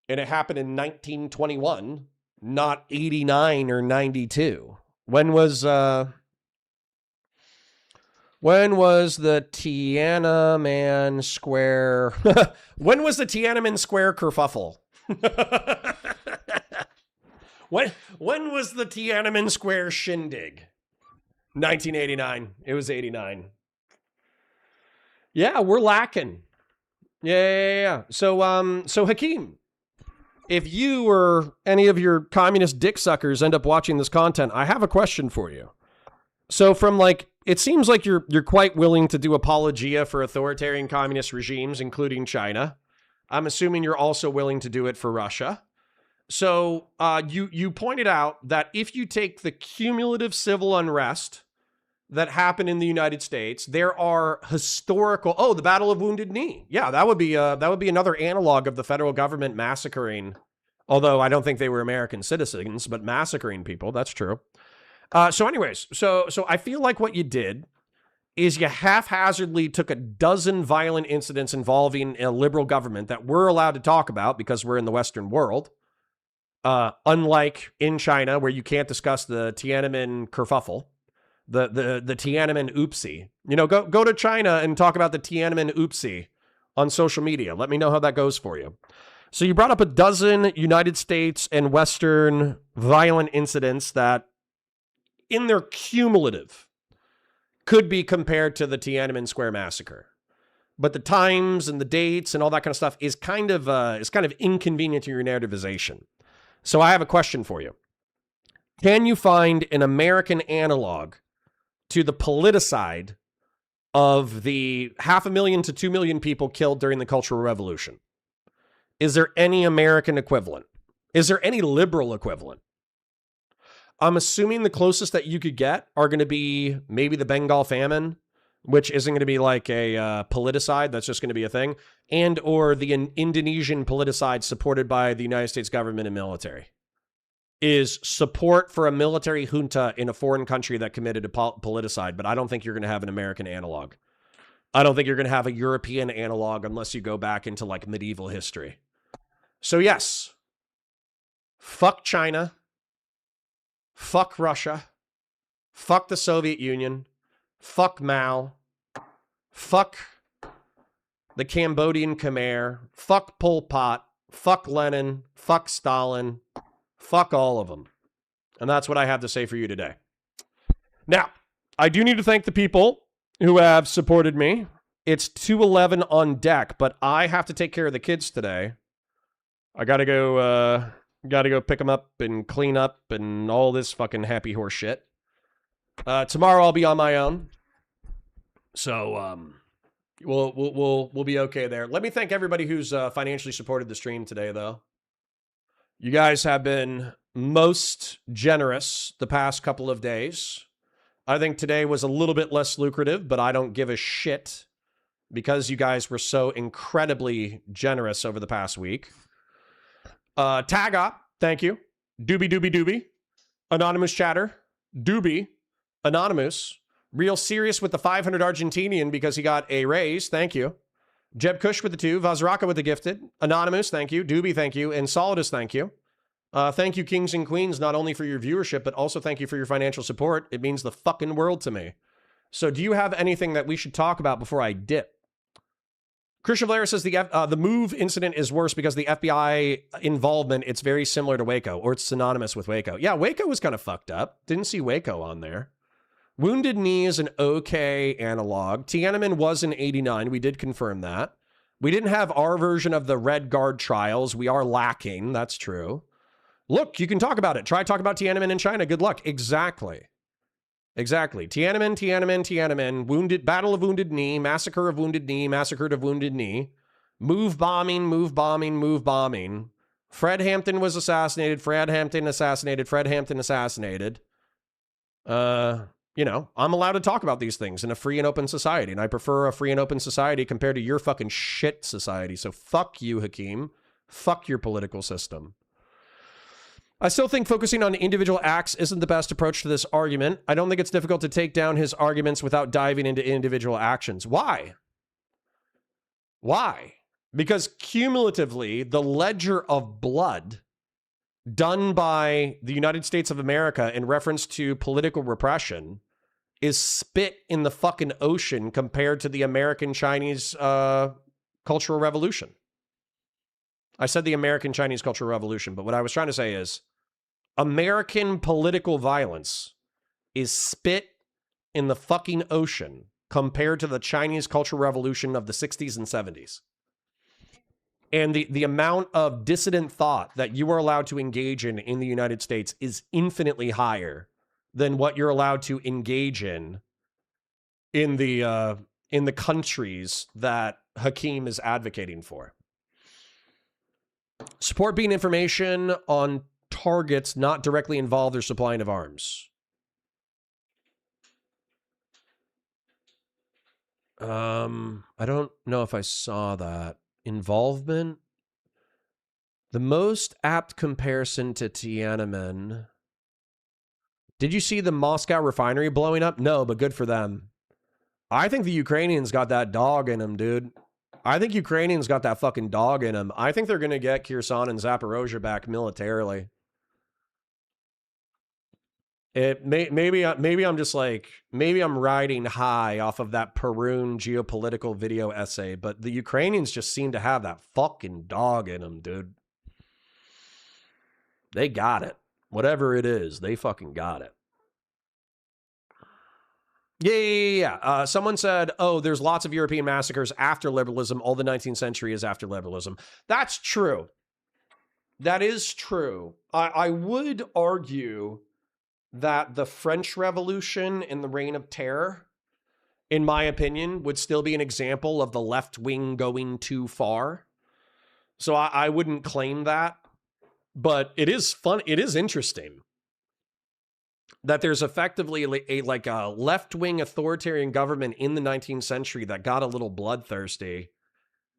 Speaker 2: and it happened in 1921, not 89 or 92. When was the Tiananmen Square? When was the Tiananmen Square kerfuffle? When was the Tiananmen Square shindig? 1989. It was 89. Yeah, we're lacking. Yeah. So Hakeem, if you or any of your communist dick suckers end up watching this content, I have a question for you. So it seems like you're quite willing to do apologia for authoritarian communist regimes, including China. I'm assuming you're also willing to do it for Russia. So you pointed out that if you take the cumulative civil unrest that happened in the United States, there are historical. Oh, the Battle of Wounded Knee. Yeah, that would be another analog of the federal government massacring. Although I don't think they were American citizens, but massacring people. That's true. So I feel like what you did is you haphazardly took a dozen violent incidents involving a liberal government that we're allowed to talk about because we're in the Western world. Unlike in China, where you can't discuss the Tiananmen kerfuffle, the Tiananmen oopsie. Go to China and talk about the Tiananmen oopsie on social media. Let me know how that goes for you. So you brought up a dozen United States and Western violent incidents that, in their cumulative, could be compared to the Tiananmen Square massacre. But the times and the dates and all that kind of stuff is kind of inconvenient to your narrativization. So I have a question for you. Can you find an American analog to the politicide of the 500,000 to 2 million people killed during the Cultural Revolution? Is there any American equivalent? Is there any liberal equivalent? I'm assuming the closest that you could get are going to be maybe the Bengal famine, which isn't going to be like a politicide. That's just going to be a thing. And or the Indonesian politicide supported by the United States government and military. is support for a military junta in a foreign country that committed a politicide, but I don't think you're going to have an American analog. I don't think you're going to have a European analog unless you go back into like medieval history. So yes, fuck China, fuck Russia, fuck the Soviet Union, fuck Mao, fuck the Cambodian Khmer, fuck Pol Pot, fuck Lenin, fuck Stalin, fuck all of them. And that's what I have to say for you today. Now, I do need to thank the people who have supported me. It's 2:11 on deck, but I have to take care of the kids today. I gotta go pick them up and clean up and all this fucking happy horse shit. Tomorrow I'll be on my own. So, we'll be okay there. Let me thank everybody who's financially supported the stream today, though. You guys have been most generous the past couple of days. I think today was a little bit less lucrative, but I don't give a shit because you guys were so incredibly generous over the past week. Taga, thank you. Doobie. Anonymous Chatter. Doobie. Anonymous. Real Serious with the 500 Argentinian because he got a raise. Thank you. Jeb Kush with the 2. Vazraka with the gifted. Anonymous, thank you. Doobie, thank you. And Solidus, thank you. Thank you, kings and queens, not only for your viewership, but also thank you for your financial support. It means the fucking world to me. So do you have anything that we should talk about before I dip? Christian Blair says the move incident is worse because the FBI involvement, it's very similar to Waco, or it's synonymous with Waco. Yeah, Waco was kind of fucked up. Didn't see Waco on there. Wounded Knee is an okay analog. Tiananmen was in 89. We did confirm that. We didn't have our version of the Red Guard trials. We are lacking. That's true. Look, you can talk about it. Try talk about Tiananmen in China. Good luck. Exactly. Tiananmen. Wounded, Battle of Wounded Knee, Massacre of Wounded Knee, Massacred of Wounded Knee. Move bombing. Fred Hampton was assassinated. Fred Hampton assassinated. You know, I'm allowed to talk about these things in a free and open society, and I prefer a free and open society compared to your fucking shit society. So fuck you, Hakeem. Fuck your political system. I still think focusing on individual acts isn't the best approach to this argument. I don't think it's difficult to take down his arguments without diving into individual actions. Why? Because cumulatively, the ledger of blood done by the United States of America in reference to political repression is spit in the fucking ocean compared to the American-Chinese Cultural Revolution. I said the American-Chinese Cultural Revolution, but what I was trying to say is American political violence is spit in the fucking ocean compared to the Chinese Cultural Revolution of the 60s and 70s. And the amount of dissident thought that you are allowed to engage in the United States is infinitely higher than what you're allowed to engage in the countries that Hakeem is advocating for. Support being information on targets not directly involved or supplying of arms. I don't know if I saw that. Involvement? The most apt comparison to Tiananmen. Did you see the Moscow refinery blowing up? No, but good for them. I think the Ukrainians got that dog in them, dude. I think Ukrainians got that fucking dog in them. I think they're going to get Kherson and Zaporozhye back militarily. Maybe I'm just like, maybe I'm riding high off of that Perun geopolitical video essay, but the Ukrainians just seem to have that fucking dog in them, dude. They got it. Whatever it is, they fucking got it. Yeah. Someone said, oh, there's lots of European massacres after liberalism. All the 19th century is after liberalism. That's true. That is true. I would argue that the French Revolution and the Reign of Terror, in my opinion, would still be an example of the left wing going too far. So I wouldn't claim that. But it is fun. It is interesting that there's effectively a left-wing authoritarian government in the 19th century that got a little bloodthirsty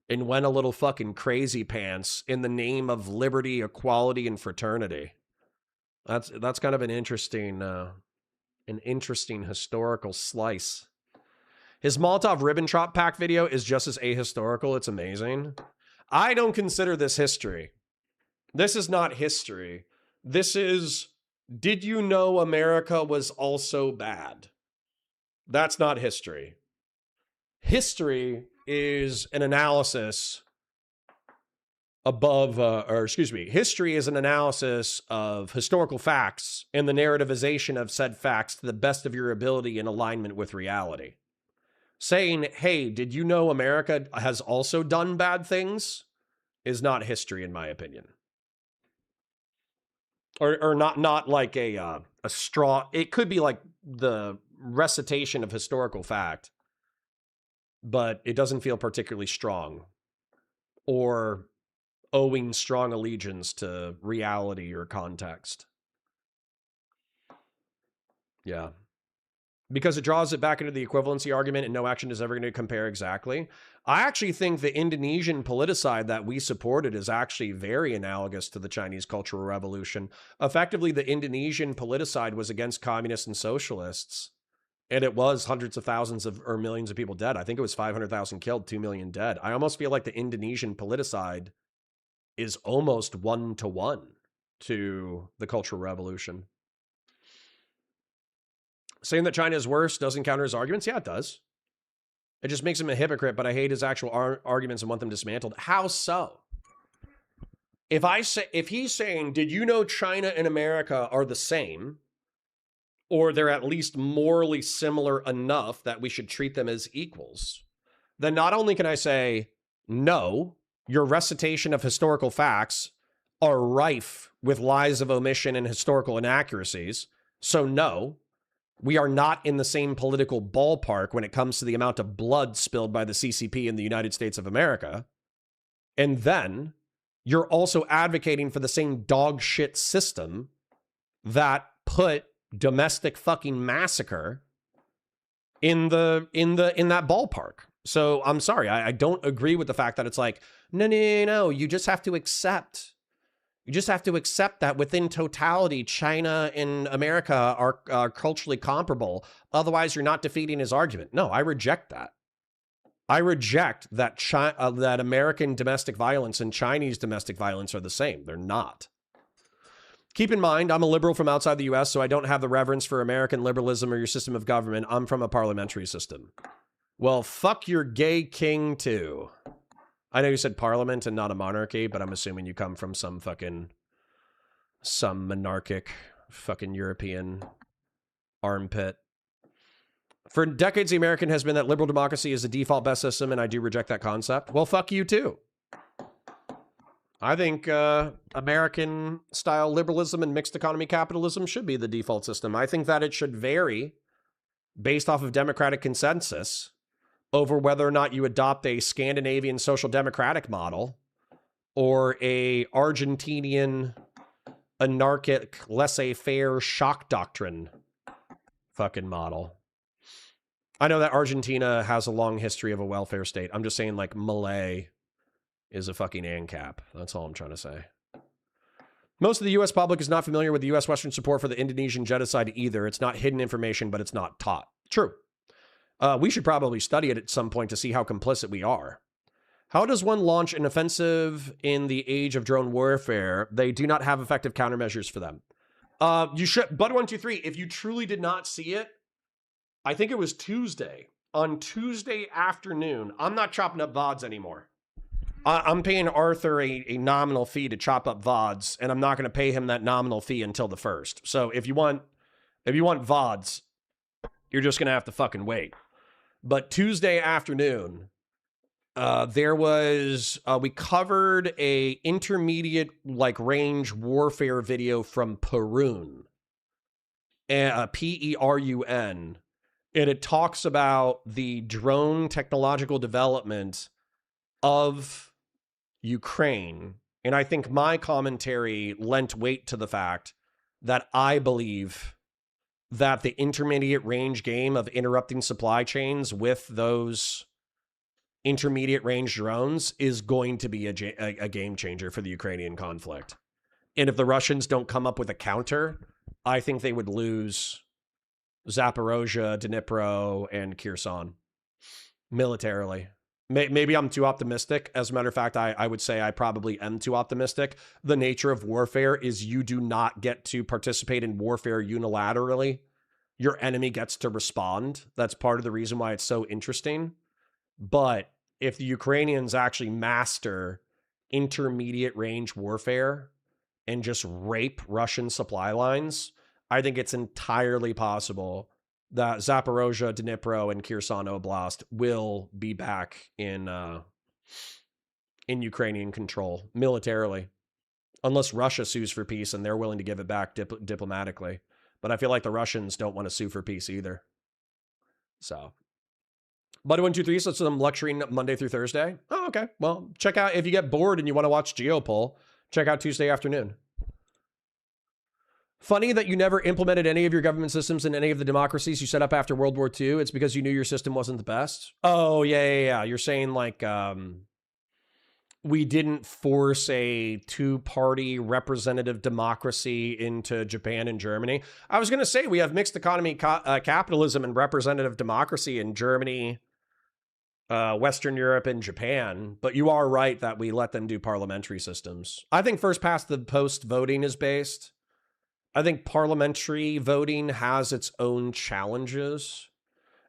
Speaker 2: and went a little fucking crazy pants in the name of liberty, equality, and fraternity. That's kind of an interesting historical slice. His Molotov Ribbentrop Pack video is just as ahistorical. It's amazing. I don't consider this history. This is not history. This is, did you know America was also bad? That's not history. History is an analysis history is an analysis of historical facts and the narrativization of said facts to the best of your ability in alignment with reality. Saying, hey, did you know America has also done bad things is not history, in my opinion. Or not like a straw. It could be like the recitation of historical fact, but it doesn't feel particularly strong or owing strong allegiance to reality or context. Yeah. Because it draws it back into the equivalency argument and no action is ever going to compare exactly. I actually think the Indonesian politicide that we supported is actually very analogous to the Chinese Cultural Revolution. Effectively, the Indonesian politicide was against communists and socialists. And it was hundreds of thousands of or millions of people dead. I think it was 500,000 killed, 2 million dead. I almost feel like the Indonesian politicide is almost 1-to-1 to the Cultural Revolution. Saying that China is worse doesn't counter his arguments? Yeah, it does. It just makes him a hypocrite, but I hate his actual arguments and want them dismantled. How so? If he's saying, did you know China and America are the same, or they're at least morally similar enough that we should treat them as equals, then not only can I say, no, your recitation of historical facts are rife with lies of omission and historical inaccuracies. So no, we are not in the same political ballpark when it comes to the amount of blood spilled by the CCP in the United States of America. And then you're also advocating for the same dog shit system that put domestic fucking massacre in that ballpark. So I'm sorry, I don't agree with the fact that it's like, no, you just have to accept. You just have to accept that within totality, China and America are culturally comparable. Otherwise, you're not defeating his argument. No, I reject that. I reject that that American domestic violence and Chinese domestic violence are the same. They're not. Keep in mind, I'm a liberal from outside the US, so I don't have the reverence for American liberalism or your system of government. I'm from a parliamentary system. Well, fuck your gay king, too. I know you said parliament and not a monarchy, but I'm assuming you come from some monarchic fucking European armpit. For decades, the American has been that liberal democracy is the default best system, and I do reject that concept. Well, fuck you, too. I think American-style liberalism and mixed economy capitalism should be the default system. I think that it should vary based off of democratic consensus over whether or not you adopt a Scandinavian social democratic model or a Argentinian anarchic laissez-faire shock doctrine fucking model. I know that Argentina has a long history of a welfare state. I'm just saying, like, Malay is a fucking ANCAP. That's all I'm trying to say. Most of the U.S. public is not familiar with the U.S. Western support for the Indonesian genocide either. It's not hidden information, but it's not taught. True. We should probably study it at some point to see how complicit we are. How does one launch an offensive in the age of drone warfare? They do not have effective countermeasures for them. You should, Bud123, if you truly did not see it, I think it was Tuesday. On Tuesday afternoon, I'm not chopping up VODs anymore. I'm paying Arthur a nominal fee to chop up VODs, and I'm not going to pay him that nominal fee until the 1st. So if you want VODs, you're just going to have to fucking wait. But Tuesday afternoon, we covered a intermediate range warfare video from Perun, Perun, and it talks about the drone technological development of Ukraine. And I think my commentary lent weight to the fact that I believe that the intermediate range game of interrupting supply chains with those intermediate range drones is going to be a game changer for the Ukrainian conflict. And if the Russians don't come up with a counter, I think they would lose Zaporozhye, Dnipro, and Kherson militarily. Maybe I'm too optimistic. As a matter of fact, I would say I probably am too optimistic. The nature of warfare is you do not get to participate in warfare unilaterally. Your enemy gets to respond. That's part of the reason why it's so interesting. But if the Ukrainians actually master intermediate range warfare and just rape Russian supply lines, I think it's entirely possible that Zaporozhye, Dnipro, and Kherson Oblast will be back in Ukrainian control militarily, unless Russia sues for peace and they're willing to give it back diplomatically. But I feel like the Russians don't want to sue for peace either. So, Buddy123 says I'm lecturing Monday through Thursday. Oh, okay. Well, check out, if you get bored and you want to watch Geopol, check out Tuesday afternoon. Funny that you never implemented any of your government systems in any of the democracies you set up after World War II. It's because you knew your system wasn't the best. Oh, yeah. You're saying like we didn't force a two-party representative democracy into Japan and Germany. I was going to say we have mixed economy capitalism and representative democracy in Germany, Western Europe, and Japan. But you are right that we let them do parliamentary systems. I think first past the post voting is based. I think parliamentary voting has its own challenges.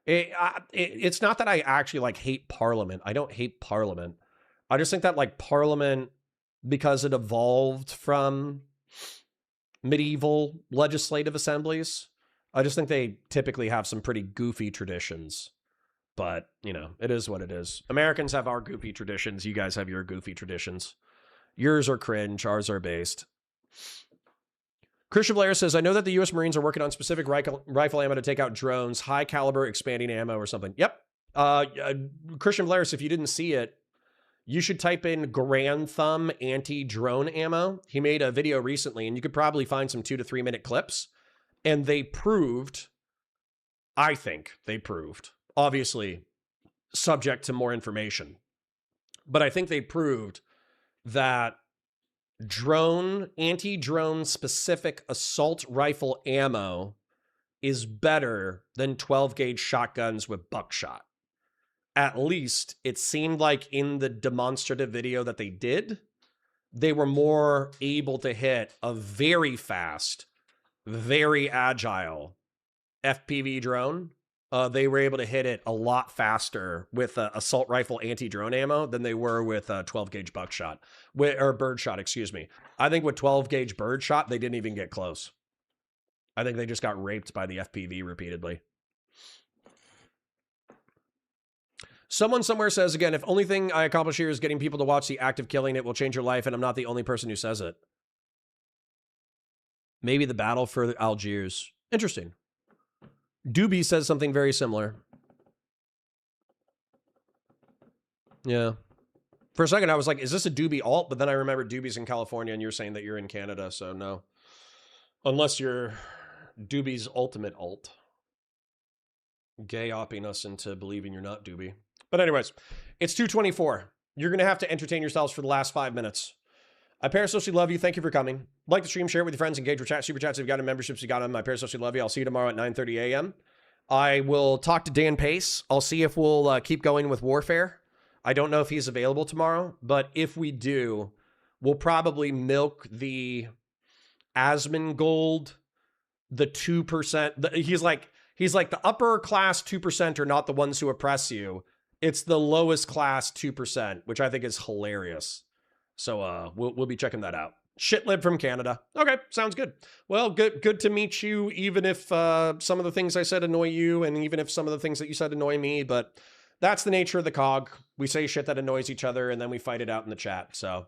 Speaker 2: It's not that I actually like hate Parliament. I don't hate Parliament. I just think that like Parliament, because it evolved from medieval legislative assemblies, I just think they typically have some pretty goofy traditions. But, you know, it is what it is. Americans have our goofy traditions. You guys have your goofy traditions. Yours are cringe. Ours are based. Christian Blair says, I know that the U.S. Marines are working on specific rifle ammo to take out drones, high caliber expanding ammo or something. Yep. Christian Blair, if you didn't see it, you should type in Grand Thumb anti-drone ammo. He made a video recently, and you could probably find some 2 to 3 minute clips. And they proved, I think they proved, obviously subject to more information, but I think they proved that anti-drone specific assault rifle ammo is better than 12 gauge shotguns with buckshot. At least it seemed like in the demonstrative video that they did, they were more able to hit a very fast, very agile FPV drone. They were able to hit it a lot faster with assault rifle anti-drone ammo than they were with 12 gauge buckshot or birdshot, excuse me. I think with 12 gauge birdshot, they didn't even get close. I think they just got raped by the FPV repeatedly. Someone somewhere says, again, if only thing I accomplish here is getting people to watch the act of killing, it will change your life, and I'm not the only person who says it. Maybe the battle for Algiers. Interesting. Doobie says something very similar. Yeah. For a second, I was like, is this a Doobie alt? But then I remembered Doobie's in California, and you're saying that you're in Canada, so no. Unless you're Doobie's ultimate alt. Gay-opping us into believing you're not Doobie. But anyways, it's 2:24. You're going to have to entertain yourselves for the last 5 minutes. I parasocially love you. Thank you for coming. Like the stream, share it with your friends, engage with chat, super chats if you got them, memberships if you got them. I parasocially love you. I'll see you tomorrow at 9:30 a.m. I will talk to Dan Pace. I'll see if we'll keep going with Warfare. I don't know if he's available tomorrow, but if we do, we'll probably milk the Asmongold, the 2%. He's like the upper class 2% are not the ones who oppress you. It's the lowest class 2%, which I think is hilarious. So we'll be checking that out. Shitlib from Canada. Okay, sounds good. Well, good to meet you, even if some of the things I said annoy you, and even if some of the things that you said annoy me, but that's the nature of the COG. We say shit that annoys each other, and then we fight it out in the chat. So